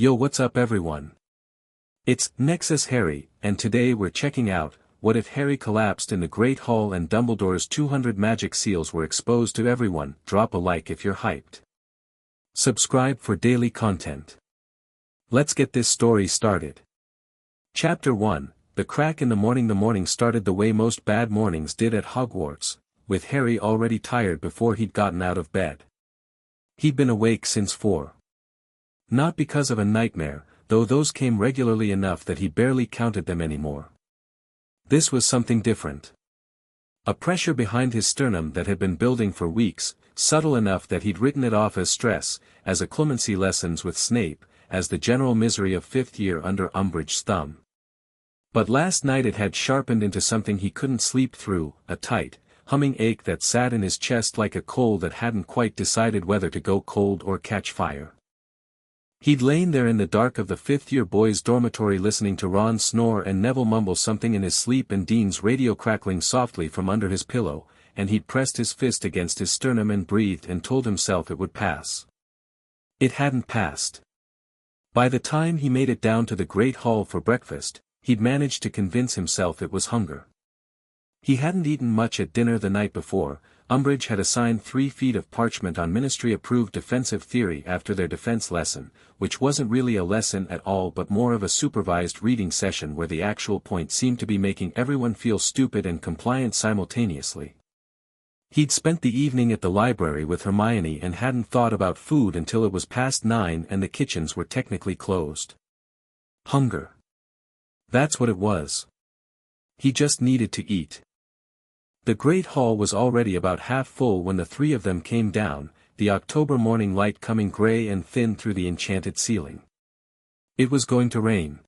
Yo, what's up everyone? It's Nexus Harry, and today we're checking out, what if Harry collapsed in the Great Hall and Dumbledore's 200 magic seals were exposed to everyone. Drop a like if you're hyped. Subscribe for daily content. Let's get this story started. Chapter 1, The Crack in the morning. The morning started the way most bad mornings did at Hogwarts, with Harry already tired before he'd gotten out of bed. He'd been awake since 4. Not because of a nightmare, though those came regularly enough that he barely counted them anymore. This was something different. A pressure behind his sternum that had been building for weeks, subtle enough that he'd written it off as stress, as a clemency lessons with Snape, as the general misery of 5th year under Umbridge's thumb. But last night it had sharpened into something he couldn't sleep through, a tight, humming ache that sat in his chest like a coal that hadn't quite decided whether to go cold or catch fire. He'd lain there in the dark of the 5th-year boys' dormitory listening to Ron snore and Neville mumble something in his sleep and Dean's radio crackling softly from under his pillow, and he'd pressed his fist against his sternum and breathed and told himself it would pass. It hadn't passed. By the time he made it down to the Great Hall for breakfast, he'd managed to convince himself it was hunger. He hadn't eaten much at dinner the night before. Umbridge had assigned 3 feet of parchment on ministry-approved defensive theory after their defense lesson, which wasn't really a lesson at all but more of a supervised reading session where the actual point seemed to be making everyone feel stupid and compliant simultaneously. He'd spent the evening at the library with Hermione and hadn't thought about food until it was past 9 and the kitchens were technically closed. Hunger. That's what it was. He just needed to eat. The Great Hall was already about half full when the 3 of them came down, the October morning light coming grey and thin through the enchanted ceiling. It was going to rain.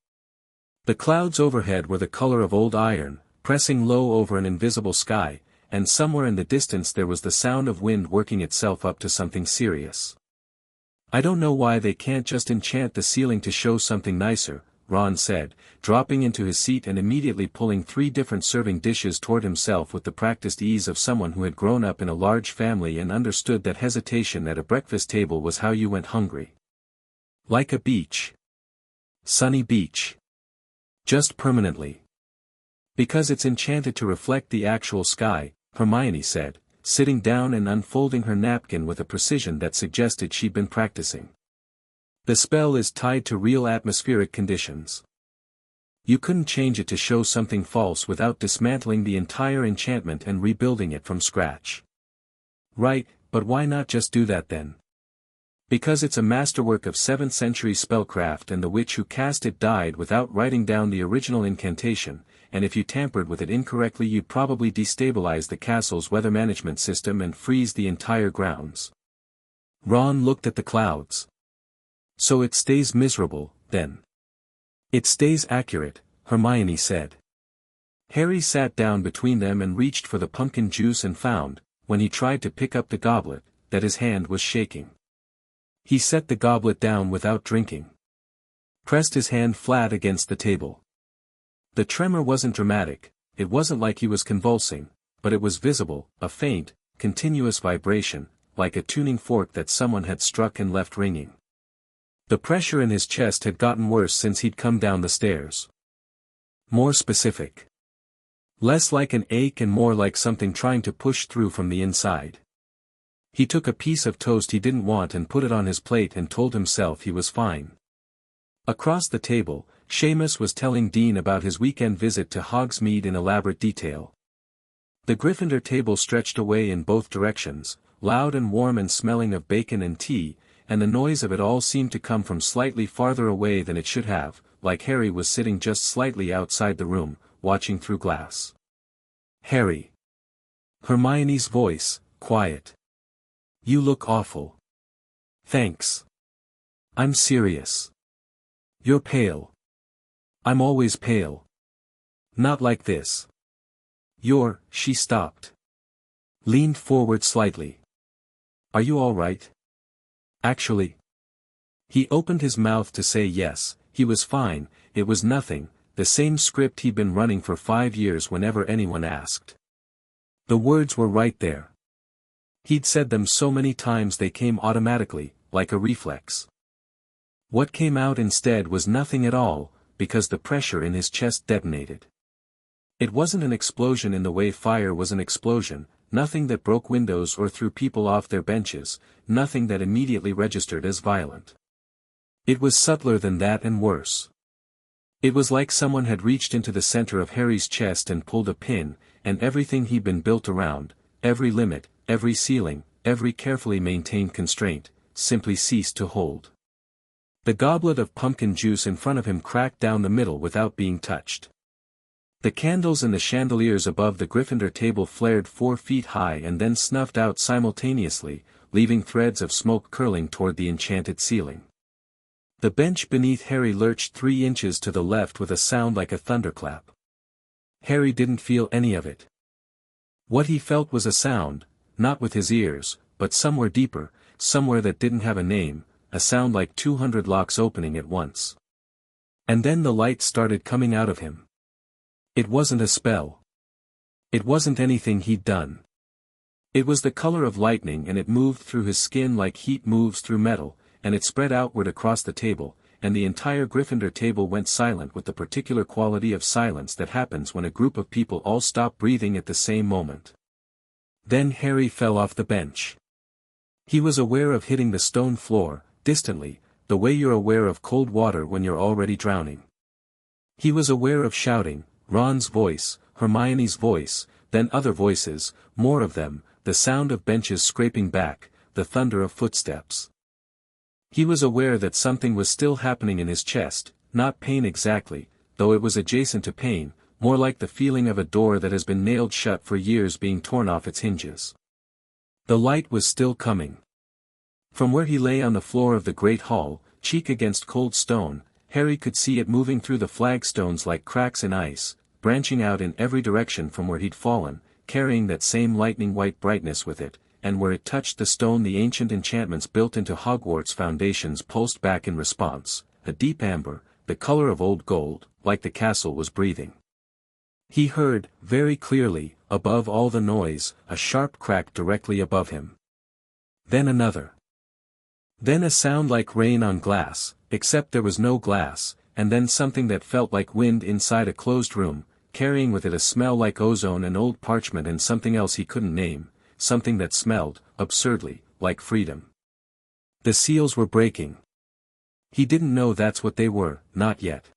The clouds overhead were the color of old iron, pressing low over an invisible sky, and somewhere in the distance there was the sound of wind working itself up to something serious. "I don't know why they can't just enchant the ceiling to show something nicer," Ron said, dropping into his seat and immediately pulling 3 different serving dishes toward himself with the practiced ease of someone who had grown up in a large family and understood that hesitation at a breakfast table was how you went hungry. Like a beach. Sunny beach. Just permanently. Because it's enchanted to reflect the actual sky, Hermione said, sitting down and unfolding her napkin with a precision that suggested she'd been practicing. The spell is tied to real atmospheric conditions. You couldn't change it to show something false without dismantling the entire enchantment and rebuilding it from scratch. Right, but why not just do that then? Because it's a masterwork of 7th century spellcraft and the witch who cast it died without writing down the original incantation, and if you tampered with it incorrectly you'd probably destabilize the castle's weather management system and freeze the entire grounds. Ron looked at the clouds. So it stays miserable, then. It stays accurate, Hermione said. Harry sat down between them and reached for the pumpkin juice and found, when he tried to pick up the goblet, that his hand was shaking. He set the goblet down without drinking. Pressed his hand flat against the table. The tremor wasn't dramatic, it wasn't like he was convulsing, but it was visible, a faint, continuous vibration, like a tuning fork that someone had struck and left ringing. The pressure in his chest had gotten worse since he'd come down the stairs. More specific. Less like an ache and more like something trying to push through from the inside. He took a piece of toast he didn't want and put it on his plate and told himself he was fine. Across the table, Seamus was telling Dean about his weekend visit to Hogsmeade in elaborate detail. The Gryffindor table stretched away in both directions, loud and warm and smelling of bacon and tea, and the noise of it all seemed to come from slightly farther away than it should have, like Harry was sitting just slightly outside the room, watching through glass. "Harry." Hermione's voice, quiet. "You look awful." "Thanks. I'm serious." "You're pale." "I'm always pale." "Not like this." She stopped. Leaned forward slightly. "Are you all right?" "Actually." He opened his mouth to say yes, he was fine, it was nothing, the same script he'd been running for 5 years whenever anyone asked. The words were right there. He'd said them so many times they came automatically, like a reflex. What came out instead was nothing at all, because the pressure in his chest detonated. It wasn't an explosion in the way fire was an explosion, nothing that broke windows or threw people off their benches, nothing that immediately registered as violent. It was subtler than that and worse. It was like someone had reached into the center of Harry's chest and pulled a pin, and everything he'd been built around, every limit, every ceiling, every carefully maintained constraint, simply ceased to hold. The goblet of pumpkin juice in front of him cracked down the middle without being touched. The candles in the chandeliers above the Gryffindor table flared 4 feet high and then snuffed out simultaneously, leaving threads of smoke curling toward the enchanted ceiling. The bench beneath Harry lurched 3 inches to the left with a sound like a thunderclap. Harry didn't feel any of it. What he felt was a sound, not with his ears, but somewhere deeper, somewhere that didn't have a name, a sound like 200 locks opening at once. And then the light started coming out of him. It wasn't a spell. It wasn't anything he'd done. It was the color of lightning and it moved through his skin like heat moves through metal, and it spread outward across the table, and the entire Gryffindor table went silent with the particular quality of silence that happens when a group of people all stop breathing at the same moment. Then Harry fell off the bench. He was aware of hitting the stone floor, distantly, the way you're aware of cold water when you're already drowning. He was aware of shouting, Ron's voice, Hermione's voice, then other voices, more of them, the sound of benches scraping back, the thunder of footsteps. He was aware that something was still happening in his chest, not pain exactly, though it was adjacent to pain, more like the feeling of a door that has been nailed shut for years being torn off its hinges. The light was still coming. From where he lay on the floor of the great hall, cheek against cold stone, Harry could see it moving through the flagstones like cracks in ice, branching out in every direction from where he'd fallen, carrying that same lightning-white brightness with it, and where it touched the stone the ancient enchantments built into Hogwarts' foundations pulsed back in response, a deep amber, the color of old gold, like the castle was breathing. He heard, very clearly, above all the noise, a sharp crack directly above him. Then another. Then a sound like rain on glass, except there was no glass, and then something that felt like wind inside a closed room, carrying with it a smell like ozone and old parchment and something else he couldn't name, something that smelled, absurdly, like freedom. The seals were breaking. He didn't know that's what they were, not yet.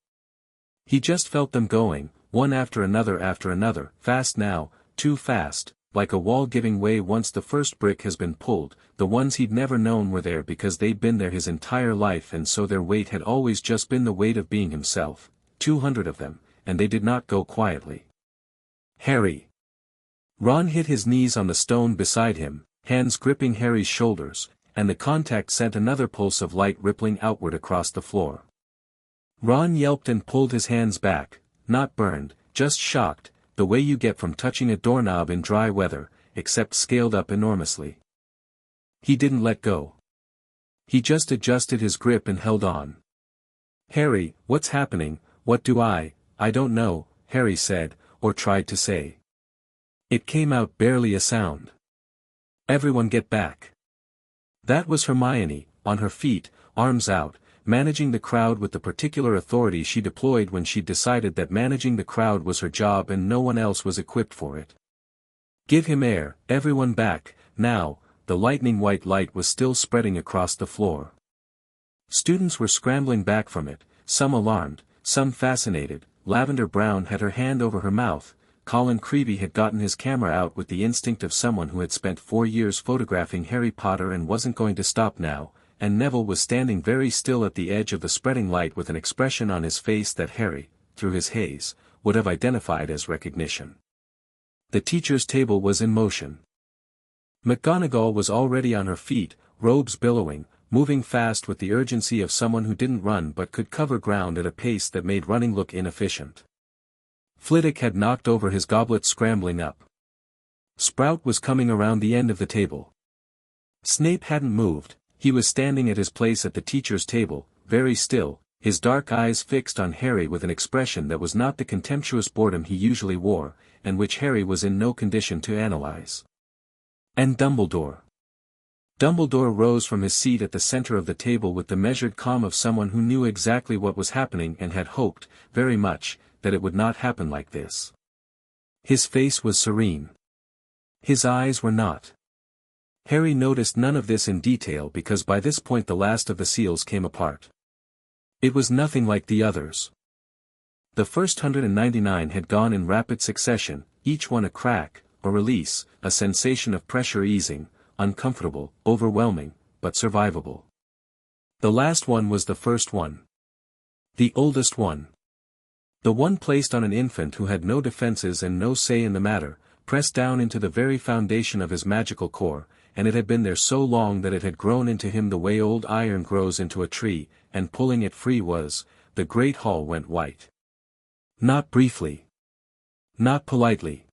He just felt them going, one after another, fast now, too fast, like a wall giving way once the first brick has been pulled. The ones he'd never known were there because they'd been there his entire life and so their weight had always just been the weight of being himself, 200 of them, and they did not go quietly. Harry. Ron hit his knees on the stone beside him, hands gripping Harry's shoulders, and the contact sent another pulse of light rippling outward across the floor. Ron yelped and pulled his hands back, not burned, just shocked, the way you get from touching a doorknob in dry weather, except scaled up enormously. He didn't let go. He just adjusted his grip and held on. Harry, what's happening? What do I don't know, Harry said, or tried to say. It came out barely a sound. Everyone get back. That was Hermione, on her feet, arms out, managing the crowd with the particular authority she deployed when she decided that managing the crowd was her job and no one else was equipped for it. Give him air, everyone back, now. The lightning white light was still spreading across the floor. Students were scrambling back from it, some alarmed, some fascinated. Lavender Brown had her hand over her mouth. Colin Creevey had gotten his camera out with the instinct of someone who had spent 4 years photographing Harry Potter and wasn't going to stop now, and Neville was standing very still at the edge of the spreading light with an expression on his face that Harry, through his haze, would have identified as recognition. The teacher's table was in motion. McGonagall was already on her feet, robes billowing, moving fast with the urgency of someone who didn't run but could cover ground at a pace that made running look inefficient. Flitwick had knocked over his goblet scrambling up. Sprout was coming around the end of the table. Snape hadn't moved, he was standing at his place at the teacher's table, very still, his dark eyes fixed on Harry with an expression that was not the contemptuous boredom he usually wore, and which Harry was in no condition to analyze. And Dumbledore. Dumbledore rose from his seat at the center of the table with the measured calm of someone who knew exactly what was happening and had hoped, very much, that it would not happen like this. His face was serene. His eyes were not. Harry noticed none of this in detail because by this point the last of the seals came apart. It was nothing like the others. The first 199 had gone in rapid succession, each one a crack, or release, a sensation of pressure easing, uncomfortable, overwhelming, but survivable. The last one was the first one. The oldest one. The one placed on an infant who had no defenses and no say in the matter, pressed down into the very foundation of his magical core, and it had been there so long that it had grown into him the way old iron grows into a tree, and pulling it free the great hall went white. Not briefly. Not politely.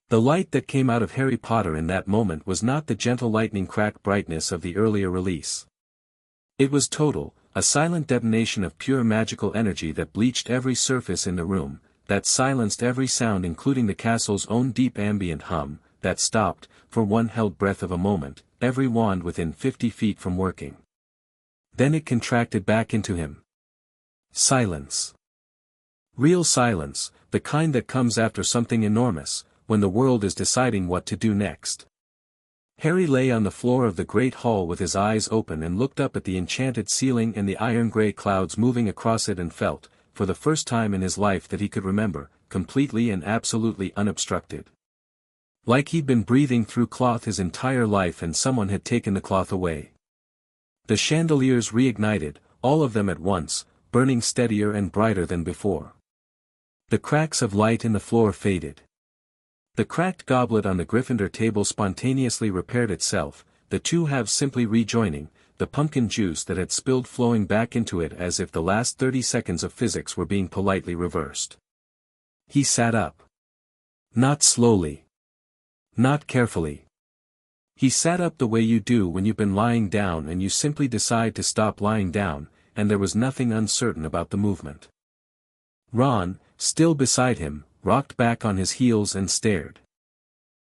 The light that came out of Harry Potter in that moment was not the gentle lightning crack brightness of the earlier release. It was total, a silent detonation of pure magical energy that bleached every surface in the room, that silenced every sound including the castle's own deep ambient hum, that stopped, for one held breath of a moment, every wand within 50 feet from working. Then it contracted back into him. Silence. Real silence, the kind that comes after something enormous, when the world is deciding what to do next. Harry lay on the floor of the great hall with his eyes open and looked up at the enchanted ceiling and the iron-gray clouds moving across it and felt, for the first time in his life that he could remember, completely and absolutely unobstructed. Like he'd been breathing through cloth his entire life and someone had taken the cloth away. The chandeliers reignited, all of them at once, burning steadier and brighter than before. The cracks of light in the floor faded. The cracked goblet on the Gryffindor table spontaneously repaired itself, the two halves simply rejoining, the pumpkin juice that had spilled flowing back into it as if the last 30 seconds of physics were being politely reversed. He sat up. Not slowly. Not carefully. He sat up the way you do when you've been lying down and you simply decide to stop lying down, and there was nothing uncertain about the movement. Ron, still beside him, rocked back on his heels and stared.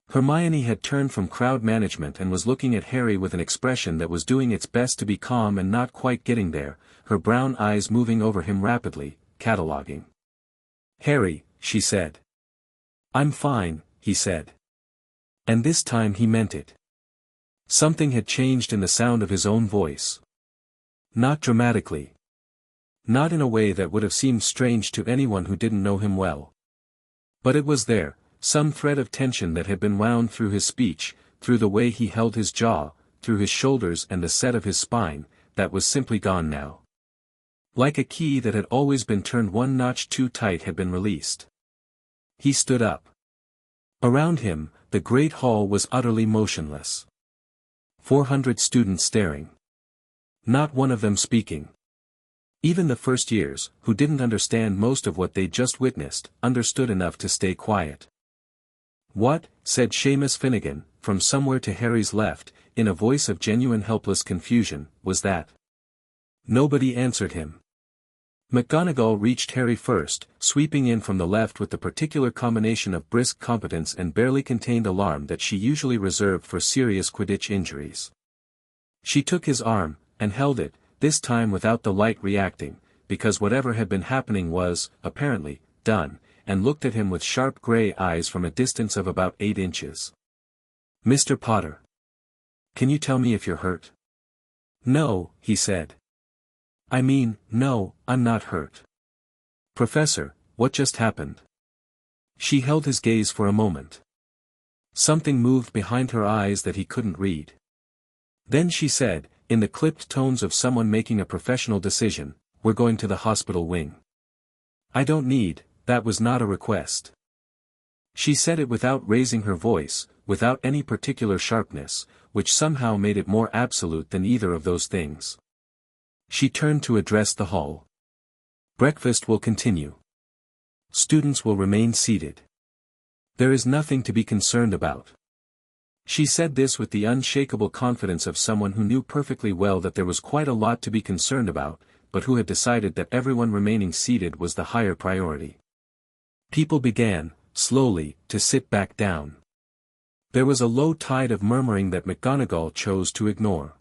Hermione had turned from crowd management and was looking at Harry with an expression that was doing its best to be calm and not quite getting there, her brown eyes moving over him rapidly, cataloging. "Harry," she said. "I'm fine," he said. And this time he meant it. Something had changed in the sound of his own voice. Not dramatically. Not in a way that would have seemed strange to anyone who didn't know him well. But it was there, some thread of tension that had been wound through his speech, through the way he held his jaw, through his shoulders and the set of his spine, that was simply gone now. Like a key that had always been turned one notch too tight had been released. He stood up. Around him, the great hall was utterly motionless. 400 students staring. Not one of them speaking. Even the first years, who didn't understand most of what they'd just witnessed, understood enough to stay quiet. "What?" said Seamus Finnegan, from somewhere to Harry's left, in a voice of genuine helpless confusion, "was that?" Nobody answered him. McGonagall reached Harry first, sweeping in from the left with the particular combination of brisk competence and barely contained alarm that she usually reserved for serious Quidditch injuries. She took his arm, and held it, this time without the light reacting, because whatever had been happening was, apparently, done, and looked at him with sharp grey eyes from a distance of about 8 inches. "Mr. Potter. Can you tell me if you're hurt?" "No," he said. "I mean, no, I'm not hurt." "Professor, what just happened?" She held his gaze for a moment. Something moved behind her eyes that he couldn't read. Then she said, in the clipped tones of someone making a professional decision, "We're going to the hospital wing." "I don't need," that was not a request. She said it without raising her voice, without any particular sharpness, which somehow made it more absolute than either of those things. She turned to address the hall. "Breakfast will continue. Students will remain seated. There is nothing to be concerned about." She said this with the unshakable confidence of someone who knew perfectly well that there was quite a lot to be concerned about, but who had decided that everyone remaining seated was the higher priority. People began, slowly, to sit back down. There was a low tide of murmuring that McGonagall chose to ignore.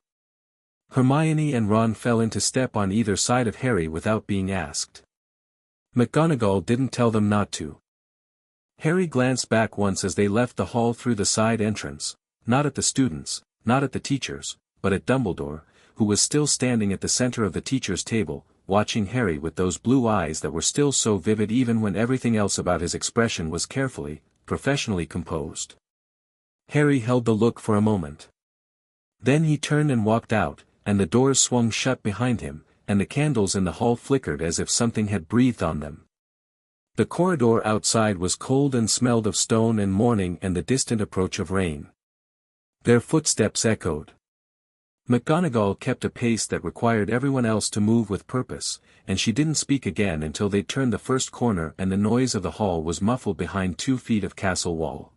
Hermione and Ron fell into step on either side of Harry without being asked. McGonagall didn't tell them not to. Harry glanced back once as they left the hall through the side entrance, not at the students, not at the teachers, but at Dumbledore, who was still standing at the center of the teacher's table, watching Harry with those blue eyes that were still so vivid even when everything else about his expression was carefully, professionally composed. Harry held the look for a moment. Then he turned and walked out, and the doors swung shut behind him, and the candles in the hall flickered as if something had breathed on them. The corridor outside was cold and smelled of stone and morning and the distant approach of rain. Their footsteps echoed. McGonagall kept a pace that required everyone else to move with purpose, and she didn't speak again until they turned the first corner and the noise of the hall was muffled behind 2 feet of castle wall.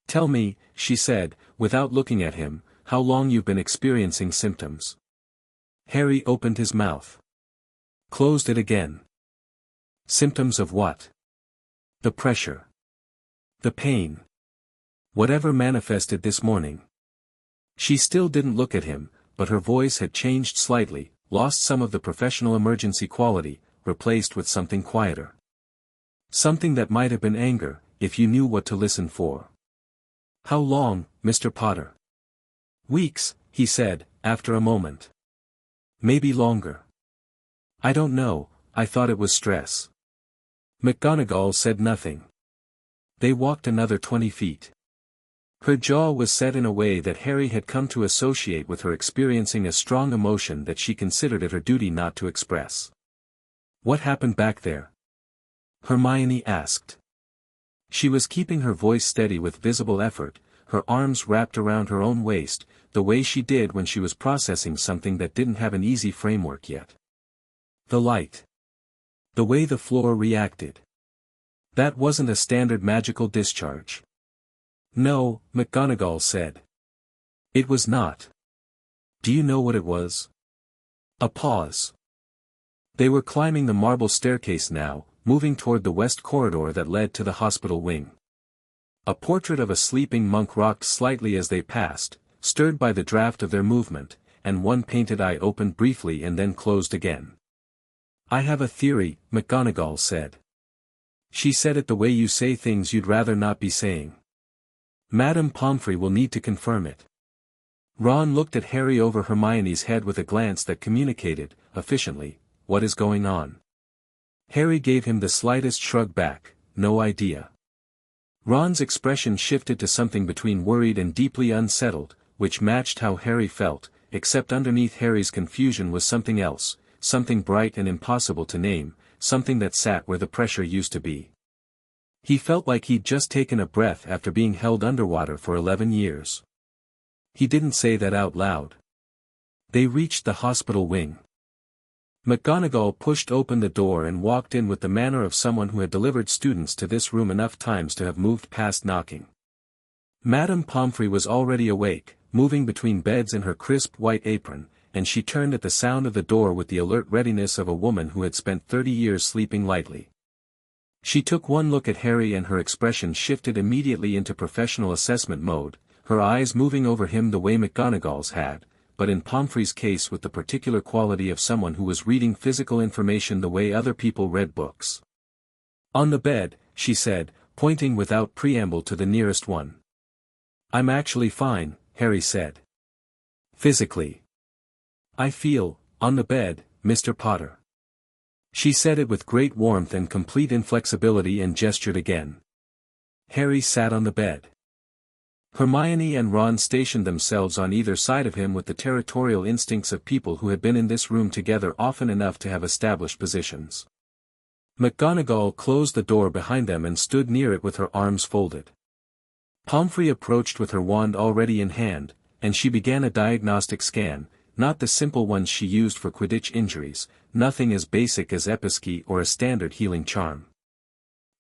"Tell me," she said, without looking at him, "how long you've been experiencing symptoms." Harry opened his mouth. Closed it again. Symptoms of what? The pressure. The pain. Whatever manifested this morning. She still didn't look at him, but her voice had changed slightly, lost some of the professional emergency quality, replaced with something quieter. Something that might have been anger, if you knew what to listen for. "How long, Mr. Potter?" "Weeks," he said, after a moment. "Maybe longer." "I don't know, I thought it was stress." McGonagall said nothing. They walked another 20 feet. Her jaw was set in a way that Harry had come to associate with her experiencing a strong emotion that she considered it her duty not to express. "What happened back there?" Hermione asked. She was keeping her voice steady with visible effort, her arms wrapped around her own waist, the way she did when she was processing something that didn't have an easy framework yet. "The light. The way the floor reacted. That wasn't a standard magical discharge." "No," McGonagall said. "It was not." "Do you know what it was?" A pause. They were climbing the marble staircase now, moving toward the west corridor that led to the hospital wing. A portrait of a sleeping monk rocked slightly as they passed, stirred by the draft of their movement, and one painted eye opened briefly and then closed again. "I have a theory," McGonagall said. She said it the way you say things you'd rather not be saying. Madame Pomfrey will need to confirm it. Ron looked at Harry over Hermione's head with a glance that communicated, efficiently, what is going on. Harry gave him the slightest shrug back, no idea. Ron's expression shifted to something between worried and deeply unsettled, which matched how Harry felt, except underneath Harry's confusion was something else, something bright and impossible to name, something that sat where the pressure used to be. He felt like he'd just taken a breath after being held underwater for 11 years. He didn't say that out loud. They reached the hospital wing. McGonagall pushed open the door and walked in with the manner of someone who had delivered students to this room enough times to have moved past knocking. Madame Pomfrey was already awake, moving between beds in her crisp white apron, and she turned at the sound of the door with the alert readiness of a woman who had spent 30 years sleeping lightly. She took one look at Harry and her expression shifted immediately into professional assessment mode, her eyes moving over him the way McGonagall's had, but in Pomfrey's case with the particular quality of someone who was reading physical information the way other people read books. "On the bed," she said, pointing without preamble to the nearest one. "I'm actually fine," Harry said. "Physically. I feel, on the bed, Mr. Potter." She said it with great warmth and complete inflexibility and gestured again. Harry sat on the bed. Hermione and Ron stationed themselves on either side of him with the territorial instincts of people who had been in this room together often enough to have established positions. McGonagall closed the door behind them and stood near it with her arms folded. Pomfrey approached with her wand already in hand, and she began a diagnostic scan, not the simple ones she used for Quidditch injuries, nothing as basic as episki or a standard healing charm.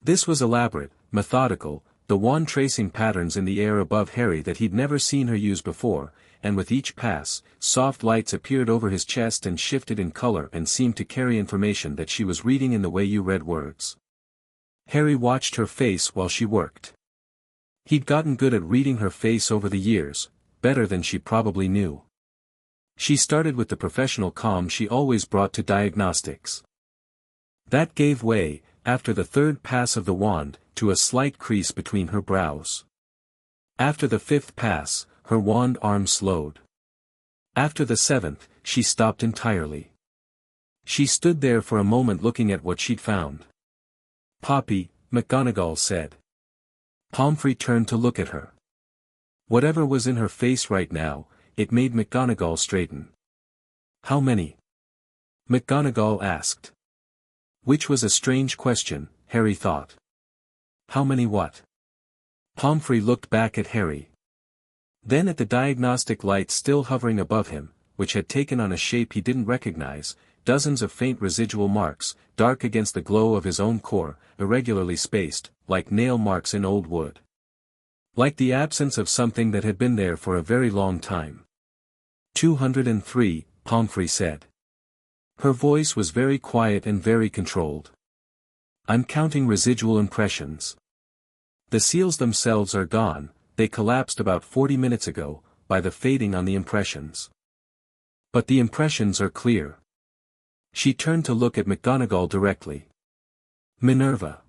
This was elaborate, methodical, the wand tracing patterns in the air above Harry that he'd never seen her use before, and with each pass, soft lights appeared over his chest and shifted in color and seemed to carry information that she was reading in the way you read words. Harry watched her face while she worked. He'd gotten good at reading her face over the years, better than she probably knew. She started with the professional calm she always brought to diagnostics. That gave way, after the third pass of the wand, to a slight crease between her brows. After the fifth pass, her wand arm slowed. After the seventh, she stopped entirely. She stood there for a moment looking at what she'd found. "Poppy," McGonagall said. Pomfrey turned to look at her. Whatever was in her face right now, it made McGonagall straighten. "How many?" McGonagall asked. Which was a strange question, Harry thought. How many what? Pomfrey looked back at Harry. Then at the diagnostic light still hovering above him, which had taken on a shape he didn't recognize, dozens of faint residual marks, dark against the glow of his own core, irregularly spaced, like nail marks in old wood. Like the absence of something that had been there for a very long time. 203, Pomfrey said. Her voice was very quiet and very controlled. "I'm counting residual impressions. The seals themselves are gone, they collapsed about 40 minutes ago, by the fading on the impressions. But the impressions are clear." She turned to look at McGonagall directly. "Minerva.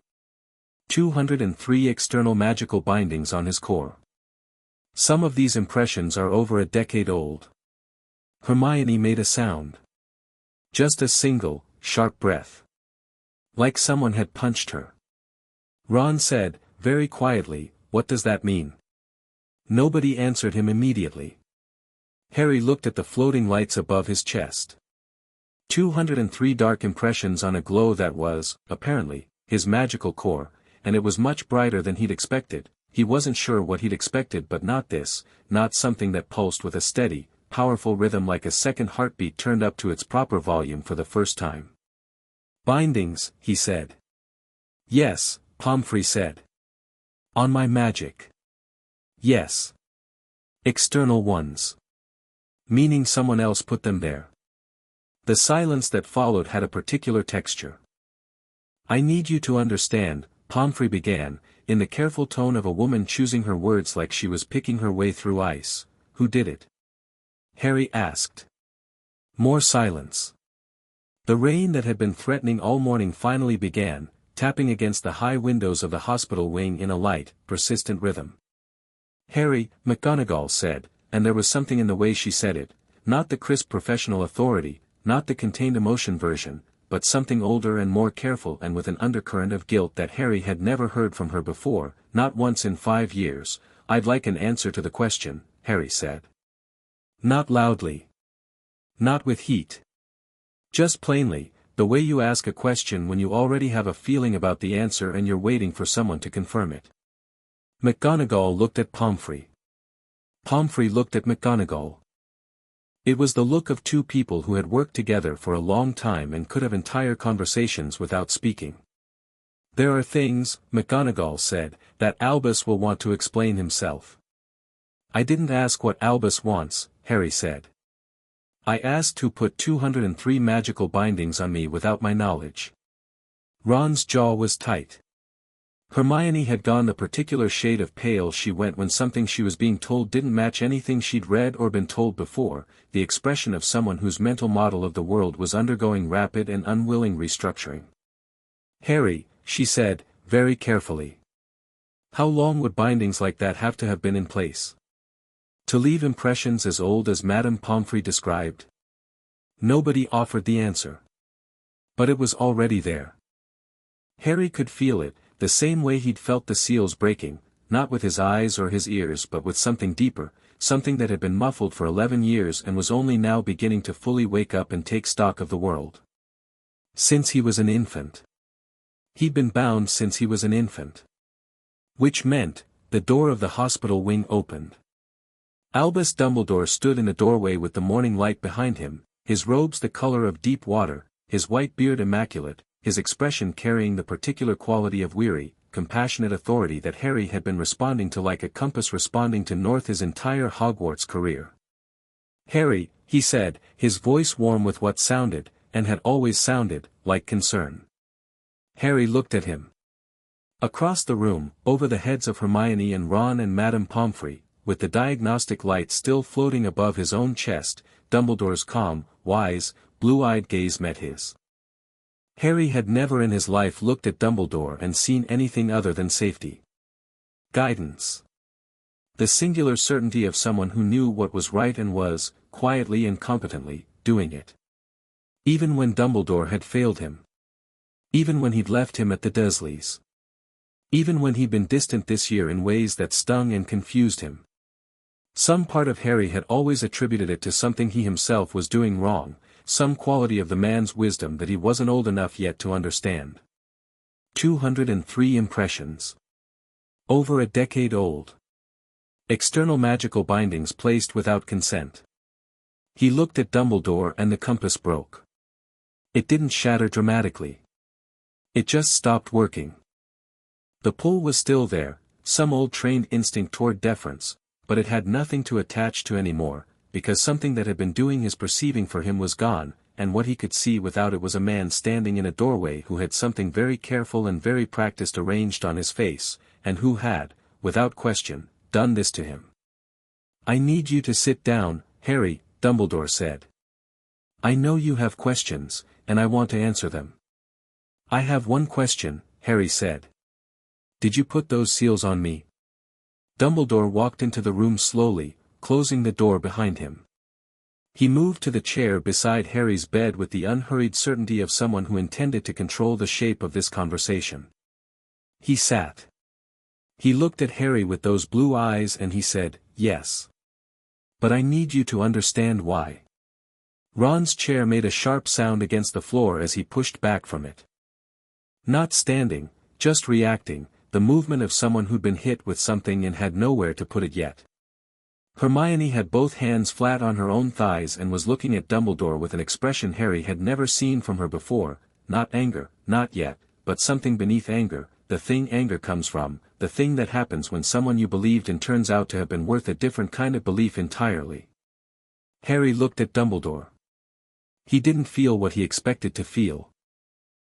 203 external magical bindings on his core. Some of these impressions are over a decade old." Hermione made a sound. Just a single, sharp breath. Like someone had punched her. Ron said, very quietly, "What does that mean?" Nobody answered him immediately. Harry looked at the floating lights above his chest. 203 dark impressions on a glow that was, apparently, his magical core, and it was much brighter than he'd expected. He wasn't sure what he'd expected, but not this, not something that pulsed with a steady, powerful rhythm like a second heartbeat turned up to its proper volume for the first time. "Bindings," he said. "Yes," Pomfrey said. "On my magic." "Yes. External ones. Meaning someone else put them there." The silence that followed had a particular texture. "I need you to understand," Pomfrey began, in the careful tone of a woman choosing her words like she was picking her way through ice. "Who did it?" Harry asked. More silence. The rain that had been threatening all morning finally began, tapping against the high windows of the hospital wing in a light, persistent rhythm. "Harry," McGonagall said, and there was something in the way she said it, not the crisp professional authority, not the contained emotion version, but something older and more careful and with an undercurrent of guilt that Harry had never heard from her before, not once in 5 years. "I'd like an answer to the question," Harry said. Not loudly. Not with heat. Just plainly, the way you ask a question when you already have a feeling about the answer and you're waiting for someone to confirm it. McGonagall looked at Pomfrey. Pomfrey looked at McGonagall. It was the look of two people who had worked together for a long time and could have entire conversations without speaking. "There are things," McGonagall said, "that Albus will want to explain himself." "I didn't ask what Albus wants," Harry said. "I asked who put 203 magical bindings on me without my knowledge." Ron's jaw was tight. Hermione had gone the particular shade of pale she went when something she was being told didn't match anything she'd read or been told before, the expression of someone whose mental model of the world was undergoing rapid and unwilling restructuring. "Harry," she said, very carefully. "How long would bindings like that have to have been in place? To leave impressions as old as Madame Pomfrey described?" Nobody offered the answer. But it was already there. Harry could feel it, the same way he'd felt the seals breaking, not with his eyes or his ears but with something deeper, something that had been muffled for 11 years and was only now beginning to fully wake up and take stock of the world. Since he was an infant. He'd been bound since he was an infant. Which meant, the door of the hospital wing opened. Albus Dumbledore stood in the doorway with the morning light behind him, his robes the color of deep water, his white beard immaculate, his expression carrying the particular quality of weary, compassionate authority that Harry had been responding to like a compass responding to north his entire Hogwarts career. "Harry," he said, his voice warm with what sounded, and had always sounded, like concern. Harry looked at him. Across the room, over the heads of Hermione and Ron and Madame Pomfrey, with the diagnostic light still floating above his own chest, Dumbledore's calm, wise, blue-eyed gaze met his. Harry had never in his life looked at Dumbledore and seen anything other than safety. Guidance. The singular certainty of someone who knew what was right and was, quietly and competently, doing it. Even when Dumbledore had failed him. Even when he'd left him at the Dursleys. Even when he'd been distant this year in ways that stung and confused him. Some part of Harry had always attributed it to something he himself was doing wrong, some quality of the man's wisdom that he wasn't old enough yet to understand. 203 impressions. Over a decade old. External magical bindings placed without consent. He looked at Dumbledore and the compass broke. It didn't shatter dramatically. It just stopped working. The pull was still there, some old trained instinct toward deference, but it had nothing to attach to anymore, because something that had been doing his perceiving for him was gone, and what he could see without it was a man standing in a doorway who had something very careful and very practiced arranged on his face, and who had, without question, done this to him. "I need you to sit down, Harry," Dumbledore said. "I know you have questions, and I want to answer them." "I have one question," Harry said. "Did you put those seals on me?" Dumbledore walked into the room slowly, closing the door behind him. He moved to the chair beside Harry's bed with the unhurried certainty of someone who intended to control the shape of this conversation. He sat. He looked at Harry with those blue eyes and he said, "Yes. But I need you to understand why." Ron's chair made a sharp sound against the floor as he pushed back from it. Not standing, just reacting, the movement of someone who'd been hit with something and had nowhere to put it yet. Hermione had both hands flat on her own thighs and was looking at Dumbledore with an expression Harry had never seen from her before, not anger, not yet, but something beneath anger, the thing anger comes from, the thing that happens when someone you believed in turns out to have been worth a different kind of belief entirely. Harry looked at Dumbledore. He didn't feel what he expected to feel.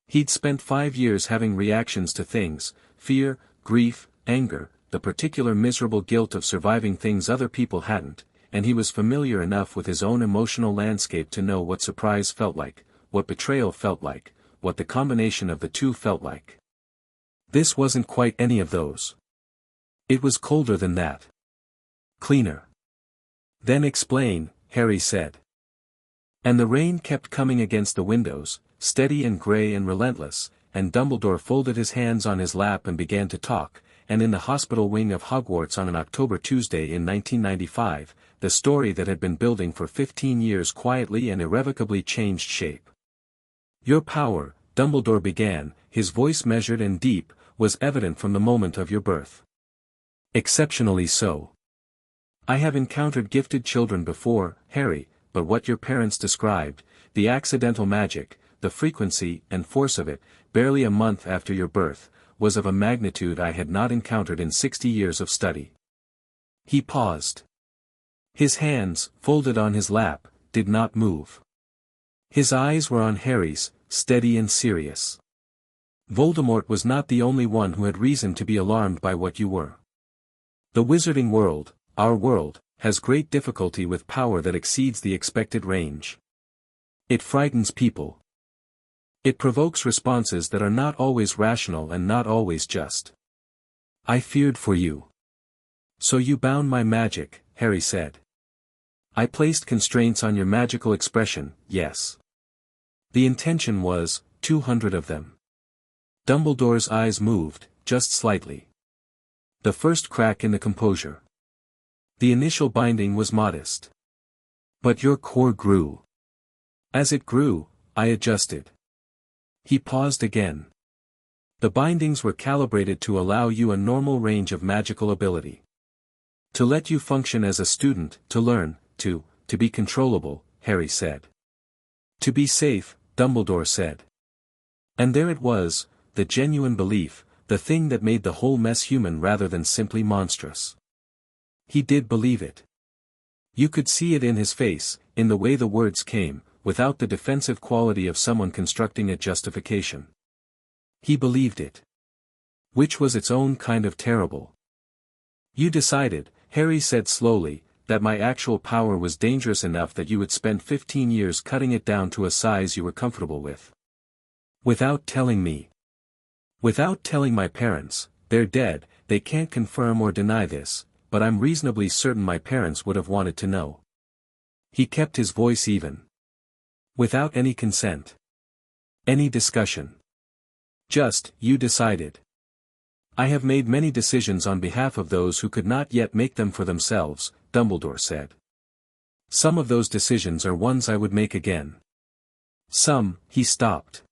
He'd spent 5 years having reactions to things, fear, grief, anger, the particular miserable guilt of surviving things other people hadn't, and he was familiar enough with his own emotional landscape to know what surprise felt like, what betrayal felt like, what the combination of the two felt like. This wasn't quite any of those. It was colder than that. Cleaner. "Then explain," Harry said. And the rain kept coming against the windows, steady and grey and relentless, and Dumbledore folded his hands on his lap and began to talk, and in the hospital wing of Hogwarts on an October Tuesday in 1995, the story that had been building for 15 years quietly and irrevocably changed shape. "Your power," Dumbledore began, his voice measured and deep, "was evident from the moment of your birth. Exceptionally so. I have encountered gifted children before, Harry, but what your parents described, the accidental magic, the frequency and force of it, barely a month after your birth, was of a magnitude I had not encountered in 60 years of study." He paused. His hands, folded on his lap, did not move. His eyes were on Harry's, steady and serious. "Voldemort was not the only one who had reason to be alarmed by what you were. The wizarding world, our world, has great difficulty with power that exceeds the expected range. It frightens people. It provokes responses that are not always rational and not always just. I feared for you. So you bound my magic," Harry said. "I placed constraints on your magical expression, yes. The intention was, 200 of them." Dumbledore's eyes moved, just slightly. The first crack in the composure. "The initial binding was modest. But your core grew. As it grew, I adjusted." He paused again. "The bindings were calibrated to allow you a normal range of magical ability. To let you function as a student, to learn, to be controllable," Harry said. "To be safe," Dumbledore said. And there it was, the genuine belief, the thing that made the whole mess human rather than simply monstrous. He did believe it. You could see it in his face, in the way the words came, without the defensive quality of someone constructing a justification. He believed it. Which was its own kind of terrible. You decided, Harry said slowly, that my actual power was dangerous enough that you would spend 15 years cutting it down to a size you were comfortable with. Without telling me. Without telling my parents. They're dead, they can't confirm or deny this, but I'm reasonably certain my parents would have wanted to know. He kept his voice even. Without any consent. Any discussion. Just, you decided. I have made many decisions on behalf of those who could not yet make them for themselves, Dumbledore said. Some of those decisions are ones I would make again. Some, he stopped.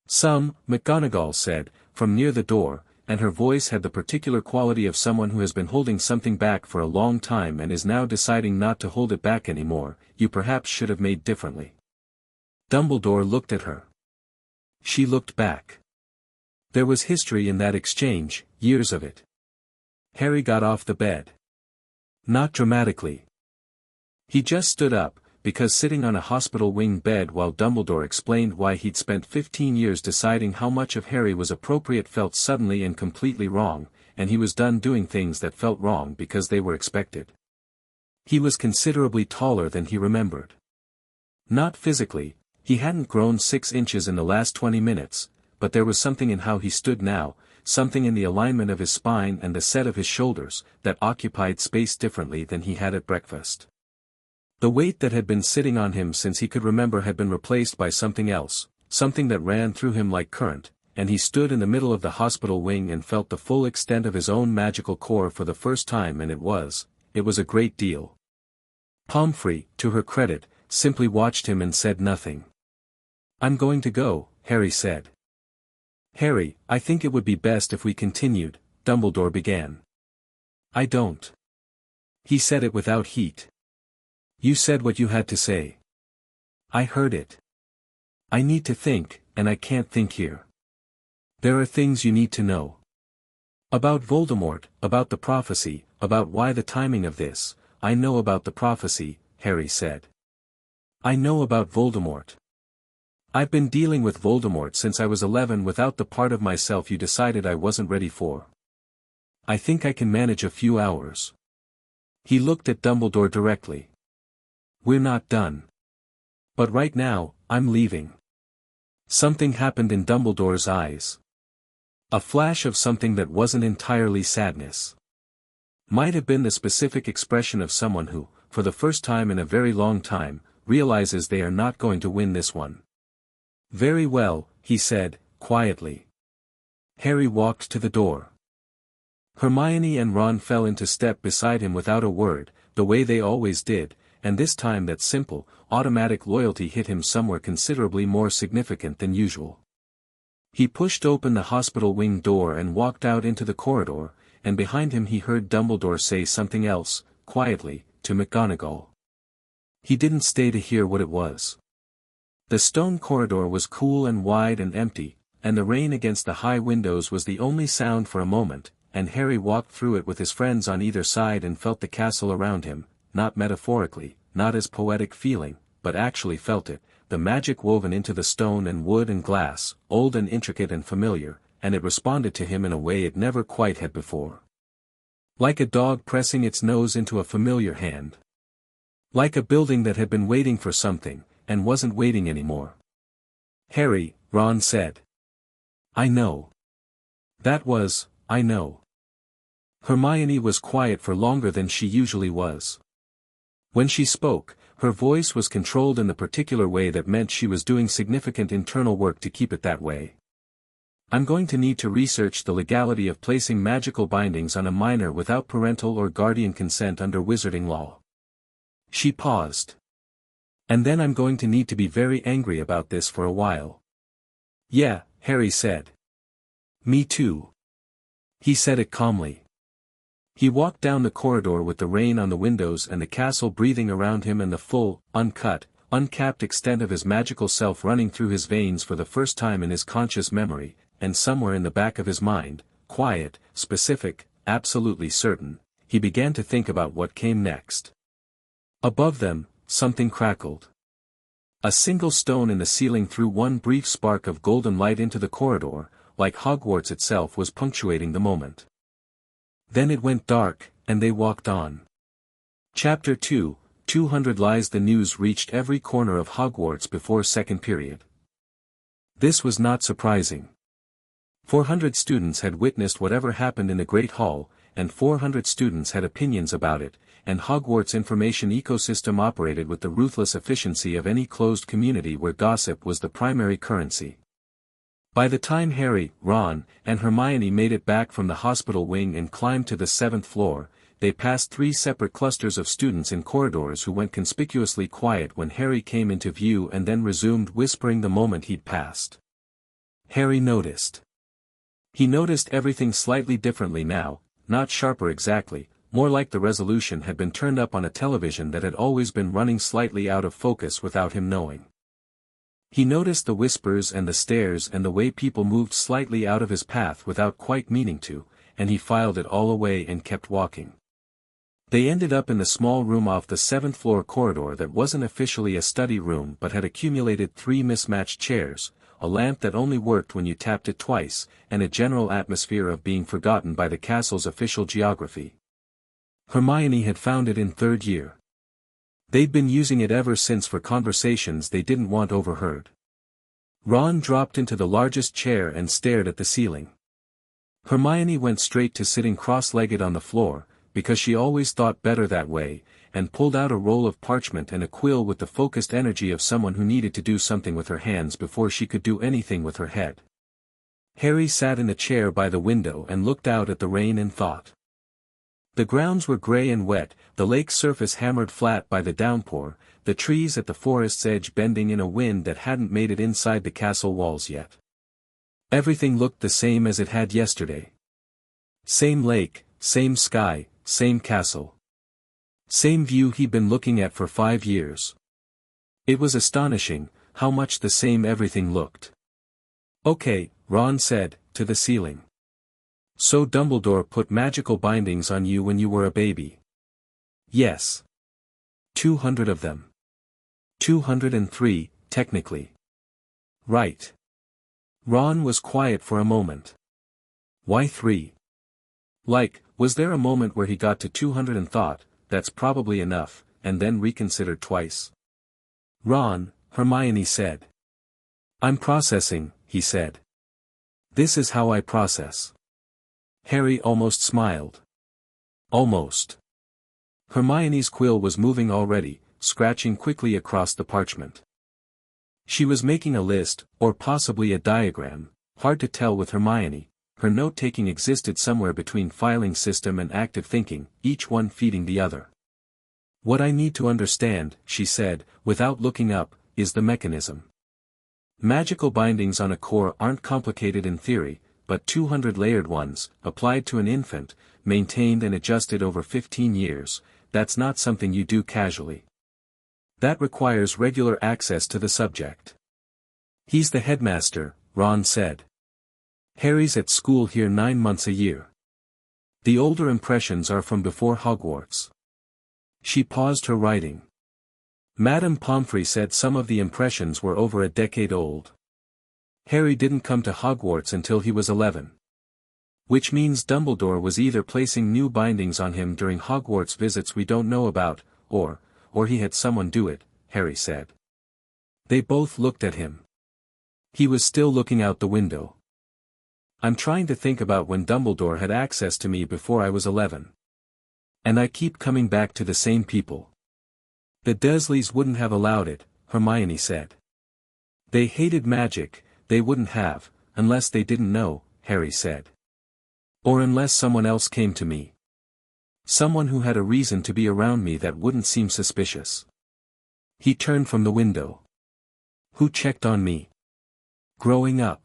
Some, McGonagall said, from near the door, and her voice had the particular quality of someone who has been holding something back for a long time and is now deciding not to hold it back anymore, you perhaps should have made differently. Dumbledore looked at her. She looked back. There was history in that exchange, years of it. Harry got off the bed. Not dramatically. He just stood up, because sitting on a hospital wing bed while Dumbledore explained why he'd spent 15 years deciding how much of Harry was appropriate felt suddenly and completely wrong, and he was done doing things that felt wrong because they were expected. He was considerably taller than he remembered. Not physically, he hadn't grown 6 inches in the last 20 minutes, but there was something in how he stood now, something in the alignment of his spine and the set of his shoulders, that occupied space differently than he had at breakfast. The weight that had been sitting on him since he could remember had been replaced by something else, something that ran through him like current, and he stood in the middle of the hospital wing and felt the full extent of his own magical core for the first time, and it was a great deal. Pomfrey, to her credit, simply watched him and said nothing. I'm going to go, Harry said. Harry, I think it would be best if we continued, Dumbledore began. I don't. He said it without heat. You said what you had to say. I heard it. I need to think, and I can't think here. There are things you need to know. About Voldemort, about the prophecy, about why the timing of this. I know about the prophecy, Harry said. I know about Voldemort. I've been dealing with Voldemort since I was 11 without the part of myself you decided I wasn't ready for. I think I can manage a few hours. He looked at Dumbledore directly. We're not done. But right now, I'm leaving. Something happened in Dumbledore's eyes. A flash of something that wasn't entirely sadness. Might have been the specific expression of someone who, for the first time in a very long time, realizes they are not going to win this one. Very well, he said, quietly. Harry walked to the door. Hermione and Ron fell into step beside him without a word, the way they always did, and this time that simple, automatic loyalty hit him somewhere considerably more significant than usual. He pushed open the hospital wing door and walked out into the corridor, and behind him he heard Dumbledore say something else, quietly, to McGonagall. He didn't stay to hear what it was. The stone corridor was cool and wide and empty, and the rain against the high windows was the only sound for a moment, and Harry walked through it with his friends on either side and felt the castle around him, not metaphorically, not as poetic feeling, but actually felt it, the magic woven into the stone and wood and glass, old and intricate and familiar, and it responded to him in a way it never quite had before. Like a dog pressing its nose into a familiar hand. Like a building that had been waiting for something, and wasn't waiting anymore. Harry, Ron said. I know. That was, I know. Hermione was quiet for longer than she usually was. When she spoke, her voice was controlled in the particular way that meant she was doing significant internal work to keep it that way. I'm going to need to research the legality of placing magical bindings on a minor without parental or guardian consent under wizarding law. She paused. And then I'm going to need to be very angry about this for a while. Yeah, Harry said. Me too. He said it calmly. He walked down the corridor with the rain on the windows and the castle breathing around him and the full, uncut, uncapped extent of his magical self running through his veins for the first time in his conscious memory, and somewhere in the back of his mind, quiet, specific, absolutely certain, he began to think about what came next. Above them, something crackled. A single stone in the ceiling threw one brief spark of golden light into the corridor, like Hogwarts itself was punctuating the moment. Then it went dark, and they walked on. Chapter 2, 200 Lies. The news reached every corner of Hogwarts before second period. This was not surprising. 400 students had witnessed whatever happened in the Great Hall, and 400 students had opinions about it, and Hogwarts' information ecosystem operated with the ruthless efficiency of any closed community where gossip was the primary currency. By the time Harry, Ron, and Hermione made it back from the hospital wing and climbed to the 7th floor, they passed 3 separate clusters of students in corridors who went conspicuously quiet when Harry came into view and then resumed whispering the moment he'd passed. Harry noticed. He noticed everything slightly differently now, not sharper exactly, more like the resolution had been turned up on a television that had always been running slightly out of focus without him knowing. He noticed the whispers and the stares and the way people moved slightly out of his path without quite meaning to, and he filed it all away and kept walking. They ended up in the small room off the 7th floor corridor that wasn't officially a study room but had accumulated 3 mismatched chairs, a lamp that only worked when you tapped it twice, and a general atmosphere of being forgotten by the castle's official geography. Hermione had found it in 3rd year. They'd been using it ever since for conversations they didn't want overheard. Ron dropped into the largest chair and stared at the ceiling. Hermione went straight to sitting cross-legged on the floor, because she always thought better that way, and pulled out a roll of parchment and a quill with the focused energy of someone who needed to do something with her hands before she could do anything with her head. Harry sat in a chair by the window and looked out at the rain and thought. The grounds were gray and wet, the lake's surface hammered flat by the downpour, the trees at the forest's edge bending in a wind that hadn't made it inside the castle walls yet. Everything looked the same as it had yesterday. Same lake, same sky, same castle. Same view he'd been looking at for 5 years. It was astonishing, how much the same everything looked. "Okay," Ron said, to the ceiling. "So Dumbledore put magical bindings on you when you were a baby?" "Yes. 200 of them. 203, technically." "Right." Ron was quiet for a moment. "Why 3? Was there a moment where he got to 200 and thought, that's probably enough, and then reconsidered twice?" "Ron," Hermione said. "I'm processing," he said. "This is how I process." Harry almost smiled. Almost. Hermione's quill was moving already, scratching quickly across the parchment. She was making a list, or possibly a diagram, hard to tell with Hermione. Her note-taking existed somewhere between filing system and active thinking, each one feeding the other. "What I need to understand," she said, without looking up, "is the mechanism. Magical bindings on a core aren't complicated in theory, but 200 layered ones, applied to an infant, maintained and adjusted over 15 years, that's not something you do casually. That requires regular access to the subject." "He's the headmaster," Ron said. "Harry's at school here 9 months a year. The older impressions are from before Hogwarts." She paused her writing. Madame Pomfrey said some of the impressions were over a decade old. Harry didn't come to Hogwarts until he was 11. Which means Dumbledore was either placing new bindings on him during Hogwarts visits we don't know about, or he had someone do it, Harry said. They both looked at him. He was still looking out the window. "I'm trying to think about when Dumbledore had access to me before I was 11. And I keep coming back to the same people. The Dursleys wouldn't have allowed it," Hermione said. "They hated magic, they wouldn't have, unless they didn't know," Harry said. "Or unless someone else came to me. Someone who had a reason to be around me that wouldn't seem suspicious." He turned from the window. "Who checked on me? Growing up?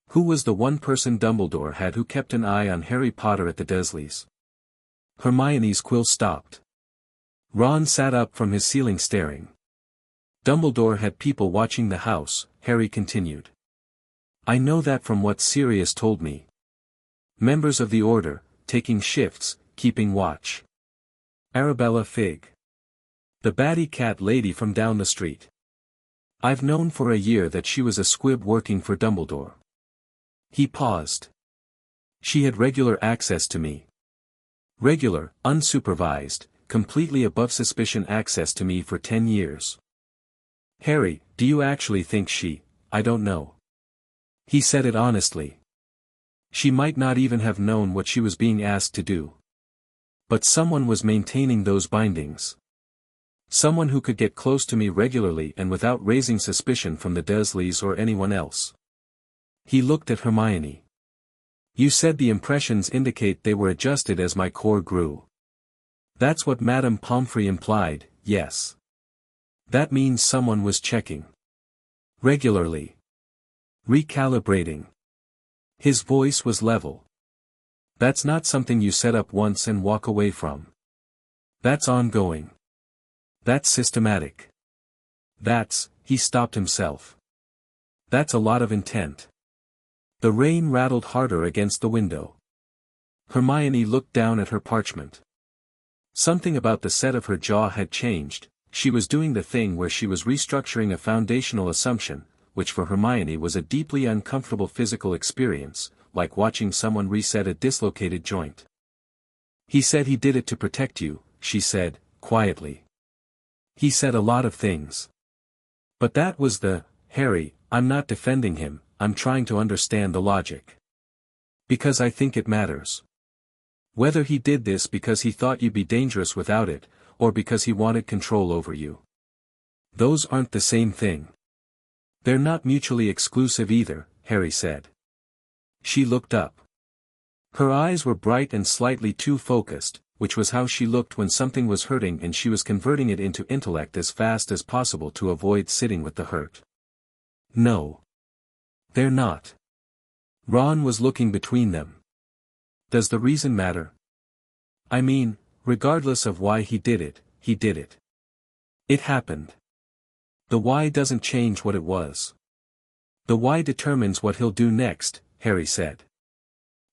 Who was the one person Dumbledore had who kept an eye on Harry Potter at the Dursleys?" Hermione's quill stopped. Ron sat up from his ceiling staring. "Dumbledore had people watching the house," Harry continued. "I know that from what Sirius told me. Members of the Order, taking shifts, keeping watch. Arabella Figg. The batty cat lady from down the street. I've known for a year that she was a squib working for Dumbledore. He paused. She had regular access to me. Regular, unsupervised, completely above suspicion access to me for 10 years. Harry, do you actually think I don't know. He said it honestly. She might not even have known what she was being asked to do. But someone was maintaining those bindings. Someone who could get close to me regularly and without raising suspicion from the Dursleys or anyone else. He looked at Hermione. You said the impressions indicate they were adjusted as my core grew. That's what Madame Pomfrey implied, yes. That means someone was checking. Regularly. Recalibrating. His voice was level. That's not something you set up once and walk away from. That's ongoing. That's systematic. He stopped himself. That's a lot of intent. The rain rattled harder against the window. Hermione looked down at her parchment. Something about the set of her jaw had changed. She was doing the thing where she was restructuring a foundational assumption, which for Hermione was a deeply uncomfortable physical experience, like watching someone reset a dislocated joint. He said he did it to protect you, she said, quietly. He said a lot of things. But that was Harry, I'm not defending him, I'm trying to understand the logic. Because I think it matters. Whether he did this because he thought you'd be dangerous without it, or because he wanted control over you. Those aren't the same thing. They're not mutually exclusive either, Harry said. She looked up. Her eyes were bright and slightly too focused, which was how she looked when something was hurting and she was converting it into intellect as fast as possible to avoid sitting with the hurt. No. They're not. Ron was looking between them. Does the reason matter? I mean, regardless of why he did it, he did it. It happened. The why doesn't change what it was. The why determines what he'll do next, Harry said.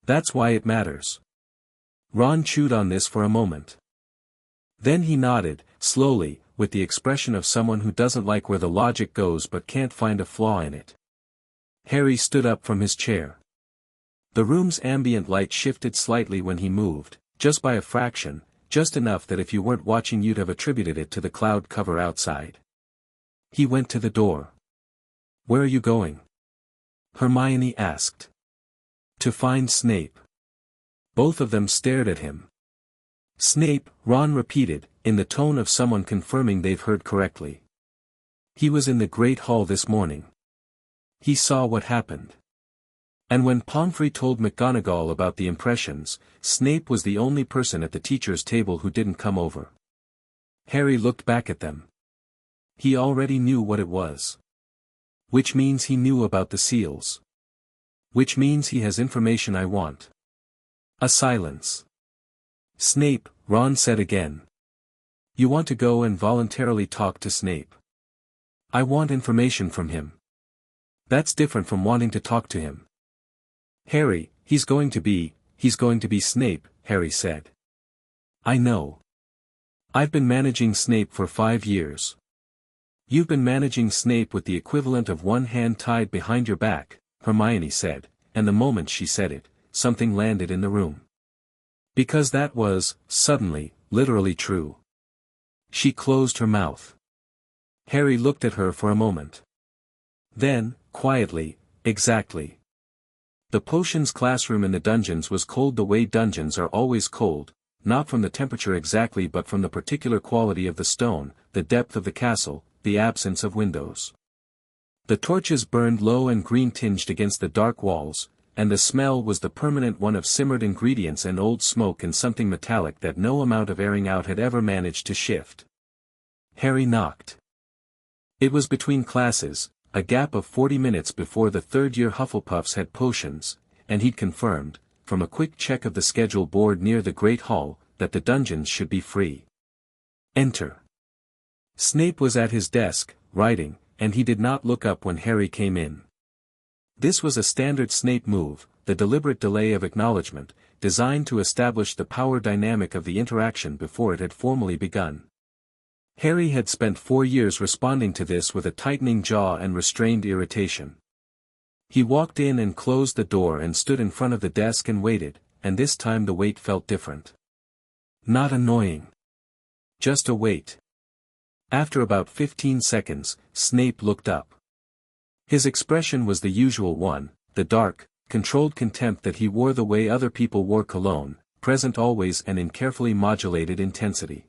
That's why it matters. Ron chewed on this for a moment. Then he nodded, slowly, with the expression of someone who doesn't like where the logic goes but can't find a flaw in it. Harry stood up from his chair. The room's ambient light shifted slightly when he moved, just by a fraction, just enough that if you weren't watching you'd have attributed it to the cloud cover outside. He went to the door. Where are you going? Hermione asked. To find Snape. Both of them stared at him. Snape, Ron repeated, in the tone of someone confirming they've heard correctly. He was in the Great Hall this morning. He saw what happened. And when Pomfrey told McGonagall about the impressions, Snape was the only person at the teacher's table who didn't come over. Harry looked back at them. He already knew what it was. Which means he knew about the seals. Which means he has information I want. A silence. Snape, Ron said again. You want to go and voluntarily talk to Snape. I want information from him. That's different from wanting to talk to him. Harry, he's going to be Snape, Harry said. I know. I've been managing Snape for 5 years. You've been managing Snape with the equivalent of one hand tied behind your back, Hermione said, and the moment she said it, something landed in the room. Because that was, suddenly, literally true. She closed her mouth. Harry looked at her for a moment. Then, quietly, exactly. The potions classroom in the dungeons was cold the way dungeons are always cold, not from the temperature exactly but from the particular quality of the stone, the depth of the castle, the absence of windows. The torches burned low and green-tinged against the dark walls, and the smell was the permanent one of simmered ingredients and old smoke and something metallic that no amount of airing out had ever managed to shift. Harry knocked. It was between classes, a gap of 40 minutes before the third-year Hufflepuffs had potions, and he'd confirmed, from a quick check of the schedule board near the Great Hall, that the dungeons should be free. Enter. Snape was at his desk, writing, and he did not look up when Harry came in. This was a standard Snape move, the deliberate delay of acknowledgement, designed to establish the power dynamic of the interaction before it had formally begun. Harry had spent 4 years responding to this with a tightening jaw and restrained irritation. He walked in and closed the door and stood in front of the desk and waited, and this time the wait felt different. Not annoying. Just a wait. After about 15 seconds, Snape looked up. His expression was the usual one, the dark, controlled contempt that he wore the way other people wore cologne, present always and in carefully modulated intensity.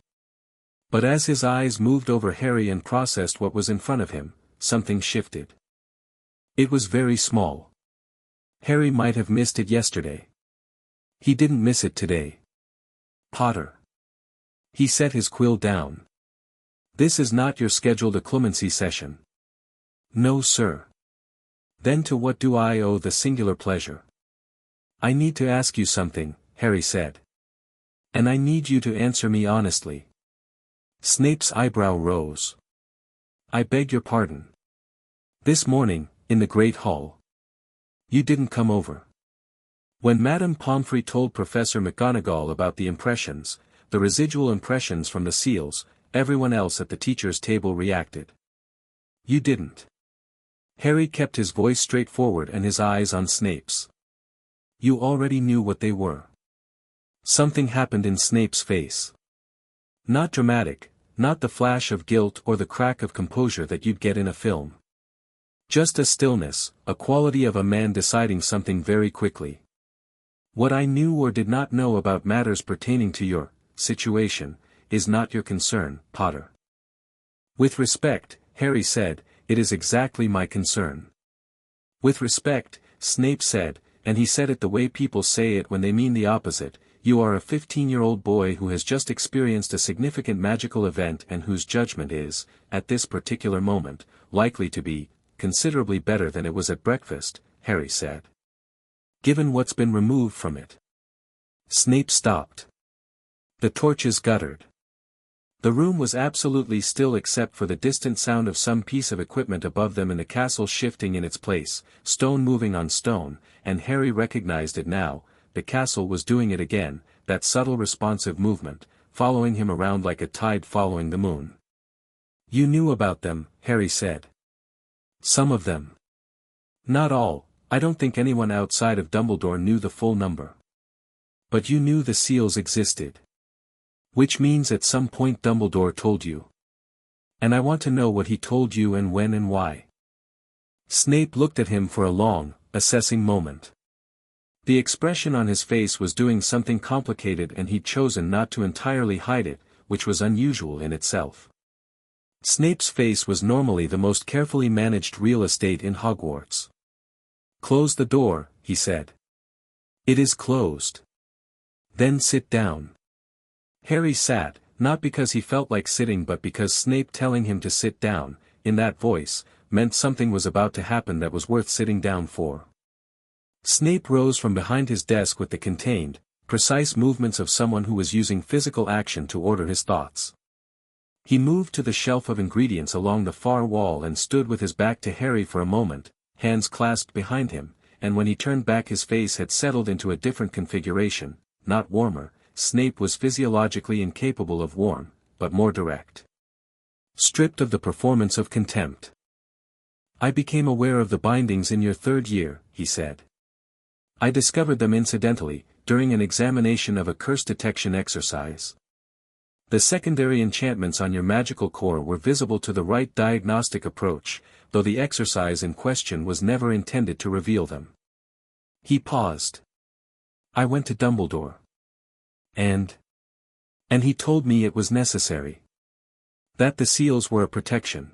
But as his eyes moved over Harry and processed what was in front of him, something shifted. It was very small. Harry might have missed it yesterday. He didn't miss it today. Potter. He set his quill down. This is not your scheduled occlumency session. No, sir. Then to what do I owe the singular pleasure? I need to ask you something, Harry said. And I need you to answer me honestly. Snape's eyebrow rose. I beg your pardon. This morning, in the Great Hall. You didn't come over. When Madame Pomfrey told Professor McGonagall about the impressions, the residual impressions from the seals, everyone else at the teacher's table reacted. You didn't. Harry kept his voice straightforward and his eyes on Snape's. You already knew what they were. Something happened in Snape's face. Not dramatic, not the flash of guilt or the crack of composure that you'd get in a film. Just a stillness, a quality of a man deciding something very quickly. What I knew or did not know about matters pertaining to your situation is not your concern, Potter. With respect, Harry said, it is exactly my concern. With respect, Snape said, and he said it the way people say it when they mean the opposite, you are a 15-year-old boy who has just experienced a significant magical event and whose judgment is, at this particular moment, likely to be, considerably better than it was at breakfast, Harry said. Given what's been removed from it. Snape stopped. The torches guttered. The room was absolutely still except for the distant sound of some piece of equipment above them and the castle shifting in its place, stone moving on stone, and Harry recognized it now, the castle was doing it again, that subtle responsive movement, following him around like a tide following the moon. You knew about them, Harry said. Some of them. Not all, I don't think anyone outside of Dumbledore knew the full number. But you knew the seals existed. Which means at some point Dumbledore told you. And I want to know what he told you and when and why. Snape looked at him for a long, assessing moment. The expression on his face was doing something complicated and he'd chosen not to entirely hide it, which was unusual in itself. Snape's face was normally the most carefully managed real estate in Hogwarts. Close the door, he said. It is closed. Then sit down. Harry sat, not because he felt like sitting but because Snape telling him to sit down, in that voice, meant something was about to happen that was worth sitting down for. Snape rose from behind his desk with the contained, precise movements of someone who was using physical action to order his thoughts. He moved to the shelf of ingredients along the far wall and stood with his back to Harry for a moment, hands clasped behind him, and when he turned back his face had settled into a different configuration, not warmer. Snape was physiologically incapable of warm, but more direct. Stripped of the performance of contempt. I became aware of the bindings in your third year, he said. I discovered them incidentally, during an examination of a curse detection exercise. The secondary enchantments on your magical core were visible to the right diagnostic approach, though the exercise in question was never intended to reveal them. He paused. I went to Dumbledore. And he told me it was necessary. That the seals were a protection.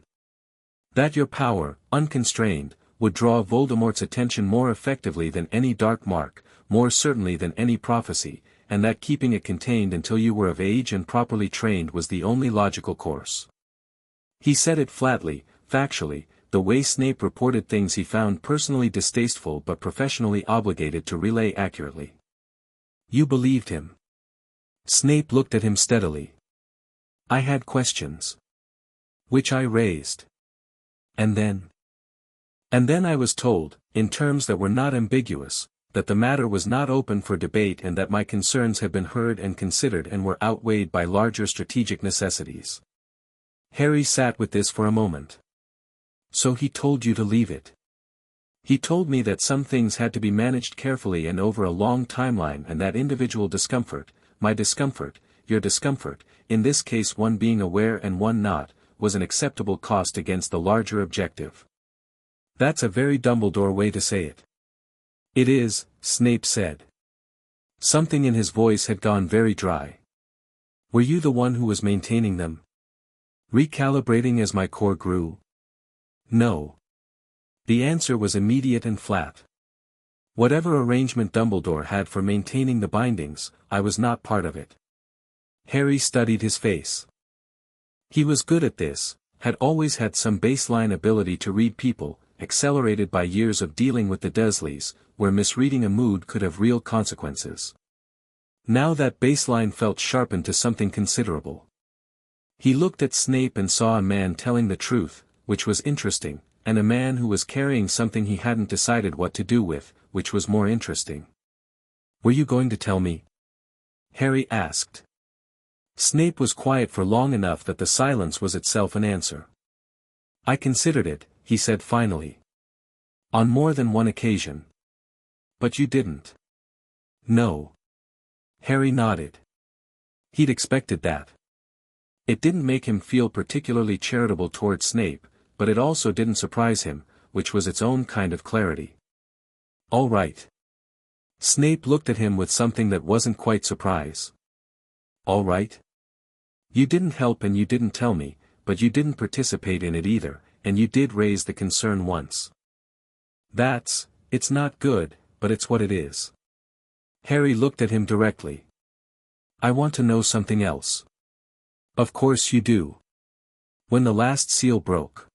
That your power, unconstrained, would draw Voldemort's attention more effectively than any dark mark, more certainly than any prophecy, and that keeping it contained until you were of age and properly trained was the only logical course. He said it flatly, factually, the way Snape reported things he found personally distasteful but professionally obligated to relay accurately. You believed him. Snape looked at him steadily. I had questions. Which I raised. And then I was told, in terms that were not ambiguous, that the matter was not open for debate and that my concerns had been heard and considered and were outweighed by larger strategic necessities. Harry sat with this for a moment. So he told you to leave it. He told me that some things had to be managed carefully and over a long timeline, and that individual discomfort, my discomfort, your discomfort, in this case one being aware and one not, was an acceptable cost against the larger objective. That's a very Dumbledore way to say it. It is, Snape said. Something in his voice had gone very dry. Were you the one who was maintaining them? Recalibrating as my core grew? No. The answer was immediate and flat. Whatever arrangement Dumbledore had for maintaining the bindings, I was not part of it. Harry studied his face. He was good at this, had always had some baseline ability to read people, accelerated by years of dealing with the Dursleys, where misreading a mood could have real consequences. Now that baseline felt sharpened to something considerable. He looked at Snape and saw a man telling the truth, which was interesting, and a man who was carrying something he hadn't decided what to do with, which was more interesting. Were you going to tell me? Harry asked. Snape was quiet for long enough that the silence was itself an answer. I considered it, he said finally. On more than one occasion. But you didn't. No. Harry nodded. He'd expected that. It didn't make him feel particularly charitable toward Snape, but it also didn't surprise him, which was its own kind of clarity. All right. Snape looked at him with something that wasn't quite surprise. All right? You didn't help and you didn't tell me, but you didn't participate in it either, and you did raise the concern once. It's not good, but it's what it is. Harry looked at him directly. I want to know something else. Of course you do. When the last seal broke.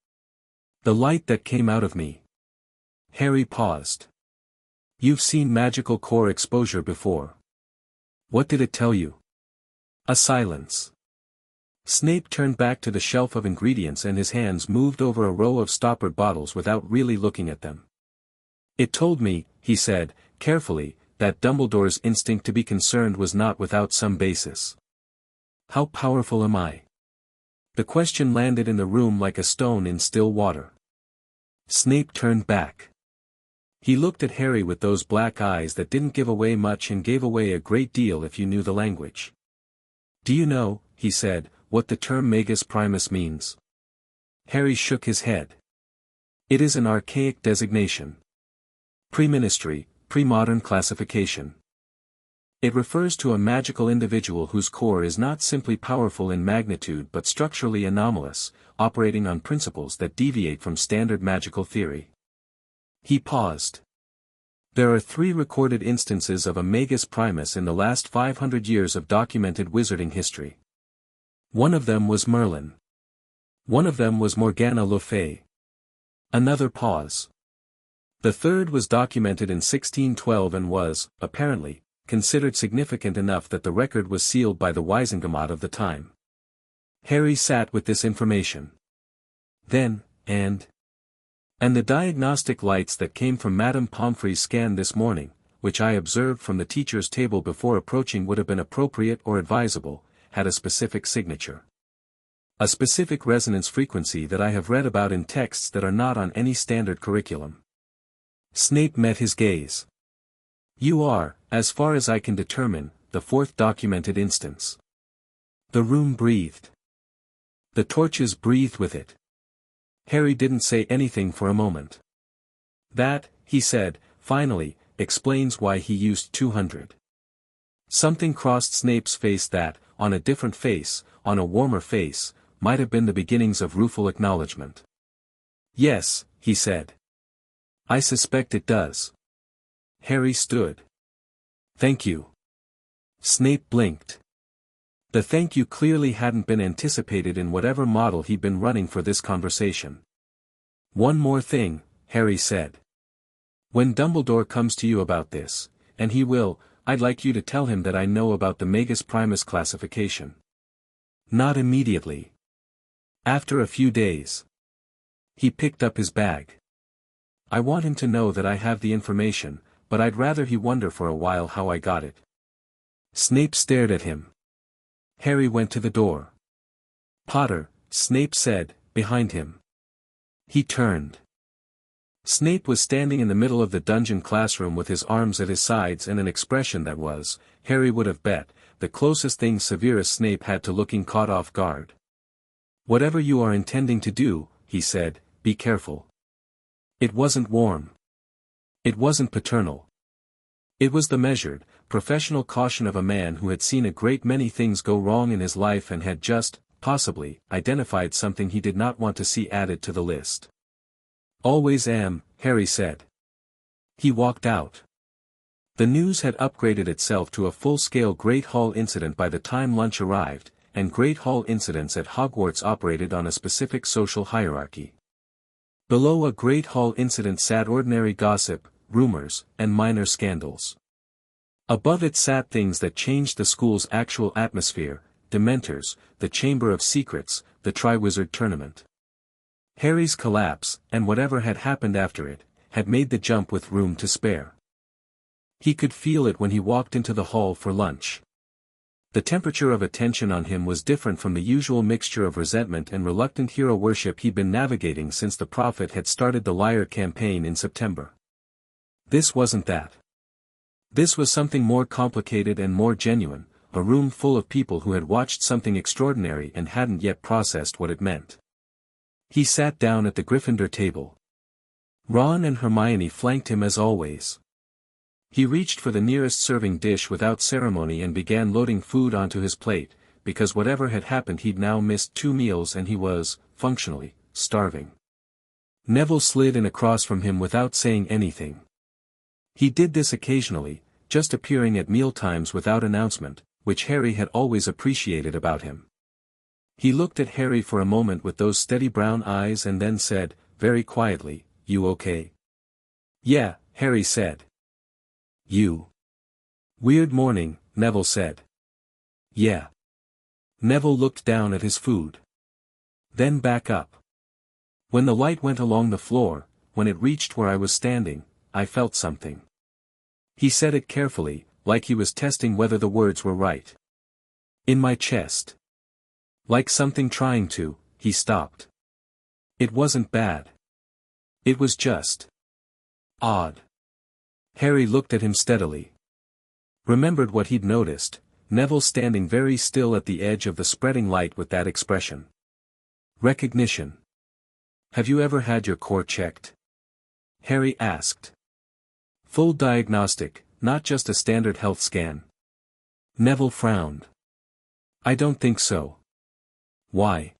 The light that came out of me. Harry paused. You've seen magical core exposure before. What did it tell you? A silence. Snape turned back to the shelf of ingredients and his hands moved over a row of stoppered bottles without really looking at them. It told me, he said, carefully, that Dumbledore's instinct to be concerned was not without some basis. How powerful am I? The question landed in the room like a stone in still water. Snape turned back. He looked at Harry with those black eyes that didn't give away much and gave away a great deal if you knew the language. Do you know, he said, what the term magus primus means? Harry shook his head. It is an archaic designation. Pre-ministry, pre-modern classification. It refers to a magical individual whose core is not simply powerful in magnitude but structurally anomalous, operating on principles that deviate from standard magical theory. He paused. There are 3 recorded instances of a magus primus in the last 500 years of documented wizarding history. One of them was Merlin. One of them was Morgana Le Fay. Another pause. The third was documented in 1612 and was, apparently, considered significant enough that the record was sealed by the Wisengamot of the time. Harry sat with this information. Then, and the diagnostic lights that came from Madame Pomfrey's scan this morning, which I observed from the teacher's table before approaching would have been appropriate or advisable, had a specific signature. A specific resonance frequency that I have read about in texts that are not on any standard curriculum. Snape met his gaze. You are, as far as I can determine, the 4th documented instance. The room breathed. The torches breathed with it. Harry didn't say anything for a moment. That, he said, finally, explains why he used 200. Something crossed Snape's face that, on a different face, on a warmer face, might have been the beginnings of rueful acknowledgement. Yes, he said. I suspect it does. Harry stood. Thank you. Snape blinked. The thank you clearly hadn't been anticipated in whatever model he'd been running for this conversation. One more thing, Harry said. When Dumbledore comes to you about this, and he will, I'd like you to tell him that I know about the Magus Primus classification. Not immediately. After a few days. He picked up his bag. I want him to know that I have the information, but I'd rather he wonder for a while how I got it. Snape stared at him. Harry went to the door. Potter, Snape said, behind him. He turned. Snape was standing in the middle of the dungeon classroom with his arms at his sides and an expression that was, Harry would have bet, the closest thing Severus Snape had to looking caught off guard. "Whatever you are intending to do," he said, "be careful." It wasn't warm. It wasn't paternal. It was the measured, professional caution of a man who had seen a great many things go wrong in his life and had just, possibly, identified something he did not want to see added to the list. "Always am," Harry said. He walked out. The news had upgraded itself to a full-scale Great Hall incident by the time lunch arrived, and Great Hall incidents at Hogwarts operated on a specific social hierarchy. Below a Great Hall incident sat ordinary gossip, rumors, and minor scandals. Above it sat things that changed the school's actual atmosphere: Dementors, the Chamber of Secrets, the Triwizard Tournament. Harry's collapse, and whatever had happened after it, had made the jump with room to spare. He could feel it when he walked into the hall for lunch. The temperature of attention on him was different from the usual mixture of resentment and reluctant hero worship he'd been navigating since the Prophet had started the Liar campaign in September. This wasn't that. This was something more complicated and more genuine, a room full of people who had watched something extraordinary and hadn't yet processed what it meant. He sat down at the Gryffindor table. Ron and Hermione flanked him as always. He reached for the nearest serving dish without ceremony and began loading food onto his plate, because whatever had happened he'd now missed 2 meals and he was, functionally, starving. Neville slid in across from him without saying anything. He did this occasionally, just appearing at mealtimes without announcement, which Harry had always appreciated about him. He looked at Harry for a moment with those steady brown eyes and then said, very quietly, "You okay?" "Yeah," Harry said. "You?" "Weird morning," Neville said. "Yeah." Neville looked down at his food. Then back up. "When the light went along the floor, when it reached where I was standing, I felt something." He said it carefully, like he was testing whether the words were right. "In my chest. Like something trying to," he stopped. "It wasn't bad. It was just odd." Harry looked at him steadily. Remembered what he'd noticed, Neville standing very still at the edge of the spreading light with that expression. Recognition. "Have you ever had your core checked?" Harry asked. "Full diagnostic, not just a standard health scan." Neville frowned. "I don't think so." "Why?"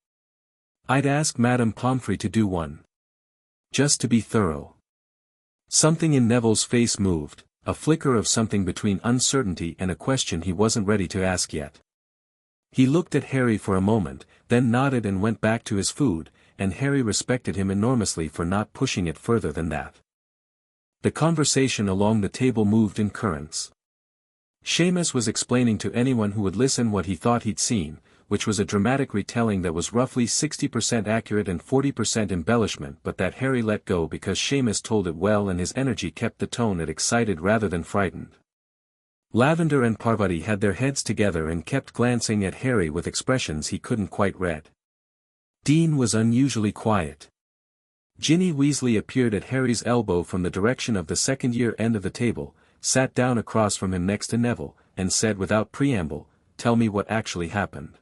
"I'd ask Madame Pomfrey to do one. Just to be thorough." Something in Neville's face moved, a flicker of something between uncertainty and a question he wasn't ready to ask yet. He looked at Harry for a moment, then nodded and went back to his food, and Harry respected him enormously for not pushing it further than that. The conversation along the table moved in currents. Seamus was explaining to anyone who would listen what he thought he'd seen, which was a dramatic retelling that was roughly 60% accurate and 40% embellishment, but that Harry let go because Seamus told it well and his energy kept the tone at excited rather than frightened. Lavender and Parvati had their heads together and kept glancing at Harry with expressions he couldn't quite read. Dean was unusually quiet. Ginny Weasley appeared at Harry's elbow from the direction of the second-year end of the table, sat down across from him next to Neville, and said without preamble, "Tell me what actually happened."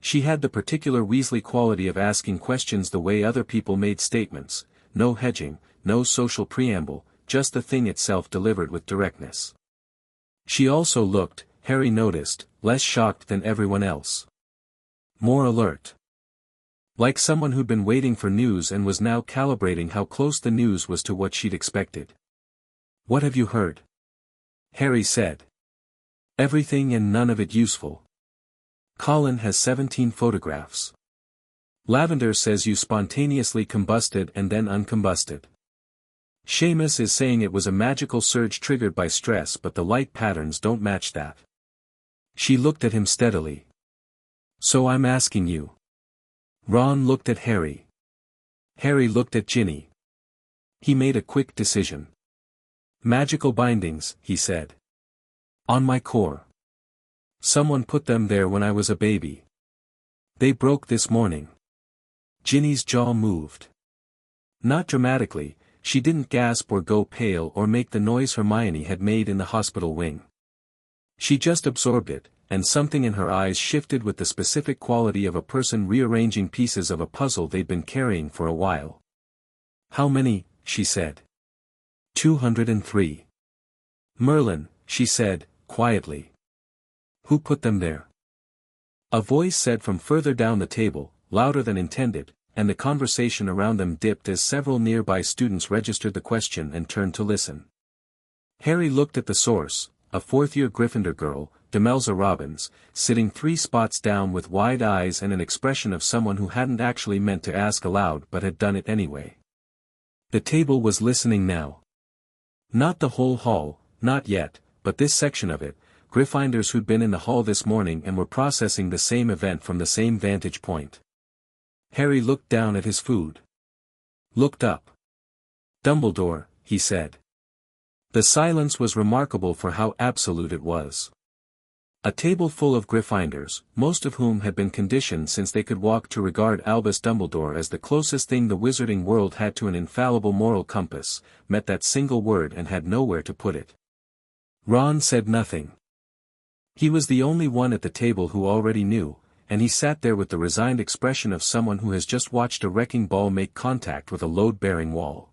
She had the particular Weasley quality of asking questions the way other people made statements, no hedging, no social preamble, just the thing itself delivered with directness. She also looked, Harry noticed, less shocked than everyone else. More alert. Like someone who'd been waiting for news and was now calibrating how close the news was to what she'd expected. "What have you heard?" Harry said. "Everything and none of it useful. Colin has 17 photographs. Lavender says you spontaneously combusted and then uncombusted. Seamus is saying it was a magical surge triggered by stress, but the light patterns don't match that." She looked at him steadily. "So I'm asking you." Ron looked at Harry. Harry looked at Ginny. He made a quick decision. "Magical bindings," he said. "On my core. Someone put them there when I was a baby. They broke this morning." Ginny's jaw moved. Not dramatically, she didn't gasp or go pale or make the noise Hermione had made in the hospital wing. She just absorbed it, and something in her eyes shifted with the specific quality of a person rearranging pieces of a puzzle they'd been carrying for a while. "How many?" she said. 203. "Merlin," she said, quietly. "Who put them there?" A voice said from further down the table, louder than intended, and the conversation around them dipped as several nearby students registered the question and turned to listen. Harry looked at the source, a fourth-year Gryffindor girl, Demelza Robbins, sitting 3 spots down with wide eyes and an expression of someone who hadn't actually meant to ask aloud but had done it anyway. The table was listening now. Not the whole hall, not yet, but this section of it, Gryffindors who'd been in the hall this morning and were processing the same event from the same vantage point. Harry looked down at his food. Looked up. "Dumbledore," he said. The silence was remarkable for how absolute it was. A table full of Gryffindors, most of whom had been conditioned since they could walk to regard Albus Dumbledore as the closest thing the wizarding world had to an infallible moral compass, met that single word and had nowhere to put it. Ron said nothing. He was the only one at the table who already knew, and he sat there with the resigned expression of someone who has just watched a wrecking ball make contact with a load-bearing wall.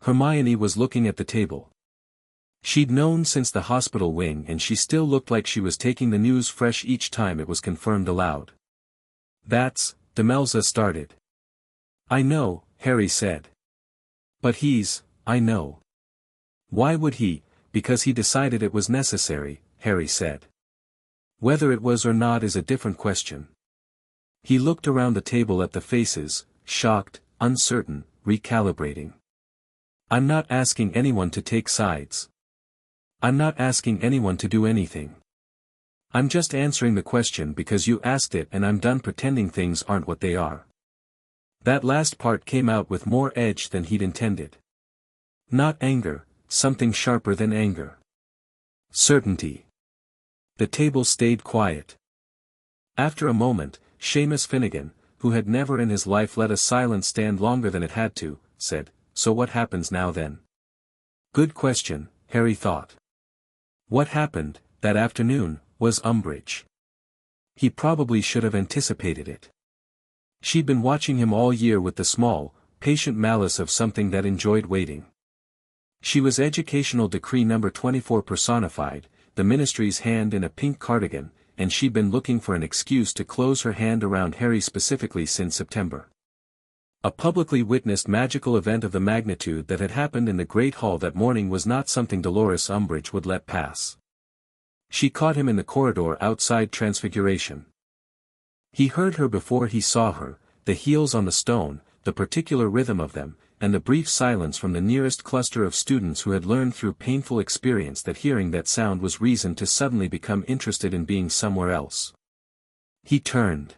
Hermione was looking at the table. She'd known since the hospital wing and she still looked like she was taking the news fresh each time it was confirmed aloud. "That's," Demelza started. "I know," Harry said. "But I know." "Why would he?" "Because he decided it was necessary," Harry said. "Whether it was or not is a different question." He looked around the table at the faces, shocked, uncertain, recalibrating. "I'm not asking anyone to take sides. I'm not asking anyone to do anything. I'm just answering the question because you asked it and I'm done pretending things aren't what they are." That last part came out with more edge than he'd intended. Not anger, something sharper than anger. Certainty. The table stayed quiet. After a moment, Seamus Finnegan, who had never in his life let a silence stand longer than it had to, said, "So what happens now then?" Good question, Harry thought. What happened, that afternoon, was Umbridge. He probably should have anticipated it. She'd been watching him all year with the small, patient malice of something that enjoyed waiting. She was Educational Decree number 24 personified, the Ministry's hand in a pink cardigan, and she'd been looking for an excuse to close her hand around Harry specifically since September. A publicly witnessed magical event of the magnitude that had happened in the Great Hall that morning was not something Dolores Umbridge would let pass. She caught him in the corridor outside Transfiguration. He heard her before he saw her, the heels on the stone, the particular rhythm of them, and the brief silence from the nearest cluster of students who had learned through painful experience that hearing that sound was reason to suddenly become interested in being somewhere else. He turned.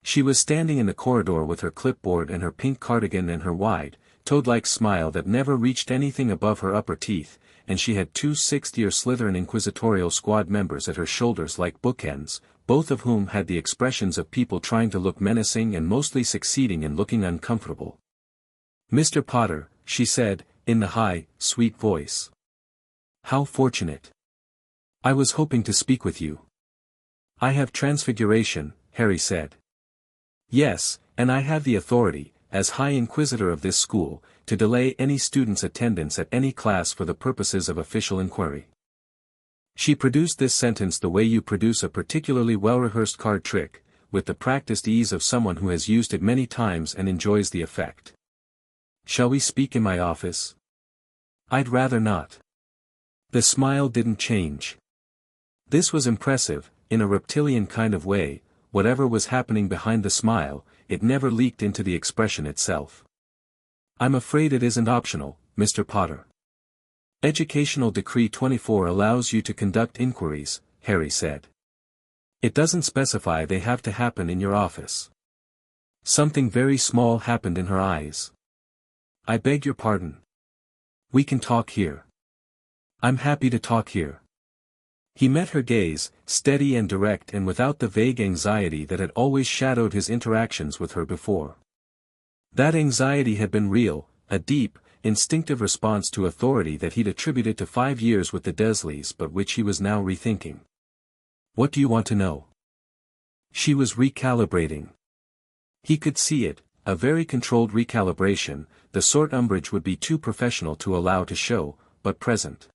She was standing in the corridor with her clipboard and her pink cardigan and her wide, toad-like smile that never reached anything above her upper teeth, and she had 2 sixth-year Slytherin Inquisitorial Squad members at her shoulders like bookends, both of whom had the expressions of people trying to look menacing and mostly succeeding in looking uncomfortable. "Mr. Potter," she said, in the high, sweet voice. "How fortunate. I was hoping to speak with you." "I have Transfiguration," Harry said. "Yes, and I have the authority, as High Inquisitor of this school, to delay any student's attendance at any class for the purposes of official inquiry." She produced this sentence the way you produce a particularly well-rehearsed card trick, with the practiced ease of someone who has used it many times and enjoys the effect. "Shall we speak in my office?" "I'd rather not." The smile didn't change. This was impressive, in a reptilian kind of way. Whatever was happening behind the smile, it never leaked into the expression itself. "I'm afraid it isn't optional, Mr. Potter." "Educational Decree 24 allows you to conduct inquiries," Harry said. "It doesn't specify they have to happen in your office." Something very small happened in her eyes. "I beg your pardon. We can talk here." "I'm happy to talk here." He met her gaze, steady and direct and without the vague anxiety that had always shadowed his interactions with her before. That anxiety had been real, a deep, instinctive response to authority that he'd attributed to 5 years with the Dursleys but which he was now rethinking. "What do you want to know?" She was recalibrating. He could see it, a very controlled recalibration, the sort Umbridge would be too professional to allow to show, but present.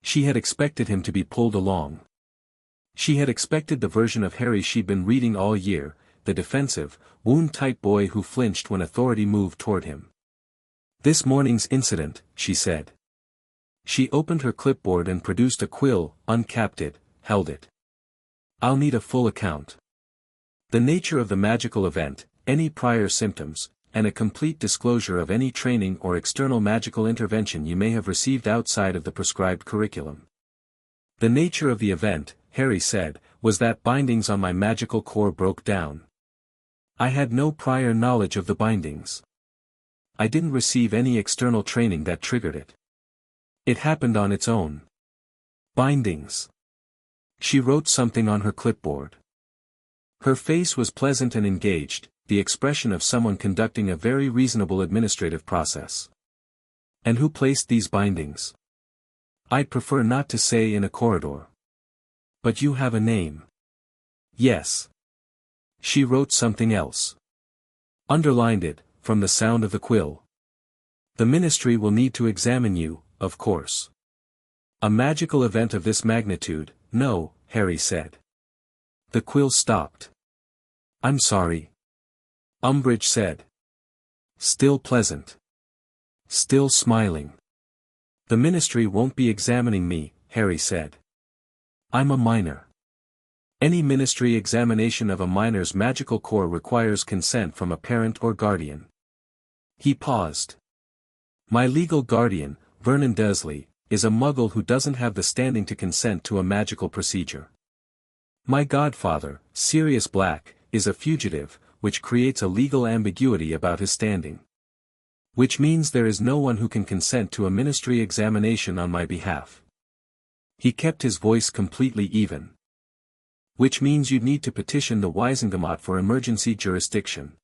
She had expected him to be pulled along. She had expected the version of Harry she'd been reading all year, the defensive, wound-tight boy who flinched when authority moved toward him. "This morning's incident," she said. She opened her clipboard and produced a quill, uncapped it, held it. "I'll need a full account. The nature of the magical event, any prior symptoms, and a complete disclosure of any training or external magical intervention you may have received outside of the prescribed curriculum." The nature of the event, Harry said, was that bindings on my magical core broke down. I had no prior knowledge of the bindings. I didn't receive any external training that triggered it. It happened on its own. Bindings. She wrote something on her clipboard. Her face was pleasant and engaged, the expression of someone conducting a very reasonable administrative process. "And who placed these bindings?" "I'd prefer not to say in a corridor." "But you have a name." "Yes." She wrote something else. Underlined it, from the sound of the quill. "The Ministry will need to examine you, of course." "A magical event of this magnitude, no," Harry said. The quill stopped. "I'm sorry." Umbridge said. Still pleasant. Still smiling. "The Ministry won't be examining me," Harry said. "I'm a minor. Any Ministry examination of a minor's magical core requires consent from a parent or guardian." He paused. "My legal guardian, Vernon Dursley, is a muggle who doesn't have the standing to consent to a magical procedure. My godfather, Sirius Black, is a fugitive, which creates a legal ambiguity about his standing. Which means there is no one who can consent to a Ministry examination on my behalf." He kept his voice completely even. "Which means you'd need to petition the Wizengamot for emergency jurisdiction.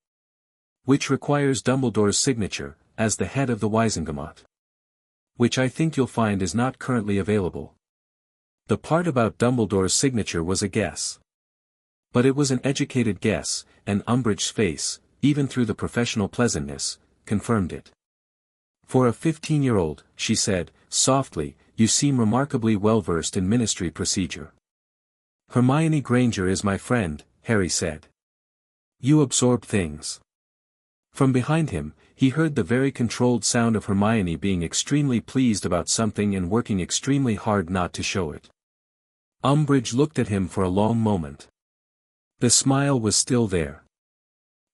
Which requires Dumbledore's signature, as the head of the Wizengamot. Which I think you'll find is not currently available." The part about Dumbledore's signature was a guess. But it was an educated guess, and Umbridge's face, even through the professional pleasantness, confirmed it. "For a 15-year-old, she said, softly, "you seem remarkably well-versed in Ministry procedure." "Hermione Granger is my friend," Harry said. "You absorb things." From behind him, he heard the very controlled sound of Hermione being extremely pleased about something and working extremely hard not to show it. Umbridge looked at him for a long moment. The smile was still there.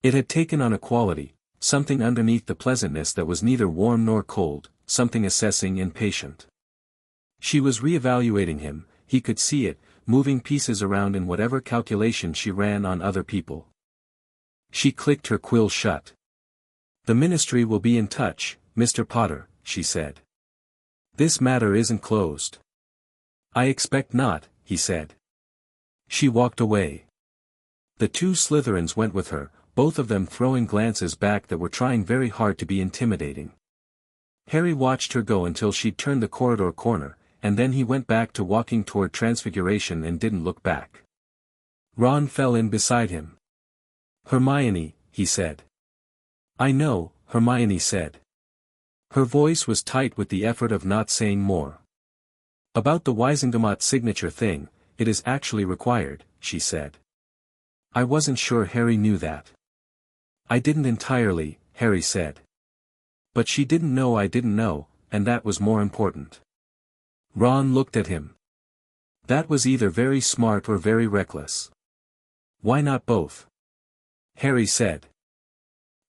It had taken on a quality, something underneath the pleasantness that was neither warm nor cold, something assessing and patient. She was re-evaluating him, he could see it, moving pieces around in whatever calculation she ran on other people. She clicked her quill shut. "The Ministry will be in touch, Mr. Potter," she said. "This matter isn't closed." "I expect not," he said. She walked away. The two Slytherins went with her, both of them throwing glances back that were trying very hard to be intimidating. Harry watched her go until she'd turned the corridor corner, and then he went back to walking toward Transfiguration and didn't look back. Ron fell in beside him. "Hermione," he said. "I know," Hermione said. Her voice was tight with the effort of not saying more. "About the Wizengamot signature thing, it is actually required," she said. "I wasn't sure Harry knew that." "I didn't entirely," Harry said. "But she didn't know I didn't know, and that was more important." Ron looked at him. "That was either very smart or very reckless." "Why not both?" Harry said.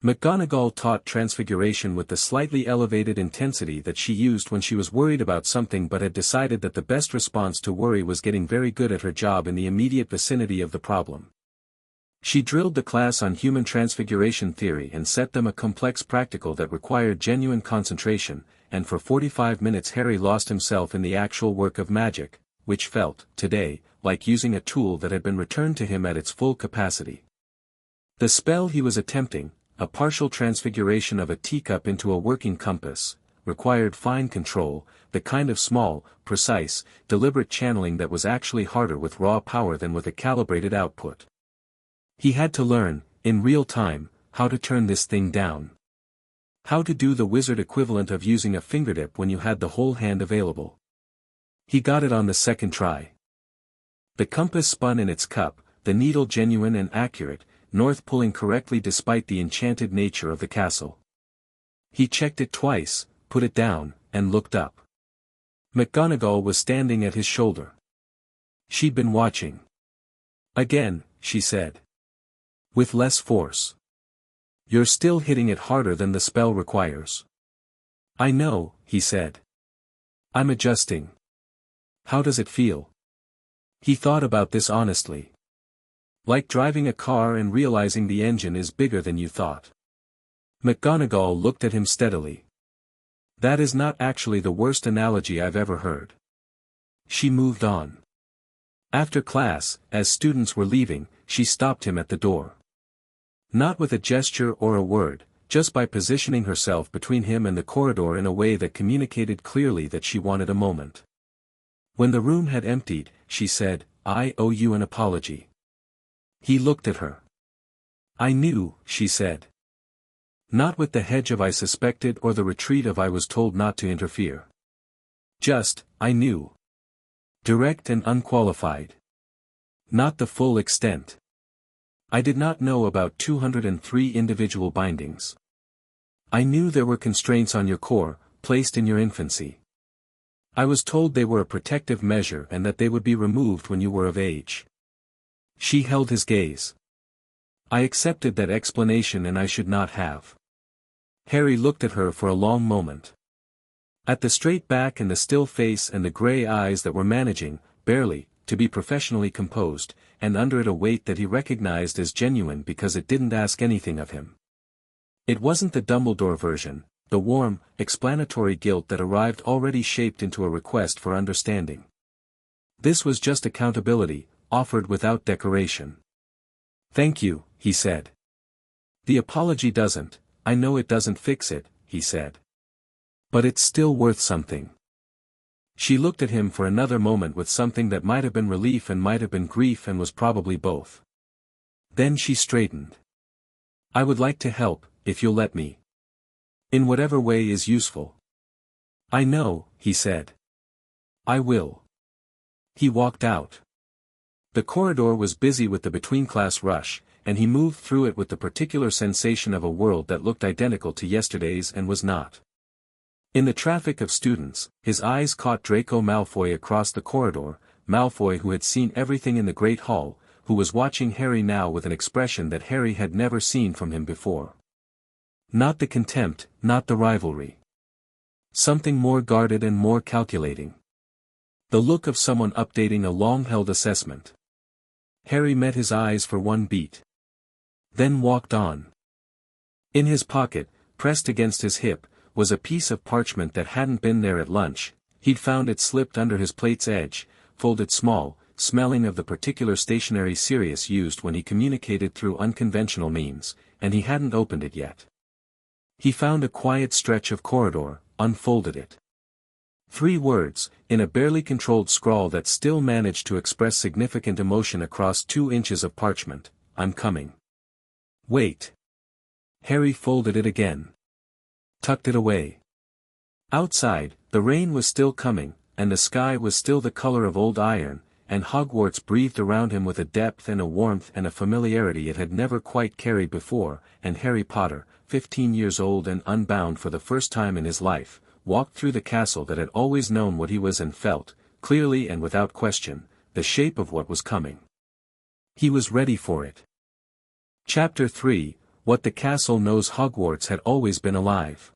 McGonagall taught Transfiguration with the slightly elevated intensity that she used when she was worried about something but had decided that the best response to worry was getting very good at her job in the immediate vicinity of the problem. She drilled the class on human transfiguration theory and set them a complex practical that required genuine concentration, and for 45 minutes Harry lost himself in the actual work of magic, which felt, today, like using a tool that had been returned to him at its full capacity. The spell he was attempting, a partial transfiguration of a teacup into a working compass, required fine control, the kind of small, precise, deliberate channeling that was actually harder with raw power than with a calibrated output. He had to learn, in real time, how to turn this thing down. How to do the wizard equivalent of using a fingertip when you had the whole hand available. He got it on the second try. The compass spun in its cup, the needle genuine and accurate, north pulling correctly despite the enchanted nature of the castle. He checked it twice, put it down, and looked up. McGonagall was standing at his shoulder. She'd been watching. Again, she said. With less force. You're still hitting it harder than the spell requires. I know, he said. I'm adjusting. How does it feel? He thought about this honestly. Like driving a car and realizing the engine is bigger than you thought. McGonagall looked at him steadily. That is not actually the worst analogy I've ever heard. She moved on. After class, as students were leaving, she stopped him at the door. Not with a gesture or a word, just by positioning herself between him and the corridor in a way that communicated clearly that she wanted a moment. When the room had emptied, she said, I owe you an apology. He looked at her. I knew, she said. Not with the hedge of I suspected or the retreat of I was told not to interfere. Just, I knew. Direct and unqualified. Not the full extent. I did not know about 203 individual bindings. I knew there were constraints on your core, placed in your infancy. I was told they were a protective measure and that they would be removed when you were of age. She held his gaze. I accepted that explanation and I should not have. Harry looked at her for a long moment. At the straight back and the still face and the grey eyes that were managing, barely, to be professionally composed, and under it a weight that he recognized as genuine because it didn't ask anything of him. It wasn't the Dumbledore version, the warm, explanatory guilt that arrived already shaped into a request for understanding. This was just accountability, offered without decoration. Thank you, he said. The apology doesn't, I know it doesn't fix it, he said. But it's still worth something. She looked at him for another moment with something that might have been relief and might have been grief and was probably both. Then she straightened. I would like to help, if you'll let me. In whatever way is useful. I know, he said. I will. He walked out. The corridor was busy with the between-class rush, and he moved through it with the particular sensation of a world that looked identical to yesterday's and was not. In the traffic of students, his eyes caught Draco Malfoy across the corridor, Malfoy who had seen everything in the Great Hall, who was watching Harry now with an expression that Harry had never seen from him before. Not the contempt, not the rivalry. Something more guarded and more calculating. The look of someone updating a long-held assessment. Harry met his eyes for one beat. Then walked on. In his pocket, pressed against his hip, was a piece of parchment that hadn't been there at lunch. He'd found it slipped under his plate's edge, folded small, smelling of the particular stationery Sirius used when he communicated through unconventional means, and he hadn't opened it yet. He found a quiet stretch of corridor, unfolded it. 3 words, in a barely controlled scrawl that still managed to express significant emotion across 2 inches of parchment, I'm coming. Wait. Harry folded it again. Tucked it away. Outside, the rain was still coming, and the sky was still the color of old iron, and Hogwarts breathed around him with a depth and a warmth and a familiarity it had never quite carried before, and Harry Potter, 15 years old and unbound for the first time in his life, walked through the castle that had always known what he was and felt, clearly and without question, the shape of what was coming. He was ready for it. Chapter 3, What the Castle Knows. Hogwarts had always been alive.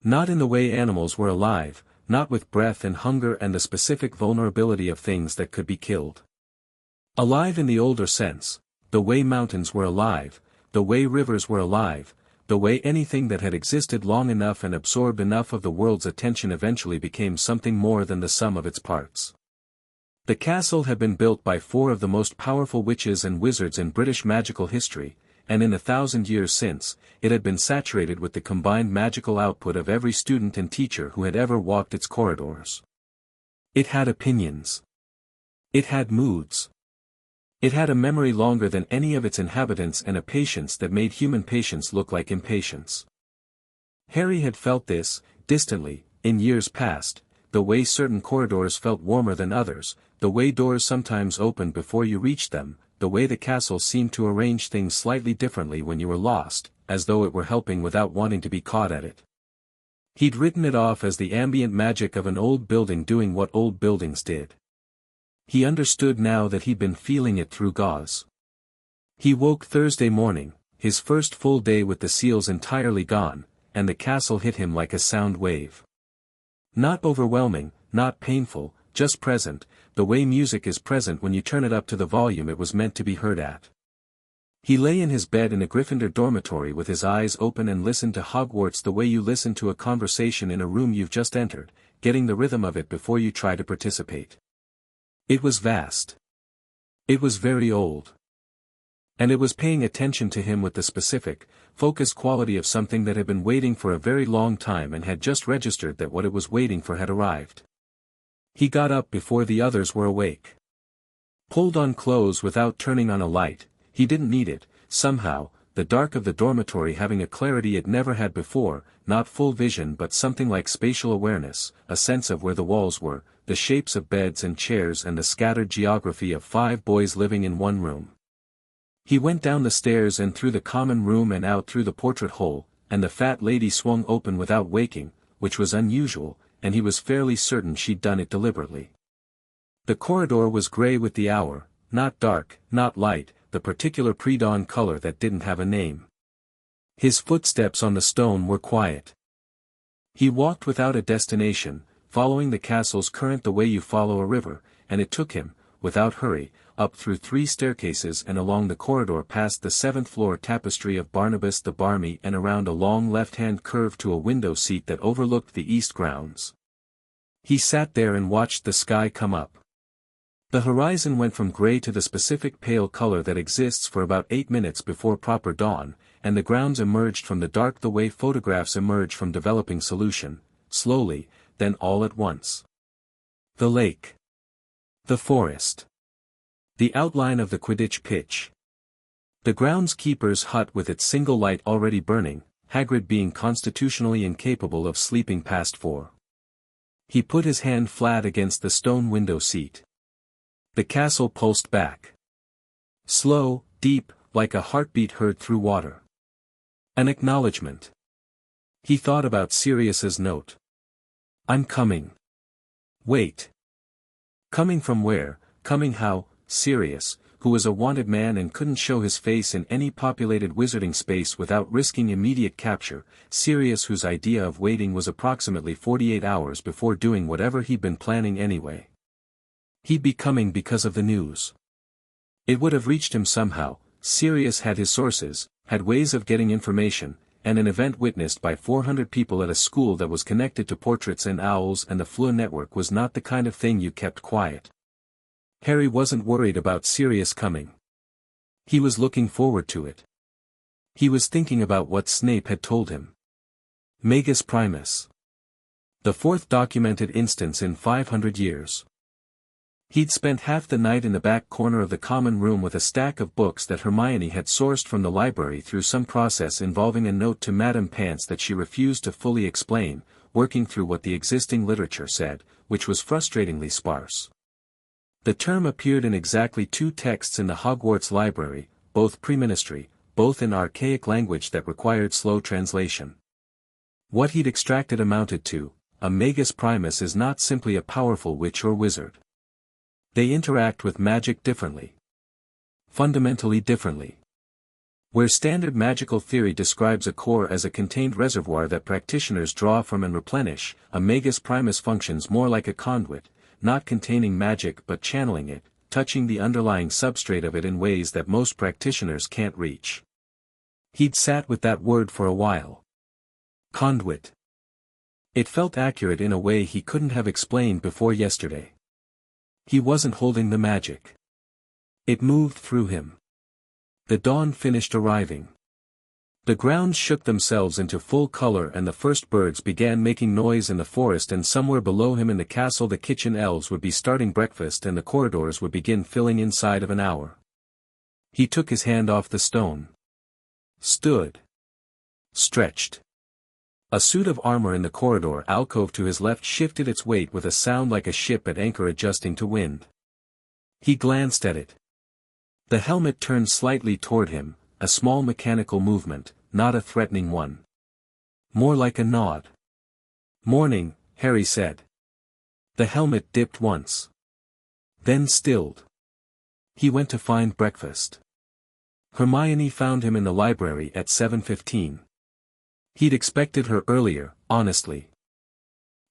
Not in the way animals were alive, not with breath and hunger and the specific vulnerability of things that could be killed. Alive in the older sense, the way mountains were alive, the way rivers were alive, the way anything that had existed long enough and absorbed enough of the world's attention eventually became something more than the sum of its parts. The castle had been built by 4 of the most powerful witches and wizards in British magical history, and in 1,000 years since, it had been saturated with the combined magical output of every student and teacher who had ever walked its corridors. It had opinions. It had moods. It had a memory longer than any of its inhabitants and a patience that made human patience look like impatience. Harry had felt this, distantly, in years past, the way certain corridors felt warmer than others, the way doors sometimes opened before you reached them, the way the castle seemed to arrange things slightly differently when you were lost, as though it were helping without wanting to be caught at it. He'd written it off as the ambient magic of an old building doing what old buildings did. He understood now that he'd been feeling it through gauze. He woke Thursday morning, his first full day with the seals entirely gone, and the castle hit him like a sound wave. Not overwhelming, not painful, just present, the way music is present when you turn it up to the volume it was meant to be heard at. He lay in his bed in a Gryffindor dormitory with his eyes open and listened to Hogwarts the way you listen to a conversation in a room you've just entered, getting the rhythm of it before you try to participate. It was vast. It was very old. And it was paying attention to him with the specific, focused quality of something that had been waiting for a very long time and had just registered that what it was waiting for had arrived. He got up before the others were awake. Pulled on clothes without turning on a light, he didn't need it, somehow, the dark of the dormitory having a clarity it never had before, not full vision but something like spatial awareness, a sense of where the walls were, the shapes of beds and chairs and the scattered geography of 5 boys living in one room. He went down the stairs and through the common room and out through the portrait hole, and the fat lady swung open without waking, which was unusual, and he was fairly certain she'd done it deliberately. The corridor was grey with the hour, not dark, not light, the particular pre-dawn color that didn't have a name. His footsteps on the stone were quiet. He walked without a destination, following the castle's current the way you follow a river, and it took him, without hurry, up through 3 staircases and along the corridor past the 7th-floor tapestry of Barnabas the Barmy and around a long left-hand curve to a window seat that overlooked the east grounds. He sat there and watched the sky come up. The horizon went from grey to the specific pale color that exists for about 8 minutes before proper dawn, and the grounds emerged from the dark the way photographs emerge from developing solution, slowly, then all at once. The lake. The forest. The outline of the Quidditch pitch. The groundskeeper's hut with its single light already burning, Hagrid being constitutionally incapable of sleeping past 4. He put his hand flat against the stone window seat. The castle pulsed back. Slow, deep, like a heartbeat heard through water. An acknowledgement. He thought about Sirius's note. "I'm coming." Wait. Coming from where, coming how? Sirius, who was a wanted man and couldn't show his face in any populated wizarding space without risking immediate capture, Sirius whose idea of waiting was approximately 48 hours before doing whatever he'd been planning anyway. He'd be coming because of the news. It would have reached him somehow. Sirius had his sources, had ways of getting information, and an event witnessed by 400 people at a school that was connected to portraits and owls and the Fleur network was not the kind of thing you kept quiet. Harry wasn't worried about Sirius coming. He was looking forward to it. He was thinking about what Snape had told him. Magus Primus. The 4th documented instance in 500 years. He'd spent half the night in the back corner of the common room with a stack of books that Hermione had sourced from the library through some process involving a note to Madame Pants that she refused to fully explain, working through what the existing literature said, which was frustratingly sparse. The term appeared in exactly 2 texts in the Hogwarts library, both preministry, both in archaic language that required slow translation. What he'd extracted amounted to, a Magus Primus is not simply a powerful witch or wizard. They interact with magic differently. Fundamentally differently. Where standard magical theory describes a core as a contained reservoir that practitioners draw from and replenish, a Magus Primus functions more like a conduit, not containing magic but channeling it, touching the underlying substrate of it in ways that most practitioners can't reach. He'd sat with that word for a while. Conduit. It felt accurate in a way he couldn't have explained before yesterday. He wasn't holding the magic. It moved through him. The dawn finished arriving. The grounds shook themselves into full color and the first birds began making noise in the forest, and somewhere below him in the castle the kitchen elves would be starting breakfast and the corridors would begin filling inside of an hour. He took his hand off the stone. Stood. Stretched. A suit of armor in the corridor alcove to his left shifted its weight with a sound like a ship at anchor adjusting to wind. He glanced at it. The helmet turned slightly toward him, a small mechanical movement, not a threatening one. More like a nod. "Morning," Harry said. The helmet dipped once. Then stilled. He went to find breakfast. Hermione found him in the library at 7:15. He'd expected her earlier, honestly.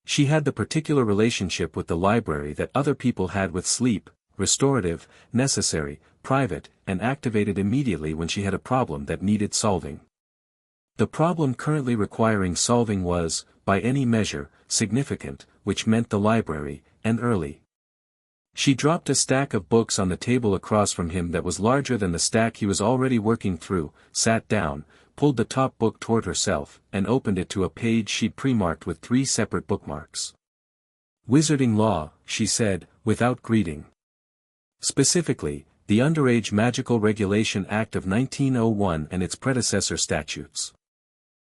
She had the particular relationship with the library that other people had with sleep, restorative, necessary, private, and activated immediately when she had a problem that needed solving. The problem currently requiring solving was, by any measure, significant, which meant the library, and early. She dropped a stack of books on the table across from him that was larger than the stack he was already working through, sat down, pulled the top book toward herself, and opened it to a page she'd pre-marked with 3 separate bookmarks. "Wizarding Law," she said, without greeting. Specifically, the Underage Magical Regulation Act of 1901 and its predecessor statutes.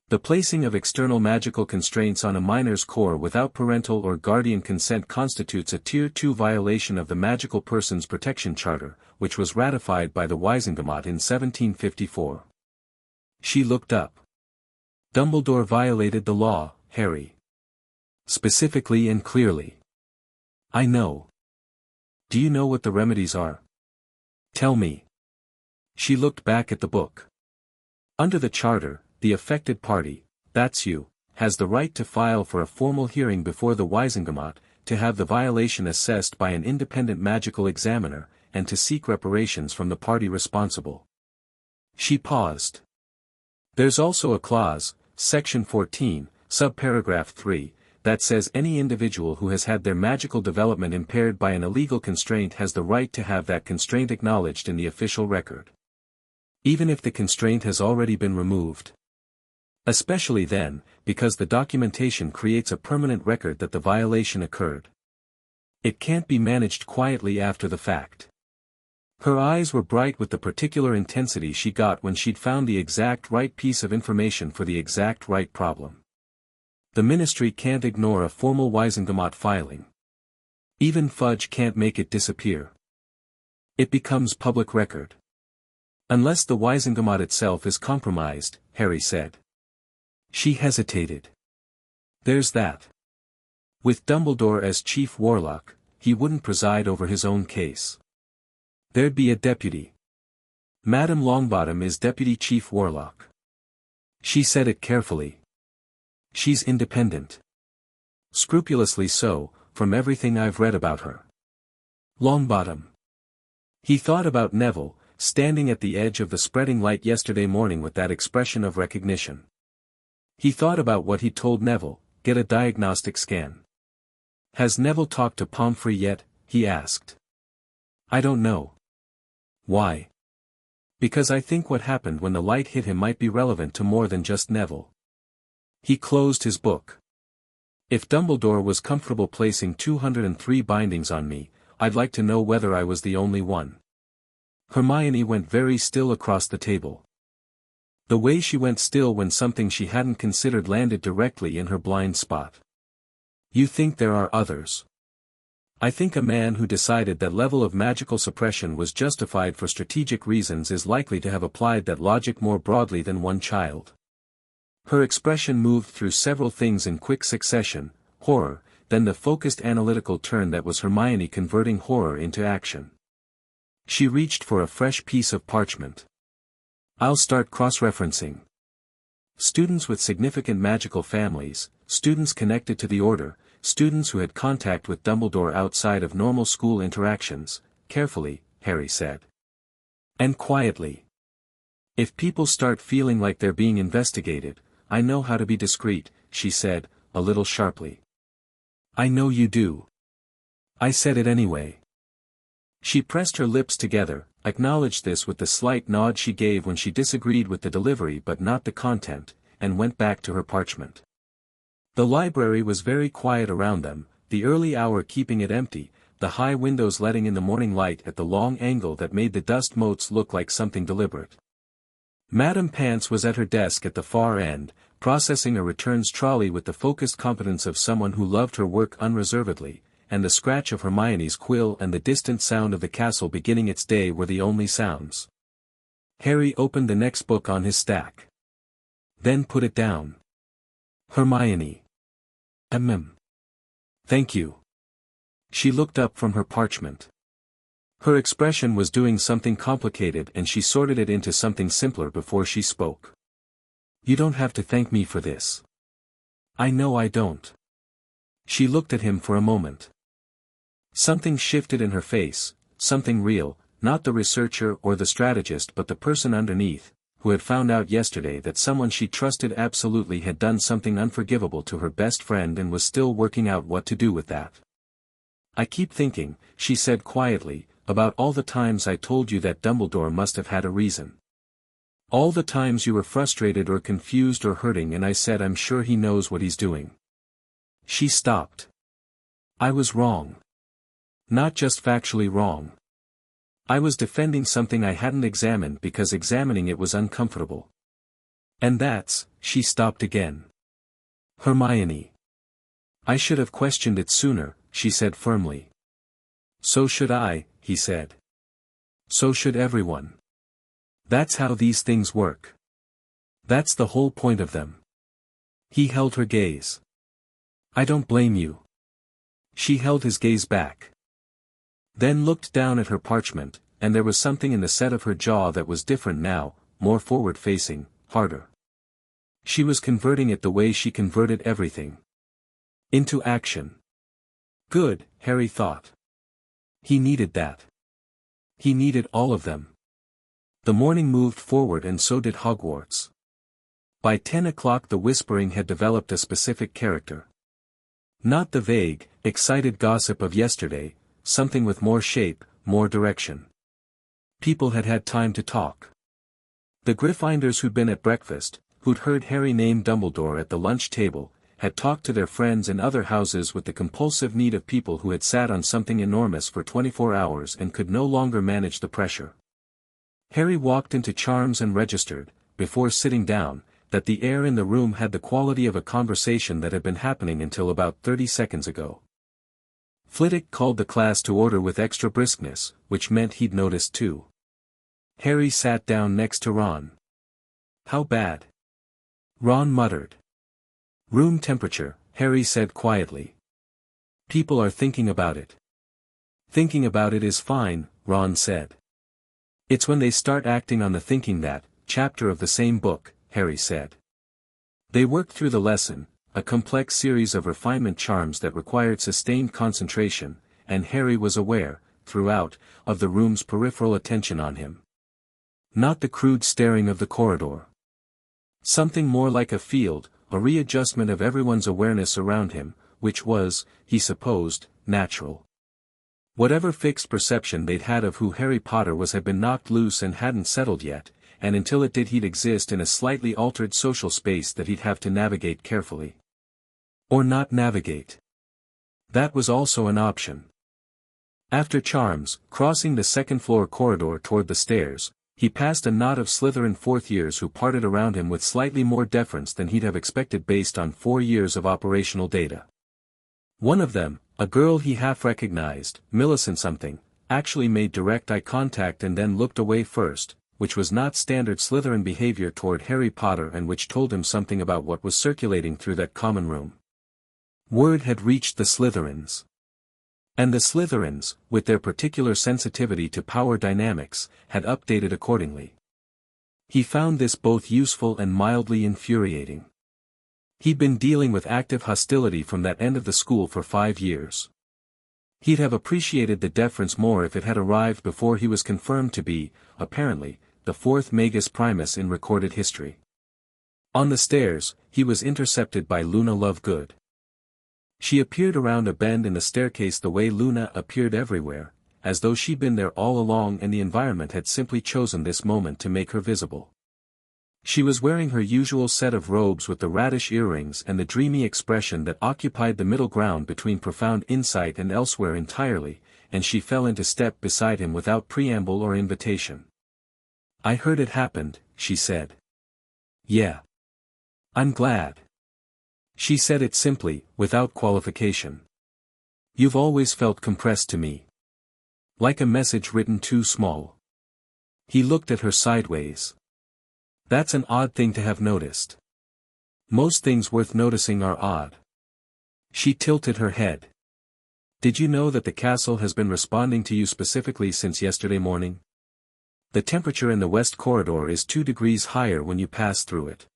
The placing of external magical constraints on a minor's core without parental or guardian consent constitutes a Tier 2 violation of the Magical Persons Protection Charter, which was ratified by the Wisengamot in 1754. She looked up. "Dumbledore violated the law, Harry. Specifically and clearly." "I know. Do you know what the remedies are? Tell me." She looked back at the book. "Under the Charter, the affected party, that's you, has the right to file for a formal hearing before the Wisengamot, to have the violation assessed by an independent magical examiner, and to seek reparations from the party responsible." She paused. "There's also a clause, Section 14, subparagraph 3, that says any individual who has had their magical development impaired by an illegal constraint has the right to have that constraint acknowledged in the official record. Even if the constraint has already been removed. Especially then, because the documentation creates a permanent record that the violation occurred. It can't be managed quietly after the fact." Her eyes were bright with the particular intensity she got when she'd found the exact right piece of information for the exact right problem. The Ministry can't ignore a formal Wisengamot filing. Even Fudge can't make it disappear. It becomes public record. Unless the Wisengamot itself is compromised, Harry said. She hesitated. "There's that. With Dumbledore as Chief Warlock, he wouldn't preside over his own case. There'd be a deputy. Madame Longbottom is Deputy Chief Warlock." She said it carefully. "She's independent. Scrupulously so, from everything I've read about her." Longbottom. He thought about Neville, standing at the edge of the spreading light yesterday morning with that expression of recognition. He thought about what he told Neville, get a diagnostic scan. "Has Neville talked to Pomfrey yet?" he asked. "I don't know." "Why?" "Because I think what happened when the light hit him might be relevant to more than just Neville." He closed his book. "If Dumbledore was comfortable placing 203 bindings on me, I'd like to know whether I was the only one." Hermione went very still across the table. The way she went still when something she hadn't considered landed directly in her blind spot. "You think there are others?" "I think a man who decided that level of magical suppression was justified for strategic reasons is likely to have applied that logic more broadly than one child." Her expression moved through several things in quick succession, horror, then the focused analytical turn that was Hermione converting horror into action. She reached for a fresh piece of parchment. "I'll start cross-referencing. Students with significant magical families, students connected to the Order, students who had contact with Dumbledore outside of normal school interactions," carefully, Harry said. "And quietly. If people start feeling like they're being investigated, I know how to be discreet," she said, a little sharply. "I know you do. I said it anyway." She pressed her lips together, acknowledged this with the slight nod she gave when she disagreed with the delivery but not the content, and went back to her parchment. The library was very quiet around them, the early hour keeping it empty, the high windows letting in the morning light at the long angle that made the dust motes look like something deliberate. Madame Pants was at her desk at the far end, processing a returns trolley with the focused competence of someone who loved her work unreservedly, and the scratch of Hermione's quill and the distant sound of the castle beginning its day were the only sounds. Harry opened the next book on his stack. Then put it down. Hermione. Thank you. She looked up from her parchment. Her expression was doing something complicated and she sorted it into something simpler before she spoke. You don't have to thank me for this. I know I don't. She looked at him for a moment. Something shifted in her face, something real, not the researcher or the strategist but the person underneath, who had found out yesterday that someone she trusted absolutely had done something unforgivable to her best friend and was still working out what to do with that. I keep thinking, she said quietly, about all the times I told you that Dumbledore must have had a reason. All the times you were frustrated or confused or hurting and I said I'm sure he knows what he's doing. She stopped. I was wrong. Not just factually wrong. I was defending something I hadn't examined because examining it was uncomfortable. And that's, she stopped again. Hermione. I should have questioned it sooner, she said firmly. So should I, he said. So should everyone. That's how these things work. That's the whole point of them. He held her gaze. I don't blame you. She held his gaze back. Then looked down at her parchment, and there was something in the set of her jaw that was different now, more forward-facing, harder. She was converting it the way she converted everything. Into action. Good, Harry thought. He needed that. He needed all of them. The morning moved forward and so did Hogwarts. By 10 o'clock the whispering had developed a specific character. Not the vague, excited gossip of yesterday, something with more shape, more direction. People had had time to talk. The Gryffindors who'd been at breakfast, who'd heard Harry name Dumbledore at the lunch table, had talked to their friends in other houses with the compulsive need of people who had sat on something enormous for 24 hours and could no longer manage the pressure. Harry walked into Charms and registered, before sitting down, that the air in the room had the quality of a conversation that had been happening until about 30 seconds ago. Flitwick called the class to order with extra briskness, which meant he'd noticed too. Harry sat down next to Ron. How bad? Ron muttered. Room temperature, Harry said quietly. People are thinking about it. Thinking about it is fine, Ron said. It's when they start acting on the thinking that, chapter of the same book, Harry said. They worked through the lesson, a complex series of refinement charms that required sustained concentration, and Harry was aware, throughout, of the room's peripheral attention on him. Not the crude staring of the corridor. Something more like a field, a readjustment of everyone's awareness around him, which was, he supposed, natural. Whatever fixed perception they'd had of who Harry Potter was had been knocked loose and hadn't settled yet, and until it did he'd exist in a slightly altered social space that he'd have to navigate carefully. Or not navigate. That was also an option. After Charms, crossing the second-floor corridor toward the stairs, he passed a knot of Slytherin fourth years who parted around him with slightly more deference than he'd have expected based on 4 years of operational data. One of them, a girl he half recognized, Millicent something, actually made direct eye contact and then looked away first, which was not standard Slytherin behavior toward Harry Potter and which told him something about what was circulating through that common room. Word had reached the Slytherins. And the Slytherins, with their particular sensitivity to power dynamics, had updated accordingly. He found this both useful and mildly infuriating. He'd been dealing with active hostility from that end of the school for 5 years. He'd have appreciated the deference more if it had arrived before he was confirmed to be, apparently, the fourth Magus Primus in recorded history. On the stairs, he was intercepted by Luna Lovegood. She appeared around a bend in the staircase the way Luna appeared everywhere, as though she'd been there all along and the environment had simply chosen this moment to make her visible. She was wearing her usual set of robes with the radish earrings and the dreamy expression that occupied the middle ground between profound insight and elsewhere entirely, and she fell into step beside him without preamble or invitation. "I heard it happened," she said. "Yeah. I'm glad." She said it simply, without qualification. "You've always felt compressed to me. Like a message written too small." He looked at her sideways. "That's an odd thing to have noticed. Most things worth noticing are odd." She tilted her head. "Did you know that the castle has been responding to you specifically since yesterday morning? The temperature in the west corridor is 2 degrees higher when you pass through it.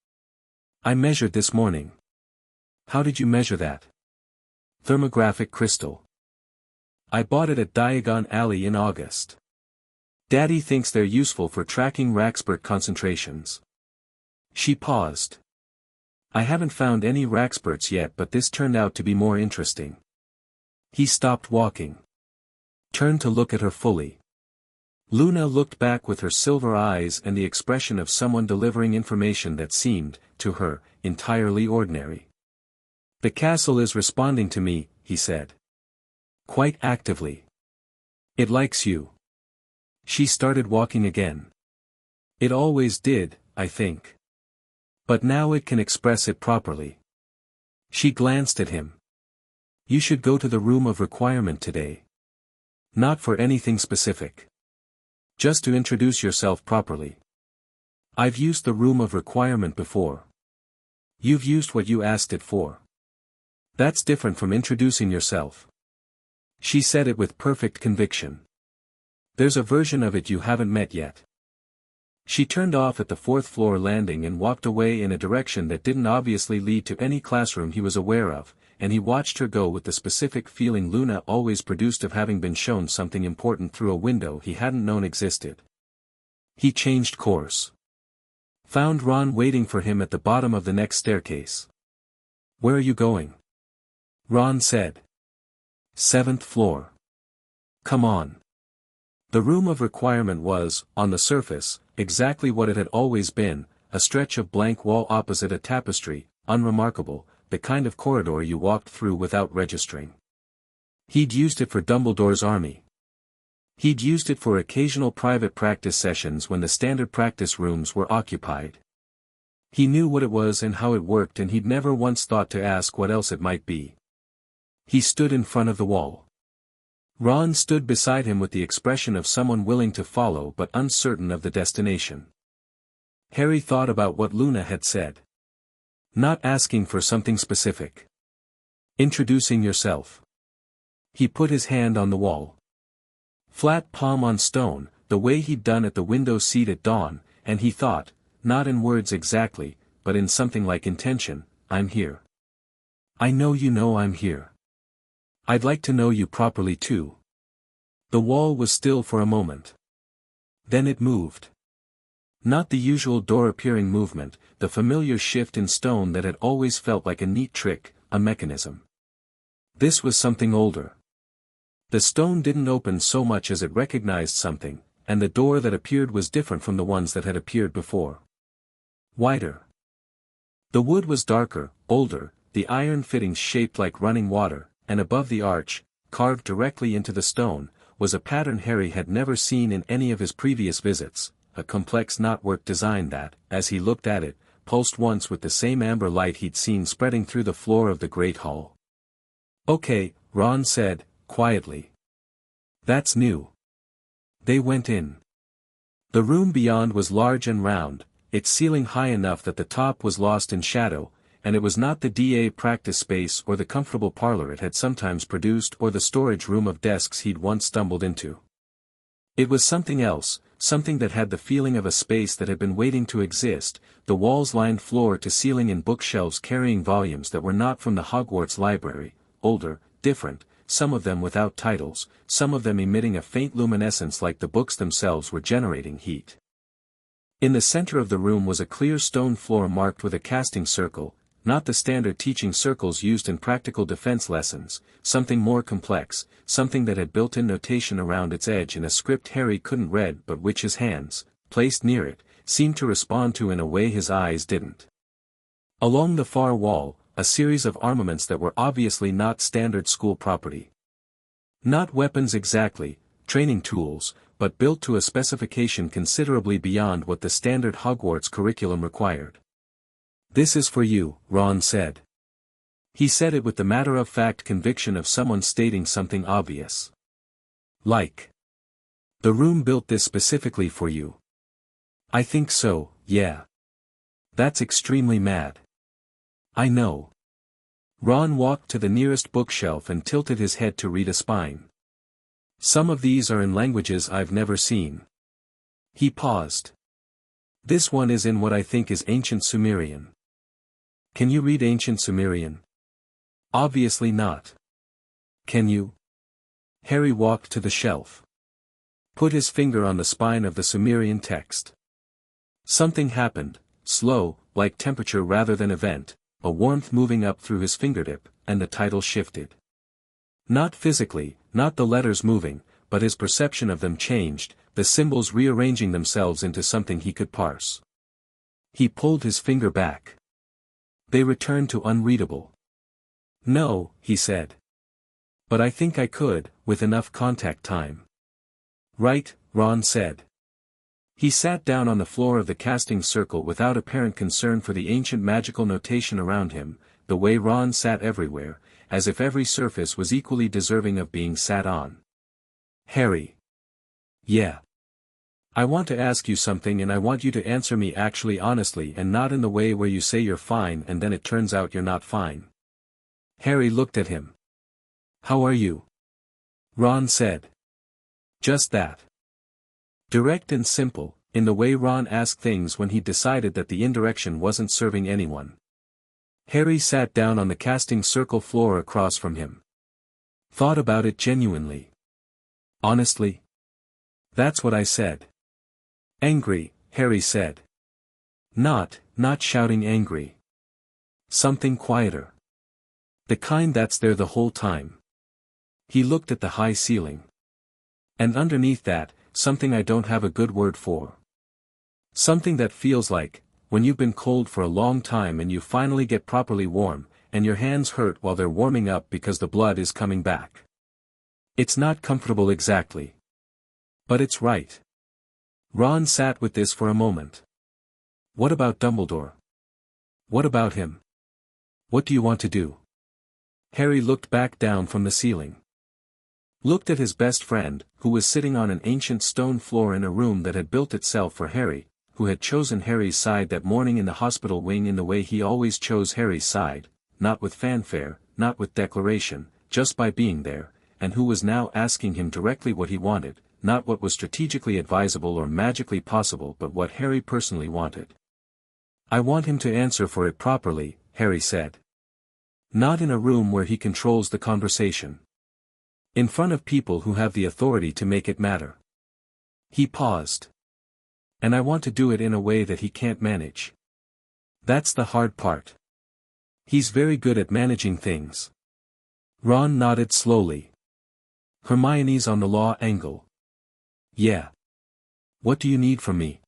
I measured this morning." "How did you measure that?" "Thermographic crystal. I bought it at Diagon Alley in August. Daddy thinks they're useful for tracking Raxpert concentrations." She paused. "I haven't found any Raxperts yet, but this turned out to be more interesting." He stopped walking. Turned to look at her fully. Luna looked back with her silver eyes and the expression of someone delivering information that seemed, to her, entirely ordinary. "The castle is responding to me," he said. "Quite actively. It likes you." She started walking again. "It always did, I think. But now it can express it properly." She glanced at him. "You should go to the room of requirement today. Not for anything specific. Just to introduce yourself properly. I've used the room of requirement before. You've used what you asked it for. That's different from introducing yourself." She said it with perfect conviction. "There's a version of it you haven't met yet." She turned off at the 4th-floor landing and walked away in a direction that didn't obviously lead to any classroom he was aware of, and he watched her go with the specific feeling Luna always produced of having been shown something important through a window he hadn't known existed. He changed course. Found Ron waiting for him at the bottom of the next staircase. "Where are you going?" Ron said. 7th floor. "Come on." The room of requirement was, on the surface, exactly what it had always been, a stretch of blank wall opposite a tapestry, unremarkable, the kind of corridor you walked through without registering. He'd used it for Dumbledore's army. He'd used it for occasional private practice sessions when the standard practice rooms were occupied. He knew what it was and how it worked, and he'd never once thought to ask what else it might be. He stood in front of the wall. Ron stood beside him with the expression of someone willing to follow but uncertain of the destination. Harry thought about what Luna had said. Not asking for something specific. Introducing yourself. He put his hand on the wall. Flat palm on stone, the way he'd done at the window seat at dawn, and he thought, not in words exactly, but in something like intention, "I'm here. I know you know I'm here. I'd like to know you properly too." The wall was still for a moment. Then it moved. Not the usual door-appearing movement, the familiar shift in stone that had always felt like a neat trick, a mechanism. This was something older. The stone didn't open so much as it recognized something, and the door that appeared was different from the ones that had appeared before. Wider. The wood was darker, older, the iron fittings shaped like running water, and above the arch, carved directly into the stone, was a pattern Harry had never seen in any of his previous visits, a complex knotwork design that, as he looked at it, pulsed once with the same amber light he'd seen spreading through the floor of the great hall. "Okay," Ron said, quietly. "That's new." They went in. The room beyond was large and round, its ceiling high enough that the top was lost in shadow, and it was not the DA practice space or the comfortable parlor it had sometimes produced or the storage room of desks he'd once stumbled into. It was something else, something that had the feeling of a space that had been waiting to exist, the walls lined floor to ceiling in bookshelves carrying volumes that were not from the Hogwarts library, older, different, some of them without titles, some of them emitting a faint luminescence like the books themselves were generating heat. In the center of the room was a clear stone floor marked with a casting circle, not the standard teaching circles used in practical defense lessons, something more complex, something that had built-in notation around its edge in a script Harry couldn't read but which his hands, placed near it, seemed to respond to in a way his eyes didn't. Along the far wall, a series of armaments that were obviously not standard school property. Not weapons exactly, training tools, but built to a specification considerably beyond what the standard Hogwarts curriculum required. "This is for you," Ron said. He said it with the matter-of-fact conviction of someone stating something obvious. Like, "The room built this specifically for you." "I think so, yeah. That's extremely mad." "I know." Ron walked to the nearest bookshelf and tilted his head to read a spine. "Some of these are in languages I've never seen." He paused. "This one is in what I think is ancient Sumerian." "Can you read ancient Sumerian?" "Obviously not." "Can you?" Harry walked to the shelf. Put his finger on the spine of the Sumerian text. Something happened, slow, like temperature rather than event, a warmth moving up through his fingertip, and the title shifted. Not physically, not the letters moving, but his perception of them changed, the symbols rearranging themselves into something he could parse. He pulled his finger back. They returned to unreadable. "No," he said. "But I think I could, with enough contact time." "Right," Ron said. He sat down on the floor of the casting circle without apparent concern for the ancient magical notation around him, the way Ron sat everywhere, as if every surface was equally deserving of being sat on. "Harry." "Yeah. I want to ask you something and I want you to answer me actually honestly and not in the way where you say you're fine and then it turns out you're not fine." Harry looked at him. "How are you?" Ron said. Just that. Direct and simple, in the way Ron asked things when he decided that the indirection wasn't serving anyone. Harry sat down on the casting circle floor across from him. "Thought about it genuinely." "Honestly?" "That's what I said." "Angry," Harry said. Not shouting angry. Something quieter. The kind that's there the whole time." He looked at the high ceiling. "And underneath that, something I don't have a good word for. Something that feels like, when you've been cold for a long time and you finally get properly warm, and your hands hurt while they're warming up because the blood is coming back. It's not comfortable exactly. But it's right." Ron sat with this for a moment. "What about Dumbledore? What about him? What do you want to do?" Harry looked back down from the ceiling. Looked at his best friend, who was sitting on an ancient stone floor in a room that had built itself for Harry, who had chosen Harry's side that morning in the hospital wing in the way he always chose Harry's side, not with fanfare, not with declaration, just by being there, and who was now asking him directly what he wanted, not what was strategically advisable or magically possible but what Harry personally wanted. "I want him to answer for it properly," Harry said. "Not in a room where he controls the conversation. In front of people who have the authority to make it matter." He paused. "And I want to do it in a way that he can't manage. That's the hard part. He's very good at managing things." Ron nodded slowly. "Hermione's on the law angle." "Yeah. What do you need from me?"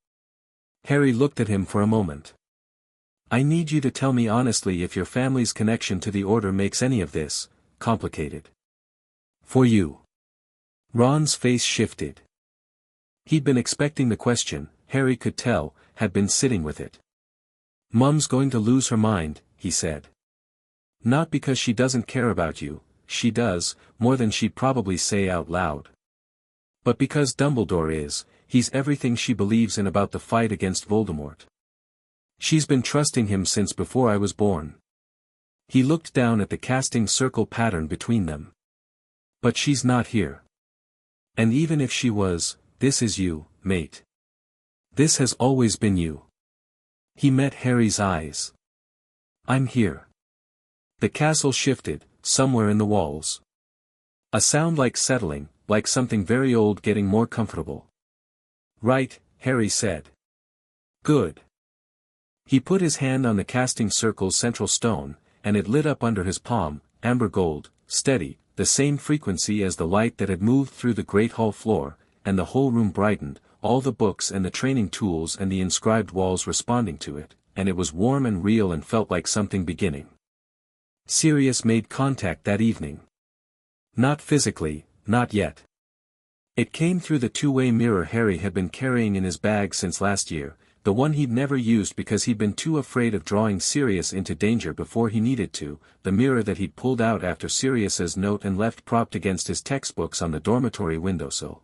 Harry looked at him for a moment. "I need you to tell me honestly if your family's connection to the Order makes any of this complicated for you." Ron's face shifted. He'd been expecting the question, Harry could tell, had been sitting with it. "Mum's going to lose her mind," he said. "Not because she doesn't care about you, she does, more than she'd probably say out loud. But because Dumbledore is, he's everything she believes in about the fight against Voldemort. She's been trusting him since before I was born." He looked down at the casting circle pattern between them. "But she's not here. And even if she was, this is you, mate. This has always been you." He met Harry's eyes. "I'm here." The castle shifted, somewhere in the walls. A sound like settling, like something very old getting more comfortable. "Right," Harry said. "Good." He put his hand on the casting circle's central stone, and it lit up under his palm, amber gold, steady, the same frequency as the light that had moved through the great hall floor, and the whole room brightened, all the books and the training tools and the inscribed walls responding to it, and it was warm and real and felt like something beginning. Sirius made contact that evening. Not physically, not yet. It came through the two-way mirror Harry had been carrying in his bag since last year, the one he'd never used because he'd been too afraid of drawing Sirius into danger before he needed to, the mirror that he'd pulled out after Sirius's note and left propped against his textbooks on the dormitory windowsill.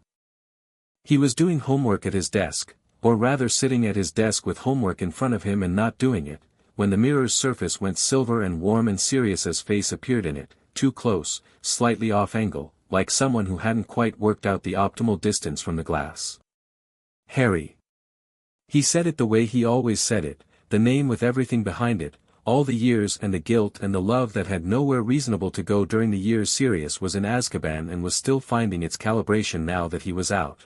He was doing homework at his desk, or rather sitting at his desk with homework in front of him and not doing it, when the mirror's surface went silver and warm and Sirius's face appeared in it, too close, slightly off angle, like someone who hadn't quite worked out the optimal distance from the glass. Harry. He said it the way he always said it, the name with everything behind it, all the years and the guilt and the love that had nowhere reasonable to go during the years Sirius was in Azkaban and was still finding its calibration now that he was out.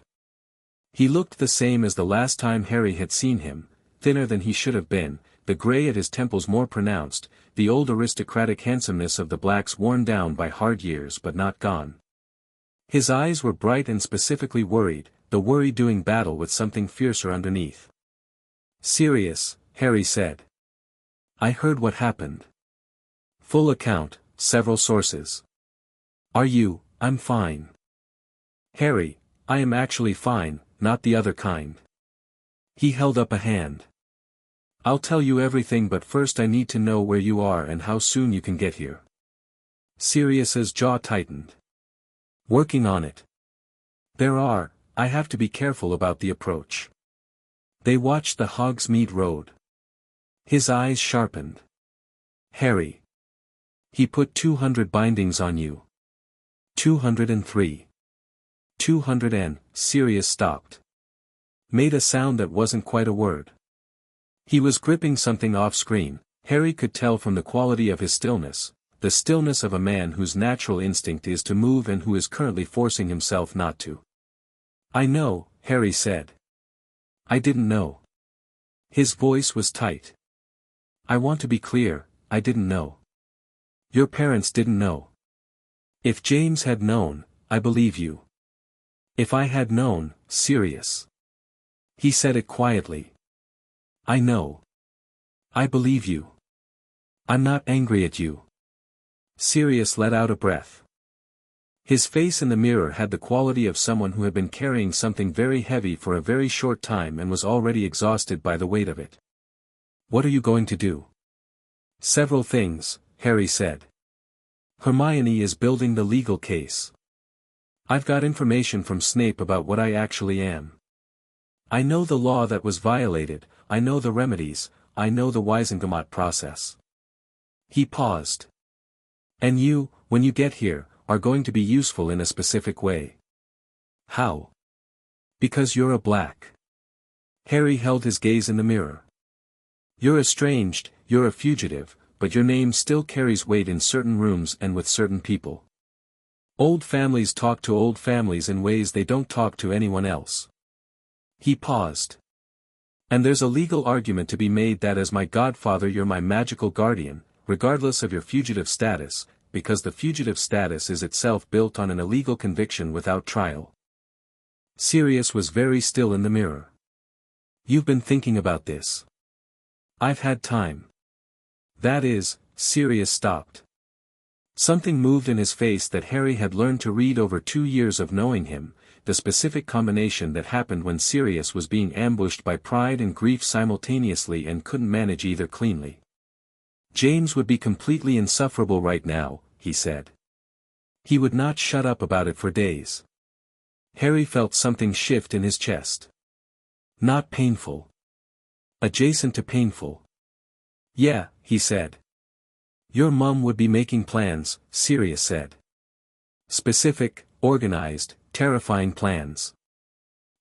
He looked the same as the last time Harry had seen him, thinner than he should have been, the grey at his temples more pronounced, the old aristocratic handsomeness of the blacks worn down by hard years but not gone. His eyes were bright and specifically worried, the worry doing battle with something fiercer underneath. Sirius, Harry said. I heard what happened. Full account, several sources. Are you? I'm fine. Harry, I am actually fine, not the other kind. He held up a hand. I'll tell you everything but first I need to know where you are and how soon you can get here. Sirius's jaw tightened. Working on it. I have to be careful about the approach. They watched the Hogsmeade Road. His eyes sharpened. Harry. He put 200 bindings on you. 203. 200 and, Sirius stopped. Made a sound that wasn't quite a word. He was gripping something off-screen, Harry could tell from the quality of his stillness, the stillness of a man whose natural instinct is to move and who is currently forcing himself not to. I know, Harry said. I didn't know. His voice was tight. I want to be clear, I didn't know. Your parents didn't know. If James had known, I believe you. If I had known, Sirius. He said it quietly. I know. I believe you. I'm not angry at you. Sirius let out a breath. His face in the mirror had the quality of someone who had been carrying something very heavy for a very short time and was already exhausted by the weight of it. What are you going to do? Several things, Harry said. Hermione is building the legal case. I've got information from Snape about what I actually am. I know the law that was violated, I know the remedies, I know the Wisengamot process. He paused. And you, when you get here, are going to be useful in a specific way. How? Because you're a black. Harry held his gaze in the mirror. You're estranged, you're a fugitive, but your name still carries weight in certain rooms and with certain people. Old families talk to old families in ways they don't talk to anyone else. He paused. And there's a legal argument to be made that as my godfather you're my magical guardian, regardless of your fugitive status, because the fugitive status is itself built on an illegal conviction without trial. Sirius was very still in the mirror. You've been thinking about this. I've had time. That is, Sirius stopped. Something moved in his face that Harry had learned to read over 2 years of knowing him, the specific combination that happened when Sirius was being ambushed by pride and grief simultaneously and couldn't manage either cleanly. James would be completely insufferable right now, he said. He would not shut up about it for days. Harry felt something shift in his chest. Not painful. Adjacent to painful. Yeah, he said. Your mum would be making plans, Sirius said. Specific, organized, terrifying plans.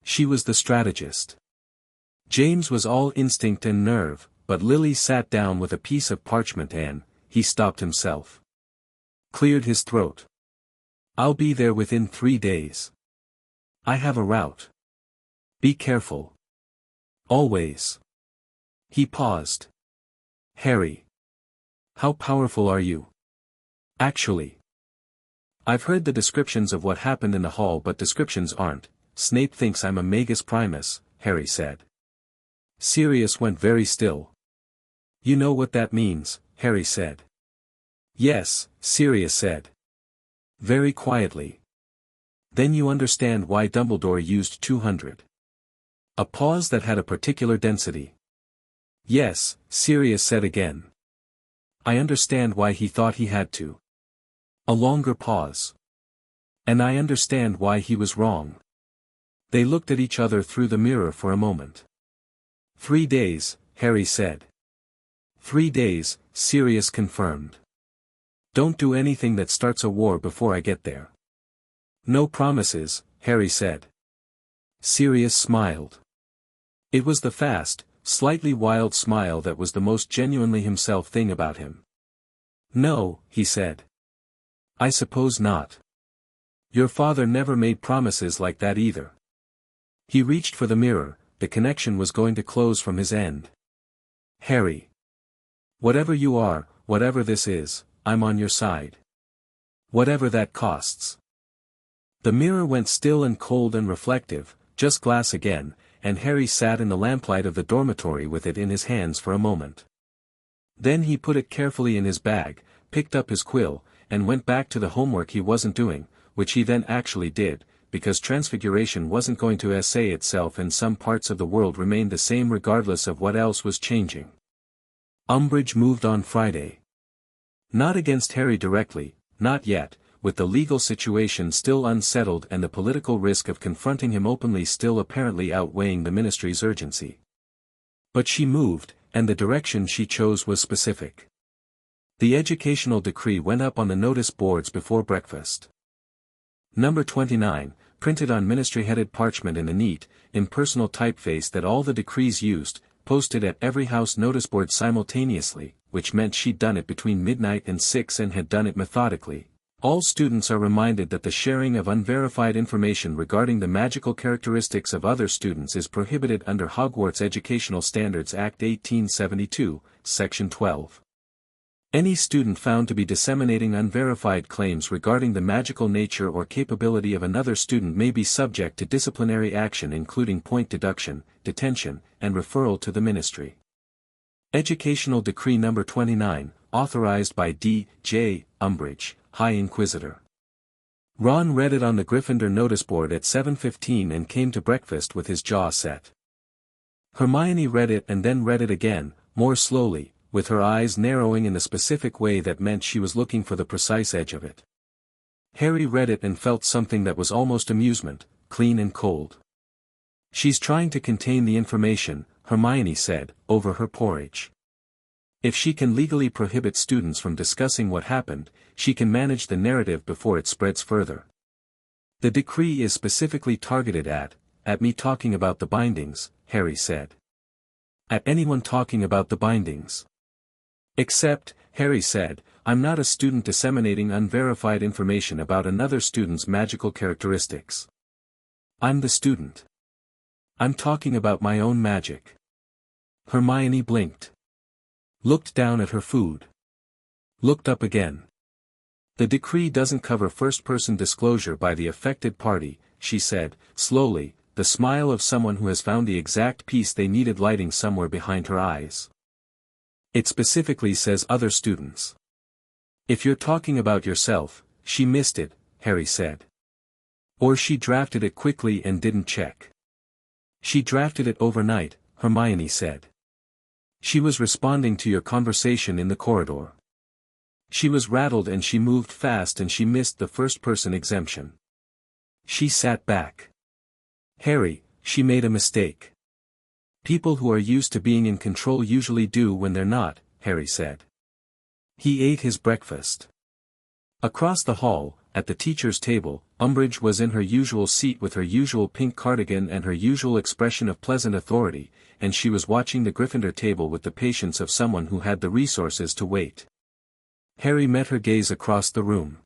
She was the strategist. James was all instinct and nerve, but Lily sat down with a piece of parchment and, he stopped himself. Cleared his throat. I'll be there within 3 days. I have a route. Be careful. Always. He paused. Harry. How powerful are you? Actually. I've heard the descriptions of what happened in the hall, but descriptions aren't. Snape thinks I'm a magus primus, Harry said. Sirius went very still. You know what that means, Harry said. Yes, Sirius said. Very quietly. Then you understand why Dumbledore used 200. A pause that had a particular density. Yes, Sirius said again. I understand why he thought he had to. A longer pause. And I understand why he was wrong. They looked at each other through the mirror for a moment. 3 days, Harry said. 3 days, Sirius confirmed. Don't do anything that starts a war before I get there. No promises, Harry said. Sirius smiled. It was the fast, slightly wild smile that was the most genuinely himself thing about him. No, he said. I suppose not. Your father never made promises like that either. He reached for the mirror, the connection was going to close from his end. Harry. Whatever you are, whatever this is, I'm on your side. Whatever that costs. The mirror went still and cold and reflective, just glass again, and Harry sat in the lamplight of the dormitory with it in his hands for a moment. Then he put it carefully in his bag, picked up his quill, and went back to the homework he wasn't doing, which he then actually did, because transfiguration wasn't going to essay itself and some parts of the world remained the same regardless of what else was changing. Umbridge moved on Friday. Not against Harry directly, not yet, with the legal situation still unsettled and the political risk of confronting him openly still apparently outweighing the ministry's urgency. But she moved, and the direction she chose was specific. The educational decree went up on the notice boards before breakfast. Number 29, printed on ministry-headed parchment in a neat, impersonal typeface that all the decrees used, posted at every house notice board simultaneously, which meant she'd done it between midnight and 6 and had done it methodically. All students are reminded that the sharing of unverified information regarding the magical characteristics of other students is prohibited under Hogwarts Educational Standards Act 1872, Section 12. Any student found to be disseminating unverified claims regarding the magical nature or capability of another student may be subject to disciplinary action including point deduction, detention, and referral to the ministry. Educational Decree No. 29, authorized by D.J. Umbridge, High Inquisitor. Ron read it on the Gryffindor notice board at 7:15 and came to breakfast with his jaw set. Hermione read it and then read it again, more slowly, with her eyes narrowing in the specific way that meant she was looking for the precise edge of it. Harry read it and felt something that was almost amusement, clean and cold. She's trying to contain the information, Hermione said, over her porridge. If she can legally prohibit students from discussing what happened, she can manage the narrative before it spreads further. The decree is specifically targeted at me talking about the bindings, Harry said. At anyone talking about the bindings. Except, Harry said, I'm not a student disseminating unverified information about another student's magical characteristics. I'm the student. I'm talking about my own magic. Hermione blinked. Looked down at her food. Looked up again. The decree doesn't cover first-person disclosure by the affected party, she said, slowly, the smile of someone who has found the exact piece they needed lighting somewhere behind her eyes. It specifically says other students. If you're talking about yourself, she missed it, Harry said. Or she drafted it quickly and didn't check. She drafted it overnight, Hermione said. She was responding to your conversation in the corridor. She was rattled and she moved fast and she missed the first-person exemption. She sat back. Harry, she made a mistake. People who are used to being in control usually do when they're not, Harry said. He ate his breakfast. Across the hall, at the teacher's table, Umbridge was in her usual seat with her usual pink cardigan and her usual expression of pleasant authority, and she was watching the Gryffindor table with the patience of someone who had the resources to wait. Harry met her gaze across the room.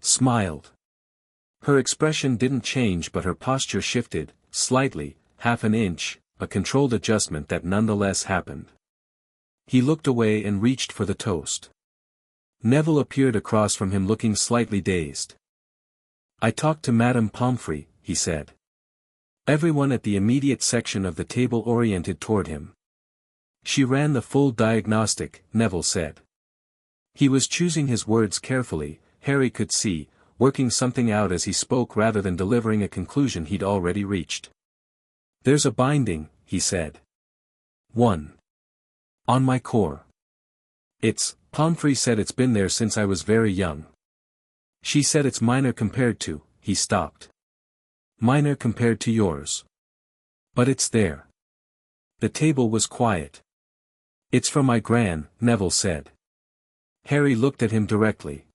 Smiled. Her expression didn't change but her posture shifted, slightly, half an inch, a controlled adjustment that nonetheless happened. He looked away and reached for the toast. Neville appeared across from him looking slightly dazed. "I talked to Madame Pomfrey," he said. Everyone at the immediate section of the table oriented toward him. "She ran the full diagnostic," Neville said. He was choosing his words carefully, Harry could see, working something out as he spoke rather than delivering a conclusion he'd already reached. "There's a binding," he said. "One. On my core. Pomfrey said it's been there since I was very young. She said it's minor compared to," he stopped. "Minor compared to yours. But it's there." The table was quiet. "It's from my gran," Neville said. Harry looked at him directly.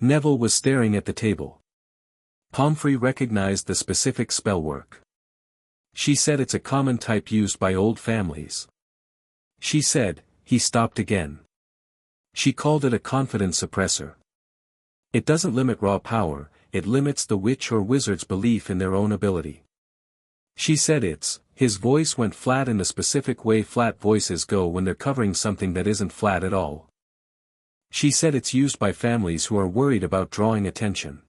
Neville was staring at the table. Pomfrey recognized the specific spell work. "She said it's a common type used by old families. She said," he stopped again. "She called it a confidence suppressor. It doesn't limit raw power, it limits the witch or wizard's belief in their own ability. She said his voice went flat in the specific way flat voices go when they're covering something that isn't flat at all. She said it's used by families who are worried about drawing attention.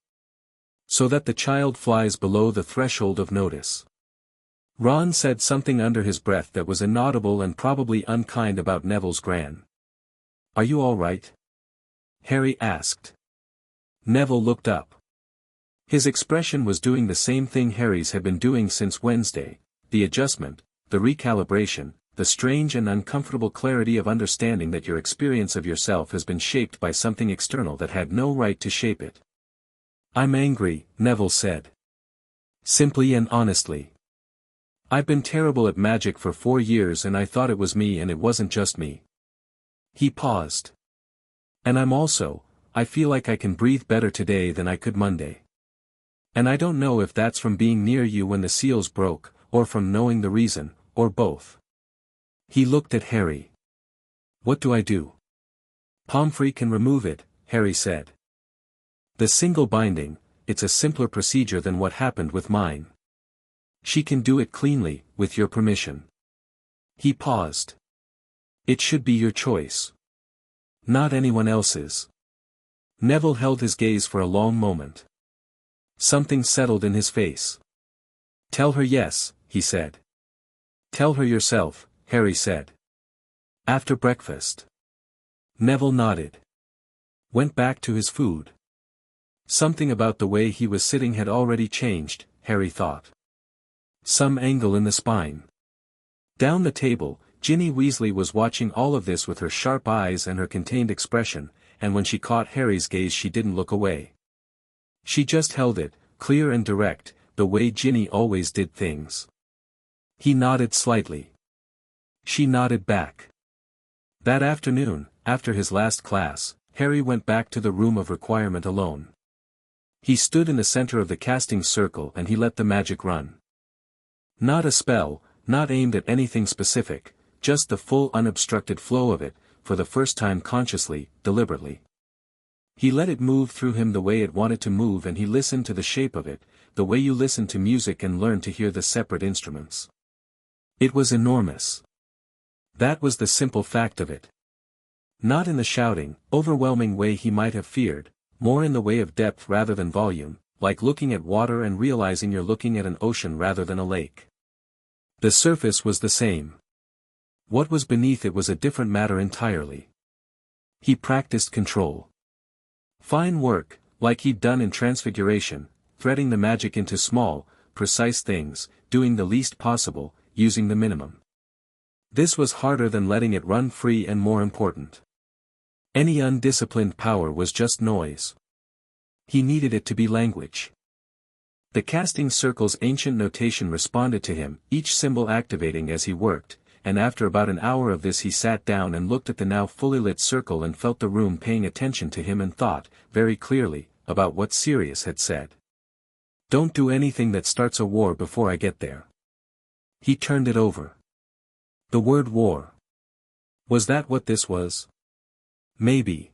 So that the child flies below the threshold of notice." Ron said something under his breath that was inaudible and probably unkind about Neville's gran. "Are you all right?" Harry asked. Neville looked up. His expression was doing the same thing Harry's had been doing since Wednesday, the adjustment, the recalibration, the strange and uncomfortable clarity of understanding that your experience of yourself has been shaped by something external that had no right to shape it. "I'm angry," Neville said. Simply and honestly. "I've been terrible at magic for 4 years and I thought it was me and it wasn't just me." He paused. "And I feel like I can breathe better today than I could Monday. And I don't know if that's from being near you when the seals broke, or from knowing the reason, or both." He looked at Harry. "What do I do?" "Pomfrey can remove it," Harry said. "The single binding, it's a simpler procedure than what happened with mine. She can do it cleanly, with your permission." He paused. "It should be your choice. Not anyone else's." Neville held his gaze for a long moment. Something settled in his face. "Tell her yes," he said. "Tell her yourself," Harry said. "After breakfast." Neville nodded. Went back to his food. Something about the way he was sitting had already changed, Harry thought. Some angle in the spine. Down the table, Ginny Weasley was watching all of this with her sharp eyes and her contained expression, and when she caught Harry's gaze she didn't look away. She just held it, clear and direct, the way Ginny always did things. He nodded slightly. She nodded back. That afternoon, after his last class, Harry went back to the room of requirement alone. He stood in the center of the casting circle and he let the magic run. Not a spell, not aimed at anything specific, just the full unobstructed flow of it, for the first time consciously, deliberately. He let it move through him the way it wanted to move and he listened to the shape of it, the way you listen to music and learn to hear the separate instruments. It was enormous. That was the simple fact of it. Not in the shouting, overwhelming way he might have feared, more in the way of depth rather than volume, like looking at water and realizing you're looking at an ocean rather than a lake. The surface was the same. What was beneath it was a different matter entirely. He practiced control. Fine work, like he'd done in Transfiguration, threading the magic into small, precise things, doing the least possible, using the minimum. This was harder than letting it run free and more important. Any undisciplined power was just noise. He needed it to be language. The casting circle's ancient notation responded to him, each symbol activating as he worked, and after about an hour of this he sat down and looked at the now fully lit circle and felt the room paying attention to him and thought, very clearly, about what Sirius had said. "Don't do anything that starts a war before I get there." He turned it over. The word war. Was that what this was? Maybe.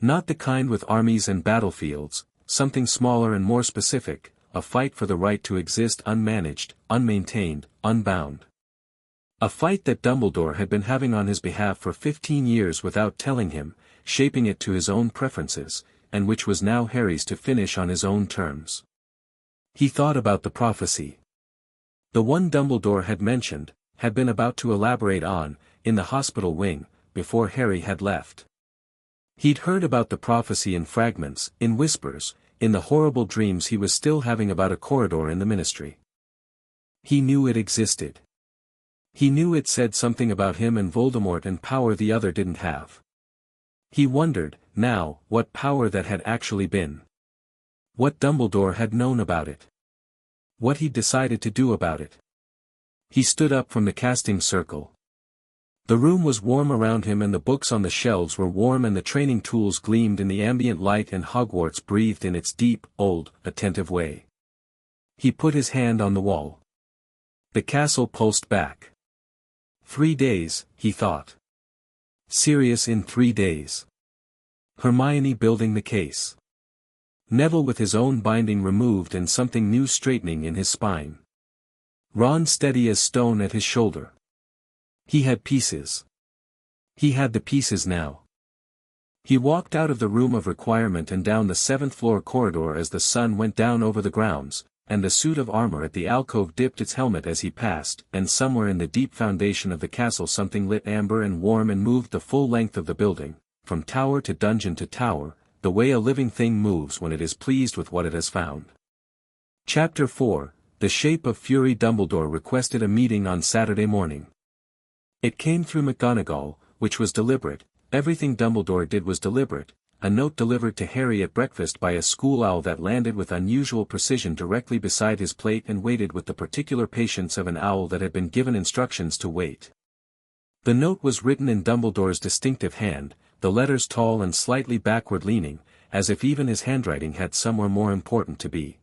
Not the kind with armies and battlefields, something smaller and more specific, a fight for the right to exist unmanaged, unmaintained, unbound. A fight that Dumbledore had been having on his behalf for 15 years without telling him, shaping it to his own preferences, and which was now Harry's to finish on his own terms. He thought about the prophecy. The one Dumbledore had mentioned, had been about to elaborate on, in the hospital wing, before Harry had left. He'd heard about the prophecy in fragments, in whispers, in the horrible dreams he was still having about a corridor in the ministry. He knew it existed. He knew it said something about him and Voldemort and power the other didn't have. He wondered, now, what power that had actually been. What Dumbledore had known about it. What he'd decided to do about it. He stood up from the casting circle. The room was warm around him and the books on the shelves were warm and the training tools gleamed in the ambient light and Hogwarts breathed in its deep, old, attentive way. He put his hand on the wall. The castle pulsed back. 3 days, he thought. Sirius in 3 days. Hermione building the case. Neville with his own binding removed and something new straightening in his spine. Ron steady as stone at his shoulder. He had pieces. He had the pieces now. He walked out of the room of requirement and down the 7th floor corridor as the sun went down over the grounds, and the suit of armor at the alcove dipped its helmet as he passed, and somewhere in the deep foundation of the castle something lit amber and warm and moved the full length of the building, from tower to dungeon to tower, the way a living thing moves when it is pleased with what it has found. Chapter 4, The Shape of Fury. Dumbledore requested a meeting on Saturday morning. It came through McGonagall, which was deliberate. Everything Dumbledore did was deliberate. A note delivered to Harry at breakfast by a school owl that landed with unusual precision directly beside his plate and waited with the particular patience of an owl that had been given instructions to wait. The note was written in Dumbledore's distinctive hand, the letters tall and slightly backward-leaning, as if even his handwriting had somewhere more important to be.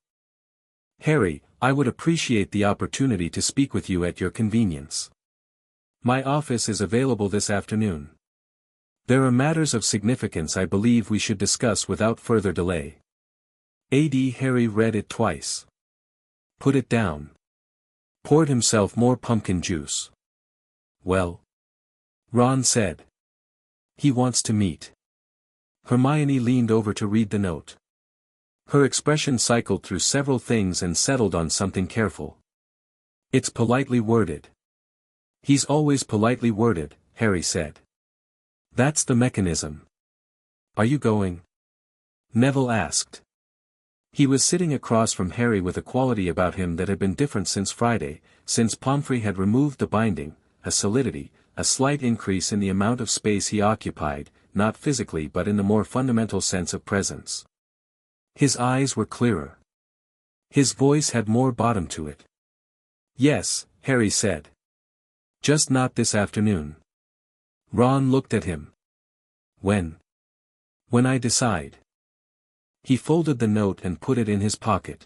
Harry, I would appreciate the opportunity to speak with you at your convenience. My office is available this afternoon. There are matters of significance I believe we should discuss without further delay. A.D. Harry read it twice. Put it down. Poured himself more pumpkin juice. Well? Ron said. He wants to meet. Hermione leaned over to read the note. Her expression cycled through several things and settled on something careful. It's politely worded. He's always politely worded, Harry said. That's the mechanism. Are you going? Neville asked. He was sitting across from Harry with a quality about him that had been different since Friday, since Pomfrey had removed the binding, a solidity, a slight increase in the amount of space he occupied, not physically but in the more fundamental sense of presence. His eyes were clearer. His voice had more bottom to it. Yes, Harry said. Just not this afternoon. Ron looked at him. When? When I decide. He folded the note and put it in his pocket.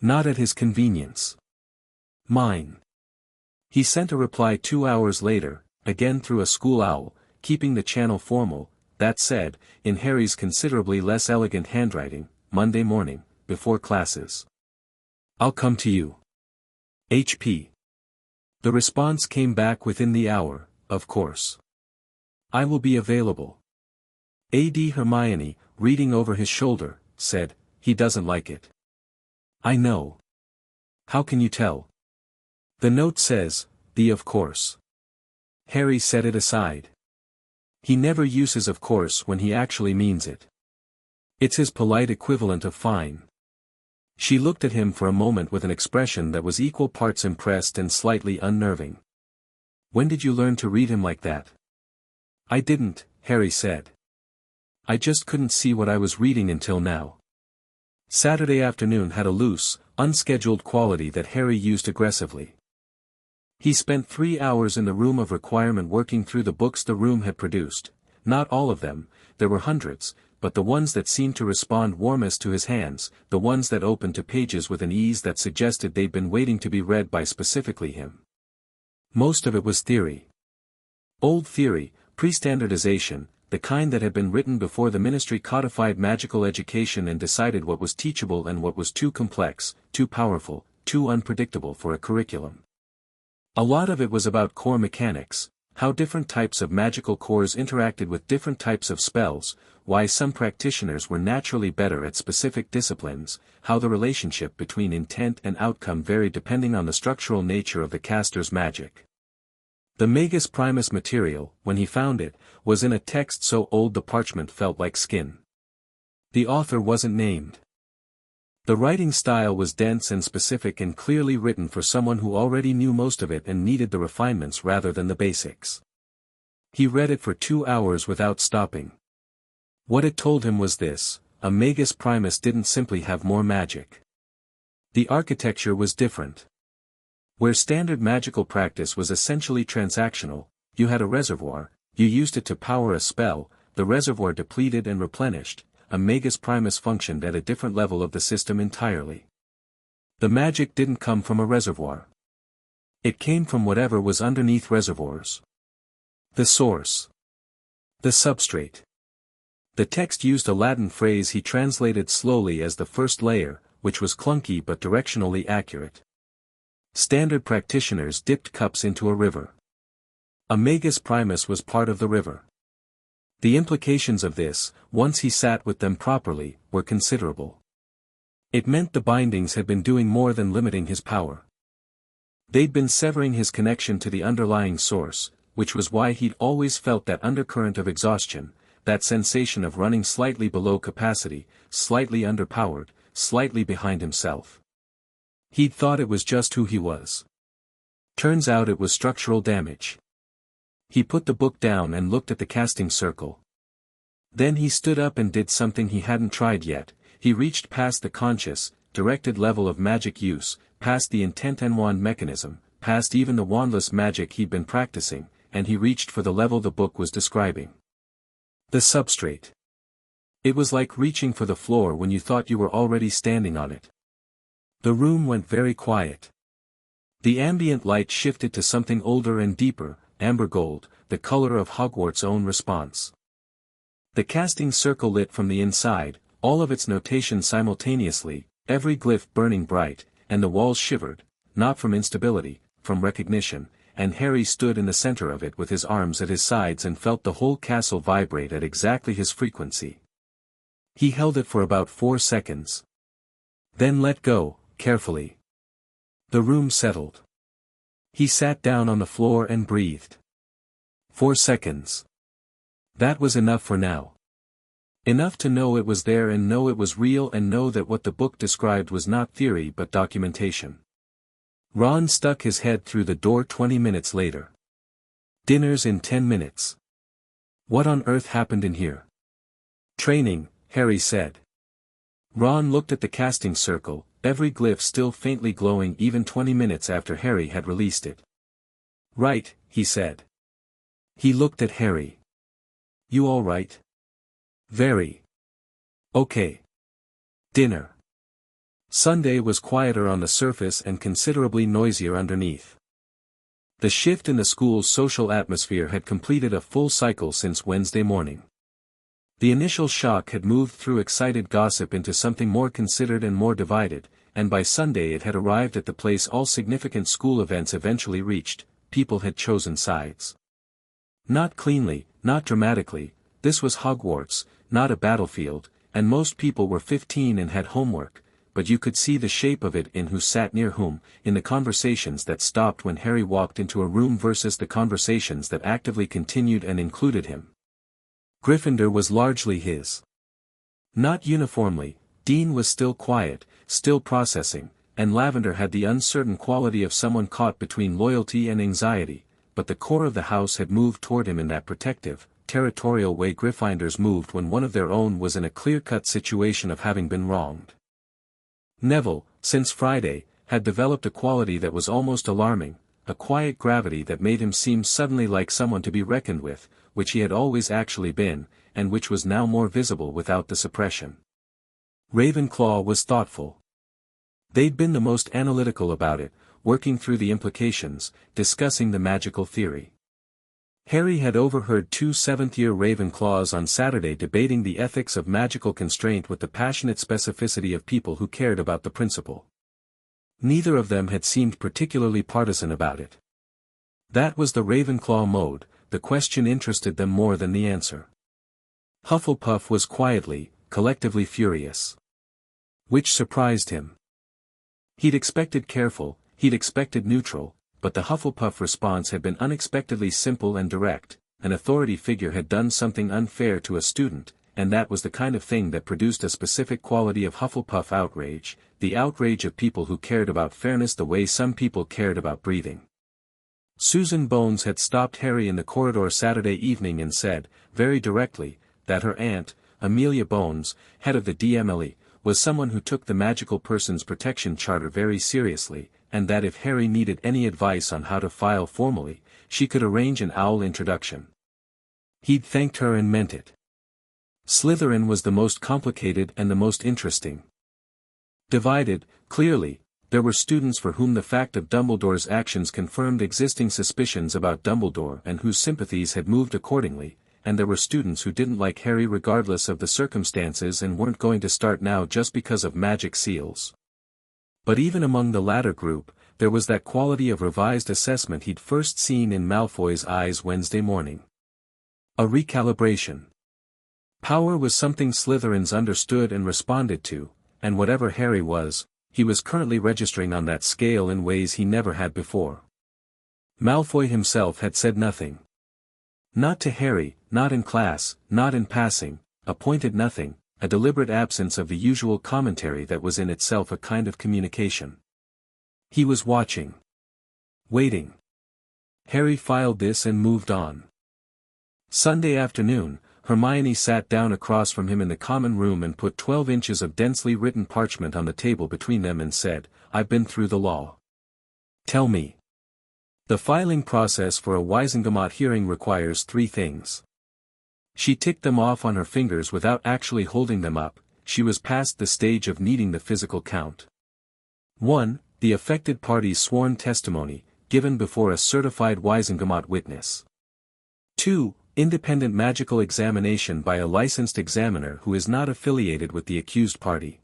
Not at his convenience. Mine. He sent a reply 2 hours later, again through a school owl, keeping the channel formal, that said, in Harry's considerably less elegant handwriting, Monday morning, before classes. I'll come to you. H.P. The response came back within the hour, of course. I will be available. A.D. Hermione, reading over his shoulder, said, he doesn't like it. I know. How can you tell? The note says, of course. Harry set it aside. He never uses of course when he actually means it. It's his polite equivalent of fine. She looked at him for a moment with an expression that was equal parts impressed and slightly unnerving. When did you learn to read him like that? I didn't, Harry said. I just couldn't see what I was reading until now. Saturday afternoon had a loose, unscheduled quality that Harry used aggressively. He spent 3 hours in the room of requirement working through the books the room had produced, not all of them, there were hundreds, but the ones that seemed to respond warmest to his hands, the ones that opened to pages with an ease that suggested they'd been waiting to be read by specifically him. Most of it was theory. Old theory, pre-standardization, the kind that had been written before the ministry codified magical education and decided what was teachable and what was too complex, too powerful, too unpredictable for a curriculum. A lot of it was about core mechanics, how different types of magical cores interacted with different types of spells, why some practitioners were naturally better at specific disciplines, how the relationship between intent and outcome varied depending on the structural nature of the caster's magic. The Magus Primus material, when he found it, was in a text so old the parchment felt like skin. The author wasn't named. The writing style was dense and specific and clearly written for someone who already knew most of it and needed the refinements rather than the basics. He read it for 2 hours without stopping. What it told him was this: a Magus Primus didn't simply have more magic. The architecture was different. Where standard magical practice was essentially transactional, you had a reservoir, you used it to power a spell, the reservoir depleted and replenished. A Magus Primus functioned at a different level of the system entirely. The magic didn't come from a reservoir. It came from whatever was underneath reservoirs. The source. The substrate. The text used a Latin phrase he translated slowly as the first layer, which was clunky but directionally accurate. Standard practitioners dipped cups into a river. A Magus Primus was part of the river. The implications of this, once he sat with them properly, were considerable. It meant the bindings had been doing more than limiting his power. They'd been severing his connection to the underlying source, which was why he'd always felt that undercurrent of exhaustion, that sensation of running slightly below capacity, slightly underpowered, slightly behind himself. He'd thought it was just who he was. Turns out it was structural damage. He put the book down and looked at the casting circle. Then he stood up and did something he hadn't tried yet. He reached past the conscious, directed level of magic use, past the intent and wand mechanism, past even the wandless magic he'd been practicing, and he reached for the level the book was describing. The substrate. It was like reaching for the floor when you thought you were already standing on it. The room went very quiet. The ambient light shifted to something older and deeper, amber gold, the color of Hogwarts' own response. The casting circle lit from the inside, all of its notation simultaneously, every glyph burning bright, and the walls shivered, not from instability, from recognition, and Harry stood in the center of it with his arms at his sides and felt the whole castle vibrate at exactly his frequency. He held it for about 4 seconds. Then let go, carefully. The room settled. He sat down on the floor and breathed. 4 seconds. That was enough for now. Enough to know it was there and know it was real and know that what the book described was not theory but documentation. Ron stuck his head through the door 20 minutes later. Dinner's in 10 minutes. What on earth happened in here? Training, Harry said. Ron looked at the casting circle, every glyph still faintly glowing even 20 minutes after Harry had released it. Right, he said. He looked at Harry. You all right? Very. Okay. Dinner. Sunday was quieter on the surface and considerably noisier underneath. The shift in the school's social atmosphere had completed a full cycle since Wednesday morning. The initial shock had moved through excited gossip into something more considered and more divided, and by Sunday it had arrived at the place all significant school events eventually reached. People had chosen sides. Not cleanly, not dramatically, this was Hogwarts, not a battlefield, and most people were 15 and had homework, but you could see the shape of it in who sat near whom, in the conversations that stopped when Harry walked into a room versus the conversations that actively continued and included him. Gryffindor was largely his. Not uniformly, Dean was still quiet, still processing, and Lavender had the uncertain quality of someone caught between loyalty and anxiety, but the core of the house had moved toward him in that protective, territorial way Gryffindors moved when one of their own was in a clear-cut situation of having been wronged. Neville, since Friday, had developed a quality that was almost alarming, a quiet gravity that made him seem suddenly like someone to be reckoned with, which he had always actually been, and which was now more visible without the suppression. Ravenclaw was thoughtful. They'd been the most analytical about it, working through the implications, discussing the magical theory. Harry had overheard two seventh-year Ravenclaws on Saturday debating the ethics of magical constraint with the passionate specificity of people who cared about the principle. Neither of them had seemed particularly partisan about it. That was the Ravenclaw mode, the question interested them more than the answer. Hufflepuff was quietly, collectively furious. Which surprised him. He'd expected careful, he'd expected neutral, but the Hufflepuff response had been unexpectedly simple and direct. An authority figure had done something unfair to a student, and that was the kind of thing that produced a specific quality of Hufflepuff outrage, the outrage of people who cared about fairness the way some people cared about breathing. Susan Bones had stopped Harry in the corridor Saturday evening and said, very directly, that her aunt, Amelia Bones, head of the DMLE, was someone who took the Magical Persons Protection Charter very seriously, and that if Harry needed any advice on how to file formally, she could arrange an owl introduction. He'd thanked her and meant it. Slytherin was the most complicated and the most interesting. Divided, clearly, there were students for whom the fact of Dumbledore's actions confirmed existing suspicions about Dumbledore and whose sympathies had moved accordingly, and there were students who didn't like Harry regardless of the circumstances and weren't going to start now just because of magic seals. But even among the latter group, there was that quality of revised assessment he'd first seen in Malfoy's eyes Wednesday morning. A recalibration. Power was something Slytherins understood and responded to, and whatever Harry was, he was currently registering on that scale in ways he never had before. Malfoy himself had said nothing. Not to Harry, not in class, not in passing, pointed nothing, a deliberate absence of the usual commentary that was in itself a kind of communication. He was watching. Waiting. Harry filed this and moved on. Sunday afternoon, Hermione sat down across from him in the common room and put 12 inches of densely written parchment on the table between them and said, "I've been through the law. Tell me." The filing process for a Wisengamot hearing requires 3 things. She ticked them off on her fingers without actually holding them up. She was past the stage of needing the physical count. 1. The affected party's sworn testimony, given before a certified Wisengamot witness. 2. Independent magical examination by a licensed examiner who is not affiliated with the accused party.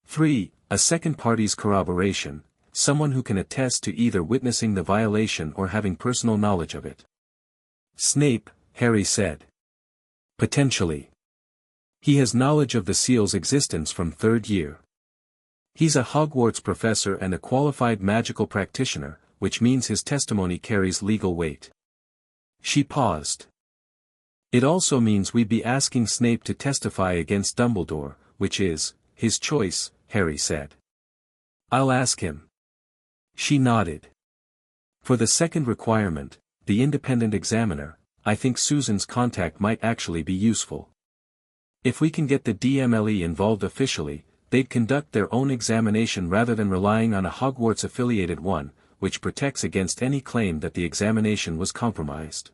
3. A second party's corroboration, someone who can attest to either witnessing the violation or having personal knowledge of it. Snape, Harry said. Potentially. He has knowledge of the seal's existence from 3rd year. He's a Hogwarts professor and a qualified magical practitioner, which means his testimony carries legal weight. She paused. It also means we'd be asking Snape to testify against Dumbledore, which is his choice, Harry said. I'll ask him. She nodded. For the second requirement, the independent examiner, I think Susan's contact might actually be useful. If we can get the DMLE involved officially, they'd conduct their own examination rather than relying on a Hogwarts-affiliated one, which protects against any claim that the examination was compromised.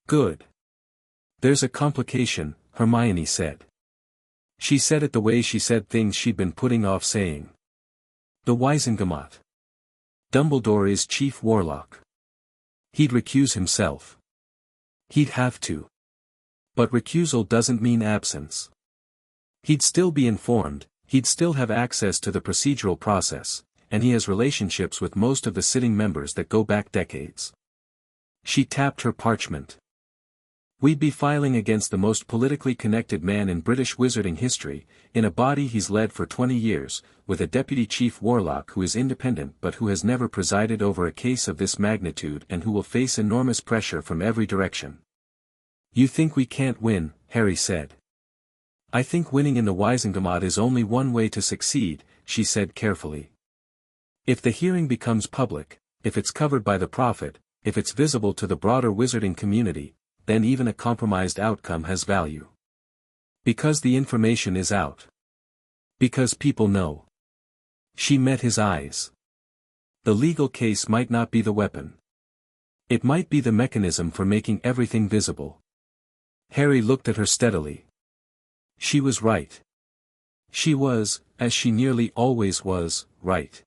Good. There's a complication, Hermione said. She said it the way she said things she'd been putting off saying. The Wisengamot. Dumbledore is chief warlock. He'd recuse himself. He'd have to. But recusal doesn't mean absence. He'd still be informed, he'd still have access to the procedural process, and he has relationships with most of the sitting members that go back decades. She tapped her parchment. We'd be filing against the most politically connected man in British wizarding history, in a body he's led for 20 years, with a deputy chief warlock who is independent but who has never presided over a case of this magnitude and who will face enormous pressure from every direction. You think we can't win, Harry said. I think winning in the Wisengamot is only one way to succeed, she said carefully. If the hearing becomes public, if it's covered by the Prophet, if it's visible to the broader wizarding community, then even a compromised outcome has value. Because the information is out. Because people know. She met his eyes. The legal case might not be the weapon. It might be the mechanism for making everything visible. Harry looked at her steadily. She was right. She was, as she nearly always was, right.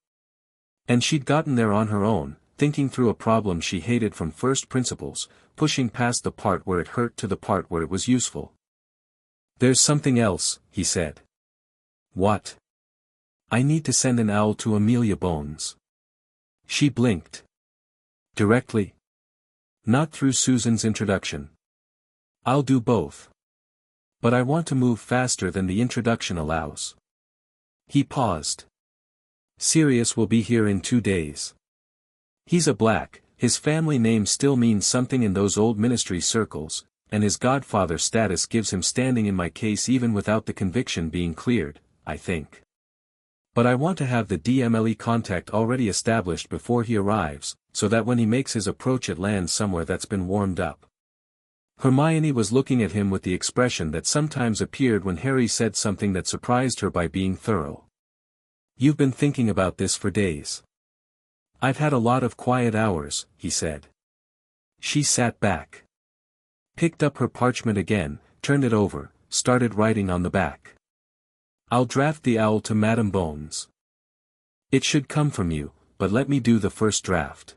And she'd gotten there on her own, thinking through a problem she hated from first principles, pushing past the part where it hurt to the part where it was useful. "There's something else," he said. "What?" "I need to send an owl to Amelia Bones." She blinked. "Directly?" "Not through Susan's introduction." "I'll do both. But I want to move faster than the introduction allows." He paused. "Sirius will be here in 2 days. He's a black, his family name still means something in those old ministry circles, and his godfather status gives him standing in my case even without the conviction being cleared, I think. But I want to have the DMLE contact already established before he arrives, so that when he makes his approach it lands somewhere that's been warmed up." Hermione was looking at him with the expression that sometimes appeared when Harry said something that surprised her by being thorough. "You've been thinking about this for days." "I've had a lot of quiet hours," he said. She sat back. Picked up her parchment again, turned it over, started writing on the back. "I'll draft the owl to Madam Bones. It should come from you, but let me do the first draft.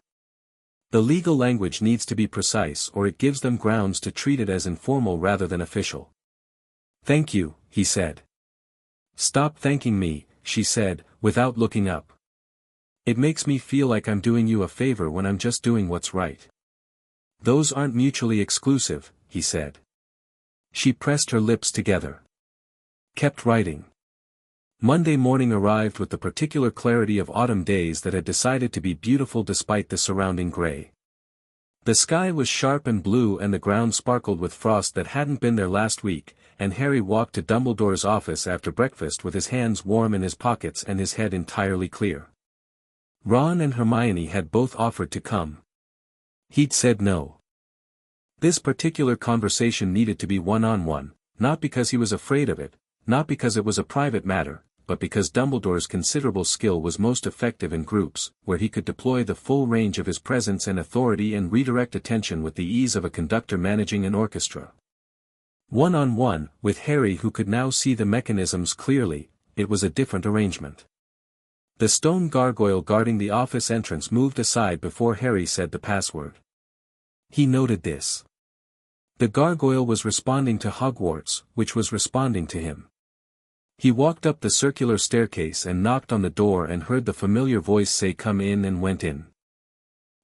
The legal language needs to be precise or it gives them grounds to treat it as informal rather than official." "Thank you," he said. "Stop thanking me," she said, without looking up. "It makes me feel like I'm doing you a favor when I'm just doing what's right." "Those aren't mutually exclusive," he said. She pressed her lips together. Kept writing. Monday morning arrived with the particular clarity of autumn days that had decided to be beautiful despite the surrounding gray. The sky was sharp and blue and the ground sparkled with frost that hadn't been there last week, and Harry walked to Dumbledore's office after breakfast with his hands warm in his pockets and his head entirely clear. Ron and Hermione had both offered to come. He'd said no. This particular conversation needed to be one-on-one, not because he was afraid of it, not because it was a private matter, but because Dumbledore's considerable skill was most effective in groups, where he could deploy the full range of his presence and authority and redirect attention with the ease of a conductor managing an orchestra. One-on-one, with Harry who could now see the mechanisms clearly, it was a different arrangement. The stone gargoyle guarding the office entrance moved aside before Harry said the password. He noted this. The gargoyle was responding to Hogwarts, which was responding to him. He walked up the circular staircase and knocked on the door and heard the familiar voice say "Come in" and went in.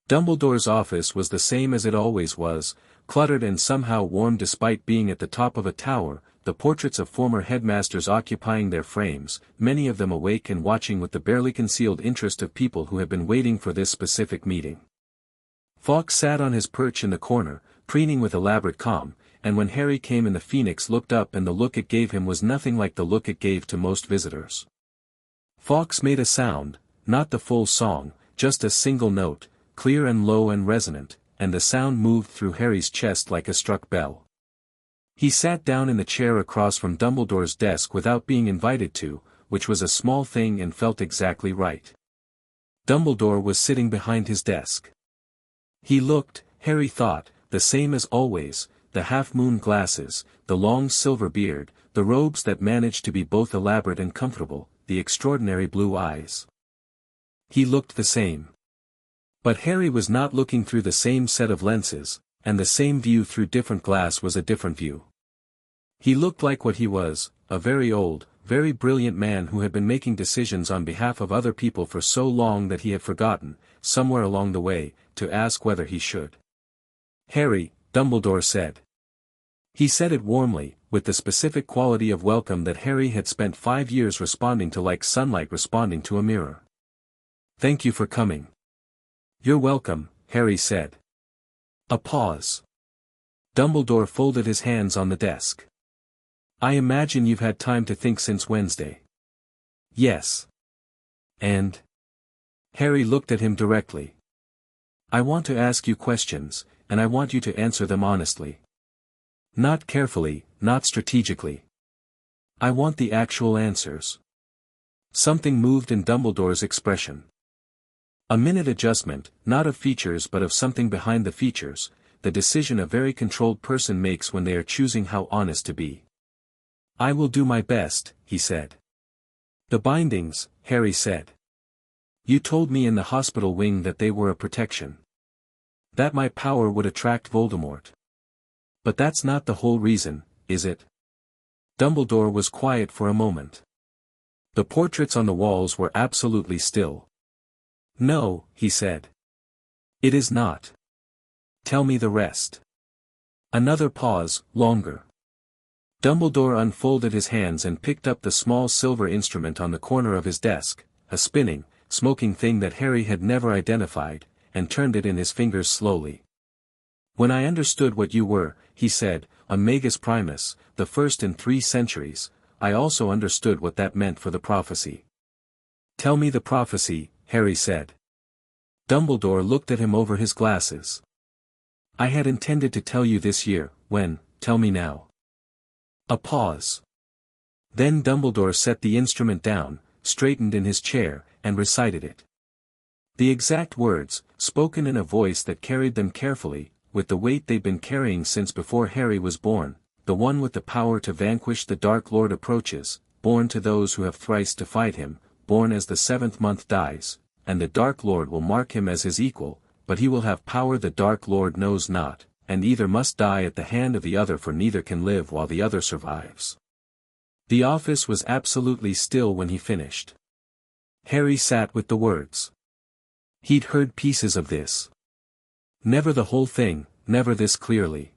Dumbledore's office was the same as it always was, cluttered and somehow warm despite being at the top of a tower, the portraits of former headmasters occupying their frames, many of them awake and watching with the barely concealed interest of people who have been waiting for this specific meeting. Fawkes sat on his perch in the corner, preening with elaborate calm, and when Harry came in the Phoenix looked up and the look it gave him was nothing like the look it gave to most visitors. Fawkes made a sound, not the full song, just a single note, clear and low and resonant, and the sound moved through Harry's chest like a struck bell. He sat down in the chair across from Dumbledore's desk without being invited to, which was a small thing and felt exactly right. Dumbledore was sitting behind his desk. He looked, Harry thought, the same as always, the half-moon glasses, the long silver beard, the robes that managed to be both elaborate and comfortable, the extraordinary blue eyes. He looked the same. But Harry was not looking through the same set of lenses, and the same view through different glass was a different view. He looked like what he was, a very old, very brilliant man who had been making decisions on behalf of other people for so long that he had forgotten, somewhere along the way, to ask whether he should. "Harry," Dumbledore said. He said it warmly, with the specific quality of welcome that Harry had spent 5 years responding to like sunlight responding to a mirror. "Thank you for coming." "You're welcome," Harry said. A pause. Dumbledore folded his hands on the desk. "I imagine you've had time to think since Wednesday." "Yes." "And?" Harry looked at him directly. "I want to ask you questions, and I want you to answer them honestly. Not carefully, not strategically. I want the actual answers." Something moved in Dumbledore's expression. A minute adjustment, not of features but of something behind the features, the decision a very controlled person makes when they are choosing how honest to be. "I will do my best," he said. "The bindings," Harry said. You told me in the hospital wing that they were a protection. That my power would attract Voldemort. But that's not the whole reason, is it? Dumbledore was quiet for a moment. The portraits on the walls were absolutely still. No, he said. It is not. Tell me the rest. Another pause, longer. Dumbledore unfolded his hands and picked up the small silver instrument on the corner of his desk, a spinning, smoking thing that Harry had never identified, and turned it in his fingers slowly. When I understood what you were, he said, on Magus Primus, the first in 3 centuries, I also understood what that meant for the prophecy. Tell me the prophecy, Harry said. Dumbledore looked at him over his glasses. I had intended to tell you this year, tell me now. A pause. Then Dumbledore set the instrument down, straightened in his chair, and recited it. The exact words, spoken in a voice that carried them carefully, with the weight they'd been carrying since before Harry was born, the one with the power to vanquish the Dark Lord approaches, born to those who have thrice defied him, born as the 7th month dies, and the Dark Lord will mark him as his equal, but he will have power the Dark Lord knows not, and either must die at the hand of the other, for neither can live while the other survives. The office was absolutely still when he finished. Harry sat with the words. He'd heard pieces of this. Never the whole thing, never this clearly.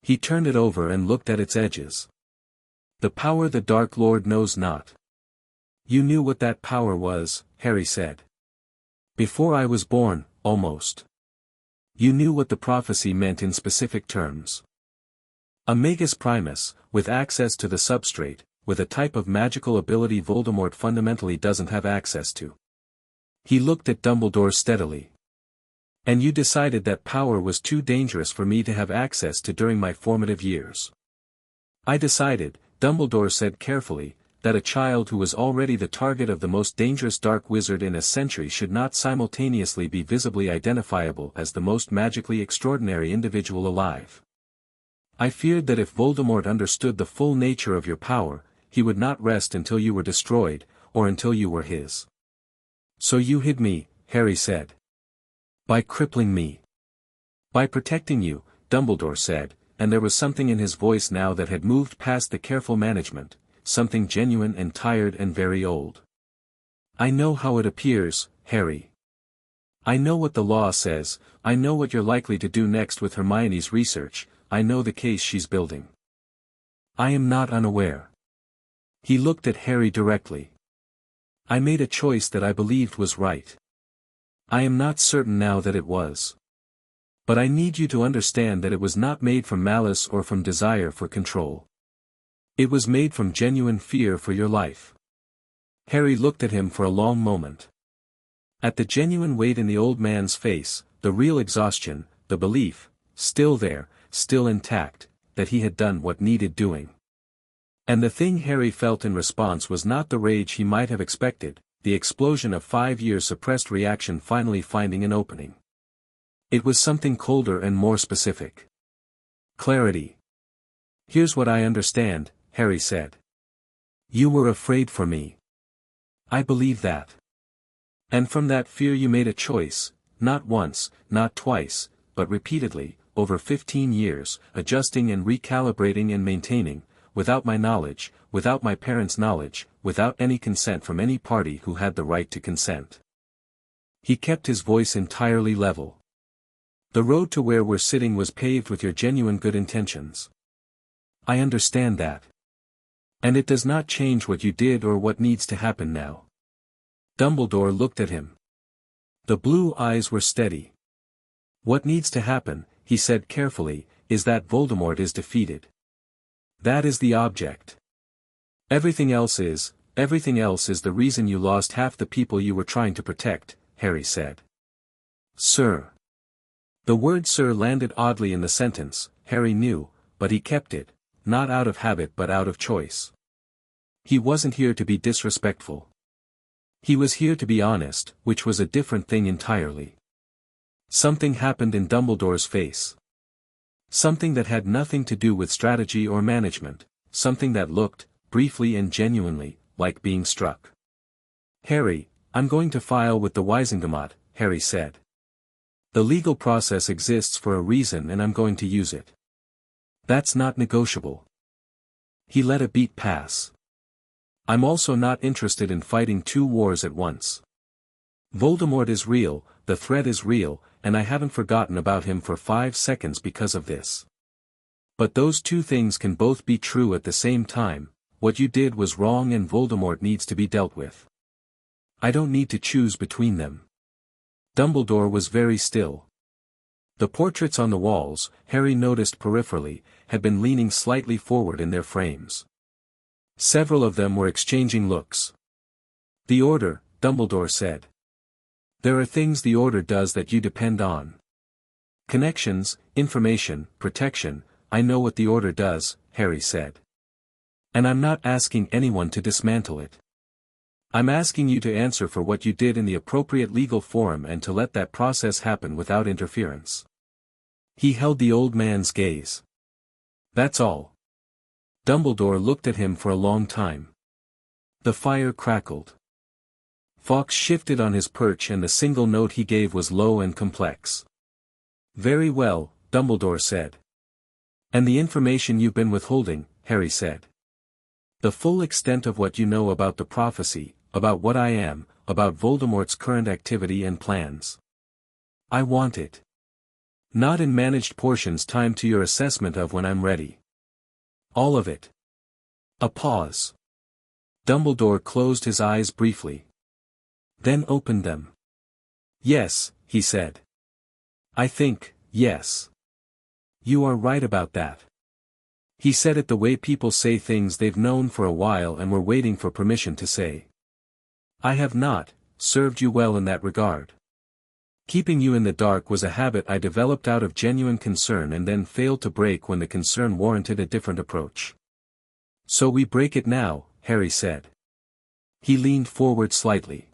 He turned it over and looked at its edges. The power the Dark Lord knows not. You knew what that power was, Harry said. Before I was born, almost. You knew what the prophecy meant in specific terms. A Magus Primus, with access to the substrate, with a type of magical ability Voldemort fundamentally doesn't have access to. He looked at Dumbledore steadily. And you decided that power was too dangerous for me to have access to during my formative years. I decided, Dumbledore said carefully, that a child who was already the target of the most dangerous dark wizard in a century should not simultaneously be visibly identifiable as the most magically extraordinary individual alive. I feared that if Voldemort understood the full nature of your power, he would not rest until you were destroyed, or until you were his. So you hid me, Harry said. By crippling me. By protecting you, Dumbledore said, and there was something in his voice now that had moved past the careful management, something genuine and tired and very old. I know how it appears, Harry. I know what the law says, I know what you're likely to do next with Hermione's research, I know the case she's building. I am not unaware. He looked at Harry directly. I made a choice that I believed was right. I am not certain now that it was. But I need you to understand that it was not made from malice or from desire for control. It was made from genuine fear for your life. Harry looked at him for a long moment. At the genuine weight in the old man's face, the real exhaustion, the belief, still there, still intact, that he had done what needed doing. And the thing Harry felt in response was not the rage he might have expected, the explosion of 5 years suppressed reaction finally finding an opening. It was something colder and more specific. Clarity. Here's what I understand, Harry said. You were afraid for me. I believe that. And from that fear you made a choice, not once, not twice, but repeatedly, over 15 years, adjusting and recalibrating and maintaining, without my knowledge, without my parents' knowledge, without any consent from any party who had the right to consent. He kept his voice entirely level. The road to where we're sitting was paved with your genuine good intentions. I understand that. And it does not change what you did or what needs to happen now. Dumbledore looked at him. The blue eyes were steady. What needs to happen, he said carefully, is that Voldemort is defeated. That is the object. Everything else is the reason you lost half the people you were trying to protect, Harry said. Sir. The word sir landed oddly in the sentence, Harry knew, but he kept it, not out of habit but out of choice. He wasn't here to be disrespectful. He was here to be honest, which was a different thing entirely. Something happened in Dumbledore's face. Something that had nothing to do with strategy or management, something that looked, briefly and genuinely, like being struck. Harry, I'm going to file with the Wisingamot, Harry said. The legal process exists for a reason and I'm going to use it. That's not negotiable. He let a beat pass. I'm also not interested in fighting two wars at once. Voldemort is real, the threat is real, and I haven't forgotten about him for 5 seconds because of this. But those two things can both be true at the same time. What you did was wrong and Voldemort needs to be dealt with. I don't need to choose between them. Dumbledore was very still. The portraits on the walls, Harry noticed peripherally, had been leaning slightly forward in their frames. Several of them were exchanging looks. The Order, Dumbledore said. There are things the Order does that you depend on. Connections, information, protection. I know what the Order does, Harry said. And I'm not asking anyone to dismantle it. I'm asking you to answer for what you did in the appropriate legal forum and to let that process happen without interference. He held the old man's gaze. That's all. Dumbledore looked at him for a long time. The fire crackled. Fawkes shifted on his perch and the single note he gave was low and complex. Very well, Dumbledore said. And the information you've been withholding, Harry said. The full extent of what you know about the prophecy, about what I am, about Voldemort's current activity and plans. I want it. Not in managed portions timed to your assessment of when I'm ready. All of it. A pause. Dumbledore closed his eyes briefly. Then opened them. Yes, he said. I think, yes. You are right about that. He said it the way people say things they've known for a while and were waiting for permission to say. I have not served you well in that regard. Keeping you in the dark was a habit I developed out of genuine concern and then failed to break when the concern warranted a different approach. So we break it now, Harry said. He leaned forward slightly.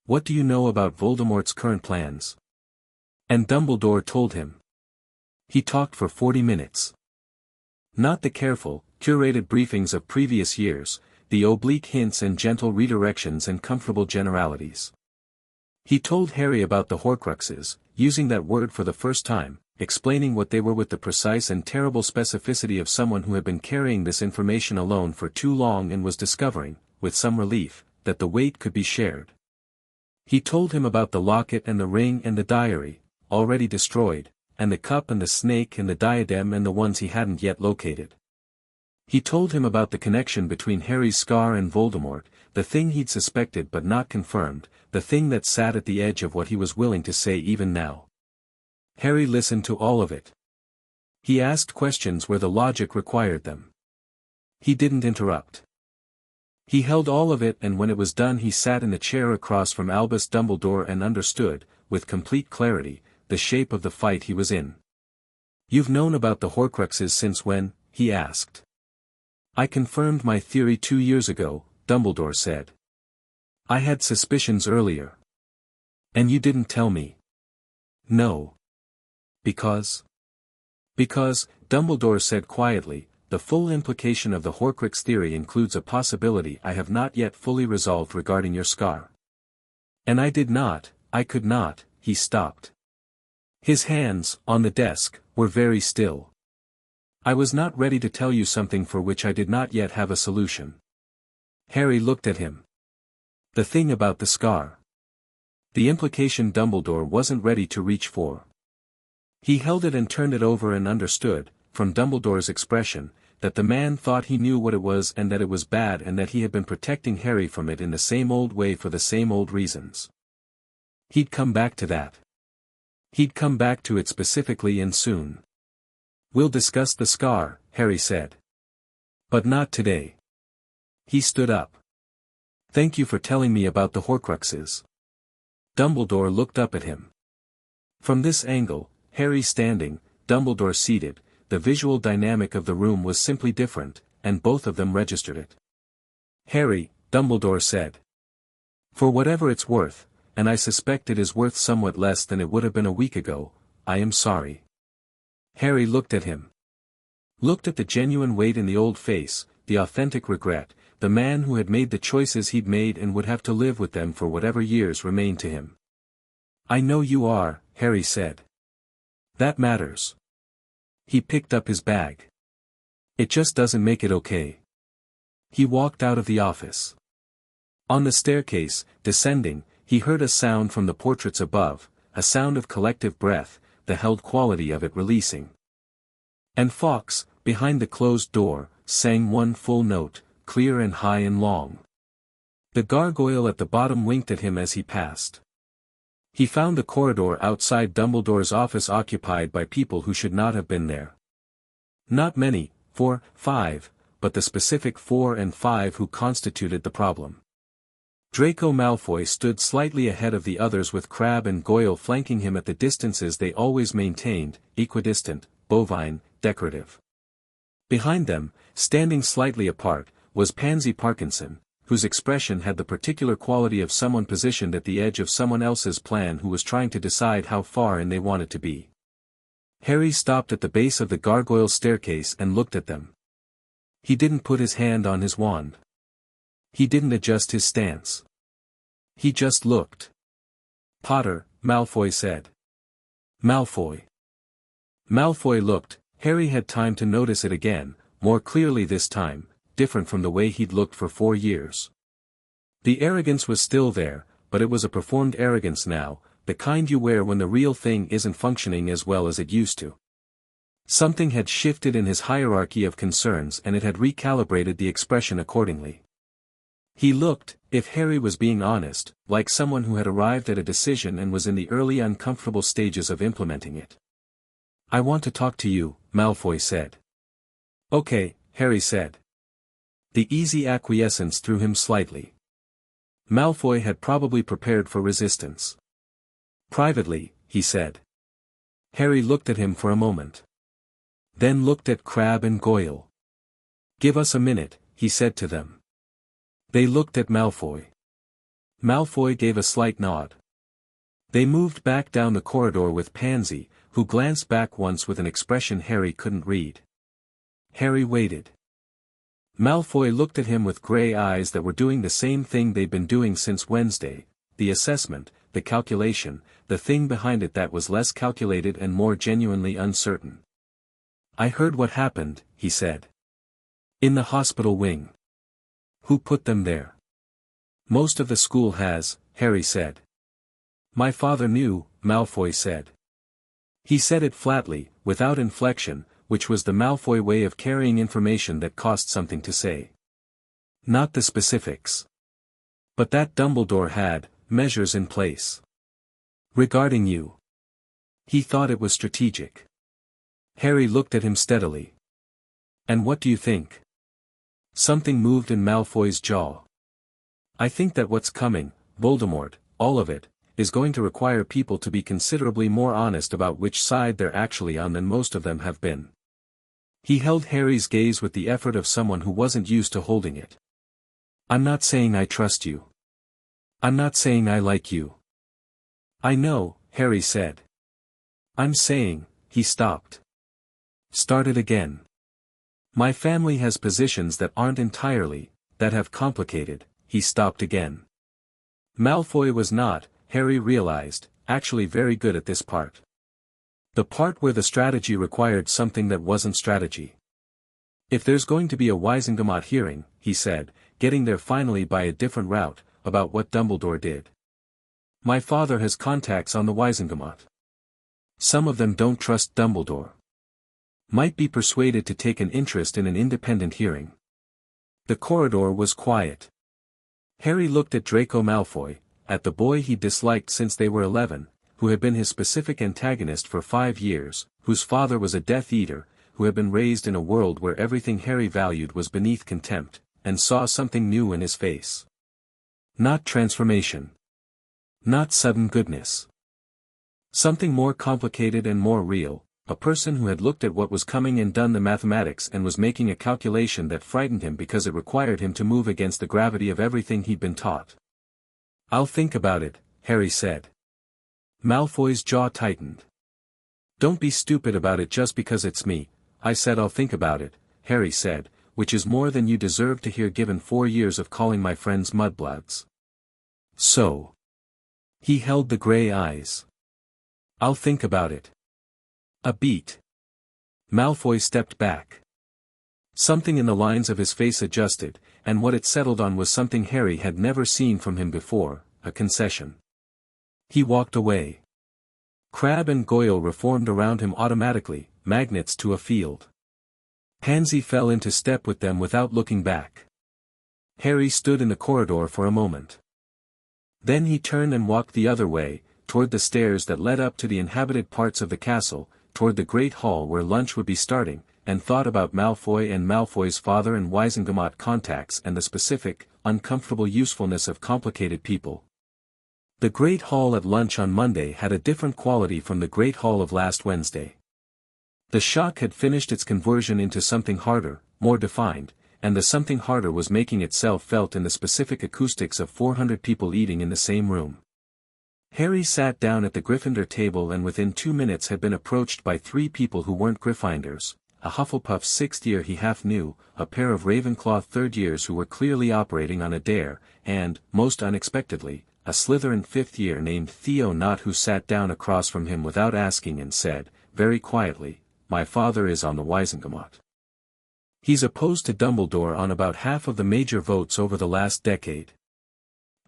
What do you know about Voldemort's current plans? And Dumbledore told him. He talked for 40 minutes. Not the careful, curated briefings of previous years, the oblique hints and gentle redirections and comfortable generalities. He told Harry about the Horcruxes, using that word for the first time, explaining what they were with the precise and terrible specificity of someone who had been carrying this information alone for too long and was discovering, with some relief, that the weight could be shared. He told him about the locket and the ring and the diary, already destroyed, and the cup and the snake and the diadem and the ones he hadn't yet located. He told him about the connection between Harry's scar and Voldemort, the thing he'd suspected but not confirmed, the thing that sat at the edge of what he was willing to say even now. Harry listened to all of it. He asked questions where the logic required them. He didn't interrupt. He held all of it and when it was done he sat in the chair across from Albus Dumbledore and understood, with complete clarity, the shape of the fight he was in. You've known about the Horcruxes since when? He asked. I confirmed my theory 2 years ago, Dumbledore said. I had suspicions earlier. And you didn't tell me. No. Because? Because, Dumbledore said quietly, the full implication of the Horcrux theory includes a possibility I have not yet fully resolved regarding your scar. And I could not, he stopped. His hands, on the desk, were very still. I was not ready to tell you something for which I did not yet have a solution. Harry looked at him. The thing about the scar. The implication Dumbledore wasn't ready to reach for. He held it and turned it over and understood, from Dumbledore's expression, that the man thought he knew what it was and that it was bad and that he had been protecting Harry from it in the same old way for the same old reasons. He'd come back to that. He'd come back to it specifically and soon. We'll discuss the scar, Harry said. But not today. He stood up. Thank you for telling me about the Horcruxes. Dumbledore looked up at him. From this angle, Harry standing, Dumbledore seated, the visual dynamic of the room was simply different, and both of them registered it. Harry, Dumbledore said. For whatever it's worth, and I suspect it is worth somewhat less than it would have been a week ago, I am sorry. Harry looked at him. Looked at the genuine weight in the old face, the authentic regret, the man who had made the choices he'd made and would have to live with them for whatever years remained to him. "I know you are," Harry said. "That matters." He picked up his bag. "It just doesn't make it okay." He walked out of the office. On the staircase, descending, he heard a sound from the portraits above, a sound of collective breath, the held quality of it releasing. And Fawkes, behind the closed door, sang one full note, clear and high and long. The gargoyle at the bottom winked at him as he passed. He found the corridor outside Dumbledore's office occupied by people who should not have been there. Not many, 4, 5, but the specific 4 and 5 who constituted the problem. Draco Malfoy stood slightly ahead of the others with Crabbe and Goyle flanking him at the distances they always maintained, equidistant, bovine, decorative. Behind them, standing slightly apart, was Pansy Parkinson, whose expression had the particular quality of someone positioned at the edge of someone else's plan who was trying to decide how far in they wanted to be. Harry stopped at the base of the gargoyle staircase and looked at them. He didn't put his hand on his wand. He didn't adjust his stance. He just looked. "Potter," Malfoy said. "Malfoy." Malfoy looked. Harry had time to notice it again, more clearly this time, different from the way he'd looked for 4 years. The arrogance was still there, but it was a performed arrogance now, the kind you wear when the real thing isn't functioning as well as it used to. Something had shifted in his hierarchy of concerns and it had recalibrated the expression accordingly. He looked, if Harry was being honest, like someone who had arrived at a decision and was in the early uncomfortable stages of implementing it. "I want to talk to you," Malfoy said. "Okay," Harry said. The easy acquiescence threw him slightly. Malfoy had probably prepared for resistance. "Privately," he said. Harry looked at him for a moment. Then looked at Crabbe and Goyle. "Give us a minute," he said to them. They looked at Malfoy. Malfoy gave a slight nod. They moved back down the corridor with Pansy, who glanced back once with an expression Harry couldn't read. Harry waited. Malfoy looked at him with grey eyes that were doing the same thing they'd been doing since Wednesday, the assessment, the calculation, the thing behind it that was less calculated and more genuinely uncertain. "I heard what happened," he said. "In the hospital wing." "Who put them there?" "Most of the school has," Harry said. "My father knew," Malfoy said. He said it flatly, without inflection, which was the Malfoy way of carrying information that cost something to say. "Not the specifics. But that Dumbledore had measures in place. Regarding you." He thought it was strategic. Harry looked at him steadily. "And what do you think?" Something moved in Malfoy's jaw. "I think that what's coming, Voldemort, all of it, is going to require people to be considerably more honest about which side they're actually on than most of them have been." He held Harry's gaze with the effort of someone who wasn't used to holding it. "I'm not saying I trust you. I'm not saying I like you." "I know," Harry said. "I'm saying," he stopped. Started again. "My family has positions that aren't entirely, that have complicated," he stopped again. Malfoy was not, Harry realized, actually very good at this part. The part where the strategy required something that wasn't strategy. "If there's going to be a Wisengamot hearing," he said, getting there finally by a different route, "about what Dumbledore did. My father has contacts on the Wisengamot. Some of them don't trust Dumbledore. Might be persuaded to take an interest in an independent hearing." The corridor was quiet. Harry looked at Draco Malfoy, at the boy he disliked since they were 11, who had been his specific antagonist for 5 years, whose father was a Death Eater, who had been raised in a world where everything Harry valued was beneath contempt, and saw something new in his face. Not transformation. Not sudden goodness. Something more complicated and more real, a person who had looked at what was coming and done the mathematics and was making a calculation that frightened him because it required him to move against the gravity of everything he'd been taught. "I'll think about it," Harry said. Malfoy's jaw tightened. "Don't be stupid about it just because it's me," "I said I'll think about it," Harry said, which is more than you deserve to hear given 4 years of calling my friends mudbloods. So. He held the gray eyes. I'll think about it. A beat. Malfoy stepped back. Something in the lines of his face adjusted, and what it settled on was something Harry had never seen from him before, a concession. He walked away. Crabbe and Goyle reformed around him automatically, magnets to a field. Pansy fell into step with them without looking back. Harry stood in the corridor for a moment. Then he turned and walked the other way, toward the stairs that led up to the inhabited parts of the castle, toward the great hall where lunch would be starting, and thought about Malfoy and Malfoy's father and Wizengamot contacts and the specific, uncomfortable usefulness of complicated people. The Great Hall at lunch on Monday had a different quality from the Great Hall of last Wednesday. The shock had finished its conversion into something harder, more defined, and the something harder was making itself felt in the specific acoustics of 400 people eating in the same room. Harry sat down at the Gryffindor table and within 2 minutes had been approached by 3 people who weren't Gryffindors, a Hufflepuff 6th year he half knew, a pair of Ravenclaw 3rd years who were clearly operating on a dare, and, most unexpectedly, a Slytherin 5th year named Theo Knott who sat down across from him without asking and said, very quietly, "My father is on the Wizengamot. He's opposed to Dumbledore on about half of the major votes over the last decade.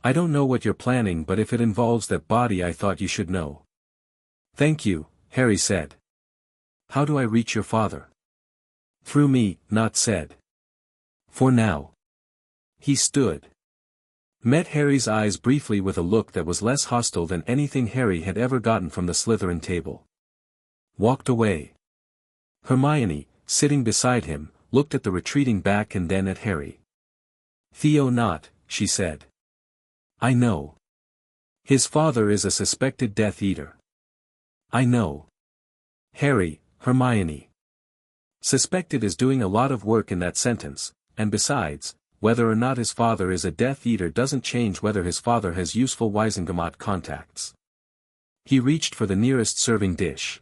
I don't know what you're planning, but if it involves that body I thought you should know." "Thank you," Harry said. "How do I reach your father?" "Through me," Knott said. "For now." He stood. Met Harry's eyes briefly with a look that was less hostile than anything Harry had ever gotten from the Slytherin table. Walked away. Hermione, sitting beside him, looked at the retreating back and then at Harry. "Theo Knott," she said. "I know. His father is a suspected Death Eater." "I know." "Harry, Hermione. Suspected is doing a lot of work in that sentence, and besides, whether or not his father is a Death Eater doesn't change whether his father has useful Wizengamot contacts." He reached for the nearest serving dish.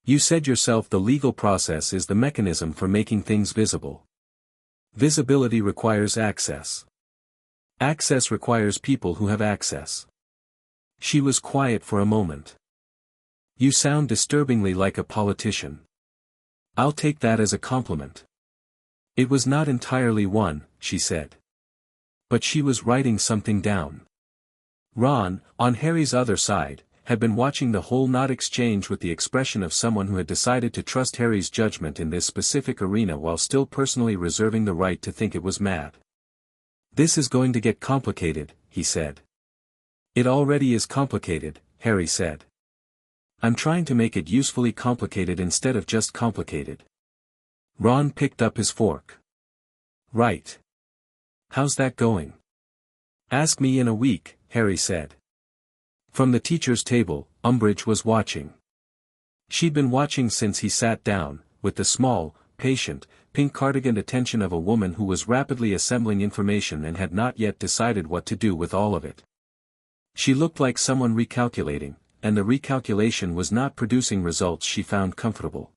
"You said yourself the legal process is the mechanism for making things visible. Visibility requires access. Access requires people who have access." She was quiet for a moment. "You sound disturbingly like a politician." "I'll take that as a compliment." "It was not entirely one," she said. But she was writing something down. Ron, on Harry's other side, had been watching the whole Knott exchange with the expression of someone who had decided to trust Harry's judgment in this specific arena while still personally reserving the right to think it was mad. "This is going to get complicated," he said. "It already is complicated," Harry said. "I'm trying to make it usefully complicated instead of just complicated." Ron picked up his fork. "Right. How's that going?" "Ask me in a week," Harry said. From the teacher's table, Umbridge was watching. She'd been watching since he sat down, with the small, patient, pink cardiganed attention of a woman who was rapidly assembling information and had not yet decided what to do with all of it. She looked like someone recalculating, and the recalculation was not producing results she found comfortable.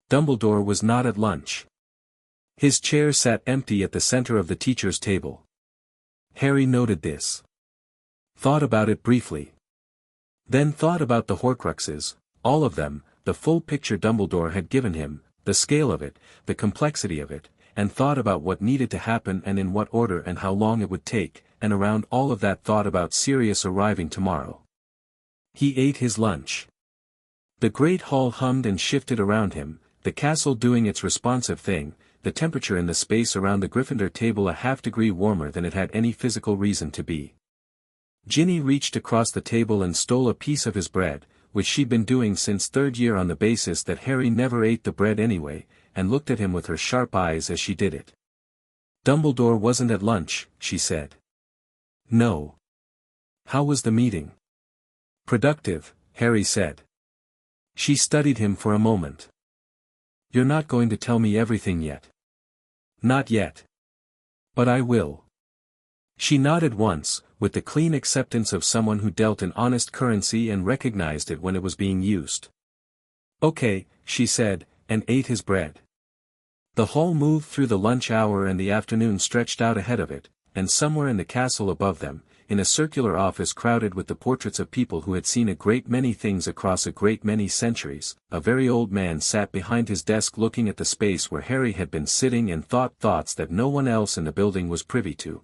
Dumbledore was not at lunch. His chair sat empty at the center of the teacher's table. Harry noted this. Thought about it briefly. Then thought about the Horcruxes, all of them, the full picture Dumbledore had given him, the scale of it, the complexity of it, and thought about what needed to happen and in what order and how long it would take, and around all of that thought about Sirius arriving tomorrow. He ate his lunch. The great hall hummed and shifted around him, the castle doing its responsive thing, the temperature in the space around the Gryffindor table a half-degree warmer than it had any physical reason to be. Ginny reached across the table and stole a piece of his bread, which she'd been doing since 3rd year on the basis that Harry never ate the bread anyway, and looked at him with her sharp eyes as she did it. "Dumbledore wasn't at lunch," she said. "No. How was the meeting?" "Productive," Harry said. She studied him for a moment. "You're not going to tell me everything yet." "Not yet. But I will." She nodded once, with the clean acceptance of someone who dealt in honest currency and recognized it when it was being used. "Okay," she said, and ate his bread. The hall moved through the lunch hour and the afternoon stretched out ahead of it, and somewhere in the castle above them, in a circular office crowded with the portraits of people who had seen a great many things across a great many centuries, a very old man sat behind his desk looking at the space where Harry had been sitting and thought thoughts that no one else in the building was privy to.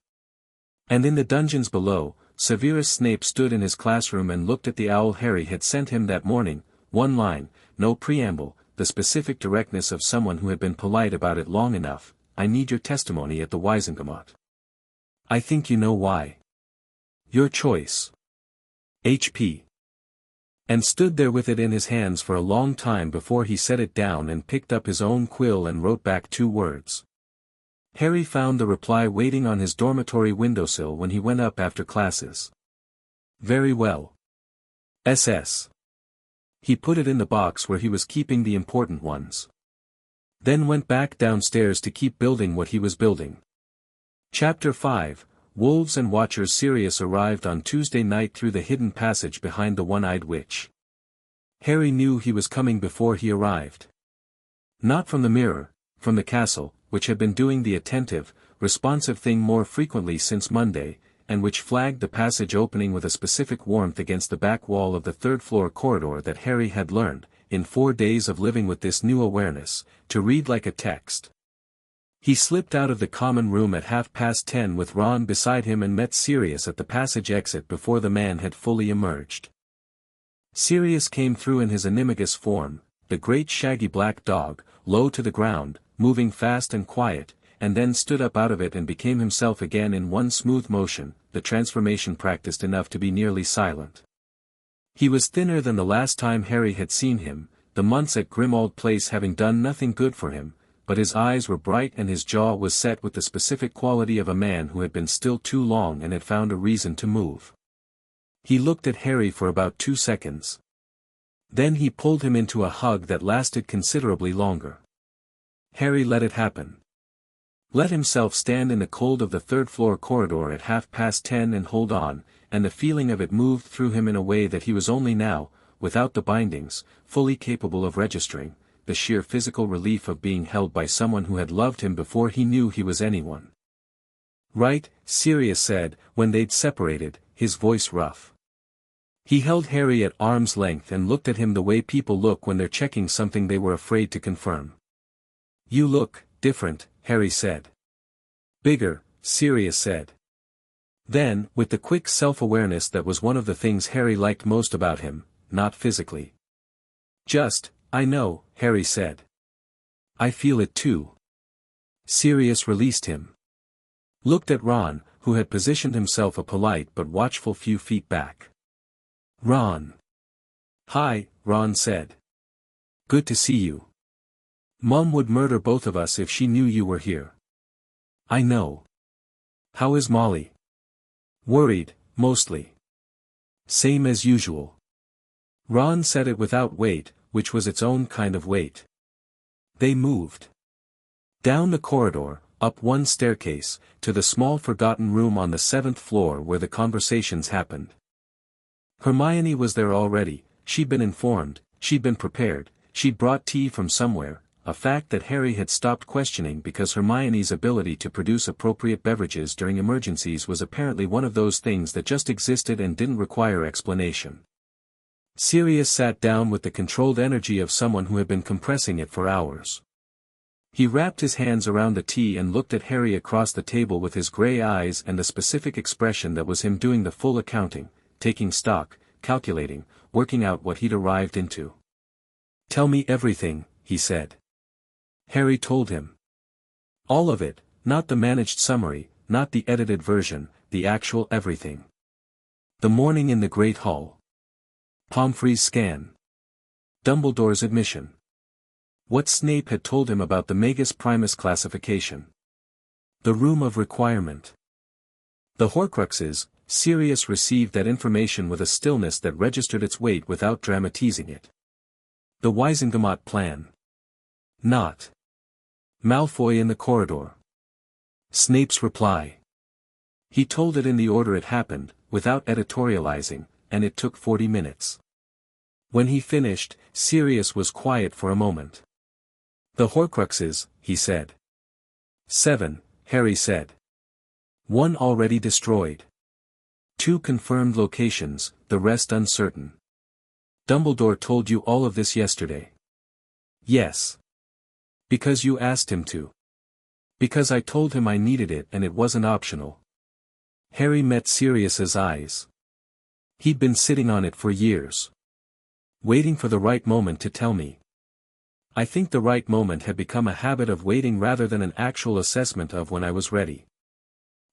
And in the dungeons below, Severus Snape stood in his classroom and looked at the owl Harry had sent him that morning, one line, no preamble, the specific directness of someone who had been polite about it long enough. I need your testimony at the Wizengamot. I think you know why. Your choice. H.P. And stood there with it in his hands for a long time before he set it down and picked up his own quill and wrote back 2 words. Harry found the reply waiting on his dormitory windowsill when he went up after classes. Very well. SS. He put it in the box where he was keeping the important ones. Then went back downstairs to keep building what he was building. Chapter 5, Wolves and Watchers. Sirius arrived on Tuesday night through the hidden passage behind the one-eyed witch. Harry knew he was coming before he arrived. Not from the mirror, from the castle, which had been doing the attentive, responsive thing more frequently since Monday, and which flagged the passage opening with a specific warmth against the back wall of the third-floor corridor that Harry had learned, in 4 days of living with this new awareness, to read like a text. He slipped out of the common room at 10:30 with Ron beside him and met Sirius at the passage exit before the man had fully emerged. Sirius came through in his animagus form, the great shaggy black dog, low to the ground, moving fast and quiet, and then stood up out of it and became himself again in one smooth motion, the transformation practiced enough to be nearly silent. He was thinner than the last time Harry had seen him, the months at Grimmauld Place having done nothing good for him, but his eyes were bright and his jaw was set with the specific quality of a man who had been still too long and had found a reason to move. He looked at Harry for about 2 seconds. Then he pulled him into a hug that lasted considerably longer. Harry let it happen. Let himself stand in the cold of the third-floor corridor at 10:30 and hold on, and the feeling of it moved through him in a way that he was only now, without the bindings, fully capable of registering, the sheer physical relief of being held by someone who had loved him before he knew he was anyone. Right, Sirius said, when they'd separated, his voice rough. He held Harry at arm's length and looked at him the way people look when they're checking something they were afraid to confirm. You look different, Harry said. Bigger, Sirius said. Then, with the quick self-awareness that was one of the things Harry liked most about him, not physically. Just, I know, Harry said. I feel it too. Sirius released him. Looked at Ron, who had positioned himself a polite but watchful few feet back. Ron. Hi, Ron said. Good to see you. Mum would murder both of us if she knew you were here. I know. How is Molly? Worried, mostly. Same as usual. Ron said it without weight, which was its own kind of weight. They moved. Down the corridor, up one staircase, to the small forgotten room on the 7th floor where the conversations happened. Hermione was there already, she'd been informed, she'd been prepared, she'd brought tea from somewhere, a fact that Harry had stopped questioning because Hermione's ability to produce appropriate beverages during emergencies was apparently one of those things that just existed and didn't require explanation. Sirius sat down with the controlled energy of someone who had been compressing it for hours. He wrapped his hands around the tea and looked at Harry across the table with his grey eyes and the specific expression that was him doing the full accounting, taking stock, calculating, working out what he'd arrived into. Tell me everything, he said. Harry told him. All of it, not the managed summary, not the edited version, the actual everything. The morning in the Great Hall. Pomfrey's scan. Dumbledore's admission. What Snape had told him about the Magus Primus classification. The room of requirement. The Horcruxes. Sirius received that information with a stillness that registered its weight without dramatizing it. The Wizengamot plan. Not. Malfoy in the corridor. Snape's reply. He told it in the order it happened, without editorializing, and it took 40 minutes. When he finished, Sirius was quiet for a moment. The Horcruxes, he said. 7, Harry said. 1 already destroyed. 2 confirmed locations, the rest uncertain. Dumbledore told you all of this yesterday. Yes. Because you asked him to. Because I told him I needed it and it wasn't optional. Harry met Sirius's eyes. He'd been sitting on it for years. Waiting for the right moment to tell me. I think the right moment had become a habit of waiting rather than an actual assessment of when I was ready.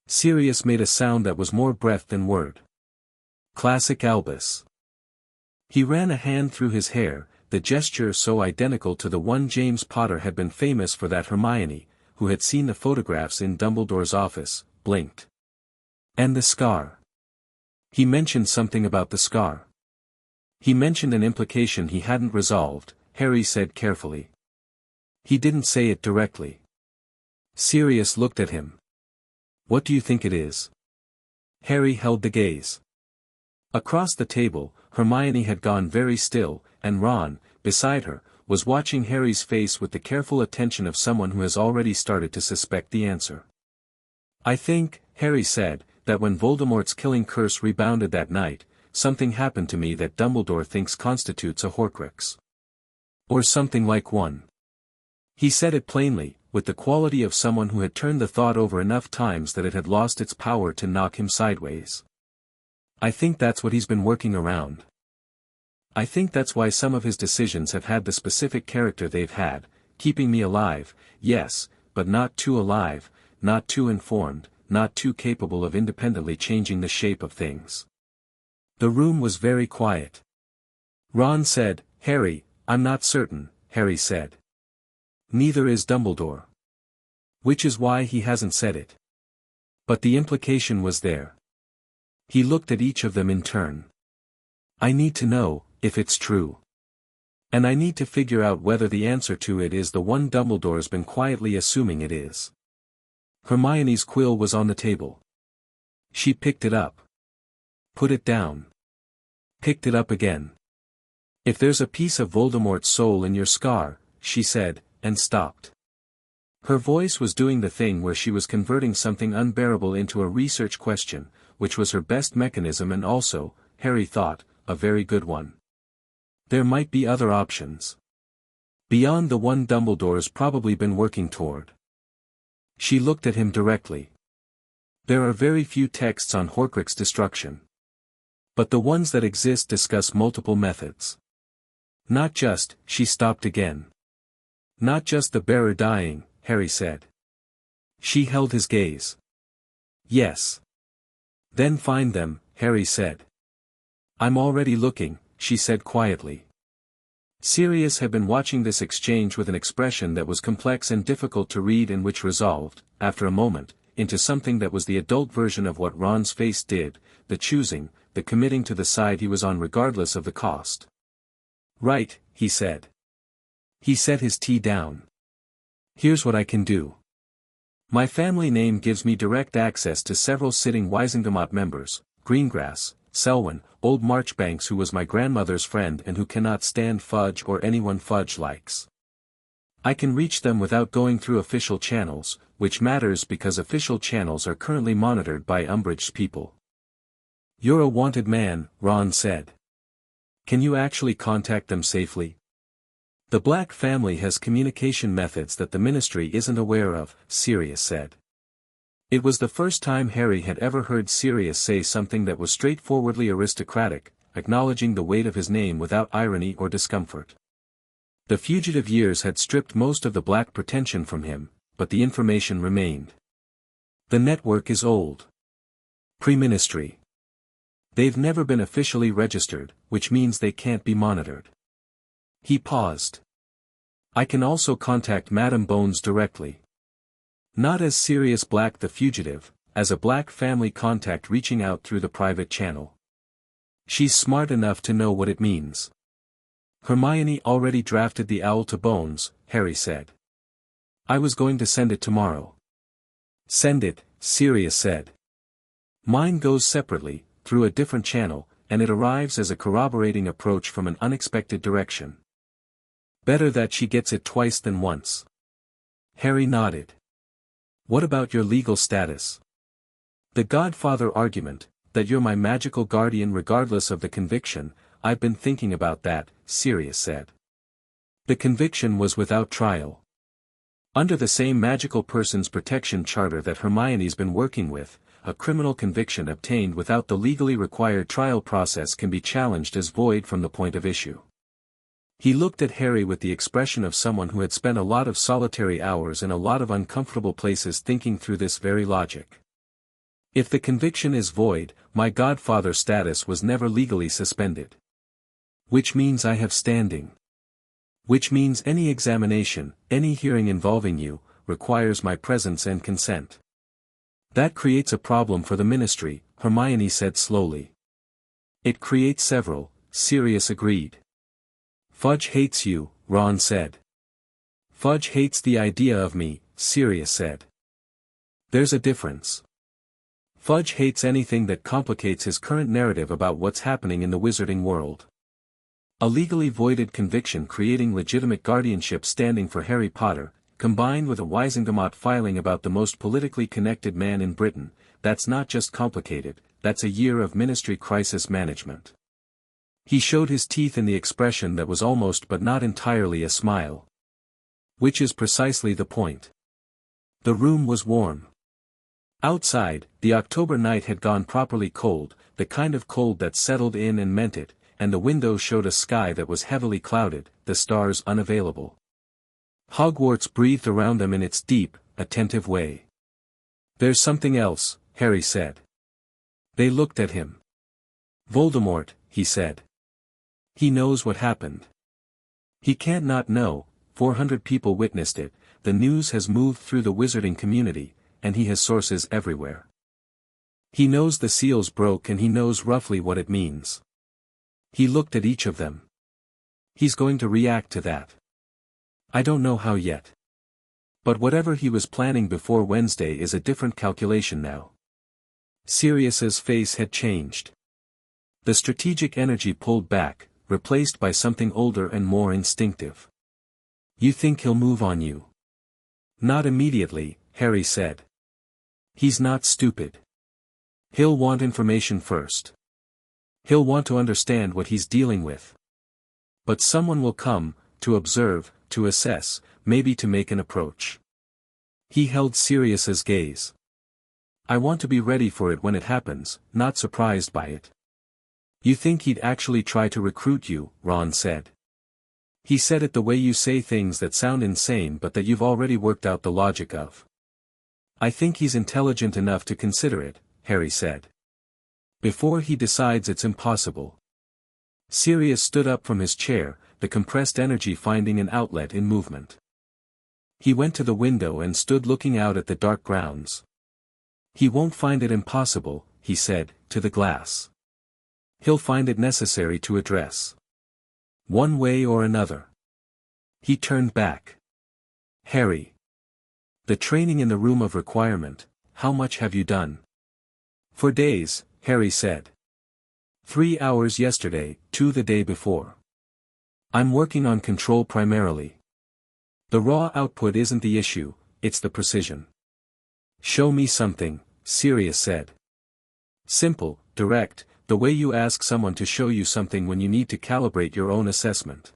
Sirius made a sound that was more breath than word. Classic Albus. He ran a hand through his hair, the gesture so identical to the one James Potter had been famous for that Hermione, who had seen the photographs in Dumbledore's office, blinked. And the scar. He mentioned something about the scar. He mentioned an implication he hadn't resolved, Harry said carefully. He didn't say it directly. Sirius looked at him. What do you think it is? Harry held the gaze. Across the table, Hermione had gone very still, and Ron, beside her, was watching Harry's face with the careful attention of someone who has already started to suspect the answer. I think, Harry said, that when Voldemort's killing curse rebounded that night, something happened to me that Dumbledore thinks constitutes a Horcrux. Or something like one. He said it plainly, with the quality of someone who had turned the thought over enough times that it had lost its power to knock him sideways. I think that's what he's been working around. I think that's why some of his decisions have had the specific character they've had, keeping me alive, yes, but not too alive, not too informed, not too capable of independently changing the shape of things. The room was very quiet. Ron said, Harry, I'm not certain, Harry said. Neither is Dumbledore. Which is why he hasn't said it. But the implication was there. He looked at each of them in turn. I need to know, if it's true. And I need to figure out whether the answer to it is the one Dumbledore's been quietly assuming it is. Hermione's quill was on the table. She picked it up. Put it down. Picked it up again. If there's a piece of Voldemort's soul in your scar, she said, and stopped. Her voice was doing the thing where she was converting something unbearable into a research question, which was her best mechanism and also, Harry thought, a very good one. There might be other options. Beyond the one Dumbledore's probably been working toward. She looked at him directly. There are very few texts on Horcrux destruction. But the ones that exist discuss multiple methods. Not just, she stopped again. Not just the bearer dying, Harry said. She held his gaze. Yes. Then find them, Harry said. I'm already looking, she said quietly. Sirius had been watching this exchange with an expression that was complex and difficult to read and which resolved, after a moment, into something that was the adult version of what Ron's face did, the choosing, the committing to the side he was on regardless of the cost. Right, he said. He set his tea down. Here's what I can do. My family name gives me direct access to several sitting Wisingamot members, Greengrass, Selwyn, old Marchbanks who was my grandmother's friend and who cannot stand Fudge or anyone Fudge likes. I can reach them without going through official channels, which matters because official channels are currently monitored by Umbridge's people. You're a wanted man, Ron said. Can you actually contact them safely? The Black family has communication methods that the Ministry isn't aware of, Sirius said. It was the first time Harry had ever heard Sirius say something that was straightforwardly aristocratic, acknowledging the weight of his name without irony or discomfort. The fugitive years had stripped most of the Black pretension from him, but the information remained. The network is old. Pre-Ministry. They've never been officially registered, which means they can't be monitored. He paused. I can also contact Madame Bones directly. Not as Sirius Black the fugitive, as a Black family contact reaching out through the private channel. She's smart enough to know what it means. Hermione already drafted the owl to Bones, Harry said. I was going to send it tomorrow. Send it, Sirius said. Mine goes separately, through a different channel, and it arrives as a corroborating approach from an unexpected direction. Better that she gets it twice than once. Harry nodded. What about your legal status? The Godfather argument, that you're my magical guardian regardless of the conviction. I've been thinking about that, Sirius said. The conviction was without trial. Under the same magical person's protection charter that Hermione's been working with, a criminal conviction obtained without the legally required trial process can be challenged as void from the point of issue. He looked at Harry with the expression of someone who had spent a lot of solitary hours in a lot of uncomfortable places thinking through this very logic. If the conviction is void, my godfather status was never legally suspended. Which means I have standing. Which means any examination, any hearing involving you, requires my presence and consent. That creates a problem for the Ministry, Hermione said slowly. It creates several, Sirius agreed. Fudge hates you, Ron said. Fudge hates the idea of me, Sirius said. There's a difference. Fudge hates anything that complicates his current narrative about what's happening in the wizarding world. A legally voided conviction creating legitimate guardianship standing for Harry Potter, combined with a Wisingamot filing about the most politically connected man in Britain, that's not just complicated, that's a year of Ministry crisis management. He showed his teeth in the expression that was almost but not entirely a smile. Which is precisely the point. The room was warm. Outside, the October night had gone properly cold, the kind of cold that settled in and meant it, and the window showed a sky that was heavily clouded, the stars unavailable. Hogwarts breathed around them in its deep, attentive way. There's something else, Harry said. They looked at him. Voldemort, he said. He knows what happened. He can't not know, 400 people witnessed it, the news has moved through the wizarding community, and he has sources everywhere. He knows the seals broke and he knows roughly what it means. He looked at each of them. He's going to react to that. I don't know how yet. But whatever he was planning before Wednesday is a different calculation now. Sirius's face had changed. The strategic energy pulled back, replaced by something older and more instinctive. You think he'll move on you? Not immediately, Harry said. He's not stupid. He'll want information first. He'll want to understand what he's dealing with. But someone will come, to observe, to assess, maybe to make an approach. He held Sirius's gaze. I want to be ready for it when it happens, not surprised by it. You think he'd actually try to recruit you, Ron said. He said it the way you say things that sound insane but that you've already worked out the logic of. I think he's intelligent enough to consider it, Harry said. Before he decides it's impossible. Sirius stood up from his chair, the compressed energy finding an outlet in movement. He went to the window and stood looking out at the dark grounds. He won't find it impossible, he said, to the glass. He'll find it necessary to address. One way or another. He turned back. Harry. The training in the room of requirement, how much have you done? For days, Harry said. 3 hours yesterday, 2 the day before. I'm working on control primarily. The raw output isn't the issue, it's the precision. Show me something, Sirius said. Simple, direct, the way you ask someone to show you something when you need to calibrate your own assessment.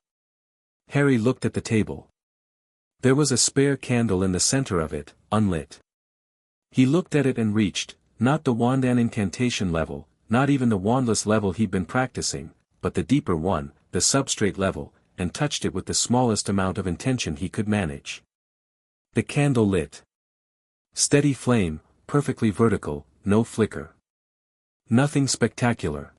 Harry looked at the table. There was a spare candle in the center of it, unlit. He looked at it and reached, not the wand and incantation level, not even the wandless level he'd been practicing, but the deeper one, the substrate level, and touched it with the smallest amount of intention he could manage. The candle lit. Steady flame, perfectly vertical, no flicker. Nothing spectacular.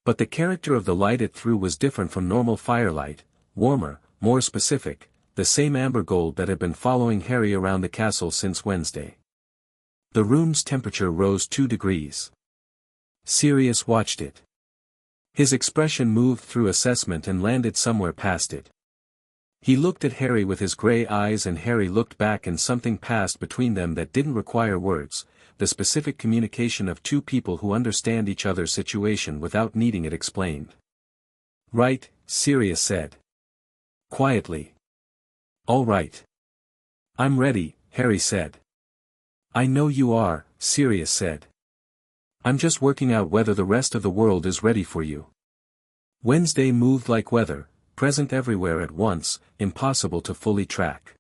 But the character of the light it threw was different from normal firelight, warmer, more specific, the same amber gold that had been following Harry around the castle since Wednesday. The room's temperature rose 2 degrees. Sirius watched it. His expression moved through assessment and landed somewhere past it. He looked at Harry with his gray eyes and Harry looked back and something passed between them that didn't require words, the specific communication of two people who understand each other's situation without needing it explained. Right, Sirius said. quietly. "All right. I'm ready," Harry said. "I know you are," Sirius said. "I'm just working out whether the rest of the world is ready for you." Wednesday moved like weather, present everywhere at once, impossible to fully track.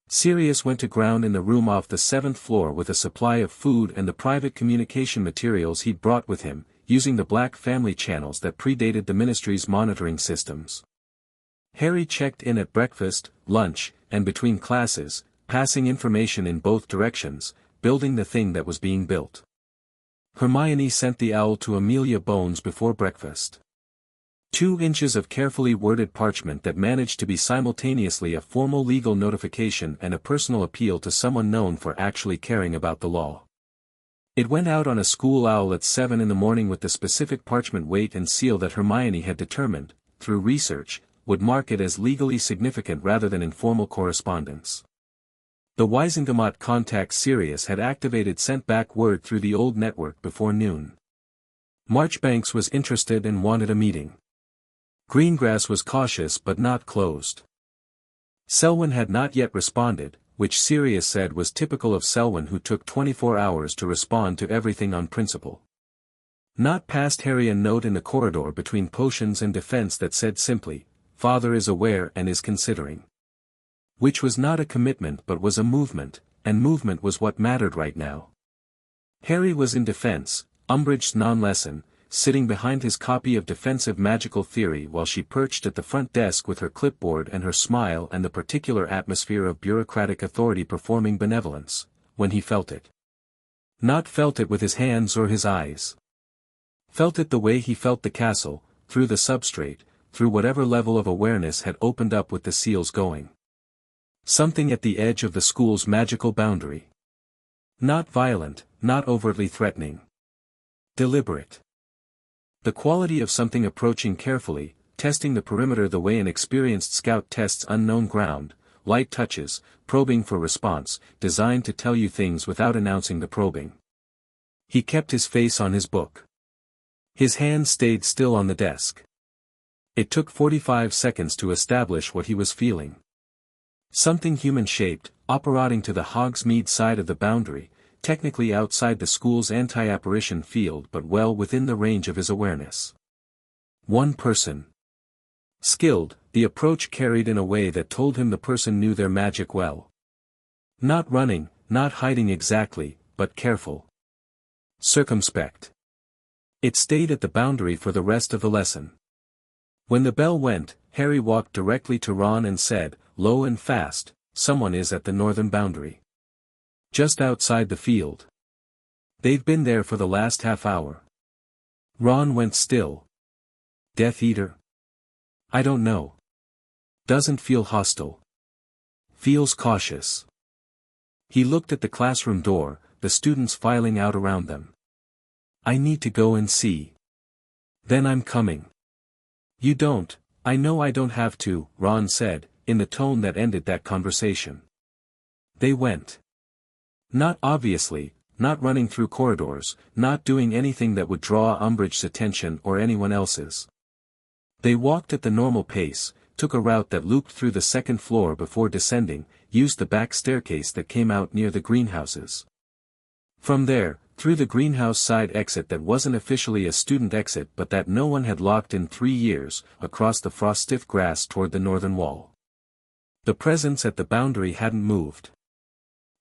Sirius went to ground in the room off the 7th floor with a supply of food and the private communication materials he'd brought with him, using the Black family channels that predated the Ministry's monitoring systems. Harry checked in at breakfast, lunch, and between classes, passing information in both directions, building the thing that was being built. Hermione sent the owl to Amelia Bones before breakfast. 2 inches of carefully worded parchment that managed to be simultaneously a formal legal notification and a personal appeal to someone known for actually caring about the law. It went out on a school owl at 7 in the morning with the specific parchment weight and seal that Hermione had determined, through research, would mark it as legally significant rather than informal correspondence. The Wisengamot contact Sirius had activated sent back word through the old network before noon. Marchbanks was interested and wanted a meeting. Greengrass was cautious but not closed. Selwyn had not yet responded, which Sirius said was typical of Selwyn, who took 24 hours to respond to everything on principle. Not past Harry a note in the corridor between potions and defense that said simply, "Father is aware and is considering." Which was not a commitment but was a movement, and movement was what mattered right now. Harry was in defense, Umbridge's non-lesson, sitting behind his copy of Defensive Magical Theory while she perched at the front desk with her clipboard and her smile and the particular atmosphere of bureaucratic authority performing benevolence, when he felt it. Not felt it with his hands or his eyes. Felt it the way he felt the castle, through the substrate, through whatever level of awareness had opened up with the seals going. Something at the edge of the school's magical boundary. Not violent, not overtly threatening. Deliberate. The quality of something approaching carefully, testing the perimeter the way an experienced scout tests unknown ground, light touches, probing for response, designed to tell you things without announcing the probing. He kept his face on his book. His hand stayed still on the desk. It took 45 seconds to establish what he was feeling. Something human-shaped, operating to the Hogsmeade side of the boundary, technically outside the school's anti-apparition field but well within the range of his awareness. One person. Skilled, the approach carried in a way that told him the person knew their magic well. Not running, not hiding exactly, but careful. Circumspect. It stayed at the boundary for the rest of the lesson. When the bell went, Harry walked directly to Ron and said, low and fast, "Someone is at the northern boundary. Just outside the field. They've been there for the last half hour." Ron went still. Death Eater? I don't know. Doesn't feel hostile. Feels cautious. He looked at the classroom door, the students filing out around them. I need to go and see. Then I'm coming. You don't, I know I don't have to, Ron said, in the tone that ended that conversation. They went. Not obviously, not running through corridors, not doing anything that would draw Umbridge's attention or anyone else's. They walked at the normal pace, took a route that looped through the 2nd floor before descending, used the back staircase that came out near the greenhouses. From there, through the greenhouse side exit that wasn't officially a student exit but that no one had locked in 3 years, across the frost-stiff grass toward the northern wall. The presence at the boundary hadn't moved.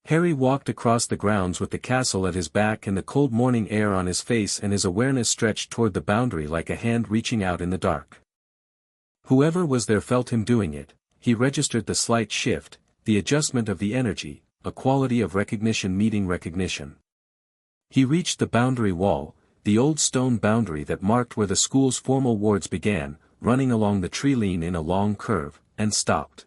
Harry walked across the grounds with the castle at his back and the cold morning air on his face, and his awareness stretched toward the boundary like a hand reaching out in the dark. Whoever was there felt him doing it. He registered the slight shift, the adjustment of the energy, a quality of recognition meeting recognition. He reached the boundary wall, the old stone boundary that marked where the school's formal wards began, running along the tree line in a long curve, and stopped.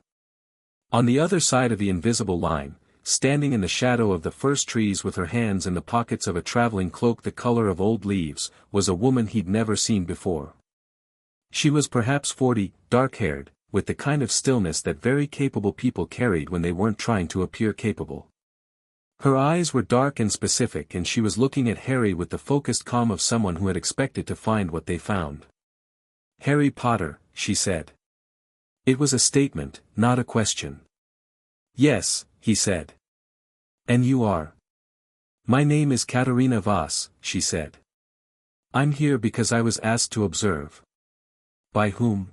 On the other side of the invisible line, standing in the shadow of the first trees with her hands in the pockets of a traveling cloak the color of old leaves, was a woman he'd never seen before. She was perhaps 40, dark-haired, with the kind of stillness that very capable people carried when they weren't trying to appear capable. Her eyes were dark and specific, and she was looking at Harry with the focused calm of someone who had expected to find what they found. "Harry Potter," she said. It was a statement, not a question. Yes, he said. And you are? My name is Katerina Voss, she said. I'm here because I was asked to observe. By whom?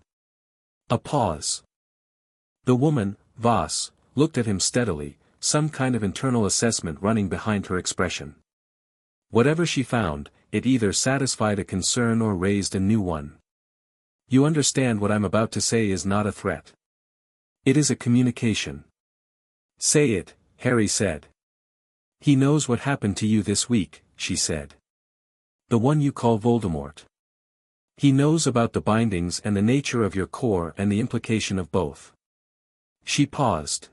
A pause. The woman, Voss, looked at him steadily, some kind of internal assessment running behind her expression. Whatever she found, it either satisfied a concern or raised a new one. You understand what I'm about to say is not a threat. It is a communication. Say it, Harry said. He knows what happened to you this week, she said. The one you call Voldemort. He knows about the bindings and the nature of your core and the implication of both. She paused.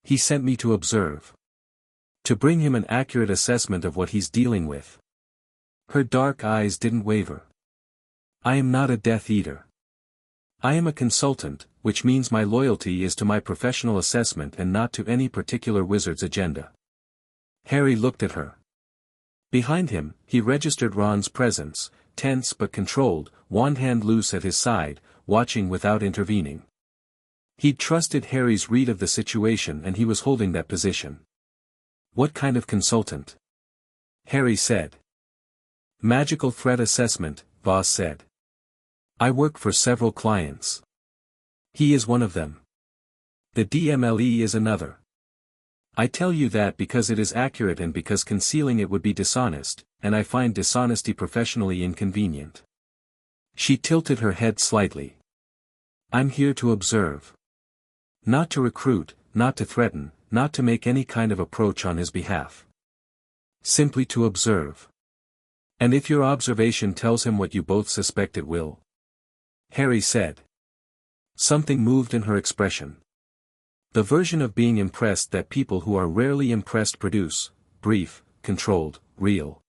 He sent me to observe. To bring him an accurate assessment of what he's dealing with. Her dark eyes didn't waver. I am not a Death Eater. I am a consultant, which means my loyalty is to my professional assessment and not to any particular wizard's agenda. Harry looked at her. Behind him, he registered Ron's presence, tense but controlled, one hand loose at his side, watching without intervening. He'd trusted Harry's read of the situation and he was holding that position. What kind of consultant? Harry said. Magical threat assessment, Voss said. I work for several clients. He is one of them. The DMLE is another. I tell you that because it is accurate and because concealing it would be dishonest, and I find dishonesty professionally inconvenient. She tilted her head slightly. I'm here to observe. Not to recruit, not to threaten, not to make any kind of approach on his behalf. Simply to observe. And if your observation tells him what you both suspect it will. Harry said. Something moved in her expression. The version of being impressed that people who are rarely impressed produce, brief, controlled, real.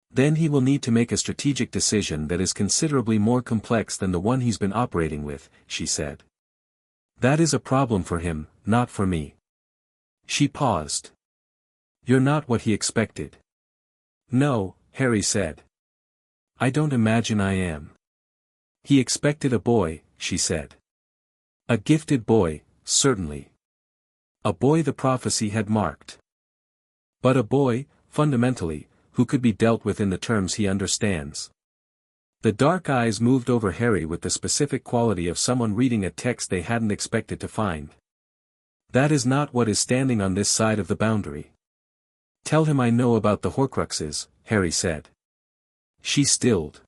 Then he will need to make a strategic decision that is considerably more complex than the one he's been operating with, she said. That is a problem for him, not for me. She paused. You're not what he expected. No, Harry said. I don't imagine I am. He expected a boy, she said. A gifted boy, certainly. A boy the prophecy had marked. But a boy, fundamentally, who could be dealt with in the terms he understands. The dark eyes moved over Harry with the specific quality of someone reading a text they hadn't expected to find. That is not what is standing on this side of the boundary. Tell him I know about the Horcruxes, Harry said. She stilled.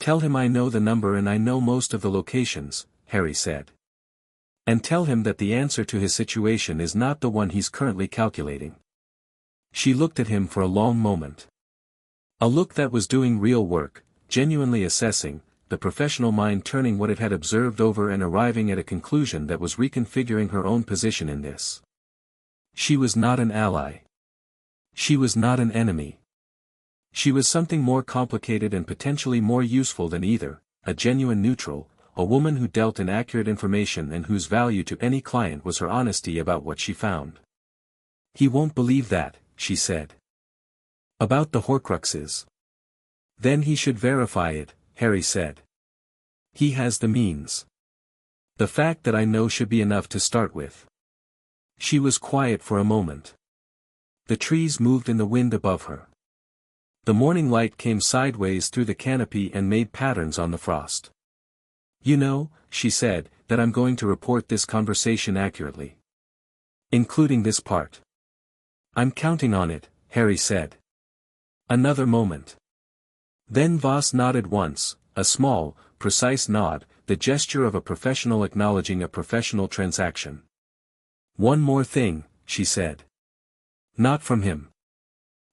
Tell him I know the number and I know most of the locations, Harry said. And tell him that the answer to his situation is not the one he's currently calculating. She looked at him for a long moment. A look that was doing real work, genuinely assessing, the professional mind turning what it had observed over and arriving at a conclusion that was reconfiguring her own position in this. She was not an ally. She was not an enemy. She was something more complicated and potentially more useful than either, a genuine neutral, a woman who dealt in accurate information and whose value to any client was her honesty about what she found. He won't believe that, she said. About the Horcruxes. Then he should verify it, Harry said. He has the means. The fact that I know should be enough to start with. She was quiet for a moment. The trees moved in the wind above her. The morning light came sideways through the canopy and made patterns on the frost. You know, she said, that I'm going to report this conversation accurately. Including this part. I'm counting on it, Harry said. Another moment. Then Voss nodded once, a small, precise nod, the gesture of a professional acknowledging a professional transaction. One more thing, she said. Not from him.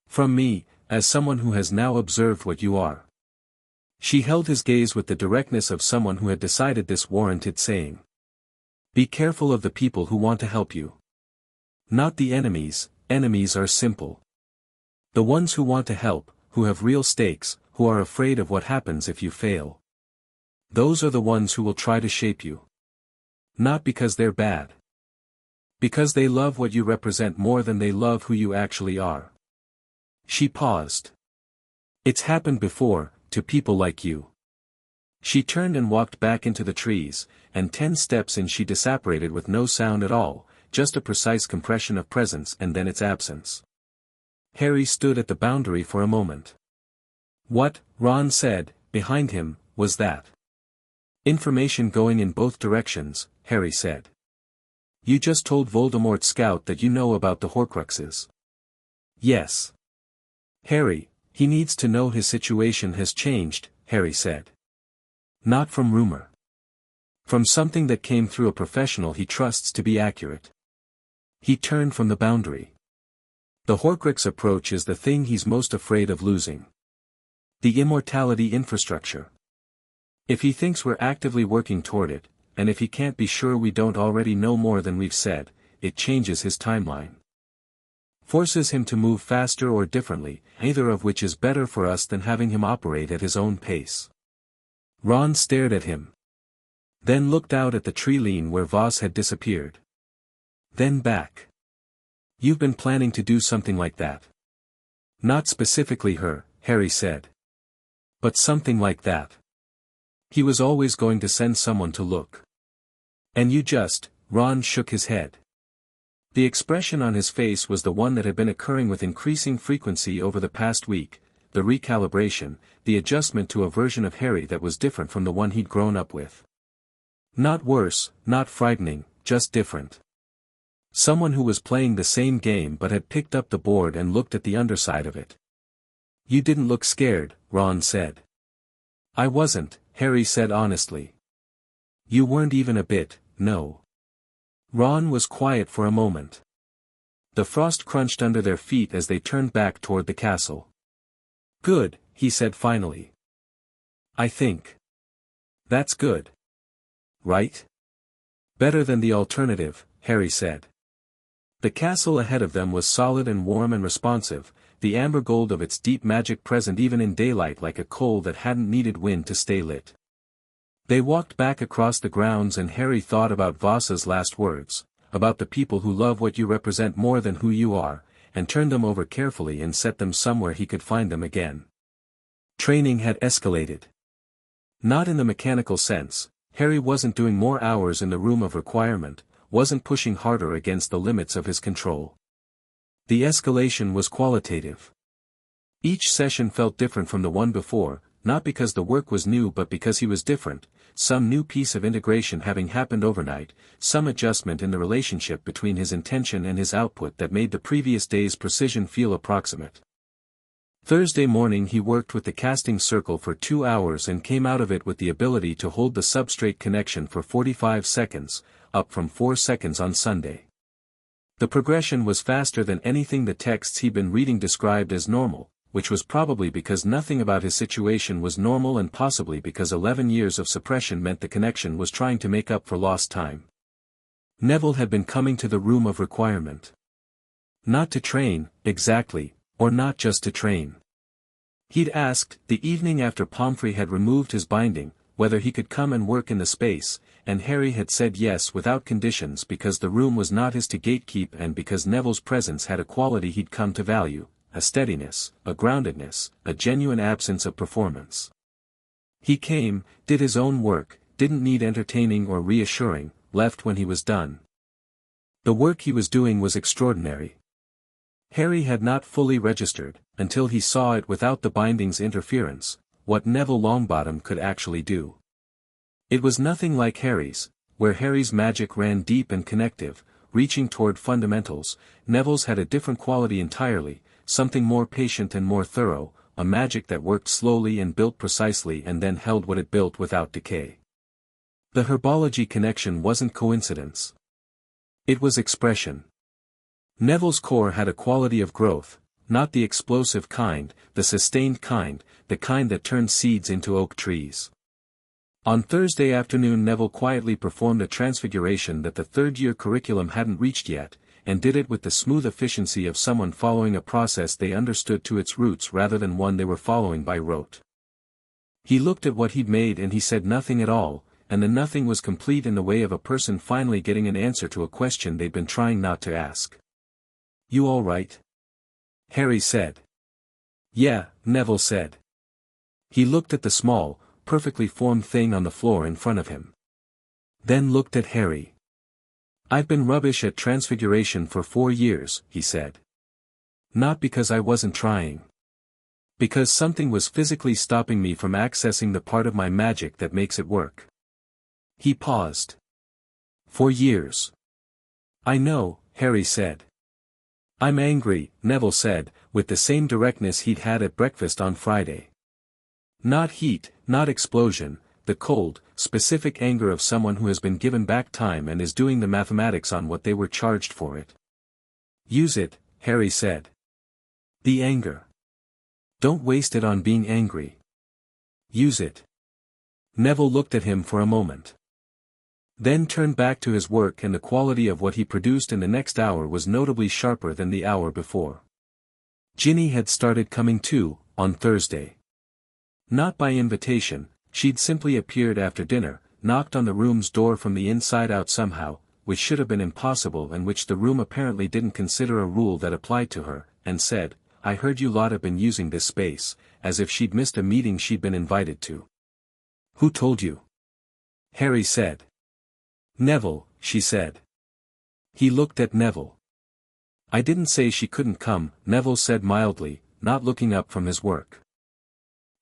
From me, as someone who has now observed what you are. She held his gaze with the directness of someone who had decided this warranted saying. Be careful of the people who want to help you. Not the enemies, enemies are simple. The ones who want to help, who have real stakes, who are afraid of what happens if you fail. Those are the ones who will try to shape you. Not because they're bad. Because they love what you represent more than they love who you actually are. She paused. It's happened before, to people like you. She turned and walked back into the trees, and 10 steps in she disapparated with no sound at all, just a precise compression of presence and then its absence. Harry stood at the boundary for a moment. What, Ron said, behind him, was that? Information going in both directions, Harry said. You just told Voldemort's scout that you know about the Horcruxes. Yes. Harry, he needs to know his situation has changed, Harry said. Not from rumor. From something that came through a professional he trusts to be accurate. He turned from the boundary. The Horcrux approach is the thing he's most afraid of losing. The immortality infrastructure. If he thinks we're actively working toward it, and if he can't be sure we don't already know more than we've said, it changes his timeline. Forces him to move faster or differently, either of which is better for us than having him operate at his own pace. Ron stared at him. Then looked out at the tree line where Voss had disappeared. Then back. You've been planning to do something like that. Not specifically her, Harry said. But something like that. He was always going to send someone to look. And you just, Ron shook his head. The expression on his face was the one that had been occurring with increasing frequency over the past week, the recalibration, the adjustment to a version of Harry that was different from the one he'd grown up with. Not worse, not frightening, just different. Someone who was playing the same game but had picked up the board and looked at the underside of it. You didn't look scared, Ron said. I wasn't, Harry said honestly. You weren't even a bit, no. Ron was quiet for a moment. The frost crunched under their feet as they turned back toward the castle. Good, he said finally. I think. That's good. Right? Better than the alternative, Harry said. The castle ahead of them was solid and warm and responsive, the amber gold of its deep magic present even in daylight like a coal that hadn't needed wind to stay lit. They walked back across the grounds and Harry thought about Voss's last words, about the people who love what you represent more than who you are, and turned them over carefully and set them somewhere he could find them again. Training had escalated. Not in the mechanical sense, Harry wasn't doing more hours in the room of requirement, wasn't pushing harder against the limits of his control. The escalation was qualitative. Each session felt different from the one before, not because the work was new but because he was different, some new piece of integration having happened overnight, some adjustment in the relationship between his intention and his output that made the previous day's precision feel approximate. Thursday morning he worked with the casting circle for 2 hours and came out of it with the ability to hold the substrate connection for 45 seconds, up from 4 seconds on Sunday. The progression was faster than anything the texts he'd been reading described as normal, which was probably because nothing about his situation was normal and possibly because 11 years of suppression meant the connection was trying to make up for lost time. Neville had been coming to the room of requirement. Not to train, exactly, or not just to train. He'd asked, the evening after Pomfrey had removed his binding, whether he could come and work in the space, and Harry had said yes without conditions because the room was not his to gatekeep and because Neville's presence had a quality he'd come to value. A steadiness, a groundedness, a genuine absence of performance. He came, did his own work, didn't need entertaining or reassuring, left when he was done. The work he was doing was extraordinary. Harry had not fully registered, until he saw it without the binding's interference, what Neville Longbottom could actually do. It was nothing like Harry's, where Harry's magic ran deep and connective, reaching toward fundamentals. Neville's had a different quality entirely, something more patient and more thorough, a magic that worked slowly and built precisely and then held what it built without decay. The herbology connection wasn't coincidence. It was expression. Neville's core had a quality of growth, not the explosive kind, the sustained kind, the kind that turned seeds into oak trees. On Thursday afternoon Neville quietly performed a transfiguration that the third-year curriculum hadn't reached yet, and did it with the smooth efficiency of someone following a process they understood to its roots rather than one they were following by rote. He looked at what he'd made and he said nothing at all, and the nothing was complete in the way of a person finally getting an answer to a question they'd been trying not to ask. You all right? Harry said. Yeah, Neville said. He looked at the small, perfectly formed thing on the floor in front of him. Then looked at Harry. "I've been rubbish at transfiguration for 4 years," he said. "Not because I wasn't trying. Because something was physically stopping me from accessing the part of my magic that makes it work." He paused. "4 years. I know," Harry said. "I'm angry," Neville said, with the same directness he'd had at breakfast on Friday. Not heat, not explosion, the cold, specific anger of someone who has been given back time and is doing the mathematics on what they were charged for it. "Use it," Harry said. "The anger. Don't waste it on being angry. Use it." Neville looked at him for a moment. Then turned back to his work, and the quality of what he produced in the next hour was notably sharper than the hour before. Ginny had started coming too, on Thursday. Not by invitation, she'd simply appeared after dinner, knocked on the room's door from the inside out somehow, which should have been impossible and which the room apparently didn't consider a rule that applied to her, and said, "I heard you lot have been using this space," as if she'd missed a meeting she'd been invited to. "Who told you?" Harry said. "Neville," she said. He looked at Neville. "I didn't say she couldn't come," Neville said mildly, not looking up from his work.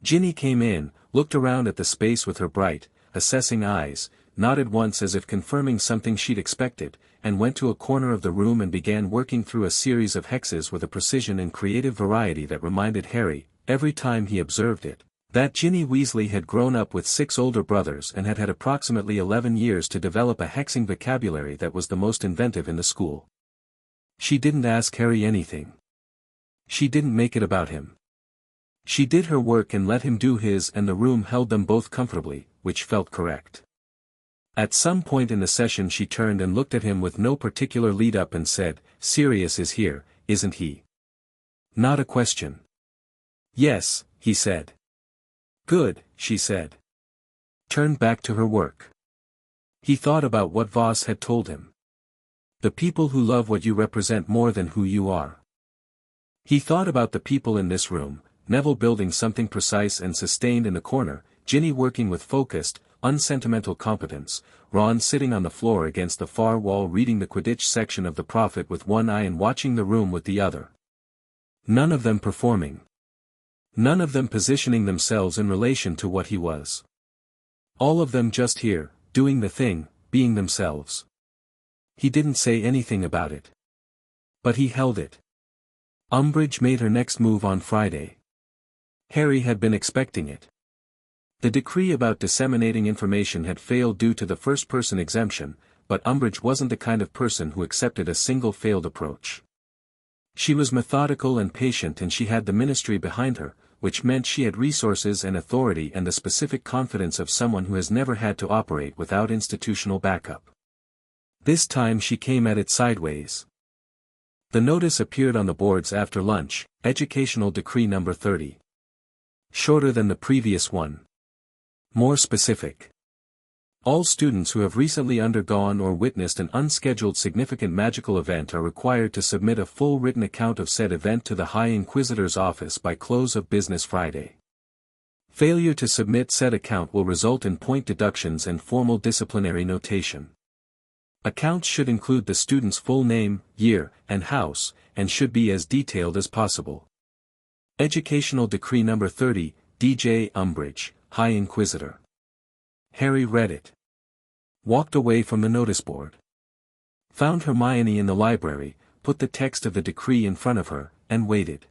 Ginny came in, looked around at the space with her bright, assessing eyes, nodded once as if confirming something she'd expected, and went to a corner of the room and began working through a series of hexes with a precision and creative variety that reminded Harry, every time he observed it, that Ginny Weasley had grown up with 6 older brothers and had had approximately 11 years to develop a hexing vocabulary that was the most inventive in the school. She didn't ask Harry anything. She didn't make it about him. She did her work and let him do his, and the room held them both comfortably, which felt correct. At some point in the session she turned and looked at him with no particular lead-up and said, "Sirius is here, isn't he?" Not a question. "Yes," he said. "Good," she said. Turned back to her work. He thought about what Voss had told him. The people who love what you represent more than who you are. He thought about the people in this room, Neville building something precise and sustained in the corner, Ginny working with focused, unsentimental competence, Ron sitting on the floor against the far wall reading the Quidditch section of the Prophet with one eye and watching the room with the other. None of them performing. None of them positioning themselves in relation to what he was. All of them just here, doing the thing, being themselves. He didn't say anything about it. But he held it. Umbridge made her next move on Friday. Harry had been expecting it. The decree about disseminating information had failed due to the first-person exemption, but Umbridge wasn't the kind of person who accepted a single failed approach. She was methodical and patient, and she had the ministry behind her, which meant she had resources and authority and the specific confidence of someone who has never had to operate without institutional backup. This time she came at it sideways. The notice appeared on the boards after lunch, Educational Decree number 30. Shorter than the previous one. More specific. All students who have recently undergone or witnessed an unscheduled significant magical event are required to submit a full written account of said event to the High Inquisitor's office by close of business Friday. Failure to submit said account will result in point deductions and formal disciplinary notation. Accounts should include the student's full name, year, and house, and should be as detailed as possible. Educational Decree number 30, D.J. Umbridge, High Inquisitor. Harry read it. Walked away from the notice board. Found Hermione in the library, put the text of the decree in front of her, and waited.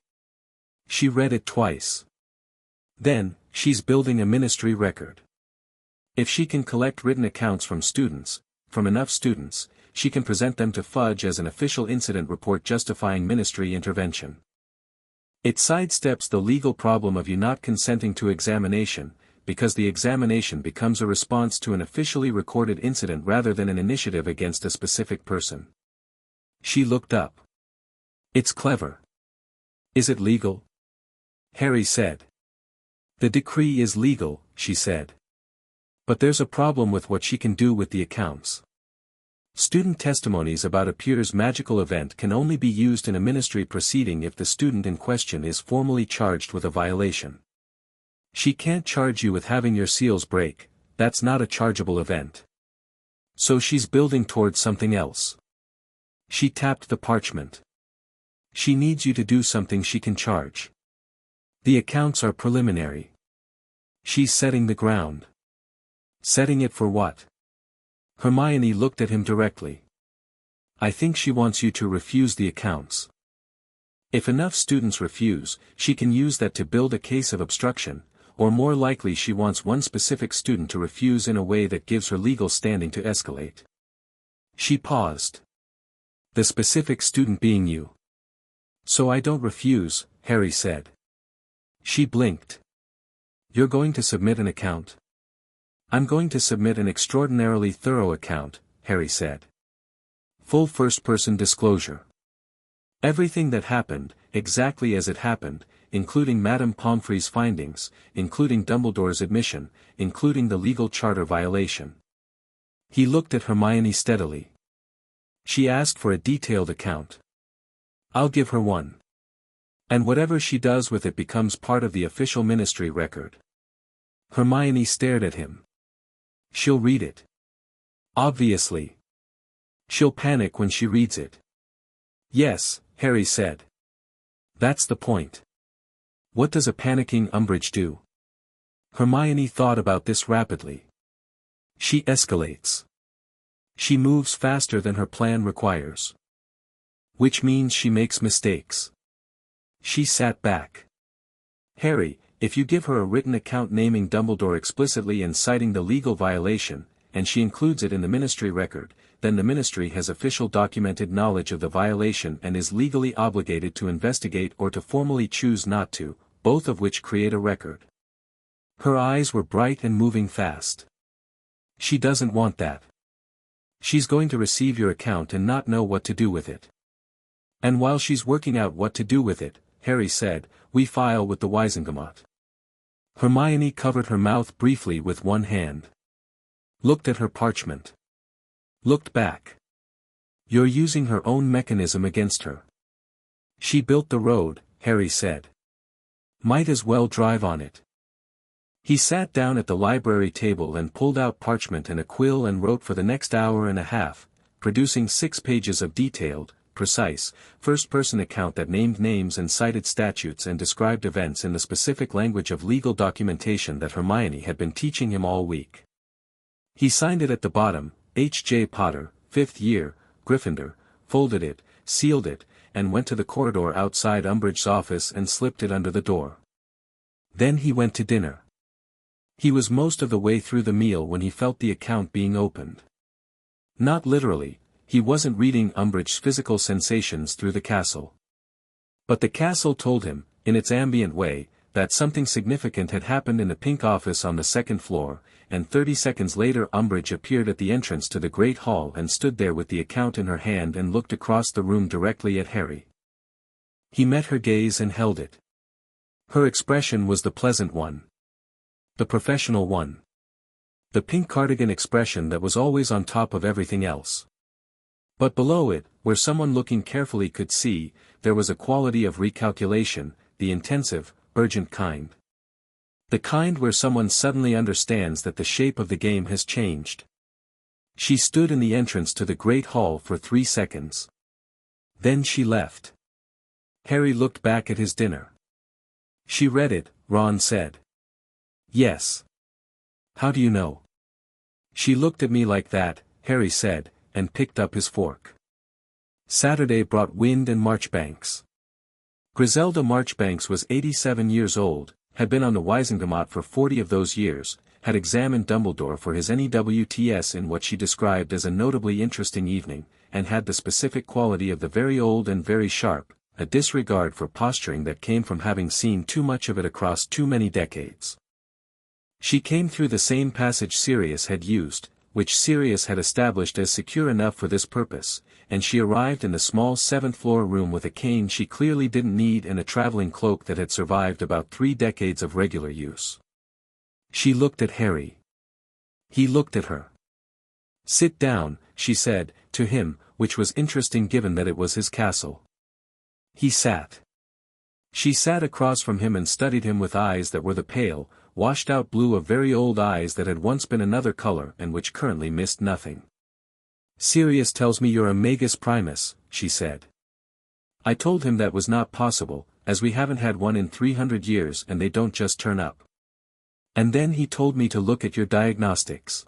She read it twice. Then, she's building a ministry record. If she can collect written accounts from enough students, she can present them to Fudge as an official incident report justifying ministry intervention. It sidesteps the legal problem of you not consenting to examination, because the examination becomes a response to an officially recorded incident rather than an initiative against a specific person. She looked up. It's clever. Is it legal? Harry said. The decree is legal, she said. But there's a problem with what she can do with the accounts. Student testimonies about a peer's magical event can only be used in a ministry proceeding if the student in question is formally charged with a violation. She can't charge you with having your seals break, that's not a chargeable event. So she's building towards something else. She tapped the parchment. She needs you to do something she can charge. The accounts are preliminary. She's setting the ground. Setting it for what? Hermione looked at him directly. I think she wants you to refuse the accounts. If enough students refuse, she can use that to build a case of obstruction, or more likely she wants one specific student to refuse in a way that gives her legal standing to escalate. She paused. The specific student being you. So I don't refuse, Harry said. She blinked. You're going to submit an account? I'm going to submit an extraordinarily thorough account, Harry said. Full first-person disclosure. Everything that happened, exactly as it happened, including Madame Pomfrey's findings, including Dumbledore's admission, including the legal charter violation. He looked at Hermione steadily. She asked for a detailed account. I'll give her one. And whatever she does with it becomes part of the official ministry record. Hermione stared at him. She'll read it. Obviously. She'll panic when she reads it. Yes, Harry said. That's the point. What does a panicking Umbridge do? Hermione thought about this rapidly. She escalates. She moves faster than her plan requires. Which means she makes mistakes. She sat back. Harry, if you give her a written account naming Dumbledore explicitly and citing the legal violation, and she includes it in the ministry record, then the ministry has official documented knowledge of the violation and is legally obligated to investigate or to formally choose not to, both of which create a record. Her eyes were bright and moving fast. She doesn't want that. She's going to receive your account and not know what to do with it. And while she's working out what to do with it, Harry said, we file with the Wizengamot. Hermione covered her mouth briefly with one hand. Looked at her parchment. Looked back. You're using her own mechanism against her. She built the road, Harry said. Might as well drive on it. He sat down at the library table and pulled out parchment and a quill and wrote for the next hour and a half, producing 6 pages of detailed, precise, first-person account that named names and cited statutes and described events in the specific language of legal documentation that Hermione had been teaching him all week. He signed it at the bottom, H. J. Potter, 5th year, Gryffindor, folded it, sealed it, and went to the corridor outside Umbridge's office and slipped it under the door. Then he went to dinner. He was most of the way through the meal when he felt the account being opened. Not literally, he wasn't reading Umbridge's physical sensations through the castle. But the castle told him, in its ambient way, that something significant had happened in the pink office on the 2nd floor, and 30 seconds later Umbridge appeared at the entrance to the Great Hall and stood there with the account in her hand and looked across the room directly at Harry. He met her gaze and held it. Her expression was the pleasant one. The professional one. The pink cardigan expression that was always on top of everything else. But below it, where someone looking carefully could see, there was a quality of recalculation, the intensive, urgent kind. The kind where someone suddenly understands that the shape of the game has changed. She stood in the entrance to the Great Hall for 3 seconds. Then she left. Harry looked back at his dinner. She read it, Ron said. Yes. How do you know? She looked at me like that, Harry said, and picked up his fork. Saturday brought wind and Marchbanks. Griselda Marchbanks was 87 years old, had been on the Wizengamot for 40 of those years, had examined Dumbledore for his NEWTS in what she described as a notably interesting evening, and had the specific quality of the very old and very sharp, a disregard for posturing that came from having seen too much of it across too many decades. She came through the same passage Sirius had used, which Sirius had established as secure enough for this purpose, and she arrived in the small 7th-floor room with a cane she clearly didn't need and a traveling cloak that had survived about 3 decades of regular use. She looked at Harry. He looked at her. Sit down, she said, to him, which was interesting given that it was his castle. He sat. She sat across from him and studied him with eyes that were the pale, washed-out blue of very old eyes that had once been another color and which currently missed nothing. "Sirius tells me you're a Magus Primus," she said. I told him that was not possible, as we haven't had one in 300 years and they don't just turn up. And then he told me to look at your diagnostics.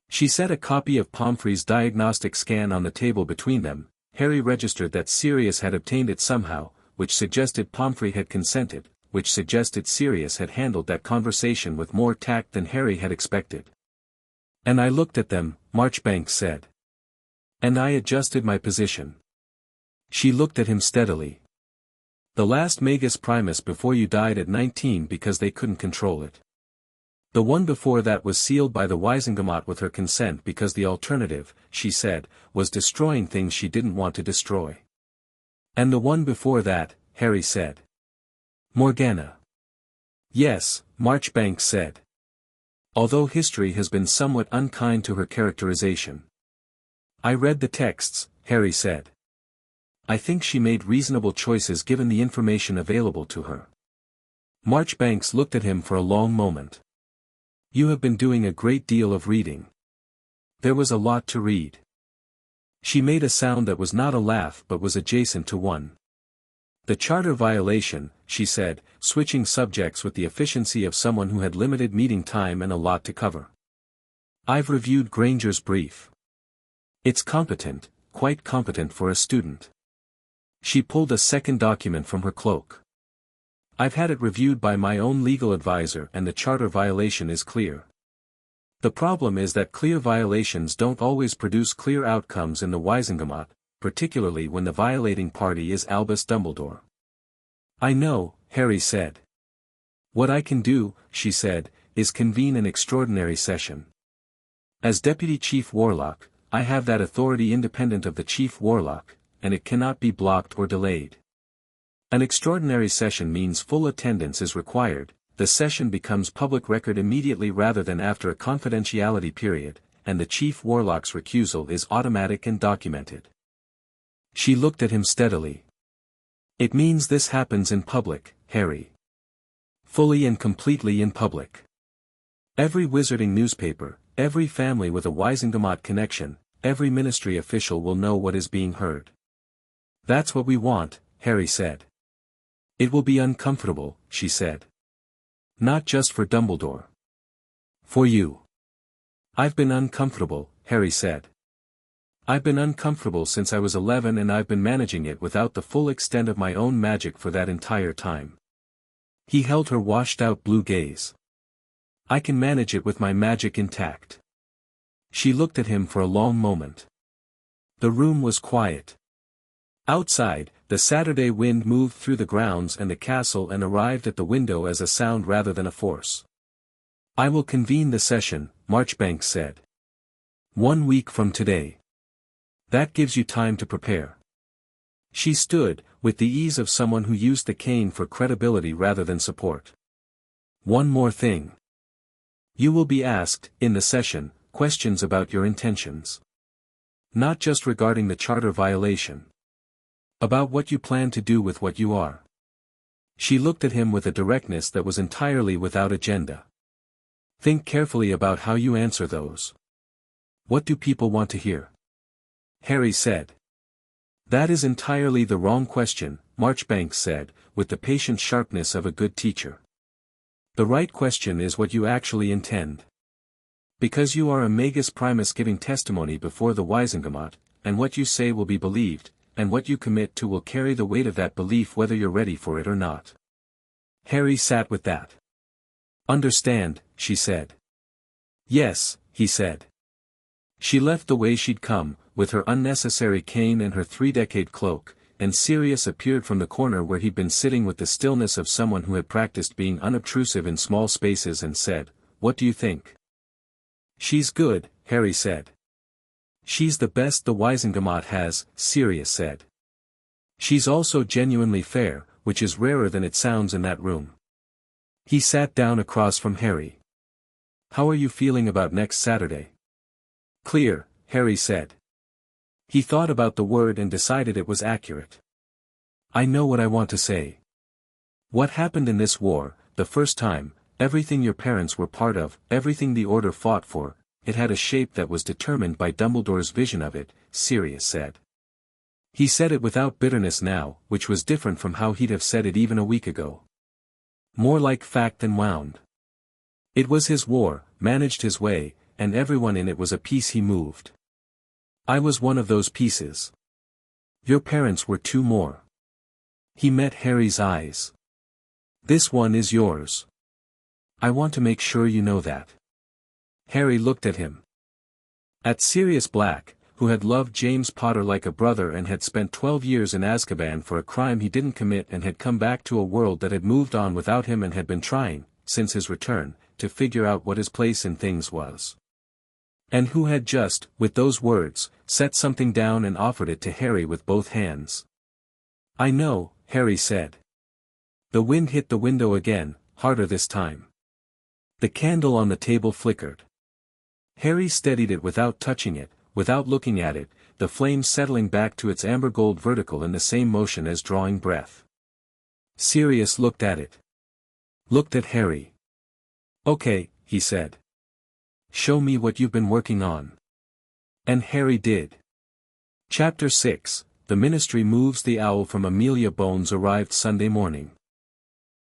She set a copy of Pomfrey's diagnostic scan on the table between them. Harry registered that Sirius had obtained it somehow, which suggested Pomfrey had consented, which suggested Sirius had handled that conversation with more tact than Harry had expected. "And I looked at them," Marchbanks said. "And I adjusted my position." She looked at him steadily. "The last Magus Primus before you died at 19 because they couldn't control it. The one before that was sealed by the Wisengamot with her consent because the alternative, she said, was destroying things she didn't want to destroy." "And the one before that," Harry said. "Morgana." "Yes," Marchbanks said. "Although history has been somewhat unkind to her characterization." "I read the texts," Harry said. "I think she made reasonable choices given the information available to her." Marchbanks looked at him for a long moment. "You have been doing a great deal of reading." "There was a lot to read." She made a sound that was not a laugh but was adjacent to one. "The charter violation," she said, switching subjects with the efficiency of someone who had limited meeting time and a lot to cover. "I've reviewed Granger's brief. It's competent, quite competent for a student." She pulled a second document from her cloak. "I've had it reviewed by my own legal advisor and the charter violation is clear. The problem is that clear violations don't always produce clear outcomes in the Wisengamot, particularly when the violating party is Albus Dumbledore." "I know," Harry said. "What I can do," she said, "is convene an extraordinary session. As Deputy Chief Warlock, I have that authority independent of the Chief Warlock, and it cannot be blocked or delayed. An extraordinary session means full attendance is required, the session becomes public record immediately rather than after a confidentiality period, and the Chief Warlock's recusal is automatic and documented." She looked at him steadily. "It means this happens in public, Harry. Fully and completely in public. Every wizarding newspaper, every family with a Wisengamot connection, every ministry official will know what is being heard." "That's what we want," Harry said. "It will be uncomfortable," she said. "Not just for Dumbledore. For you." "I've been uncomfortable," Harry said. "I've been uncomfortable since I was 11 and I've been managing it without the full extent of my own magic for that entire time." He held her washed-out blue gaze. "I can manage it with my magic intact." She looked at him for a long moment. The room was quiet. Outside, the Saturday wind moved through the grounds and the castle and arrived at the window as a sound rather than a force. "I will convene the session," Marchbanks said. 1 week from today. That gives you time to prepare." She stood, with the ease of someone who used the cane for credibility rather than support. "One more thing. You will be asked, in the session, questions about your intentions. Not just regarding the charter violation. About what you plan to do with what you are." She looked at him with a directness that was entirely without agenda. "Think carefully about how you answer those. What do people want to hear?" Harry said. "That is entirely the wrong question," Marchbanks said, with the patient sharpness of a good teacher. "The right question is what you actually intend. Because you are a Magus Primus giving testimony before the Wisengamot, and what you say will be believed, and what you commit to will carry the weight of that belief whether you're ready for it or not." Harry sat with that. "Understand," she said. "Yes," he said. She left the way she'd come, with her unnecessary cane and her 3-decade cloak, and Sirius appeared from the corner where he'd been sitting with the stillness of someone who had practiced being unobtrusive in small spaces and said, "What do you think?" "She's good," Harry said. "She's the best the Wisengamot has," Sirius said. "She's also genuinely fair, which is rarer than it sounds in that room." He sat down across from Harry. "How are you feeling about next Saturday?" "Clear," Harry said. He thought about the word and decided it was accurate. "I know what I want to say. What happened in this war, the first time, everything your parents were part of, everything the Order fought for, it had a shape that was determined by Dumbledore's vision of it, Sirius said. He said it without bitterness now, which was different from how he'd have said it even a week ago. More like fact than wound. It was his war, managed his way, and everyone in it was a piece he moved. I was one of those pieces. Your parents were two more. He met Harry's eyes. This one is yours. I want to make sure you know that. Harry looked at him. At Sirius Black, who had loved James Potter like a brother and had spent 12 years in Azkaban for a crime he didn't commit and had come back to a world that had moved on without him and had been trying, since his return, to figure out what his place in things was. And who had just, with those words, set something down and offered it to Harry with both hands. I know, Harry said. The wind hit the window again, harder this time. The candle on the table flickered. Harry steadied it without touching it, without looking at it, the flame settling back to its amber gold vertical in the same motion as drawing breath. Sirius looked at it. Looked at Harry. Okay, he said. Show me what you've been working on. And Harry did. Chapter 6, The Ministry Moves. The owl from Amelia Bones arrived Sunday morning.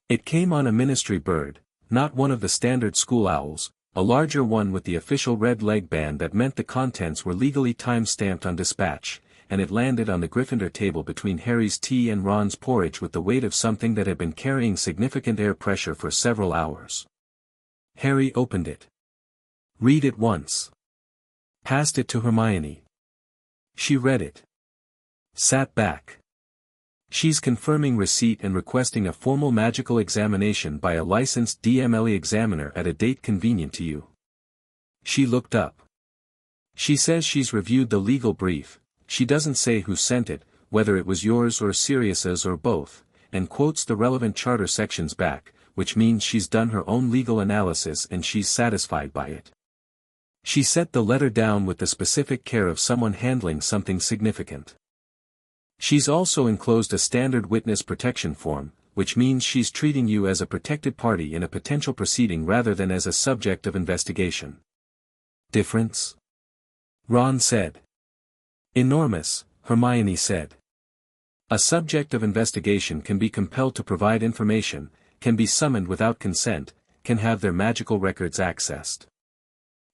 It came on a ministry bird, not one of the standard school owls, a larger one with the official red leg band that meant the contents were legally time-stamped on dispatch, and it landed on the Gryffindor table between Harry's tea and Ron's porridge with the weight of something that had been carrying significant air pressure for several hours. Harry opened it. Read it once. Passed it to Hermione. She read it. Sat back. She's confirming receipt and requesting a formal magical examination by a licensed DMLE examiner at a date convenient to you. She looked up. She says she's reviewed the legal brief, she doesn't say who sent it, whether it was yours or Sirius's or both, and quotes the relevant charter sections back, which means she's done her own legal analysis and she's satisfied by it. She set the letter down with the specific care of someone handling something significant. She's also enclosed a standard witness protection form, which means she's treating you as a protected party in a potential proceeding rather than as a subject of investigation. Difference? Ron said. Enormous, Hermione said. A subject of investigation can be compelled to provide information, can be summoned without consent, can have their magical records accessed.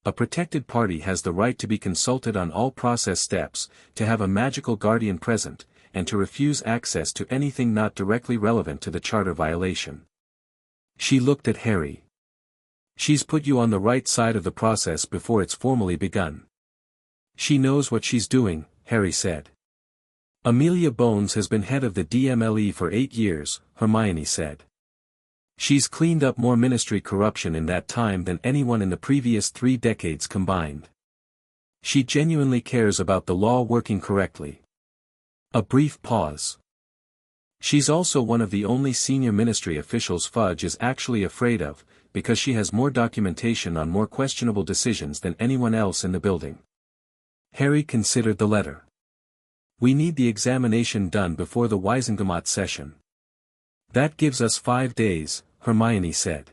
A protected party has the right to be consulted on all process steps, to have a magical guardian present, and to refuse access to anything not directly relevant to the charter violation. She looked at Harry. She's put you on the right side of the process before it's formally begun. She knows what she's doing, Harry said. Amelia Bones has been head of the DMLE for 8 years, Hermione said. She's cleaned up more ministry corruption in that time than anyone in the previous 3 decades combined. She genuinely cares about the law working correctly. A brief pause. She's also one of the only senior ministry officials Fudge is actually afraid of, because she has more documentation on more questionable decisions than anyone else in the building. Harry considered the letter. We need the examination done before the Wisengamot session. That gives us 5 days, Hermione said.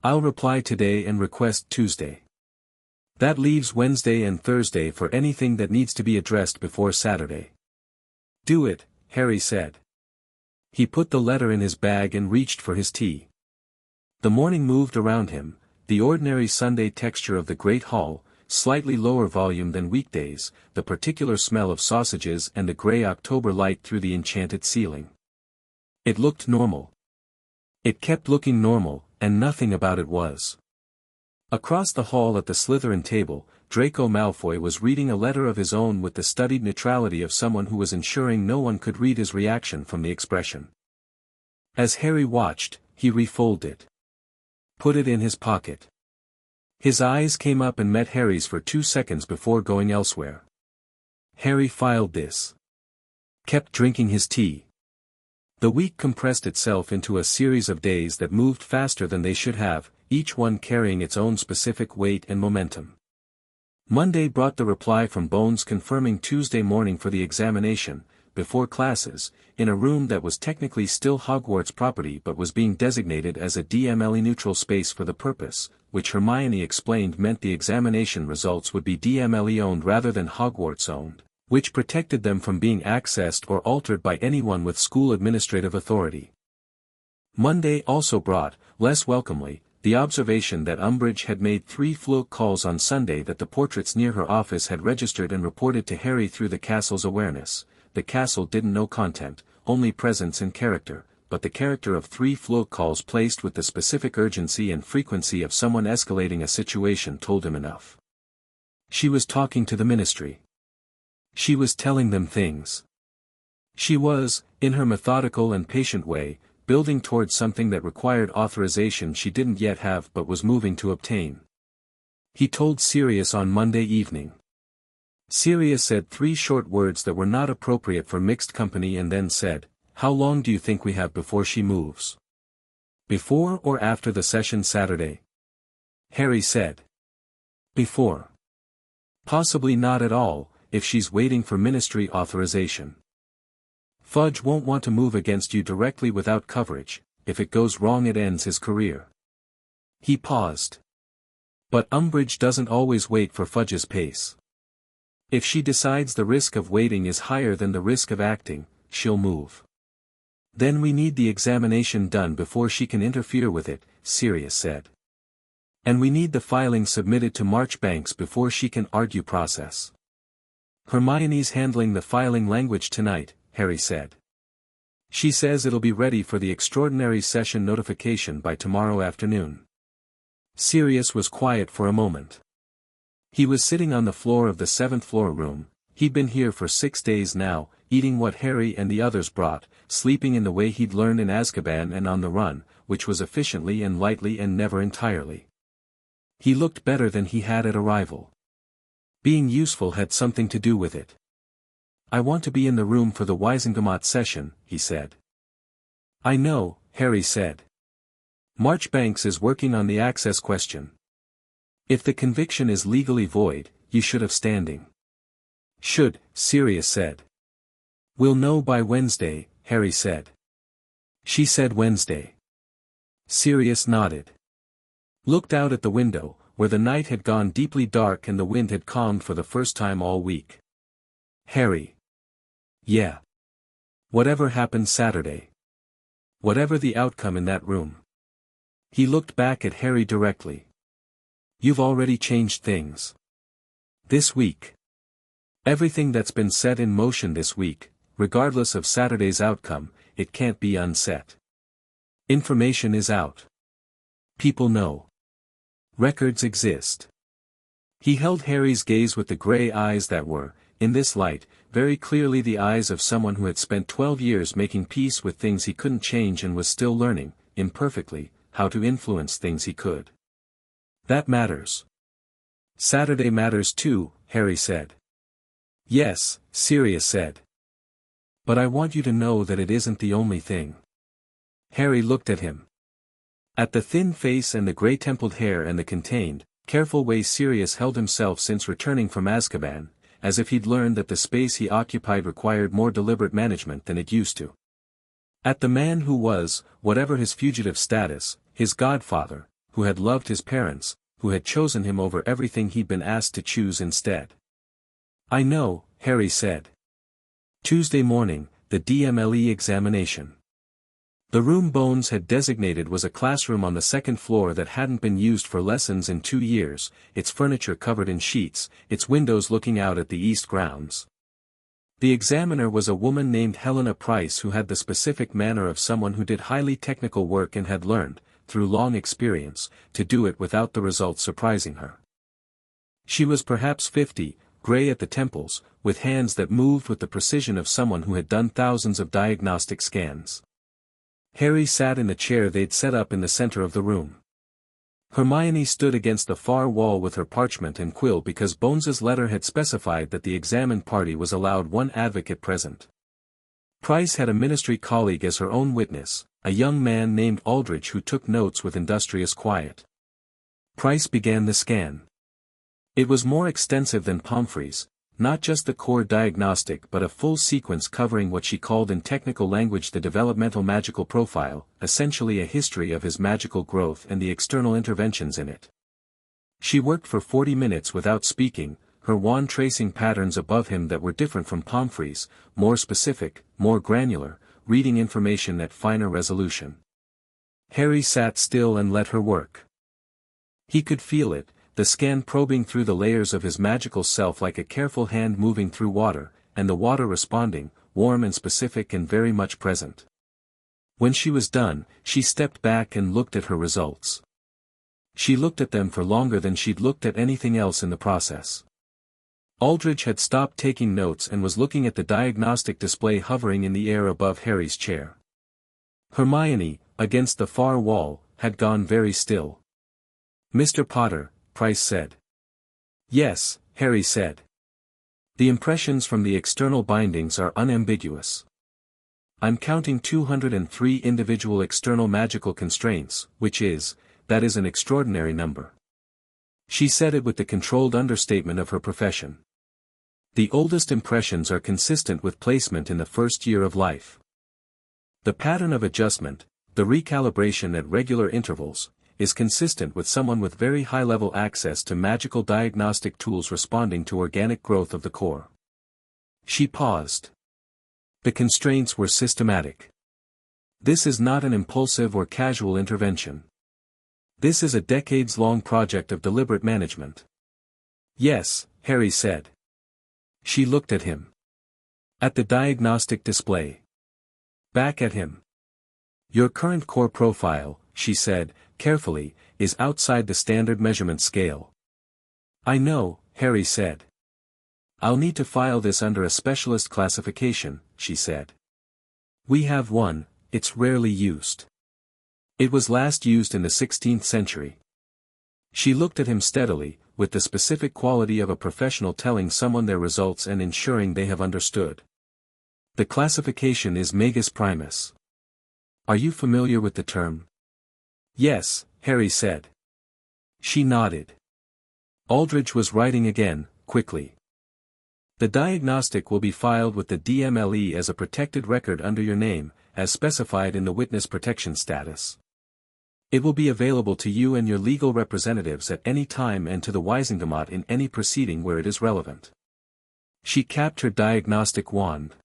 I'll reply today and request Tuesday. That leaves Wednesday and Thursday for anything that needs to be addressed before Saturday. Do it, Harry said. He put the letter in his bag and reached for his tea. The morning moved around him, the ordinary Sunday texture of the great hall, slightly lower volume than weekdays, the particular smell of sausages and the grey October light through the enchanted ceiling. It looked normal. It kept looking normal, and nothing about it was. Across the hall at the Slytherin table, Draco Malfoy was reading a letter of his own with the studied neutrality of someone who was ensuring no one could read his reaction from the expression. As Harry watched, he refolded it. Put it in his pocket. His eyes came up and met Harry's for 2 seconds before going elsewhere. Harry filed this. Kept drinking his tea. The week compressed itself into a series of days that moved faster than they should have, each one carrying its own specific weight and momentum. Monday brought the reply from Bones confirming Tuesday morning for the examination, before classes, in a room that was technically still Hogwarts property but was being designated as a DMLE-neutral space for the purpose, which Hermione explained meant the examination results would be DMLE-owned rather than Hogwarts-owned, which protected them from being accessed or altered by anyone with school administrative authority. Monday also brought, less welcomely, the observation that Umbridge had made 3 fluke calls on Sunday that the portraits near her office had registered and reported to Harry through the castle's awareness. The castle didn't know content, only presence and character, but the character of 3 fluke calls placed with the specific urgency and frequency of someone escalating a situation told him enough. She was talking to the ministry. She was telling them things. She was, in her methodical and patient way, building towards something that required authorization she didn't yet have but was moving to obtain. He told Sirius on Monday evening. Sirius said 3 short words that were not appropriate for mixed company and then said, "How long do you think we have before she moves? Before or after the session Saturday?" Harry said. Before. Possibly not at all, if she's waiting for ministry authorization. Fudge won't want to move against you directly without coverage. If it goes wrong it ends his career. He paused. But Umbridge doesn't always wait for Fudge's pace. If she decides the risk of waiting is higher than the risk of acting, she'll move. Then we need the examination done before she can interfere with it, Sirius said. And we need the filing submitted to Marchbanks before she can argue process. Hermione's handling the filing language tonight, Harry said. She says it'll be ready for the extraordinary session notification by tomorrow afternoon. Sirius was quiet for a moment. He was sitting on the floor of the 7th floor room. He'd been here for 6 days now, eating what Harry and the others brought, sleeping in the way he'd learned in Azkaban and on the run, which was efficiently and lightly and never entirely. He looked better than he had at arrival. Being useful had something to do with it. "I want to be in the room for the Wisengamot session," he said. "I know," Harry said. "Marchbanks is working on the access question. If the conviction is legally void, you should have standing." "Should," Sirius said. "We'll know by Wednesday," Harry said. She said Wednesday. Sirius nodded. Looked out at the window, where the night had gone deeply dark and the wind had calmed for the first time all week. Harry. Yeah. Whatever happened Saturday. Whatever the outcome in that room. He looked back at Harry directly. You've already changed things. This week. Everything that's been set in motion this week, regardless of Saturday's outcome, it can't be unset. Information is out. People know. Records exist. He held Harry's gaze with the grey eyes that were, in this light, very clearly the eyes of someone who had spent 12 years making peace with things he couldn't change and was still learning, imperfectly, how to influence things he could. That matters. Saturday matters too, Harry said. Yes, Sirius said. But I want you to know that it isn't the only thing. Harry looked at him. At the thin face and the grey-templed hair and the contained, careful way Sirius held himself since returning from Azkaban, as if he'd learned that the space he occupied required more deliberate management than it used to. At the man who was, whatever his fugitive status, his godfather, who had loved his parents, who had chosen him over everything he'd been asked to choose instead. I know, Harry said. Tuesday morning, the DMLE examination. The room Bones had designated was a classroom on the second floor that hadn't been used for lessons in 2 years, its furniture covered in sheets, its windows looking out at the east grounds. The examiner was a woman named Helena Price who had the specific manner of someone who did highly technical work and had learned, through long experience, to do it without the results surprising her. She was perhaps 50, grey at the temples, with hands that moved with the precision of someone who had done thousands of diagnostic scans. Harry sat in the chair they'd set up in the center of the room. Hermione stood against the far wall with her parchment and quill because Bones's letter had specified that the examined party was allowed one advocate present. Price had a ministry colleague as her own witness, a young man named Aldrich who took notes with industrious quiet. Price began the scan. It was more extensive than Pomfrey's, not just the core diagnostic but a full sequence covering what she called in technical language the developmental magical profile, essentially a history of his magical growth and the external interventions in it. She worked for 40 minutes without speaking, her wand tracing patterns above him that were different from Pomfrey's, more specific, more granular, reading information at finer resolution. Harry sat still and let her work. He could feel it, the scan probing through the layers of his magical self like a careful hand moving through water, and the water responding, warm and specific and very much present. When she was done, she stepped back and looked at her results. She looked at them for longer than she'd looked at anything else in the process. Aldridge had stopped taking notes and was looking at the diagnostic display hovering in the air above Harry's chair. Hermione, against the far wall, had gone very still. "Mr. Potter," Price said. "Yes," Harry said. "The impressions from the external bindings are unambiguous. I'm counting 203 individual external magical constraints, that is an extraordinary number." She said it with the controlled understatement of her profession. "The oldest impressions are consistent with placement in the first year of life. The pattern of adjustment, the recalibration at regular intervals, is consistent with someone with very high-level access to magical diagnostic tools responding to organic growth of the core." She paused. The constraints were systematic. This is not an impulsive or casual intervention. This is a decades-long project of deliberate management. "Yes," Harry said. She looked at him. At the diagnostic display. Back at him. "Your current core profile," she said, carefully, "is outside the standard measurement scale." "I know," Harry said. "I'll need to file this under a specialist classification," she said. "We have one, it's rarely used. It was last used in the 16th century." She looked at him steadily, with the specific quality of a professional telling someone their results and ensuring they have understood. "The classification is Magus Primus. Are you familiar with the term?" "Yes," Harry said. She nodded. Aldridge was writing again, quickly. "The diagnostic will be filed with the DMLE as a protected record under your name, as specified in the witness protection status. It will be available to you and your legal representatives at any time and to the Wisingamot in any proceeding where it is relevant." She capped her diagnostic wand.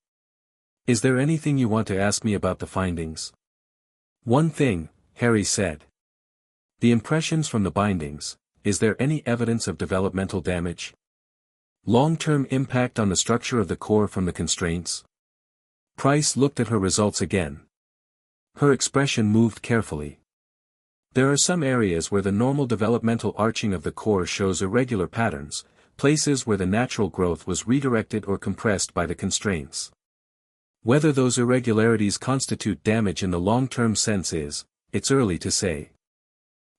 "Is there anything you want to ask me about the findings?" "One thing," Harry said. "The impressions from the bindings, is there any evidence of developmental damage? Long-term impact on the structure of the core from the constraints?" Price looked at her results again. Her expression moved carefully. "There are some areas where the normal developmental arching of the core shows irregular patterns, places where the natural growth was redirected or compressed by the constraints. Whether those irregularities constitute damage in the long-term sense it's early to say.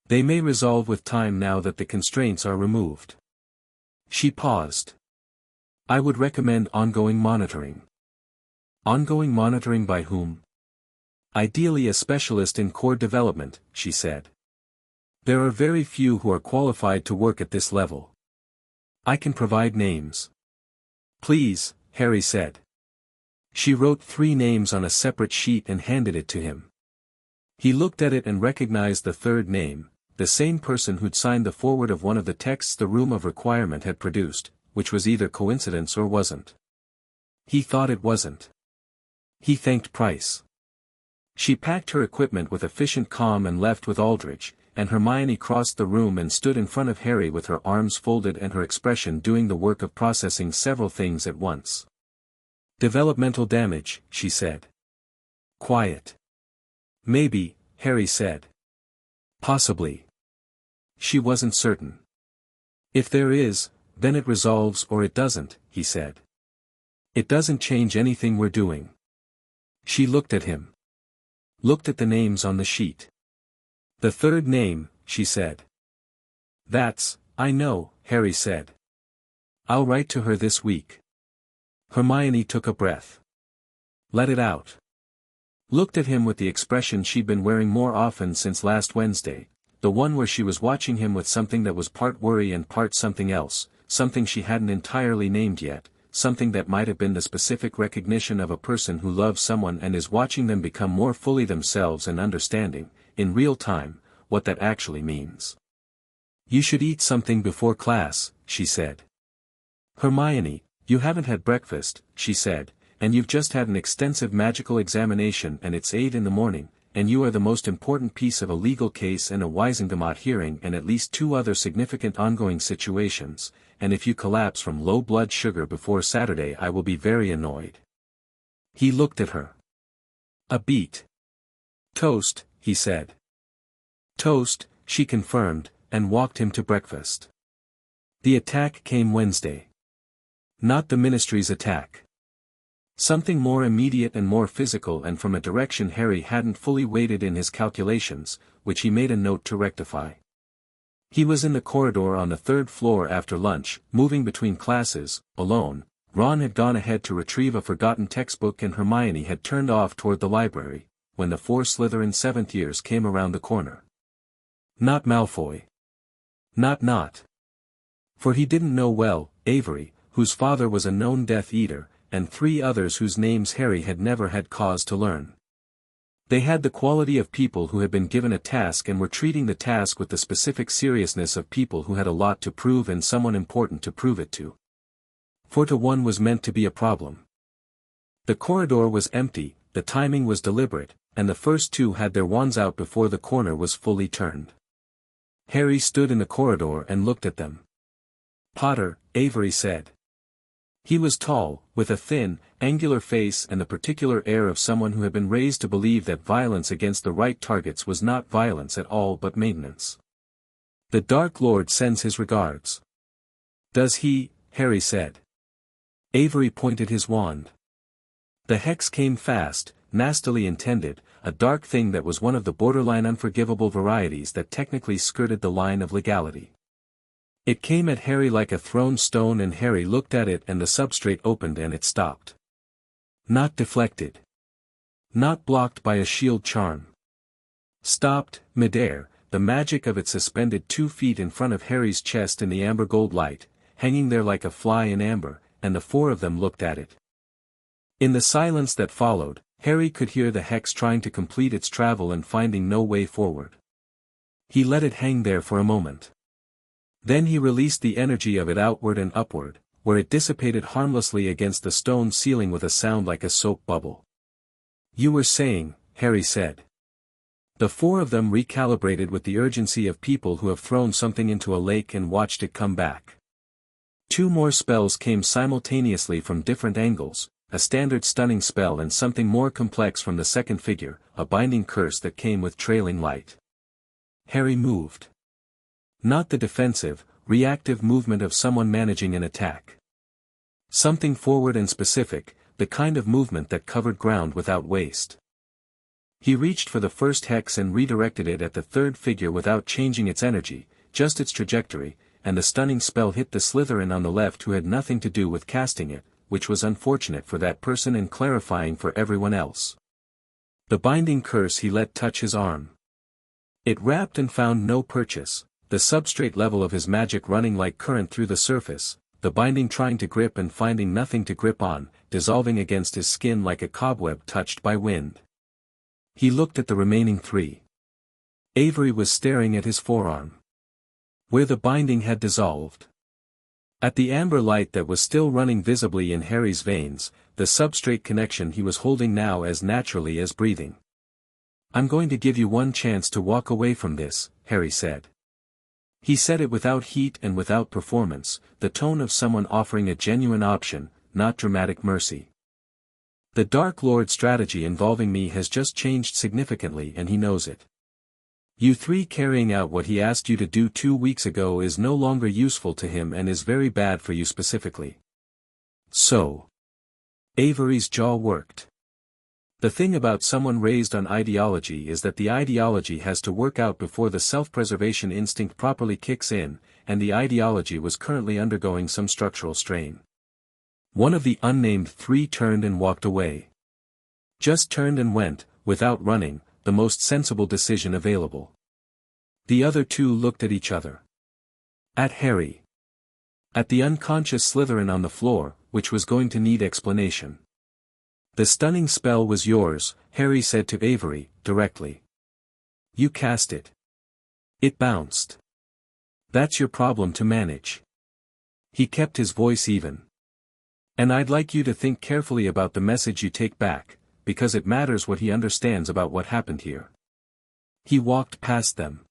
They may resolve with time now that the constraints are removed." She paused. "I would recommend ongoing monitoring." "Ongoing monitoring by whom?" "Ideally a specialist in core development," she said. "There are very few who are qualified to work at this level. I can provide names." "Please," Harry said. She wrote 3 names on a separate sheet and handed it to him. He looked at it and recognized the third name, the same person who'd signed the foreword of one of the texts the Room of Requirement had produced, which was either coincidence or wasn't. He thought it wasn't. He thanked Price. She packed her equipment with efficient calm and left with Aldridge, and Hermione crossed the room and stood in front of Harry with her arms folded and her expression doing the work of processing several things at once. "Developmental damage," she said. "Quiet." "Maybe," Harry said. "Possibly." She wasn't certain. "If there is, then it resolves or it doesn't," he said. "It doesn't change anything we're doing." She looked at him. Looked at the names on the sheet. "The third name," she said. I know," Harry said. "I'll write to her this week." Hermione took a breath. Let it out. Looked at him with the expression she'd been wearing more often since last Wednesday, the one where she was watching him with something that was part worry and part something else, something she hadn't entirely named yet, something that might have been the specific recognition of a person who loves someone and is watching them become more fully themselves and understanding, in real time, what that actually means. "You should eat something before class," she said. "Hermione, you haven't had breakfast," she said, "and you've just had an extensive magical examination and it's 8 in the morning, and you are the most important piece of a legal case and a Wisengamot hearing and at least 2 other significant ongoing situations, and if you collapse from low blood sugar before Saturday I will be very annoyed." He looked at her. "A beet. Toast," he said. "Toast," she confirmed, and walked him to breakfast. The attack came Wednesday. Not the Ministry's attack. Something more immediate and more physical and from a direction Harry hadn't fully weighted in his calculations, which he made a note to rectify. He was in the corridor on the 3rd floor after lunch, moving between classes, alone. Ron had gone ahead to retrieve a forgotten textbook and Hermione had turned off toward the library, when the 4 Slytherin 7th years came around the corner. Not Malfoy. Not. For he didn't know well, Avery, whose father was a known Death Eater, and 3 others whose names Harry had never had cause to learn. They had the quality of people who had been given a task and were treating the task with the specific seriousness of people who had a lot to prove and someone important to prove it to. 4 to 1 was meant to be a problem. The corridor was empty, the timing was deliberate, and the first 2 had their wands out before the corner was fully turned. Harry stood in the corridor and looked at them. "Potter," Avery said. He was tall, with a thin, angular face and the particular air of someone who had been raised to believe that violence against the right targets was not violence at all but maintenance. "The Dark Lord sends his regards." "Does he?" Harry said. Avery pointed his wand. The hex came fast, nastily intended, a dark thing that was one of the borderline unforgivable varieties that technically skirted the line of legality. It came at Harry like a thrown stone and Harry looked at it and the substrate opened and it stopped. Not deflected. Not blocked by a shield charm. Stopped, midair, the magic of it suspended 2 feet in front of Harry's chest in the amber gold light, hanging there like a fly in amber, and the 4 of them looked at it. In the silence that followed, Harry could hear the hex trying to complete its travel and finding no way forward. He let it hang there for a moment. Then he released the energy of it outward and upward, where it dissipated harmlessly against the stone ceiling with a sound like a soap bubble. "You were saying," Harry said. The 4 of them recalibrated with the urgency of people who have thrown something into a lake and watched it come back. 2 more spells came simultaneously from different angles, a standard stunning spell and something more complex from the second figure, a binding curse that came with trailing light. Harry moved. Not the defensive, reactive movement of someone managing an attack. Something forward and specific, the kind of movement that covered ground without waste. He reached for the first hex and redirected it at the 3rd figure without changing its energy, just its trajectory, and the stunning spell hit the Slytherin on the left who had nothing to do with casting it, which was unfortunate for that person and clarifying for everyone else. The binding curse he let touch his arm. It wrapped and found no purchase, the substrate level of his magic running like current through the surface, the binding trying to grip and finding nothing to grip on, dissolving against his skin like a cobweb touched by wind. He looked at the remaining 3. Avery was staring at his forearm. Where the binding had dissolved. At the amber light that was still running visibly in Harry's veins, the substrate connection he was holding now as naturally as breathing. "I'm going to give you one chance to walk away from this," Harry said. He said it without heat and without performance, the tone of someone offering a genuine option, not dramatic mercy. "The Dark Lord strategy involving me has just changed significantly and he knows it. You 3 carrying out what he asked you to do 2 weeks ago is no longer useful to him and is very bad for you specifically." "So?" Avery's jaw worked. The thing about someone raised on ideology is that the ideology has to work out before the self-preservation instinct properly kicks in, and the ideology was currently undergoing some structural strain. One of the unnamed 3 turned and walked away. Just turned and went, without running, the most sensible decision available. The other 2 looked at each other. At Harry. At the unconscious Slytherin on the floor, which was going to need explanation. The stunning spell was yours, Harry said to Avery, directly. You cast it. It bounced. That's your problem to manage. He kept his voice even. And I'd like you to think carefully about the message you take back, because it matters what he understands about what happened here. He walked past them.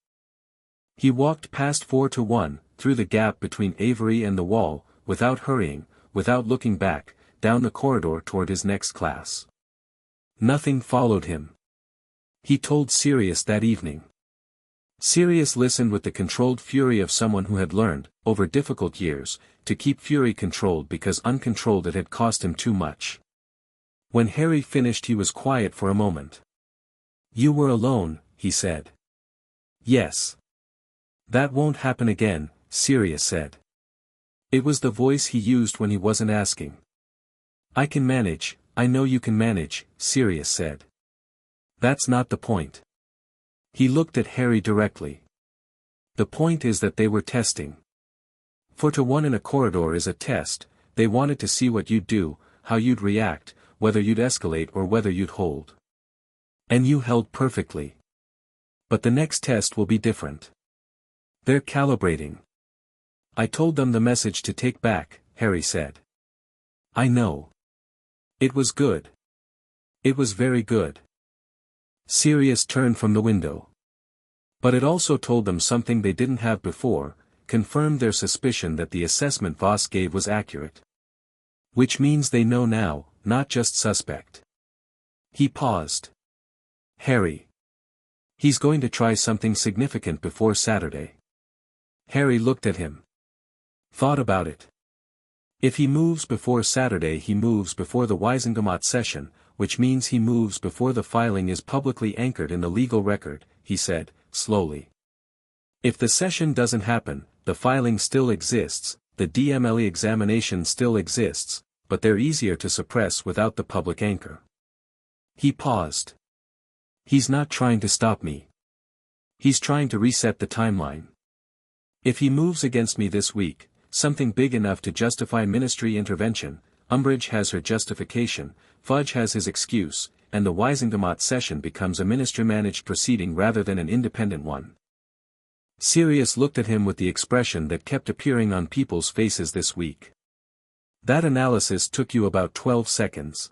He walked past 4 to 1, through the gap between Avery and the wall, without hurrying, without looking back, down the corridor toward his next class. Nothing followed him. He told Sirius that evening. Sirius listened with the controlled fury of someone who had learned, over difficult years, to keep fury controlled because uncontrolled it had cost him too much. When Harry finished he was quiet for a moment. You were alone, he said. Yes. That won't happen again, Sirius said. It was the voice he used when he wasn't asking. I can manage, I know you can manage, Sirius said. That's not the point. He looked at Harry directly. The point is that they were testing. 4 to 1 in a corridor is a test, they wanted to see what you'd do, how you'd react, whether you'd escalate or whether you'd hold. And you held perfectly. But the next test will be different. They're calibrating. I told them the message to take back, Harry said. I know. It was good. It was very good. Sirius turned from the window. But it also told them something they didn't have before, confirmed their suspicion that the assessment Voss gave was accurate. Which means they know now, not just suspect. He paused. Harry. He's going to try something significant before Saturday. Harry looked at him. Thought about it. If he moves before Saturday he moves before the Wisengamot session, which means he moves before the filing is publicly anchored in the legal record, he said, slowly. If the session doesn't happen, the filing still exists, the DMLE examination still exists, but they're easier to suppress without the public anchor. He paused. He's not trying to stop me. He's trying to reset the timeline. If he moves against me this week, something big enough to justify ministry intervention, Umbridge has her justification, Fudge has his excuse, and the Wisengamot session becomes a ministry-managed proceeding rather than an independent one. Sirius looked at him with the expression that kept appearing on people's faces this week. That analysis took you about 12 seconds.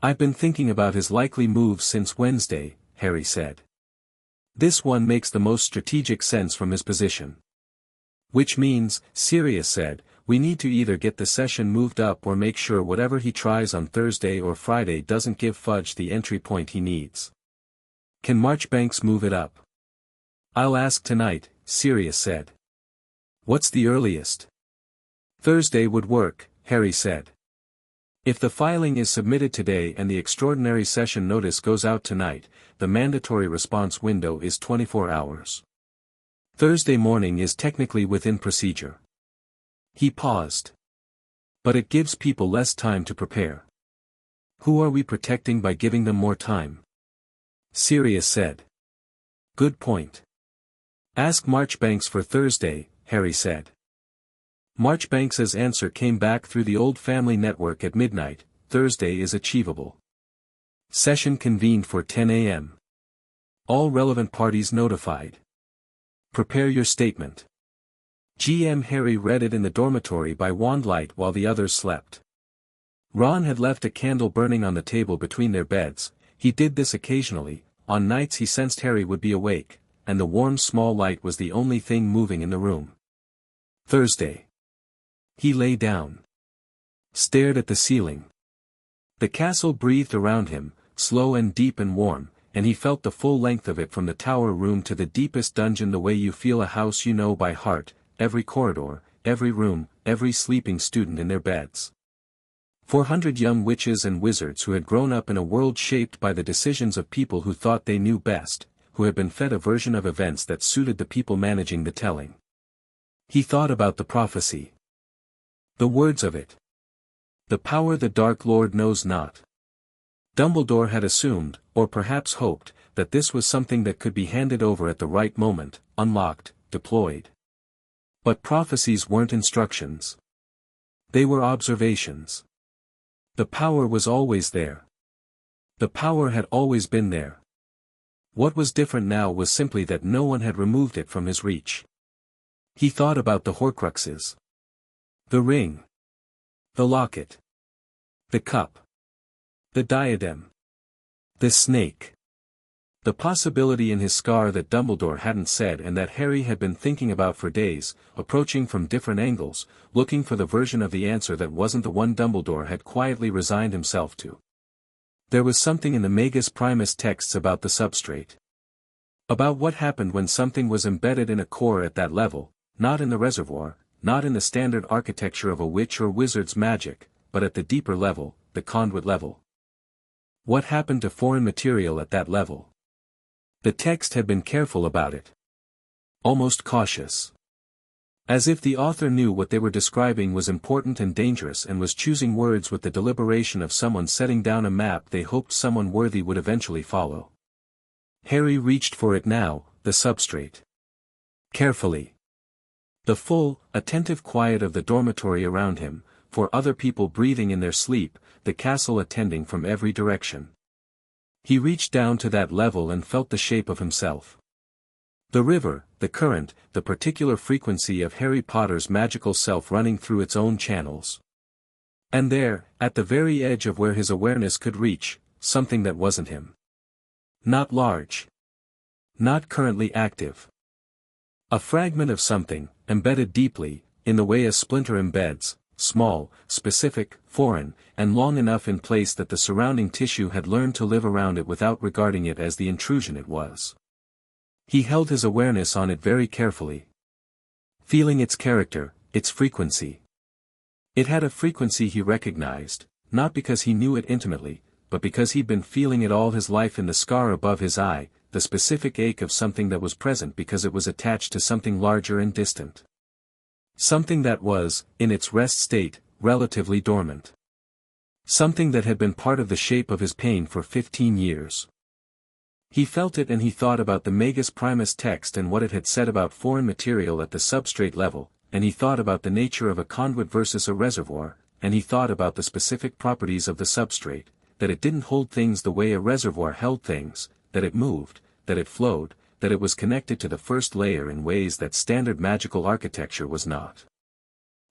I've been thinking about his likely moves since Wednesday, Harry said. This one makes the most strategic sense from his position. Which means, Sirius said, we need to either get the session moved up or make sure whatever he tries on Thursday or Friday doesn't give Fudge the entry point he needs. Can Marchbanks move it up? I'll ask tonight, Sirius said. What's the earliest? Thursday would work, Harry said. If the filing is submitted today and the extraordinary session notice goes out tonight, the mandatory response window is 24 hours. Thursday morning is technically within procedure. He paused. But it gives people less time to prepare. Who are we protecting by giving them more time? Sirius said. Good point. Ask Marchbanks for Thursday, Harry said. Marchbanks's answer came back through the old family network at midnight. Thursday is achievable. Session convened for 10 a.m. All relevant parties notified. Prepare your statement. GM Harry read it in the dormitory by wandlight while the others slept. Ron had left a candle burning on the table between their beds. He did this occasionally, on nights he sensed Harry would be awake, and the warm small light was the only thing moving in the room. Thursday. He lay down. Stared at the ceiling. The castle breathed around him, slow and deep and warm, and he felt the full length of it from the tower room to the deepest dungeon the way you feel a house you know by heart, every corridor, every room, every sleeping student in their beds. 400 young witches and wizards who had grown up in a world shaped by the decisions of people who thought they knew best, who had been fed a version of events that suited the people managing the telling. He thought about the prophecy. The words of it. The power the Dark Lord knows not. Dumbledore had assumed, or perhaps hoped, that this was something that could be handed over at the right moment, unlocked, deployed. But prophecies weren't instructions. They were observations. The power was always there. The power had always been there. What was different now was simply that no one had removed it from his reach. He thought about the Horcruxes. The ring. The locket. The cup. The diadem. The snake. The possibility in his scar that Dumbledore hadn't said and that Harry had been thinking about for days, approaching from different angles, looking for the version of the answer that wasn't the one Dumbledore had quietly resigned himself to. There was something in the Magus Primus texts about the substrate. About what happened when something was embedded in a core at that level, not in the reservoir, not in the standard architecture of a witch or wizard's magic, but at the deeper level, the conduit level. What happened to foreign material at that level? The text had been careful about it. Almost cautious. As if the author knew what they were describing was important and dangerous and was choosing words with the deliberation of someone setting down a map they hoped someone worthy would eventually follow. Harry reached for it now, the substrate. Carefully. The full, attentive quiet of the dormitory around him, for other people breathing in their sleep, the castle attending from every direction. He reached down to that level and felt the shape of himself. The river, the current, the particular frequency of Harry Potter's magical self running through its own channels. And there, at the very edge of where his awareness could reach, something that wasn't him. Not large. Not currently active. A fragment of something, embedded deeply, in the way a splinter embeds, small, specific, foreign, and long enough in place that the surrounding tissue had learned to live around it without regarding it as the intrusion it was. He held his awareness on it very carefully. Feeling its character, its frequency. It had a frequency he recognized, not because he knew it intimately, but because he'd been feeling it all his life in the scar above his eye, the specific ache of something that was present because it was attached to something larger and distant. Something that was, in its rest state, relatively dormant. Something that had been part of the shape of his pain for 15 years. He felt it and he thought about the Magus Primus text and what it had said about foreign material at the substrate level, and he thought about the nature of a conduit versus a reservoir, and he thought about the specific properties of the substrate, that it didn't hold things the way a reservoir held things, that it moved, that it flowed, that it was connected to the first layer in ways that standard magical architecture was not.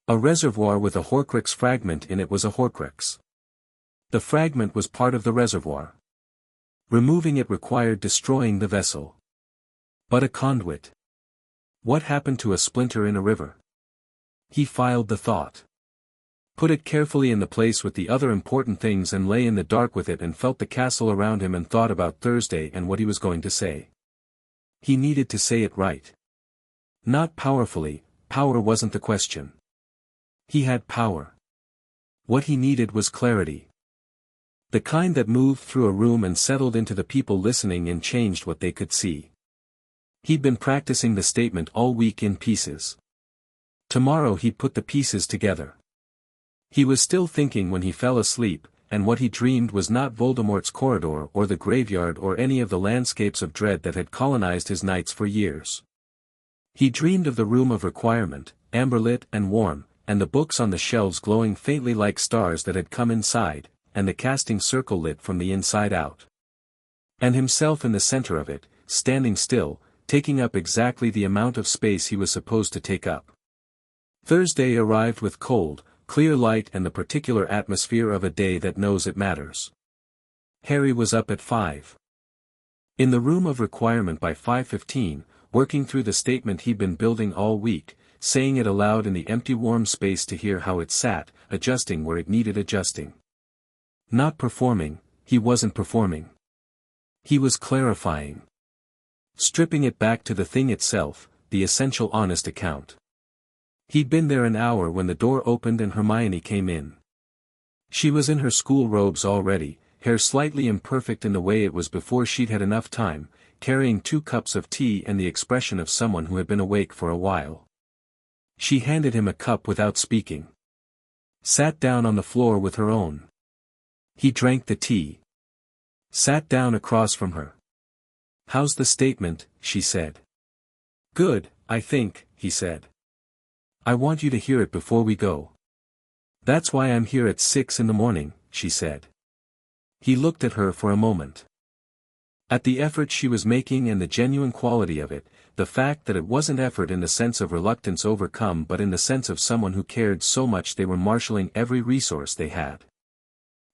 A reservoir with a Horcrux fragment in it was a Horcrux. The fragment was part of the reservoir. Removing it required destroying the vessel. But a conduit. What happened to a splinter in a river? He filed the thought. Put it carefully in the place with the other important things and lay in the dark with it and felt the castle around him and thought about Thursday and what he was going to say. He needed to say it right. Not powerfully, power wasn't the question. He had power. What he needed was clarity. The kind that moved through a room and settled into the people listening and changed what they could see. He'd been practicing the statement all week in pieces. Tomorrow he'd put the pieces together. He was still thinking when he fell asleep, and what he dreamed was not Voldemort's corridor or the graveyard or any of the landscapes of dread that had colonized his nights for years. He dreamed of the room of requirement, amber-lit and warm, and the books on the shelves glowing faintly like stars that had come inside, and the casting circle lit from the inside out. And himself in the center of it, standing still, taking up exactly the amount of space he was supposed to take up. Thursday arrived with cold, clear light and the particular atmosphere of a day that knows it matters. Harry was up at 5. In the room of requirement by 5:15, working through the statement he'd been building all week, saying it aloud in the empty warm space to hear how it sat, adjusting where it needed adjusting. Not performing, he wasn't performing. He was clarifying. Stripping it back to the thing itself, the essential honest account. He'd been there an hour when the door opened and Hermione came in. She was in her school robes already, hair slightly imperfect in the way it was before she'd had enough time, carrying 2 cups of tea and the expression of someone who had been awake for a while. She handed him a cup without speaking. Sat down on the floor with her own. He drank the tea. Sat down across from her. "How's the statement?" she said. "Good, I think," he said. I want you to hear it before we go. That's why I'm here at 6 in the morning, she said. He looked at her for a moment. At the effort she was making and the genuine quality of it, the fact that it wasn't effort in the sense of reluctance overcome but in the sense of someone who cared so much they were marshalling every resource they had.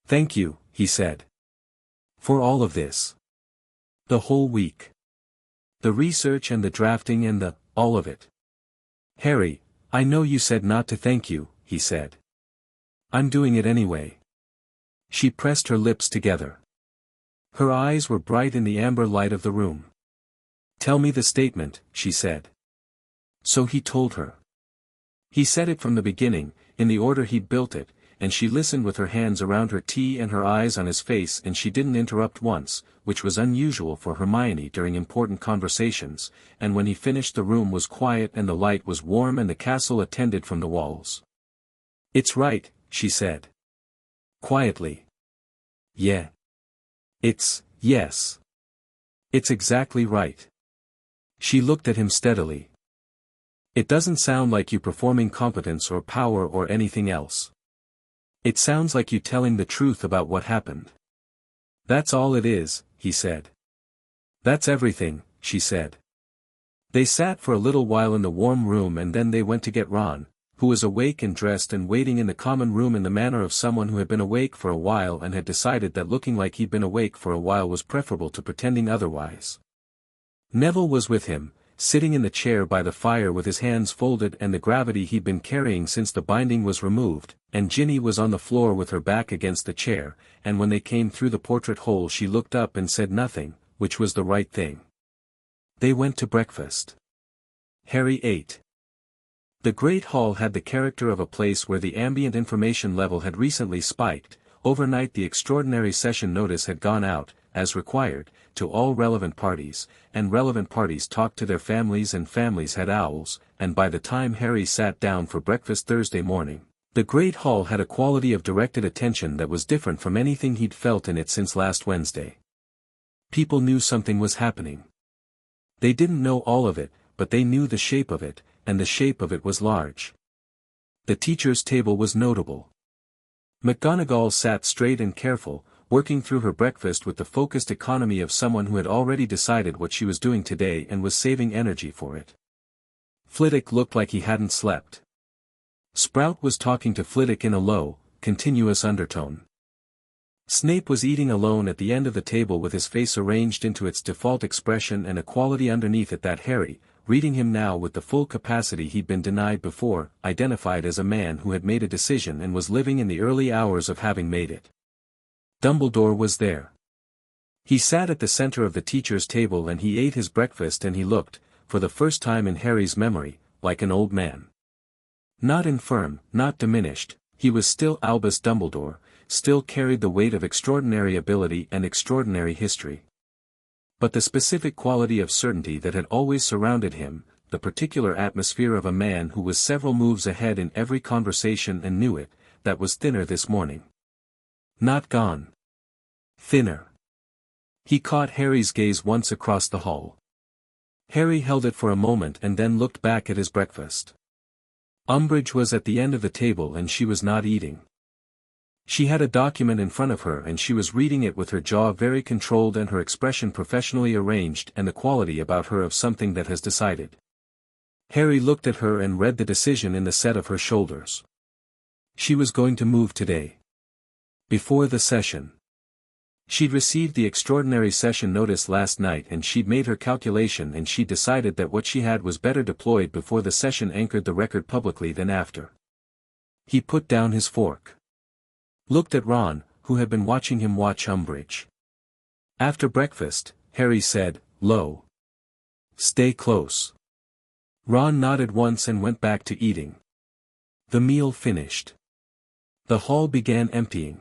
Thank you, he said. For all of this. The whole week. The research and the drafting and all of it. Harry, I know you said not to thank you, he said. I'm doing it anyway. She pressed her lips together. Her eyes were bright in the amber light of the room. Tell me the statement, she said. So he told her. He said it from the beginning, in the order he'd built it, and she listened with her hands around her tea and her eyes on his face, and she didn't interrupt once, which was unusual for Hermione during important conversations, and when he finished the room was quiet and the light was warm and the castle attended from the walls. It's right, she said. Quietly. Yeah. Yes. It's exactly right. She looked at him steadily. It doesn't sound like you performing competence or power or anything else. It sounds like you telling the truth about what happened. That's all it is, he said. That's everything, she said. They sat for a little while in the warm room and then they went to get Ron, who was awake and dressed and waiting in the common room in the manner of someone who had been awake for a while and had decided that looking like he'd been awake for a while was preferable to pretending otherwise. Neville was with him, sitting in the chair by the fire with his hands folded and the gravity he'd been carrying since the binding was removed, and Ginny was on the floor with her back against the chair, and when they came through the portrait hole she looked up and said nothing, which was the right thing. They went to breakfast. Harry ate. The Great Hall had the character of a place where the ambient information level had recently spiked. Overnight the extraordinary session notice had gone out, as required, to all relevant parties, and relevant parties talked to their families and families had owls, and by the time Harry sat down for breakfast Thursday morning, the Great Hall had a quality of directed attention that was different from anything he'd felt in it since last Wednesday. People knew something was happening. They didn't know all of it, but they knew the shape of it, and the shape of it was large. The teacher's table was notable. McGonagall sat straight and careful, working through her breakfast with the focused economy of someone who had already decided what she was doing today and was saving energy for it. Flitwick looked like he hadn't slept. Sprout was talking to Flitwick in a low, continuous undertone. Snape was eating alone at the end of the table with his face arranged into its default expression and a quality underneath it that Harry, reading him now with the full capacity he'd been denied before, identified as a man who had made a decision and was living in the early hours of having made it. Dumbledore was there. He sat at the center of the teacher's table and he ate his breakfast and he looked, for the first time in Harry's memory, like an old man. Not infirm, not diminished, he was still Albus Dumbledore, still carried the weight of extraordinary ability and extraordinary history. But the specific quality of certainty that had always surrounded him, the particular atmosphere of a man who was several moves ahead in every conversation and knew it, that was thinner this morning. Not gone. Thinner. He caught Harry's gaze once across the hall. Harry held it for a moment and then looked back at his breakfast. Umbridge was at the end of the table and she was not eating. She had a document in front of her and she was reading it with her jaw very controlled and her expression professionally arranged and the quality about her of something that has decided. Harry looked at her and read the decision in the set of her shoulders. She was going to move today. Before the session. She'd received the extraordinary session notice last night and she'd made her calculation and she'd decided that what she had was better deployed before the session anchored the record publicly than after. He put down his fork. Looked at Ron, who had been watching him watch Umbridge. After breakfast, Harry said, low. Stay close. Ron nodded once and went back to eating. The meal finished. The hall began emptying.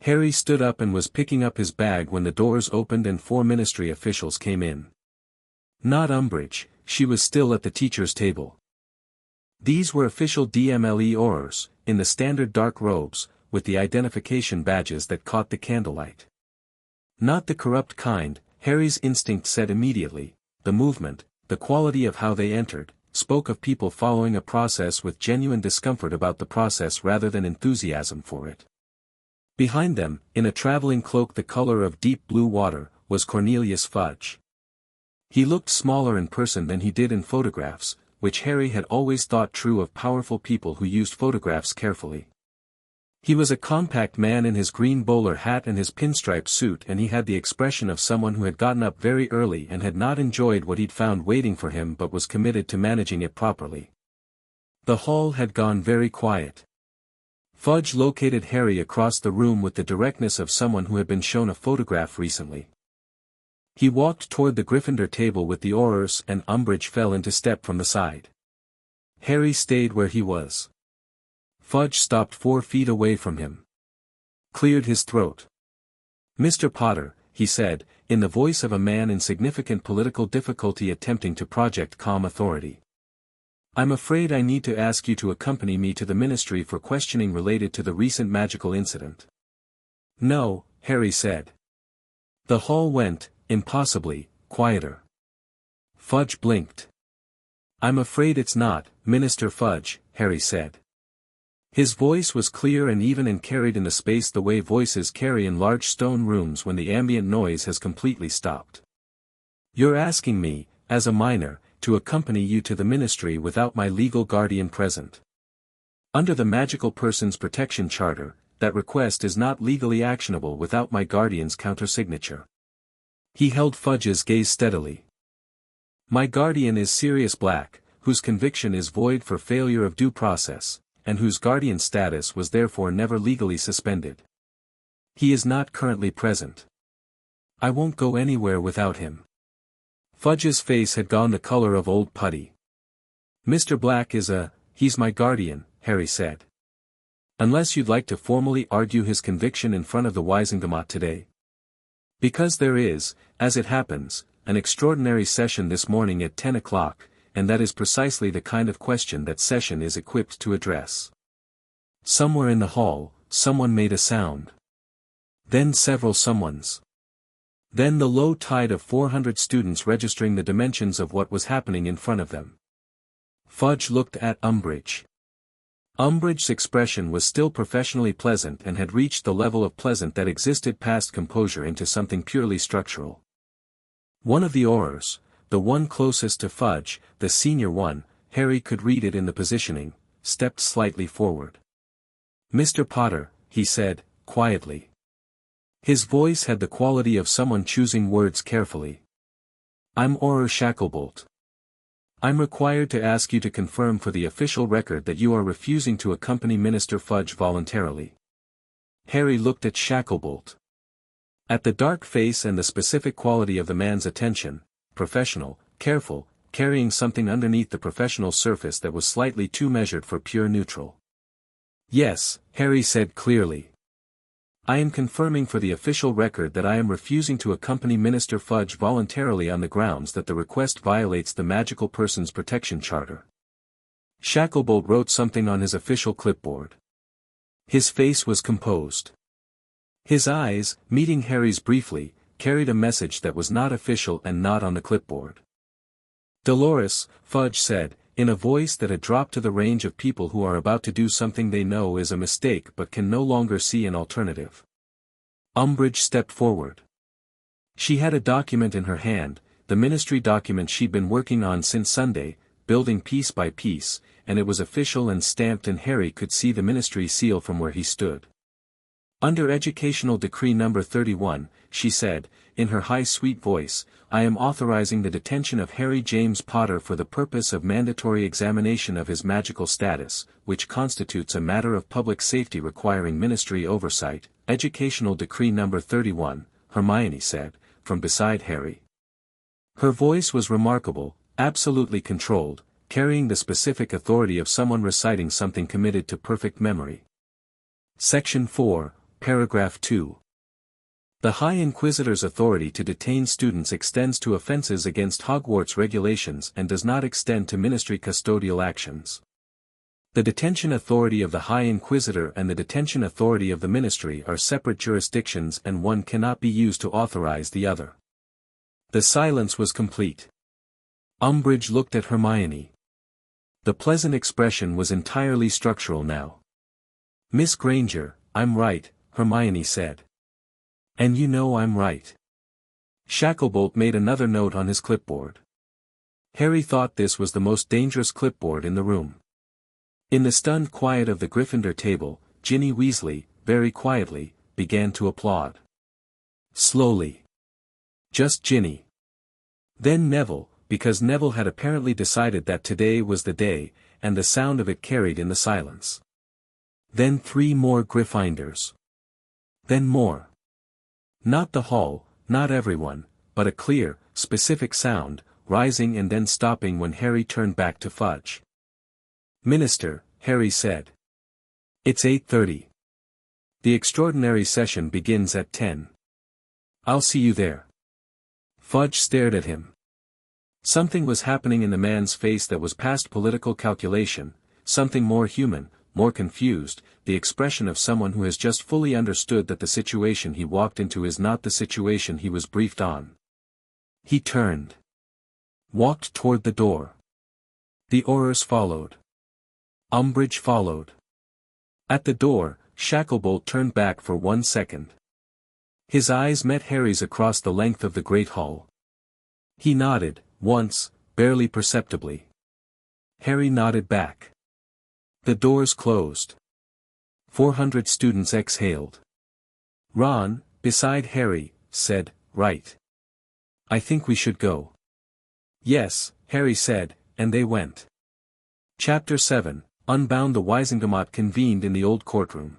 Harry stood up and was picking up his bag when the doors opened and 4 ministry officials came in. Not Umbridge, she was still at the teacher's table. These were official DMLE Aurors, in the standard dark robes, with the identification badges that caught the candlelight. Not the corrupt kind, Harry's instinct said immediately, the movement, the quality of how they entered, spoke of people following a process with genuine discomfort about the process rather than enthusiasm for it. Behind them, in a traveling cloak the color of deep blue water, was Cornelius Fudge. He looked smaller in person than he did in photographs, which Harry had always thought true of powerful people who used photographs carefully. He was a compact man in his green bowler hat and his pinstripe suit, and he had the expression of someone who had gotten up very early and had not enjoyed what he'd found waiting for him but was committed to managing it properly. The hall had gone very quiet. Fudge located Harry across the room with the directness of someone who had been shown a photograph recently. He walked toward the Gryffindor table with the Aurors, and Umbridge fell into step from the side. Harry stayed where he was. Fudge stopped 4 feet away from him. Cleared his throat. "Mr. Potter," he said, in the voice of a man in significant political difficulty attempting to project calm authority. "I'm afraid I need to ask you to accompany me to the Ministry for questioning related to the recent magical incident." "No," Harry said. The hall went, impossibly, quieter. Fudge blinked. "I'm afraid it's not, Minister Fudge," Harry said. His voice was clear and even and carried in the space the way voices carry in large stone rooms when the ambient noise has completely stopped. "You're asking me, as a minor, to accompany you to the Ministry without my legal guardian present. Under the Magical Persons Protection Charter, that request is not legally actionable without my guardian's countersignature." He held Fudge's gaze steadily. "My guardian is Sirius Black, whose conviction is void for failure of due process, and whose guardian status was therefore never legally suspended. He is not currently present. I won't go anywhere without him." Fudge's face had gone the color of old putty. "Mr. Black he's my guardian," Harry said. "Unless you'd like to formally argue his conviction in front of the Wisingamot today. Because there is, as it happens, an extraordinary session this morning at 10 o'clock, and that is precisely the kind of question that session is equipped to address." Somewhere in the hall, someone made a sound. Then several someones. Then the low tide of 400 students registering the dimensions of what was happening in front of them. Fudge looked at Umbridge. Umbridge's expression was still professionally pleasant and had reached the level of pleasant that existed past composure into something purely structural. One of the Aurors, the one closest to Fudge, the senior one, Harry could read it in the positioning, stepped slightly forward. "Mr. Potter," he said, quietly. His voice had the quality of someone choosing words carefully. "I'm Auror Shacklebolt. I'm required to ask you to confirm for the official record that you are refusing to accompany Minister Fudge voluntarily." Harry looked at Shacklebolt. At the dark face and the specific quality of the man's attention, professional, careful, carrying something underneath the professional surface that was slightly too measured for pure neutral. "Yes," Harry said clearly. "I am confirming for the official record that I am refusing to accompany Minister Fudge voluntarily on the grounds that the request violates the Magical Persons Protection Charter." Shacklebolt wrote something on his official clipboard. His face was composed. His eyes, meeting Harry's briefly, carried a message that was not official and not on the clipboard. "Dolores," Fudge said, in a voice that had dropped to the range of people who are about to do something they know is a mistake but can no longer see an alternative. Umbridge stepped forward. She had a document in her hand, the ministry document she'd been working on since Sunday, building piece by piece, and it was official and stamped, and Harry could see the ministry seal from where he stood. "Under Educational Decree No. 31, she said, in her high sweet voice, I am authorizing the detention of Harry James Potter for the purpose of mandatory examination of his magical status, which constitutes a matter of public safety requiring ministry oversight. Educational Decree No. 31, Hermione said, from beside Harry. Her voice was remarkable, absolutely controlled, carrying the specific authority of someone reciting something committed to perfect memory. Section 4, Paragraph 2. The High Inquisitor's authority to detain students extends to offenses against Hogwarts regulations and does not extend to ministry custodial actions. The detention authority of the High Inquisitor and the detention authority of the ministry are separate jurisdictions, and one cannot be used to authorize the other. The silence was complete. Umbridge looked at Hermione. The pleasant expression was entirely structural now. "Miss Granger, I'm right," Hermione said. "And you know I'm right." Shacklebolt made another note on his clipboard. Harry thought this was the most dangerous clipboard in the room. In the stunned quiet of the Gryffindor table, Ginny Weasley, very quietly, began to applaud. Slowly. Just Ginny. Then Neville, because Neville had apparently decided that today was the day, and the sound of it carried in the silence. Then 3 more Gryffindors. Then more. Not the hall, not everyone, but a clear, specific sound, rising and then stopping when Harry turned back to Fudge. "Minister," Harry said. "It's 8:30. The extraordinary session begins at 10. I'll see you there." Fudge stared at him. Something was happening in the man's face that was past political calculation, something more human, more confused, the expression of someone who has just fully understood that the situation he walked into is not the situation he was briefed on. He turned. Walked toward the door. The Aurors followed. Umbridge followed. At the door, Shacklebolt turned back for 1 second. His eyes met Harry's across the length of the great hall. He nodded, once, barely perceptibly. Harry nodded back. The doors closed. 400 students exhaled. Ron, beside Harry, said, "Right. I think we should go." "Yes," Harry said, and they went. Chapter 7, Unbound. The Wizengamot convened in the old courtroom.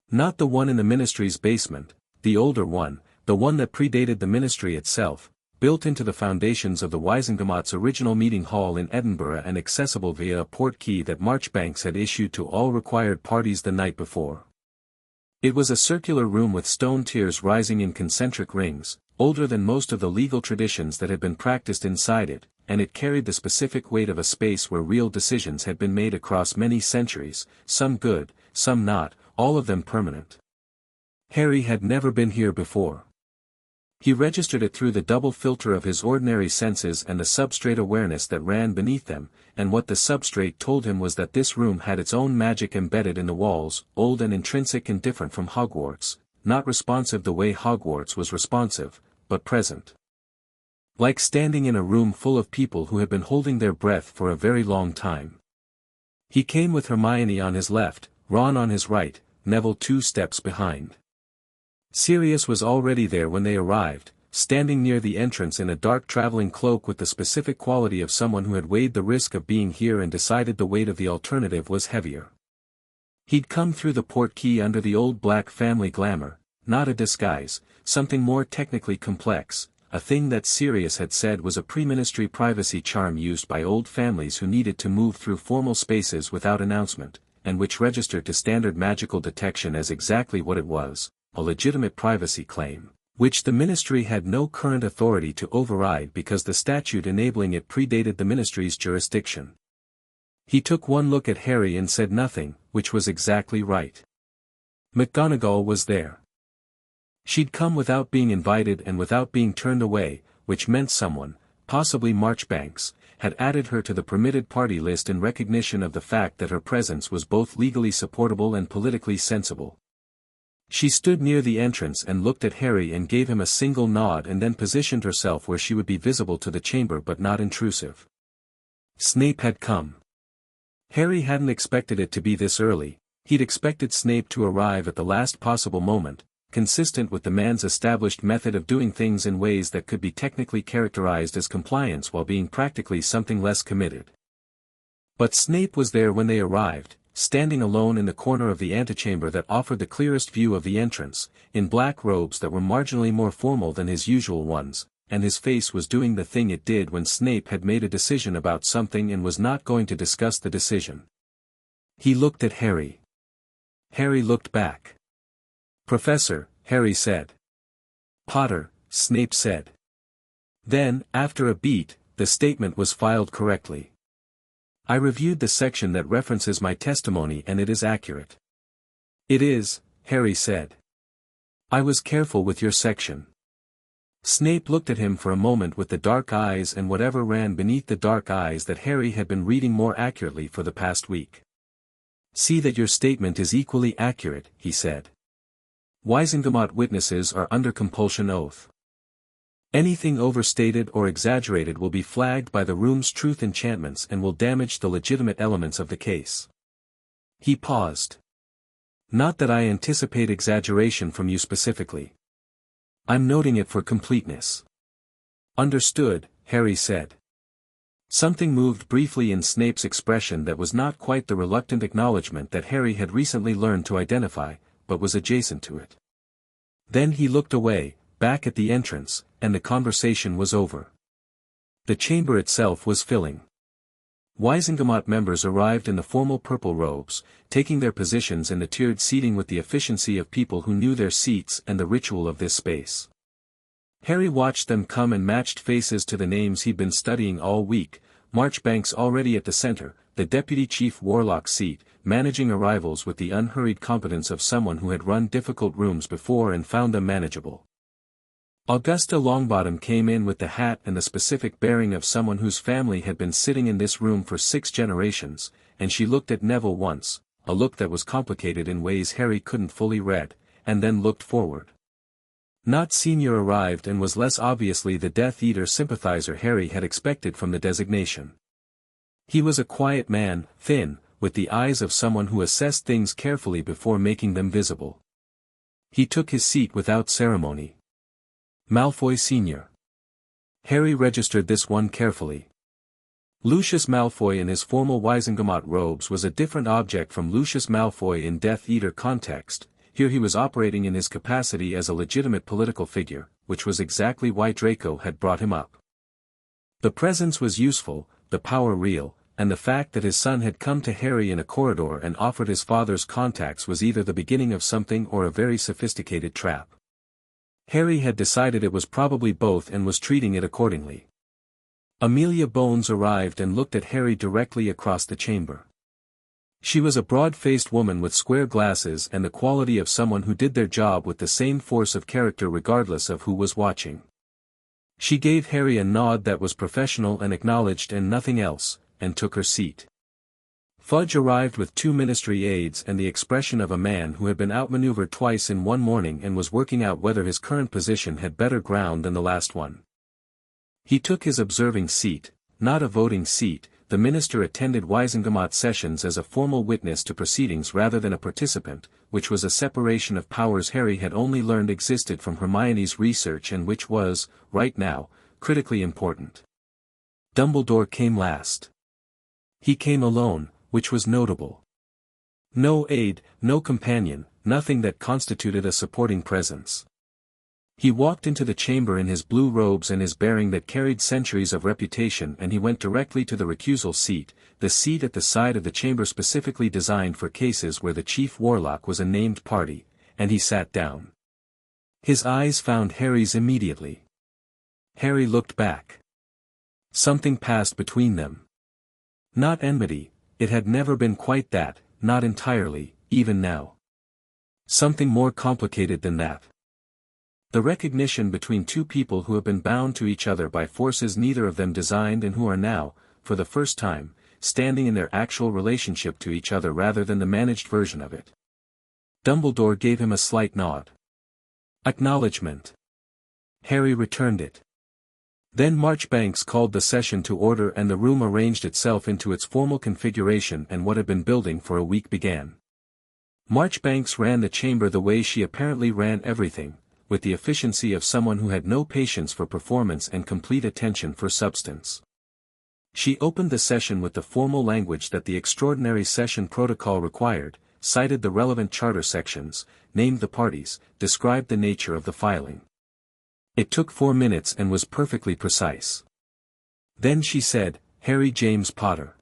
Not the one in the ministry's basement, the older one, the one that predated the ministry itself, built into the foundations of the Wizengamot's original meeting hall in Edinburgh and accessible via a port key that Marchbanks had issued to all required parties the night before. It was a circular room with stone tiers rising in concentric rings, older than most of the legal traditions that had been practiced inside it, and it carried the specific weight of a space where real decisions had been made across many centuries, some good, some not, all of them permanent. Harry had never been here before. He registered it through the double filter of his ordinary senses and the substrate awareness that ran beneath them, and what the substrate told him was that this room had its own magic embedded in the walls, old and intrinsic and different from Hogwarts, not responsive the way Hogwarts was responsive, but present. Like standing in a room full of people who had been holding their breath for a very long time. He came with Hermione on his left, Ron on his right, Neville 2 steps behind. Sirius was already there when they arrived, standing near the entrance in a dark traveling cloak with the specific quality of someone who had weighed the risk of being here and decided the weight of the alternative was heavier. He'd come through the port key under the old black family glamour, not a disguise, something more technically complex, a thing that Sirius had said was a pre-ministry privacy charm used by old families who needed to move through formal spaces without announcement, and which registered to standard magical detection as exactly what it was. A legitimate privacy claim, which the ministry had no current authority to override because the statute enabling it predated the ministry's jurisdiction. He took one look at Harry and said nothing, which was exactly right. McGonagall was there. She'd come without being invited and without being turned away, which meant someone, possibly Marchbanks, had added her to the permitted party list in recognition of the fact that her presence was both legally supportable and politically sensible. She stood near the entrance and looked at Harry and gave him a single nod and then positioned herself where she would be visible to the chamber but not intrusive. Snape had come. Harry hadn't expected it to be this early. He'd expected Snape to arrive at the last possible moment, consistent with the man's established method of doing things in ways that could be technically characterized as compliance while being practically something less committed. But Snape was there when they arrived, standing alone in the corner of the antechamber that offered the clearest view of the entrance, in black robes that were marginally more formal than his usual ones, and his face was doing the thing it did when Snape had made a decision about something and was not going to discuss the decision. He looked at Harry. Harry looked back. "Professor," Harry said. "Potter," Snape said. Then, after a beat, the statement was filed correctly. "I reviewed the section that references my testimony and it is accurate." "It is," Harry said. "I was careful with your section." Snape looked at him for a moment with the dark eyes and whatever ran beneath the dark eyes that Harry had been reading more accurately for the past week. "See that your statement is equally accurate," he said. "Wizengamot witnesses are under compulsion oath. Anything overstated or exaggerated will be flagged by the room's truth enchantments and will damage the legitimate elements of the case." He paused. "Not that I anticipate exaggeration from you specifically. I'm noting it for completeness." "Understood," Harry said. Something moved briefly in Snape's expression that was not quite the reluctant acknowledgement that Harry had recently learned to identify, but was adjacent to it. Then he looked away, back at the entrance, and the conversation was over. The chamber itself was filling. Wizengamot members arrived in the formal purple robes, taking their positions in the tiered seating with the efficiency of people who knew their seats and the ritual of this space. Harry watched them come and matched faces to the names he'd been studying all week, Marchbanks already at the center, the Deputy Chief Warlock's seat, managing arrivals with the unhurried competence of someone who had run difficult rooms before and found them manageable. Augusta Longbottom came in with the hat and the specific bearing of someone whose family had been sitting in this room for 6 generations, and she looked at Neville once, a look that was complicated in ways Harry couldn't fully read, and then looked forward. Not Senior arrived and was less obviously the Death Eater sympathizer Harry had expected from the designation. He was a quiet man, thin, with the eyes of someone who assessed things carefully before making them visible. He took his seat without ceremony. Malfoy Sr. Harry registered this one carefully. Lucius Malfoy in his formal Wizengamot robes was a different object from Lucius Malfoy in Death Eater context. Here he was operating in his capacity as a legitimate political figure, which was exactly why Draco had brought him up. The presence was useful, the power real, and the fact that his son had come to Harry in a corridor and offered his father's contacts was either the beginning of something or a very sophisticated trap. Harry had decided it was probably both and was treating it accordingly. Amelia Bones arrived and looked at Harry directly across the chamber. She was a broad-faced woman with square glasses and the quality of someone who did their job with the same force of character regardless of who was watching. She gave Harry a nod that was professional and acknowledged and nothing else, and took her seat. Fudge arrived with 2 ministry aides and the expression of a man who had been outmaneuvered twice in one morning and was working out whether his current position had better ground than the last one. He took his observing seat, not a voting seat. The minister attended Wizengamot sessions as a formal witness to proceedings rather than a participant, which was a separation of powers Harry had only learned existed from Hermione's research and which was, right now, critically important. Dumbledore came last. He came alone, which was notable. No aide, no companion, nothing that constituted a supporting presence. He walked into the chamber in his blue robes and his bearing that carried centuries of reputation, and he went directly to the recusal seat, the seat at the side of the chamber specifically designed for cases where the chief warlock was a named party, and he sat down. His eyes found Harry's immediately. Harry looked back. Something passed between them. Not enmity, it had never been quite that, not entirely, even now. Something more complicated than that. The recognition between two people who have been bound to each other by forces neither of them designed and who are now, for the first time, standing in their actual relationship to each other rather than the managed version of it. Dumbledore gave him a slight nod. Acknowledgement. Harry returned it. Then Marchbanks called the session to order and the room arranged itself into its formal configuration and what had been building for a week began. Marchbanks ran the chamber the way she apparently ran everything, with the efficiency of someone who had no patience for performance and complete attention for substance. She opened the session with the formal language that the extraordinary session protocol required, cited the relevant charter sections, named the parties, described the nature of the filing. It took 4 minutes and was perfectly precise. Then she said, "Harry James Potter.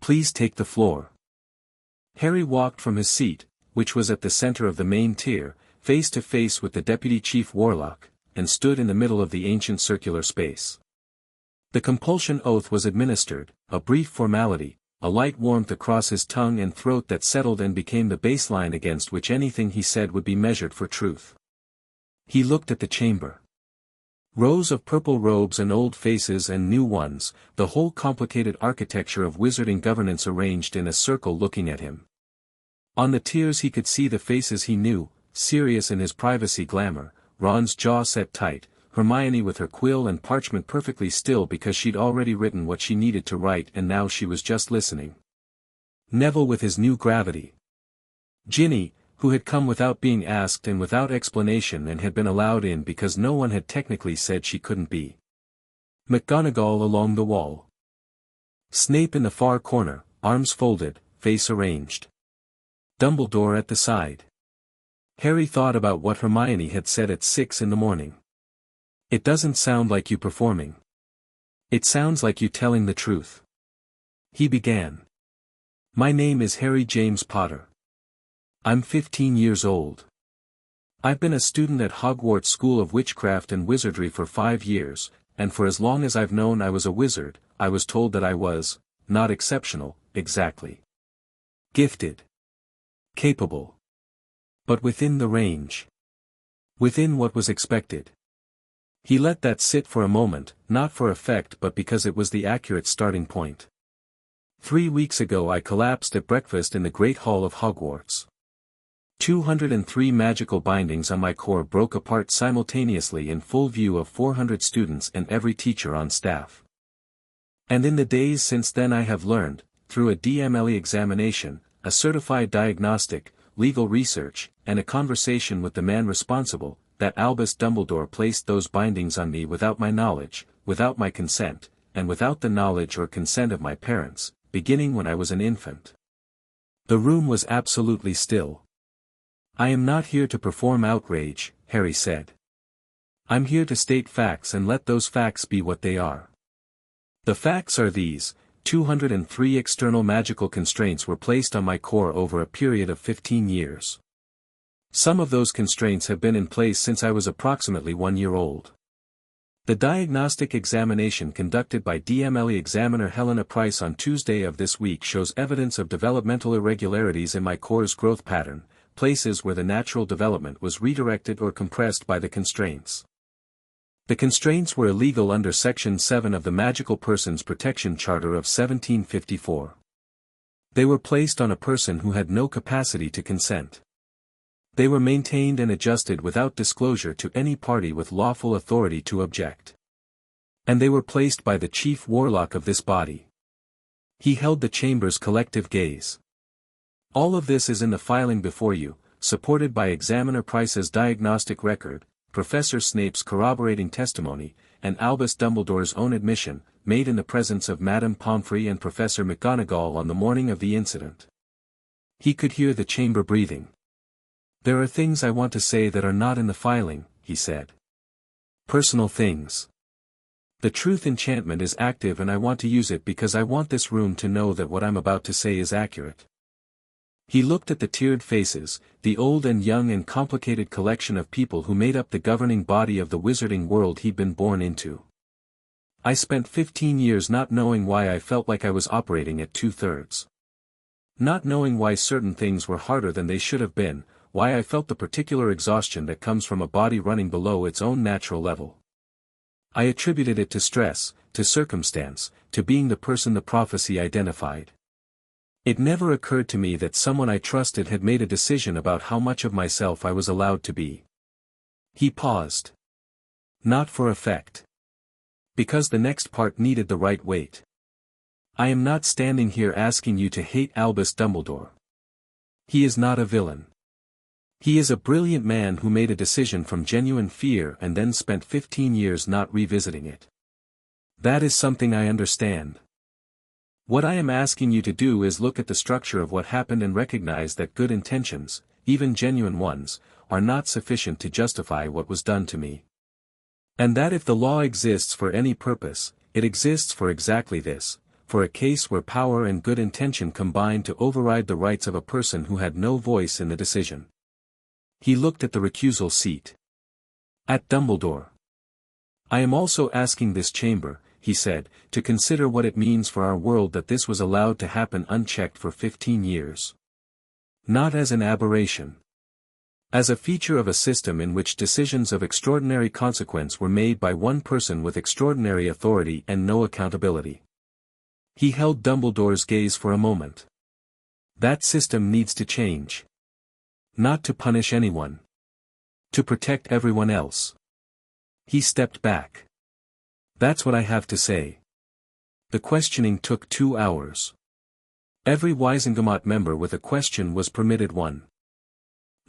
Please take the floor." Harry walked from his seat, which was at the center of the main tier, face to face with the Deputy Chief Warlock, and stood in the middle of the ancient circular space. The compulsion oath was administered, a brief formality, a light warmth across his tongue and throat that settled and became the baseline against which anything he said would be measured for truth. He looked at the chamber. Rows of purple robes and old faces and new ones, the whole complicated architecture of wizarding governance arranged in a circle looking at him. On the tiers he could see the faces he knew, Sirius in his privacy glamour, Ron's jaw set tight, Hermione with her quill and parchment perfectly still because she'd already written what she needed to write and now she was just listening. Neville with his new gravity. Ginny, who had come without being asked and without explanation and had been allowed in because no one had technically said she couldn't be. McGonagall along the wall. Snape in the far corner, arms folded, face arranged. Dumbledore at the side. Harry thought about what Hermione had said at 6 in the morning. It doesn't sound like you performing. It sounds like you telling the truth. He began. My name is Harry James Potter. I'm 15 years old. I've been a student at Hogwarts School of Witchcraft and Wizardry for 5 years, and for as long as I've known I was a wizard, I was told that I was, not exceptional, exactly. Gifted. Capable. But within the range. Within what was expected. He let that sit for a moment, not for effect but because it was the accurate starting point. 3 weeks ago I collapsed at breakfast in the Great Hall of Hogwarts. 203 magical bindings on my core broke apart simultaneously in full view of 400 students and every teacher on staff. And in the days since then I have learned, through a DMLE examination, a certified diagnostic, legal research, and a conversation with the man responsible, that Albus Dumbledore placed those bindings on me without my knowledge, without my consent, and without the knowledge or consent of my parents, beginning when I was an infant. The room was absolutely still. I am not here to perform outrage, Harry said. I'm here to state facts and let those facts be what they are. The facts are these: 203 external magical constraints were placed on my core over a period of 15 years. Some of those constraints have been in place since I was approximately 1 year old. The diagnostic examination conducted by DMLE examiner Helena Price on Tuesday of this week shows evidence of developmental irregularities in my core's growth pattern, places where the natural development was redirected or compressed by the constraints. The constraints were illegal under Section 7 of the Magical Persons Protection Charter of 1754. They were placed on a person who had no capacity to consent. They were maintained and adjusted without disclosure to any party with lawful authority to object. And they were placed by the chief warlock of this body. He held the chamber's collective gaze. All of this is in the filing before you, supported by Examiner Price's diagnostic record, Professor Snape's corroborating testimony, and Albus Dumbledore's own admission, made in the presence of Madame Pomfrey and Professor McGonagall on the morning of the incident. He could hear the chamber breathing. There are things I want to say that are not in the filing, he said. Personal things. The truth enchantment is active and I want to use it because I want this room to know that what I'm about to say is accurate. He looked at the tiered faces, the old and young and complicated collection of people who made up the governing body of the wizarding world he'd been born into. I spent 15 years not knowing why I felt like I was operating at 2/3. Not knowing why certain things were harder than they should have been, why I felt the particular exhaustion that comes from a body running below its own natural level. I attributed it to stress, to circumstance, to being the person the prophecy identified. It never occurred to me that someone I trusted had made a decision about how much of myself I was allowed to be. He paused. Not for effect. Because the next part needed the right weight. I am not standing here asking you to hate Albus Dumbledore. He is not a villain. He is a brilliant man who made a decision from genuine fear and then spent 15 years not revisiting it. That is something I understand. What I am asking you to do is look at the structure of what happened and recognize that good intentions, even genuine ones, are not sufficient to justify what was done to me. And that if the law exists for any purpose, it exists for exactly this, for a case where power and good intention combine to override the rights of a person who had no voice in the decision. He looked at the recusal seat. At Dumbledore. I am also asking this chamber, he said, to consider what it means for our world that this was allowed to happen unchecked for 15 years. Not as an aberration. as a feature of a system in which decisions of extraordinary consequence were made by one person with extraordinary authority and no accountability. He held Dumbledore's gaze for a moment. That system needs to change. Not to punish anyone. To protect everyone else. He stepped back. That's what I have to say. The questioning took 2 hours. Every Wizengamot member with a question was permitted one.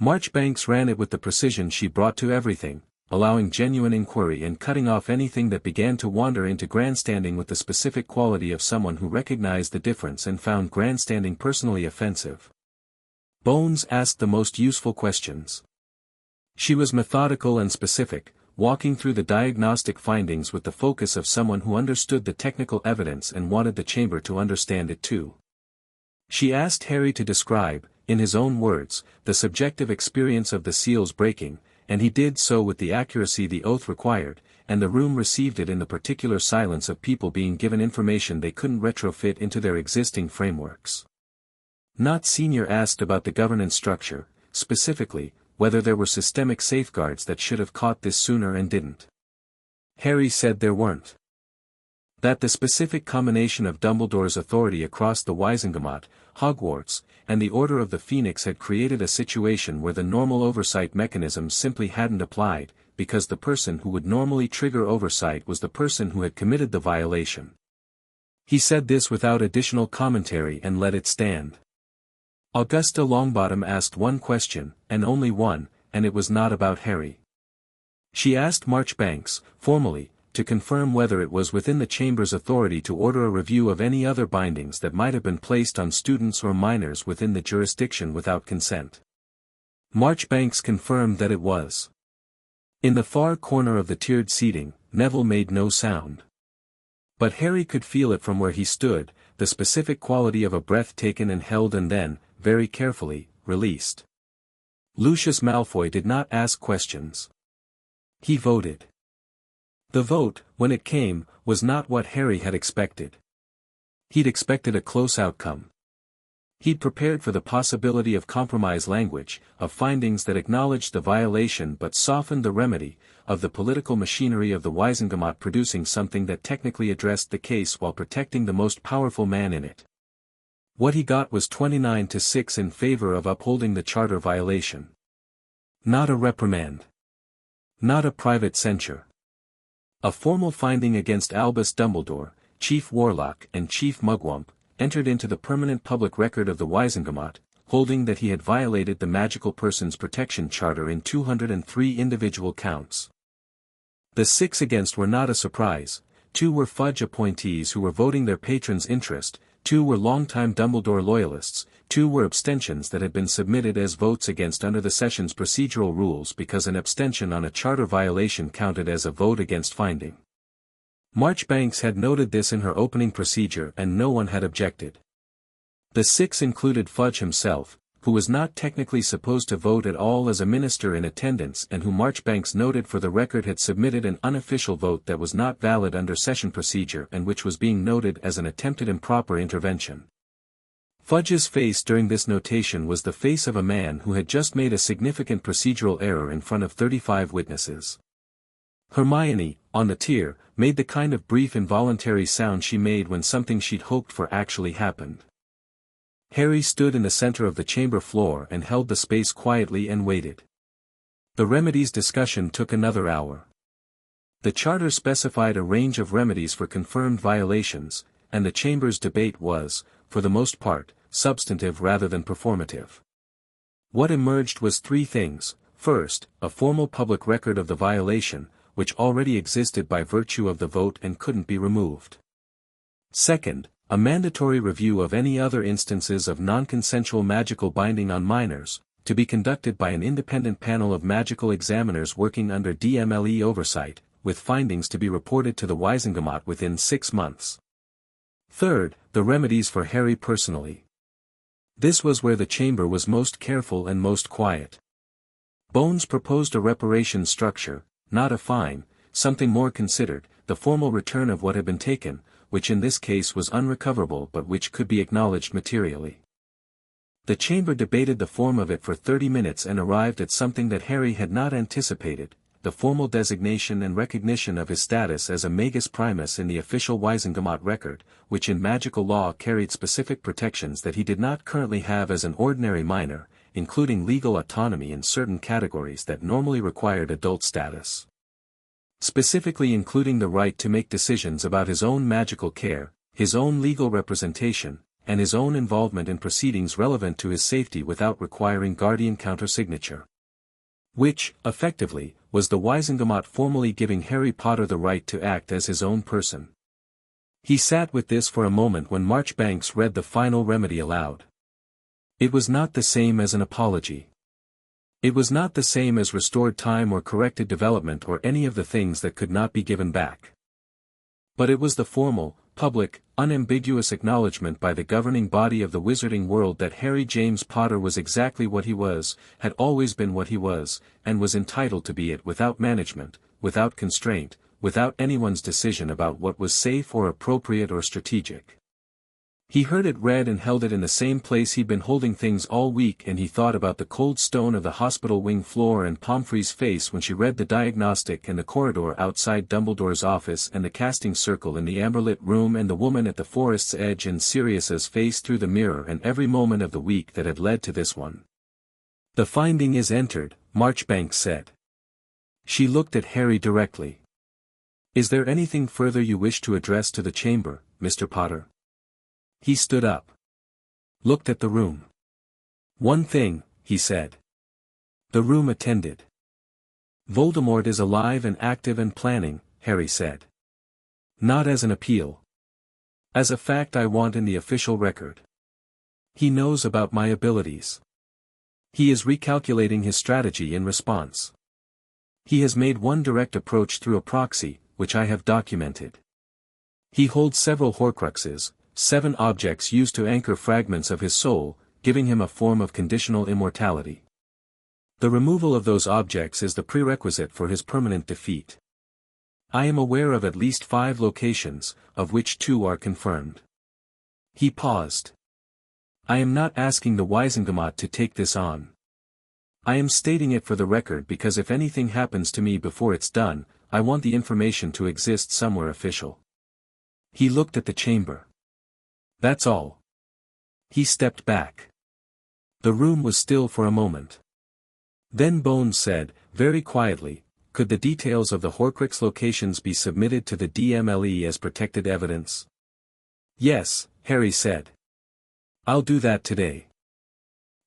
Marchbanks ran it with the precision she brought to everything, allowing genuine inquiry and cutting off anything that began to wander into grandstanding with the specific quality of someone who recognized the difference and found grandstanding personally offensive. Bones asked the most useful questions. She was methodical and specific, walking through the diagnostic findings with the focus of someone who understood the technical evidence and wanted the chamber to understand it too. She asked Harry to describe, in his own words, the subjective experience of the seals breaking, and he did so with the accuracy the oath required, and the room received it in the particular silence of people being given information they couldn't retrofit into their existing frameworks. Not Senior asked about the governance structure, specifically, whether there were systemic safeguards that should have caught this sooner and didn't. Harry said there weren't. That the specific combination of Dumbledore's authority across the Wizengamot, Hogwarts, and the Order of the Phoenix had created a situation where the normal oversight mechanisms simply hadn't applied, because the person who would normally trigger oversight was the person who had committed the violation. He said this without additional commentary and let it stand. Augusta Longbottom asked one question, and only one, and it was not about Harry. She asked Marchbanks, formally, to confirm whether it was within the Chamber's authority to order a review of any other bindings that might have been placed on students or minors within the jurisdiction without consent. Marchbanks confirmed that it was. In the far corner of the tiered seating, Neville made no sound. But Harry could feel it from where he stood, the specific quality of a breath taken and held and then, very carefully, released. Lucius Malfoy did not ask questions. He voted. The vote, when it came, was not what Harry had expected. He'd expected a close outcome. He'd prepared for the possibility of compromise language, of findings that acknowledged the violation but softened the remedy, of the political machinery of the Wizengamot producing something that technically addressed the case while protecting the most powerful man in it. What he got was 29-6 in favor of upholding the charter violation. Not a reprimand. Not a private censure. A formal finding against Albus Dumbledore, Chief Warlock and Chief Mugwump, entered into the permanent public record of the Wizengamot, holding that he had violated the Magical Persons Protection Charter in 203 individual counts. The 6 against were not a surprise. 2 were Fudge appointees who were voting their patron's interest, 2 were longtime Dumbledore loyalists, 2 were abstentions that had been submitted as votes against under the session's procedural rules because an abstention on a charter violation counted as a vote against finding. Marchbanks had noted this in her opening procedure and no one had objected. The 6 included Fudge himself, who was not technically supposed to vote at all as a minister in attendance and who Marchbanks noted for the record had submitted an unofficial vote that was not valid under session procedure and which was being noted as an attempted improper intervention. Fudge's face during this notation was the face of a man who had just made a significant procedural error in front of 35 witnesses. Hermione, on the tier, made the kind of brief involuntary sound she made when something she'd hoped for actually happened. Harry stood in the center of the chamber floor and held the space quietly and waited. The remedies discussion took another hour. The charter specified a range of remedies for confirmed violations, and the chamber's debate was, for the most part, substantive rather than performative. What emerged was 3 things. First, a formal public record of the violation, which already existed by virtue of the vote and couldn't be removed. Second, a mandatory review of any other instances of non-consensual magical binding on minors, to be conducted by an independent panel of magical examiners working under DMLE oversight, with findings to be reported to the Wizengamot within 6 months. Third, the remedies for Harry personally. This was where the chamber was most careful and most quiet. Bones proposed a reparation structure, not a fine, something more considered, the formal return of what had been taken, which in this case was unrecoverable but which could be acknowledged materially. The chamber debated the form of it for 30 minutes and arrived at something that Harry had not anticipated, the formal designation and recognition of his status as a magus primus in the official Wizengamot record, which in magical law carried specific protections that he did not currently have as an ordinary minor, including legal autonomy in certain categories that normally required adult status. Specifically including the right to make decisions about his own magical care, his own legal representation, and his own involvement in proceedings relevant to his safety without requiring guardian countersignature. Which, effectively, was the Wizengamot formally giving Harry Potter the right to act as his own person. He sat with this for a moment when Marchbanks read the final remedy aloud. It was not the same as an apology. It was not the same as restored time or corrected development or any of the things that could not be given back. But it was the formal, public, unambiguous acknowledgement by the governing body of the wizarding world that Harry James Potter was exactly what he was, had always been what he was, and was entitled to be it without management, without constraint, without anyone's decision about what was safe or appropriate or strategic. He heard it read and held it in the same place he'd been holding things all week, and he thought about the cold stone of the hospital wing floor and Pomfrey's face when she read the diagnostic and the corridor outside Dumbledore's office and the casting circle in the amberlit room and the woman at the forest's edge and Sirius's face through the mirror and every moment of the week that had led to this one. "The finding is entered," Marchbanks said. She looked at Harry directly. "Is there anything further you wish to address to the chamber, Mr. Potter?" He stood up. Looked at the room. "One thing," he said. The room attended. "Voldemort is alive and active and planning," Harry said. "Not as an appeal. As a fact I want in the official record. He knows about my abilities. He is recalculating his strategy in response. He has made one direct approach through a proxy, which I have documented. He holds several Horcruxes, 7 objects used to anchor fragments of his soul, giving him a form of conditional immortality. The removal of those objects is the prerequisite for his permanent defeat. I am aware of at least 5 locations, of which 2 are confirmed." He paused. "I am not asking the Wizengamot to take this on. I am stating it for the record because if anything happens to me before it's done, I want the information to exist somewhere official." He looked at the chamber. "That's all." He stepped back. The room was still for a moment. Then Bones said, very quietly, "Could the details of the Horcrux locations be submitted to the DMLE as protected evidence?" "Yes," Harry said. "I'll do that today."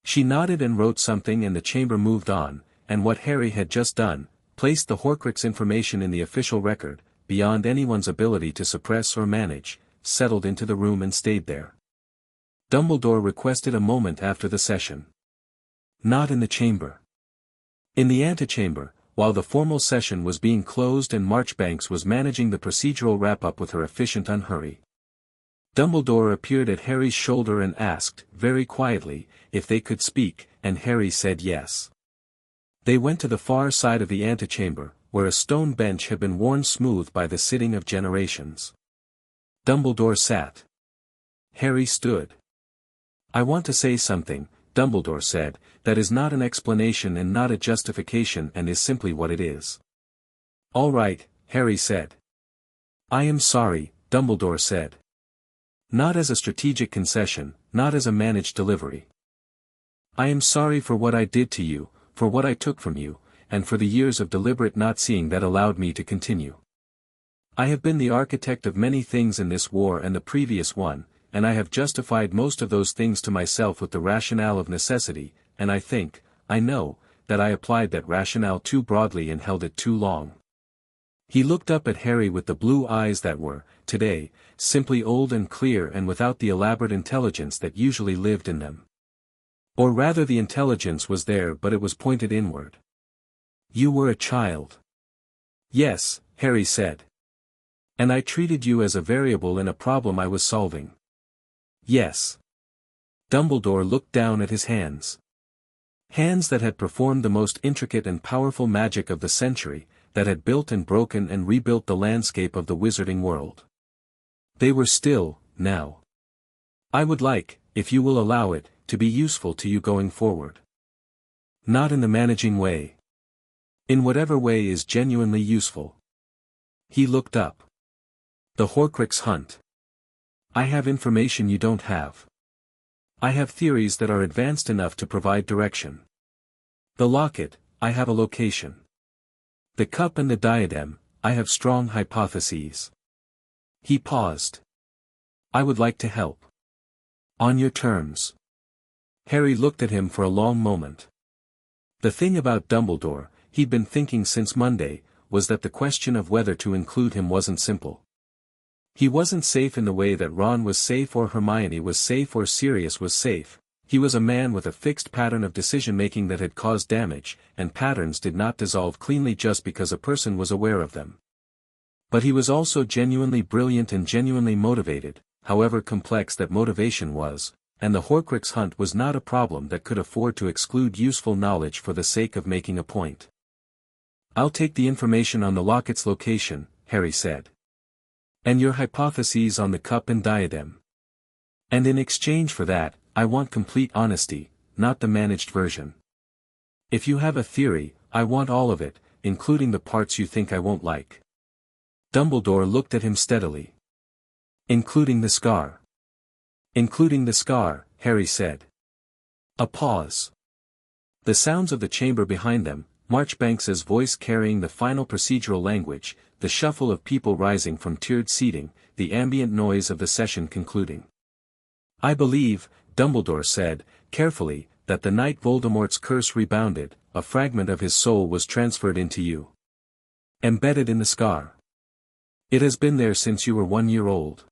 She nodded and wrote something and the chamber moved on, and what Harry had just done, placed the Horcrux information in the official record, beyond anyone's ability to suppress or manage, settled into the room and stayed there. Dumbledore requested a moment after the session. Not in the chamber. In the antechamber, while the formal session was being closed and Marchbanks was managing the procedural wrap-up with her efficient unhurry. Dumbledore appeared at Harry's shoulder and asked, very quietly, if they could speak, and Harry said yes. They went to the far side of the antechamber, where a stone bench had been worn smooth by the sitting of generations. Dumbledore sat. Harry stood. "I want to say something," Dumbledore said, "that is not an explanation and not a justification and is simply what it is." "All right," Harry said. "I am sorry," Dumbledore said. "Not as a strategic concession, not as a managed delivery. I am sorry for what I did to you, for what I took from you, and for the years of deliberate not seeing that allowed me to continue. I have been the architect of many things in this war and the previous one, and I have justified most of those things to myself with the rationale of necessity, and I think, I know, that I applied that rationale too broadly and held it too long." He looked up at Harry with the blue eyes that were, today, simply old and clear and without the elaborate intelligence that usually lived in them. Or rather the intelligence was there but it was pointed inward. "You were a child." "Yes," Harry said. "And I treated you as a variable in a problem I was solving." "Yes." Dumbledore looked down at his hands. Hands that had performed the most intricate and powerful magic of the century, that had built and broken and rebuilt the landscape of the wizarding world. They were still, now. "I would like, if you will allow it," to be useful to you going forward. Not in the managing way. In whatever way is genuinely useful. He looked up. The Horcrux hunt. I have information you don't have. I have theories that are advanced enough to provide direction. The locket, I have a location. The cup and the diadem, I have strong hypotheses. He paused. I would like to help. On your terms. Harry looked at him for a long moment. The thing about Dumbledore, he'd been thinking since Monday, was that the question of whether to include him wasn't simple. He wasn't safe in the way that Ron was safe or Hermione was safe or Sirius was safe. He was a man with a fixed pattern of decision-making that had caused damage, and patterns did not dissolve cleanly just because a person was aware of them. But he was also genuinely brilliant and genuinely motivated, however complex that motivation was, and the Horcrux hunt was not a problem that could afford to exclude useful knowledge for the sake of making a point. I'll take the information on the locket's location, Harry said. And your hypotheses on the cup and diadem. And in exchange for that, I want complete honesty, not the managed version. If you have a theory, I want all of it, including the parts you think I won't like. Dumbledore looked at him steadily. Including the scar. Including the scar, Harry said. A pause. The sounds of the chamber behind them, Marchbanks's voice carrying the final procedural language, the shuffle of people rising from tiered seating, the ambient noise of the session concluding. I believe, Dumbledore said, carefully, that the night Voldemort's curse rebounded, a fragment of his soul was transferred into you. Embedded in the scar. It has been there since you were 1 year old.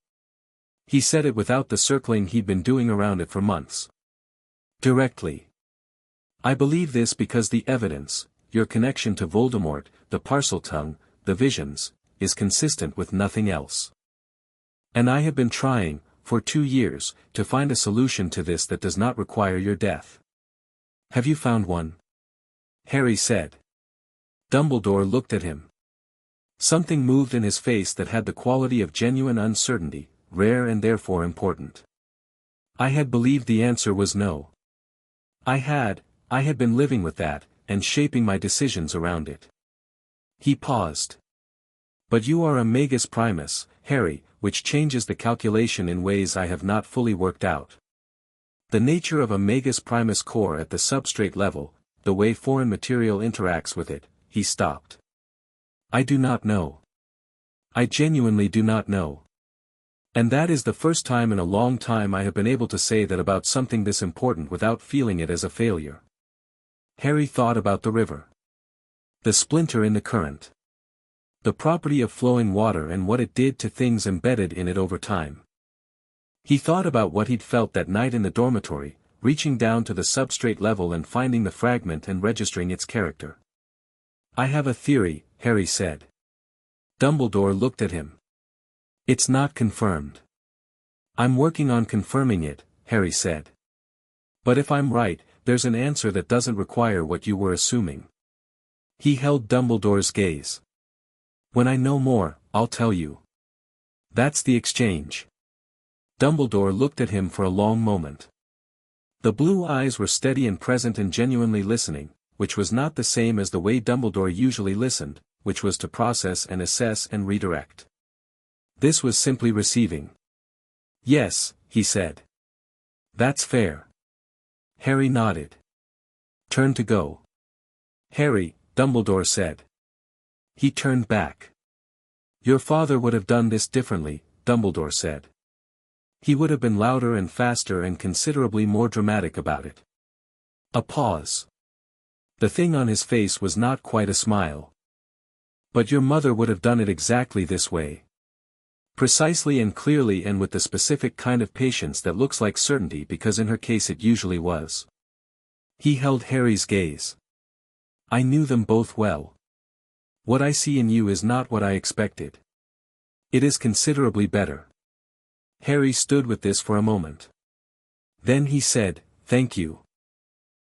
He said it without the circling he'd been doing around it for months. Directly. I believe this because the evidence, your connection to Voldemort, the Parseltongue, the visions, is consistent with nothing else. And I have been trying, for 2 years, to find a solution to this that does not require your death. Have you found one? Harry said. Dumbledore looked at him. Something moved in his face that had the quality of genuine uncertainty, rare and therefore important. I had believed the answer was no. I had been living with that, and shaping my decisions around it. He paused. But you are a Magus Primus, Harry, which changes the calculation in ways I have not fully worked out. The nature of a Magus Primus core at the substrate level, the way foreign material interacts with it, he stopped. I do not know. I genuinely do not know. And that is the first time in a long time I have been able to say that about something this important without feeling it as a failure. Harry thought about the river. The splinter in the current. The property of flowing water and what it did to things embedded in it over time. He thought about what he'd felt that night in the dormitory, reaching down to the substrate level and finding the fragment and registering its character. I have a theory, Harry said. Dumbledore looked at him. It's not confirmed. I'm working on confirming it, Harry said. But if I'm right, there's an answer that doesn't require what you were assuming. He held Dumbledore's gaze. When I know more, I'll tell you. That's the exchange. Dumbledore looked at him for a long moment. The blue eyes were steady and present and genuinely listening, which was not the same as the way Dumbledore usually listened, which was to process and assess and redirect. This was simply receiving. Yes, he said. That's fair. Harry nodded. Turn to go. Harry, Dumbledore said. He turned back. Your father would have done this differently, Dumbledore said. He would have been louder and faster and considerably more dramatic about it. A pause. The thing on his face was not quite a smile. But your mother would have done it exactly this way. Precisely and clearly and with the specific kind of patience that looks like certainty because in her case it usually was. He held Harry's gaze. I knew them both well. What I see in you is not what I expected. It is considerably better. Harry stood with this for a moment. Then he said, thank you.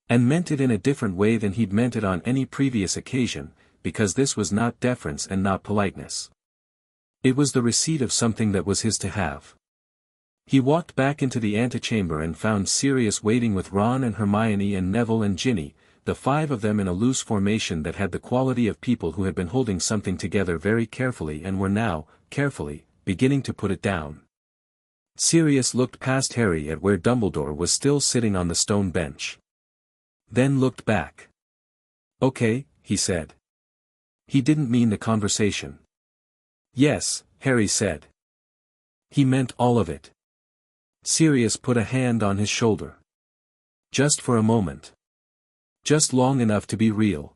And meant it in a different way than he'd meant it on any previous occasion, because this was not deference and not politeness. It was the receipt of something that was his to have. He walked back into the antechamber and found Sirius waiting with Ron and Hermione and Neville and Ginny, the five of them in a loose formation that had the quality of people who had been holding something together very carefully and were now, carefully, beginning to put it down. Sirius looked past Harry at where Dumbledore was still sitting on the stone bench. Then looked back. "Okay," he said. He didn't mean the conversation. "Yes," Harry said. "He meant all of it." Sirius put a hand on his shoulder. "Just for a moment. Just long enough to be real."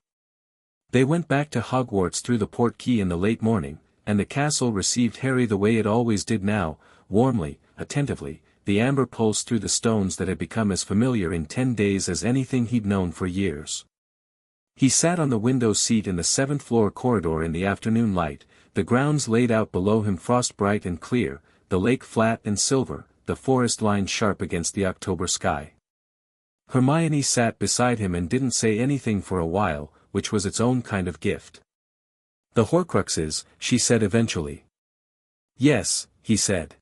They went back to Hogwarts through the portkey in the late morning, and the castle received Harry the way it always did now, warmly, attentively, the amber pulse through the stones that had become as familiar in 10 days as anything he'd known for years. He sat on the window seat in the 7th-floor corridor in the afternoon light, the grounds laid out below him frost-bright and clear, the lake flat and silver, the forest line sharp against the October sky. Hermione sat beside him and didn't say anything for a while, which was its own kind of gift. "The Horcruxes," she said eventually. "Yes," he said.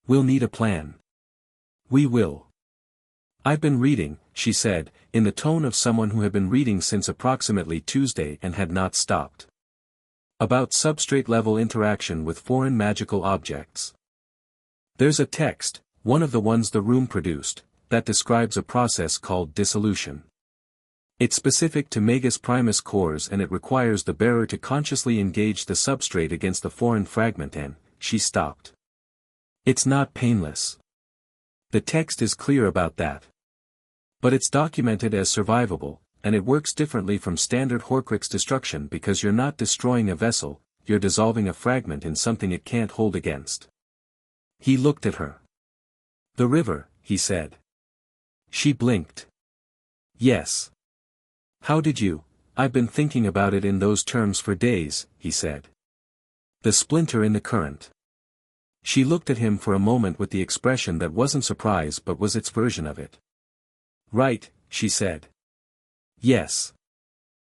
"We'll need a plan." "We will." "I've been reading," she said, in the tone of someone who had been reading since approximately Tuesday and had not stopped. "About substrate-level interaction with foreign magical objects. There's a text, one of the ones the room produced, that describes a process called dissolution. It's specific to Magus Primus cores and it requires the bearer to consciously engage the substrate against the foreign fragment and," she stopped. "It's not painless. The text is clear about that. But it's documented as survivable, and it works differently from standard Horcrux destruction because you're not destroying a vessel, you're dissolving a fragment in something it can't hold against." He looked at her. "The river," he said. She blinked. "Yes. How did you? I've been thinking about it in those terms for days," he said. "The splinter in the current." She looked at him for a moment with the expression that wasn't surprise but was its version of it. "Right," she said. "Yes.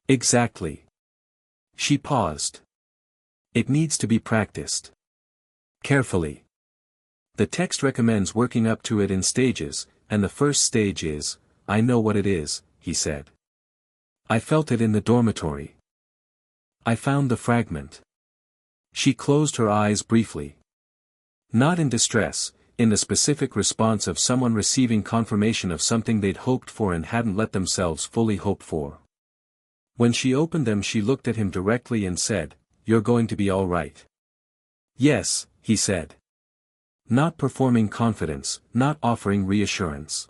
Exactly." She paused. "It needs to be practiced. Carefully. The text recommends working up to it in stages, and the first stage is, I know what it is," he said. "I felt it in the dormitory. I found the fragment." She closed her eyes briefly. Not in distress, in the specific response of someone receiving confirmation of something they'd hoped for and hadn't let themselves fully hope for. When she opened them she looked at him directly and said, "You're going to be all right." "Yes," he said. Not performing confidence, not offering reassurance.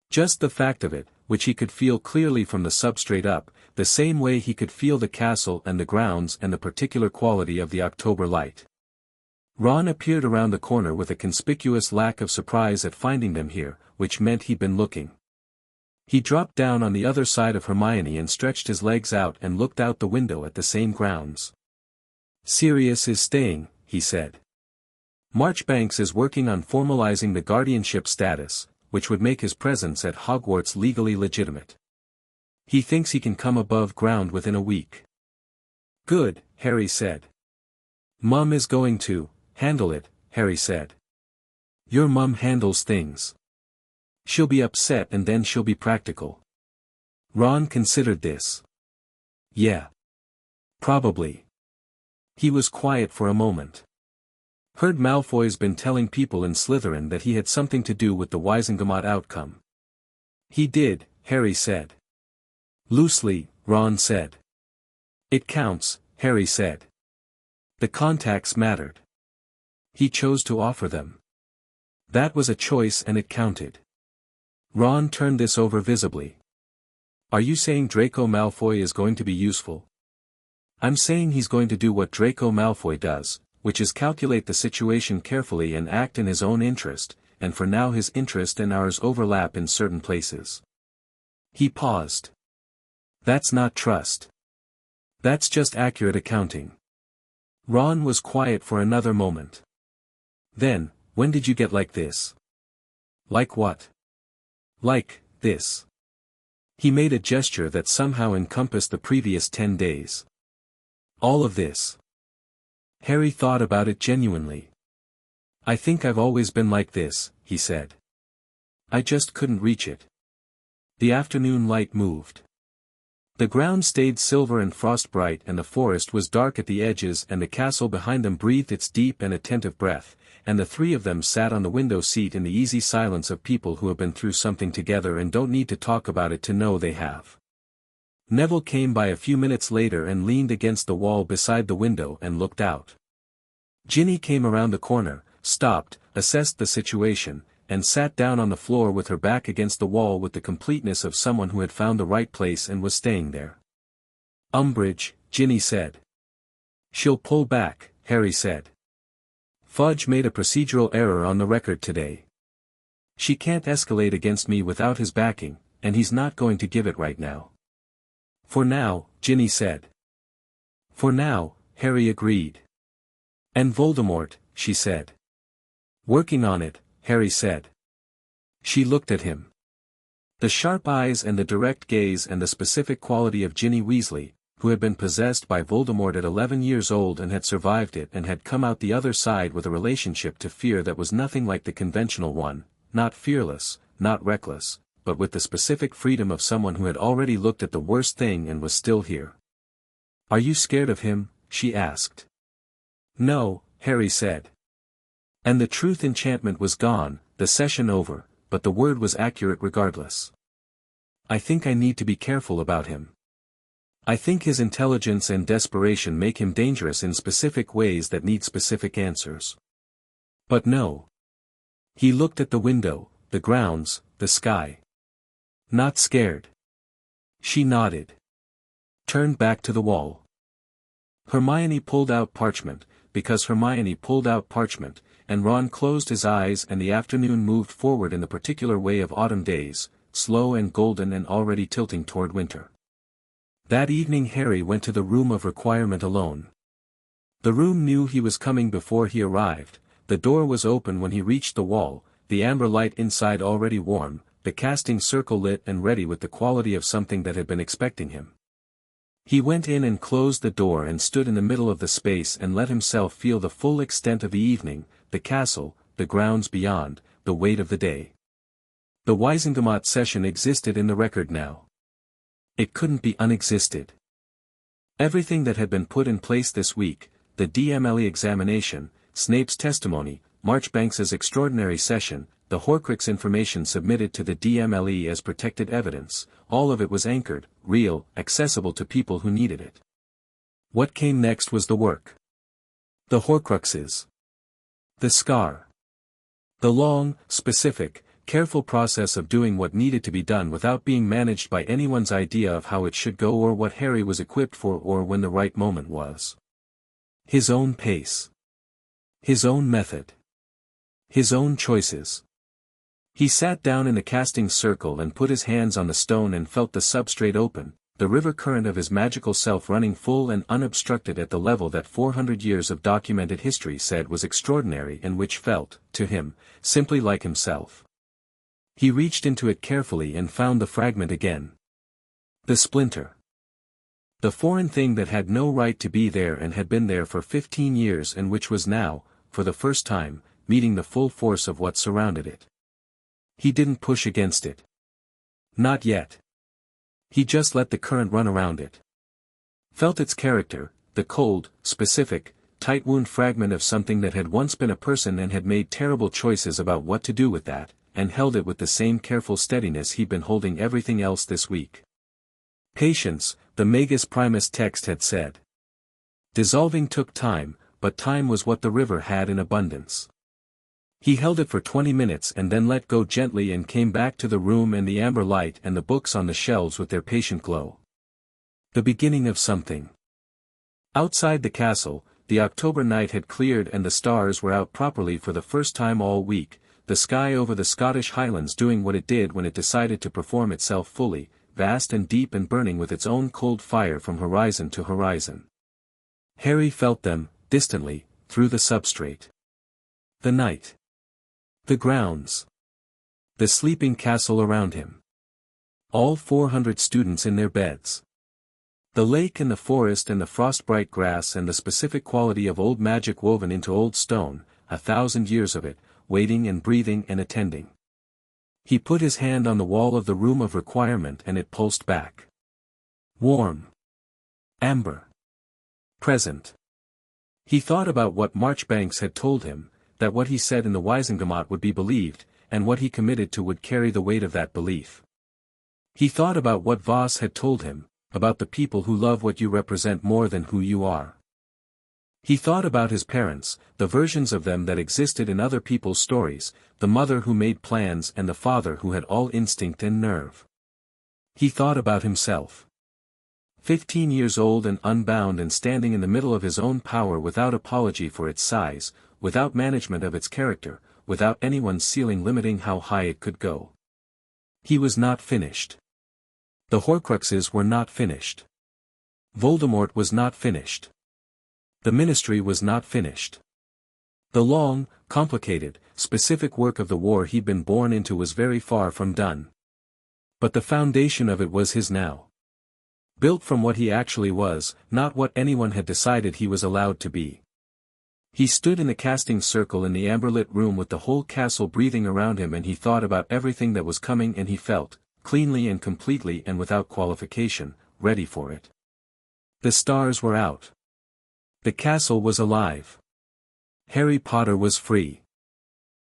Just the fact of it, which he could feel clearly from the substrate up, the same way he could feel the castle and the grounds and the particular quality of the October light. Ron appeared around the corner with a conspicuous lack of surprise at finding them here, which meant he'd been looking. He dropped down on the other side of Hermione and stretched his legs out and looked out the window at the same grounds. "Sirius is staying," he said. "Marchbanks is working on formalizing the guardianship status, which would make his presence at Hogwarts legally legitimate. He thinks he can come above ground within a week." "Good," Harry said. "Mum is going to handle it," Harry said. "Your mum handles things. She'll be upset and then she'll be practical." Ron considered this. "Yeah. Probably." He was quiet for a moment. "Heard Malfoy's been telling people in Slytherin that he had something to do with the Wizengamot outcome." "He did," Harry said. "Loosely," Ron said. "It counts," Harry said. "The contacts mattered. He chose to offer them. That was a choice and it counted." Ron turned this over visibly. "Are you saying Draco Malfoy is going to be useful?" "I'm saying he's going to do what Draco Malfoy does, which is calculate the situation carefully and act in his own interest, and for now his interest and ours overlap in certain places." He paused. "That's not trust. That's just accurate accounting." Ron was quiet for another moment. Then, "When did you get like this?" "Like what?" "Like this." He made a gesture that somehow encompassed the previous 10 days. "All of this." Harry thought about it genuinely. I think I've always been like this, he said. I just couldn't reach it. The afternoon light moved. The ground stayed silver and frost-bright, and the forest was dark at the edges, and the castle behind them breathed its deep and attentive breath, and the three of them sat on the window seat in the easy silence of people who have been through something together and don't need to talk about it to know they have. Neville came by a few minutes later and leaned against the wall beside the window and looked out. Ginny came around the corner, stopped, assessed the situation, and sat down on the floor with her back against the wall with the completeness of someone who had found the right place and was staying there. Umbridge, Ginny said. She'll pull back, Harry said. Fudge made a procedural error on the record today. She can't escalate against me without his backing, and he's not going to give it right now. For now, Ginny said. For now, Harry agreed. And Voldemort, she said. Working on it, Harry said. She looked at him. The sharp eyes and the direct gaze and the specific quality of Ginny Weasley, who had been possessed by Voldemort at 11 years old and had survived it and had come out the other side with a relationship to fear that was nothing like the conventional one, not fearless, not reckless, but with the specific freedom of someone who had already looked at the worst thing and was still here. Are you scared of him? She asked. No, Harry said. And the truth enchantment was gone, the session over, but the word was accurate regardless. I think I need to be careful about him. I think his intelligence and desperation make him dangerous in specific ways that need specific answers. But no. He looked at the window, the grounds, the sky. Not scared. She nodded. Turned back to the wall. Hermione pulled out parchment, because Hermione pulled out parchment, and Ron closed his eyes and the afternoon moved forward in the particular way of autumn days, slow and golden and already tilting toward winter. That evening Harry went to the room of requirement alone. The room knew he was coming before he arrived, the door was open when he reached the wall, the amber light inside already warm, the casting circle lit and ready with the quality of something that had been expecting him. He went in and closed the door and stood in the middle of the space and let himself feel the full extent of the evening, the castle, the grounds beyond, the weight of the day. The Wizengamot session existed in the record now. It couldn't be unexisted. Everything that had been put in place this week, the DMLE examination, Snape's testimony, Marchbanks's extraordinary session, the Horcrux information submitted to the DMLE as protected evidence, all of it was anchored, real, accessible to people who needed it. What came next was the work. The Horcruxes. The scar. The long, specific, careful process of doing what needed to be done without being managed by anyone's idea of how it should go or what Harry was equipped for or when the right moment was. His own pace. His own method. His own choices. He sat down in the casting circle and put his hands on the stone and felt the substrate open, the river current of his magical self running full and unobstructed at the level that 400 years of documented history said was extraordinary and which felt, to him, simply like himself. He reached into it carefully and found the fragment again. The splinter. The foreign thing that had no right to be there and had been there for 15 years and which was now, for the first time, meeting the full force of what surrounded it. He didn't push against it. Not yet. He just let the current run around it. Felt its character, the cold, specific, tight wound fragment of something that had once been a person and had made terrible choices about what to do with that, and held it with the same careful steadiness he'd been holding everything else this week. Patience, the Magus Primus text had said. Dissolving took time, but time was what the river had in abundance. He held it for 20 minutes and then let go gently and came back to the room and the amber light and the books on the shelves with their patient glow. The beginning of something. Outside the castle, the October night had cleared and the stars were out properly for the first time all week, the sky over the Scottish Highlands doing what it did when it decided to perform itself fully, vast and deep and burning with its own cold fire from horizon to horizon. Harry felt them, distantly, through the substrate. The night. The grounds. The sleeping castle around him. All 400 students in their beds. The lake and the forest and the frost-bright grass and the specific quality of old magic woven into old stone, 1,000 years of it, waiting and breathing and attending. He put his hand on the wall of the room of requirement and it pulsed back. Warm. Amber. Present. He thought about what Marchbanks had told him, that what he said in the Wisengamot would be believed, and what he committed to would carry the weight of that belief. He thought about what Voss had told him, about the people who love what you represent more than who you are. He thought about his parents, the versions of them that existed in other people's stories, the mother who made plans and the father who had all instinct and nerve. He thought about himself. 15 years old and unbound and standing in the middle of his own power without apology for its size, without management of its character, without anyone's ceiling limiting how high it could go. He was not finished. The Horcruxes were not finished. Voldemort was not finished. The ministry was not finished. The long, complicated, specific work of the war he'd been born into was very far from done. But the foundation of it was his now. Built from what he actually was, not what anyone had decided he was allowed to be. He stood in the casting circle in the amberlit room with the whole castle breathing around him and he thought about everything that was coming and he felt, cleanly and completely and without qualification, ready for it. The stars were out. The castle was alive. Harry Potter was free.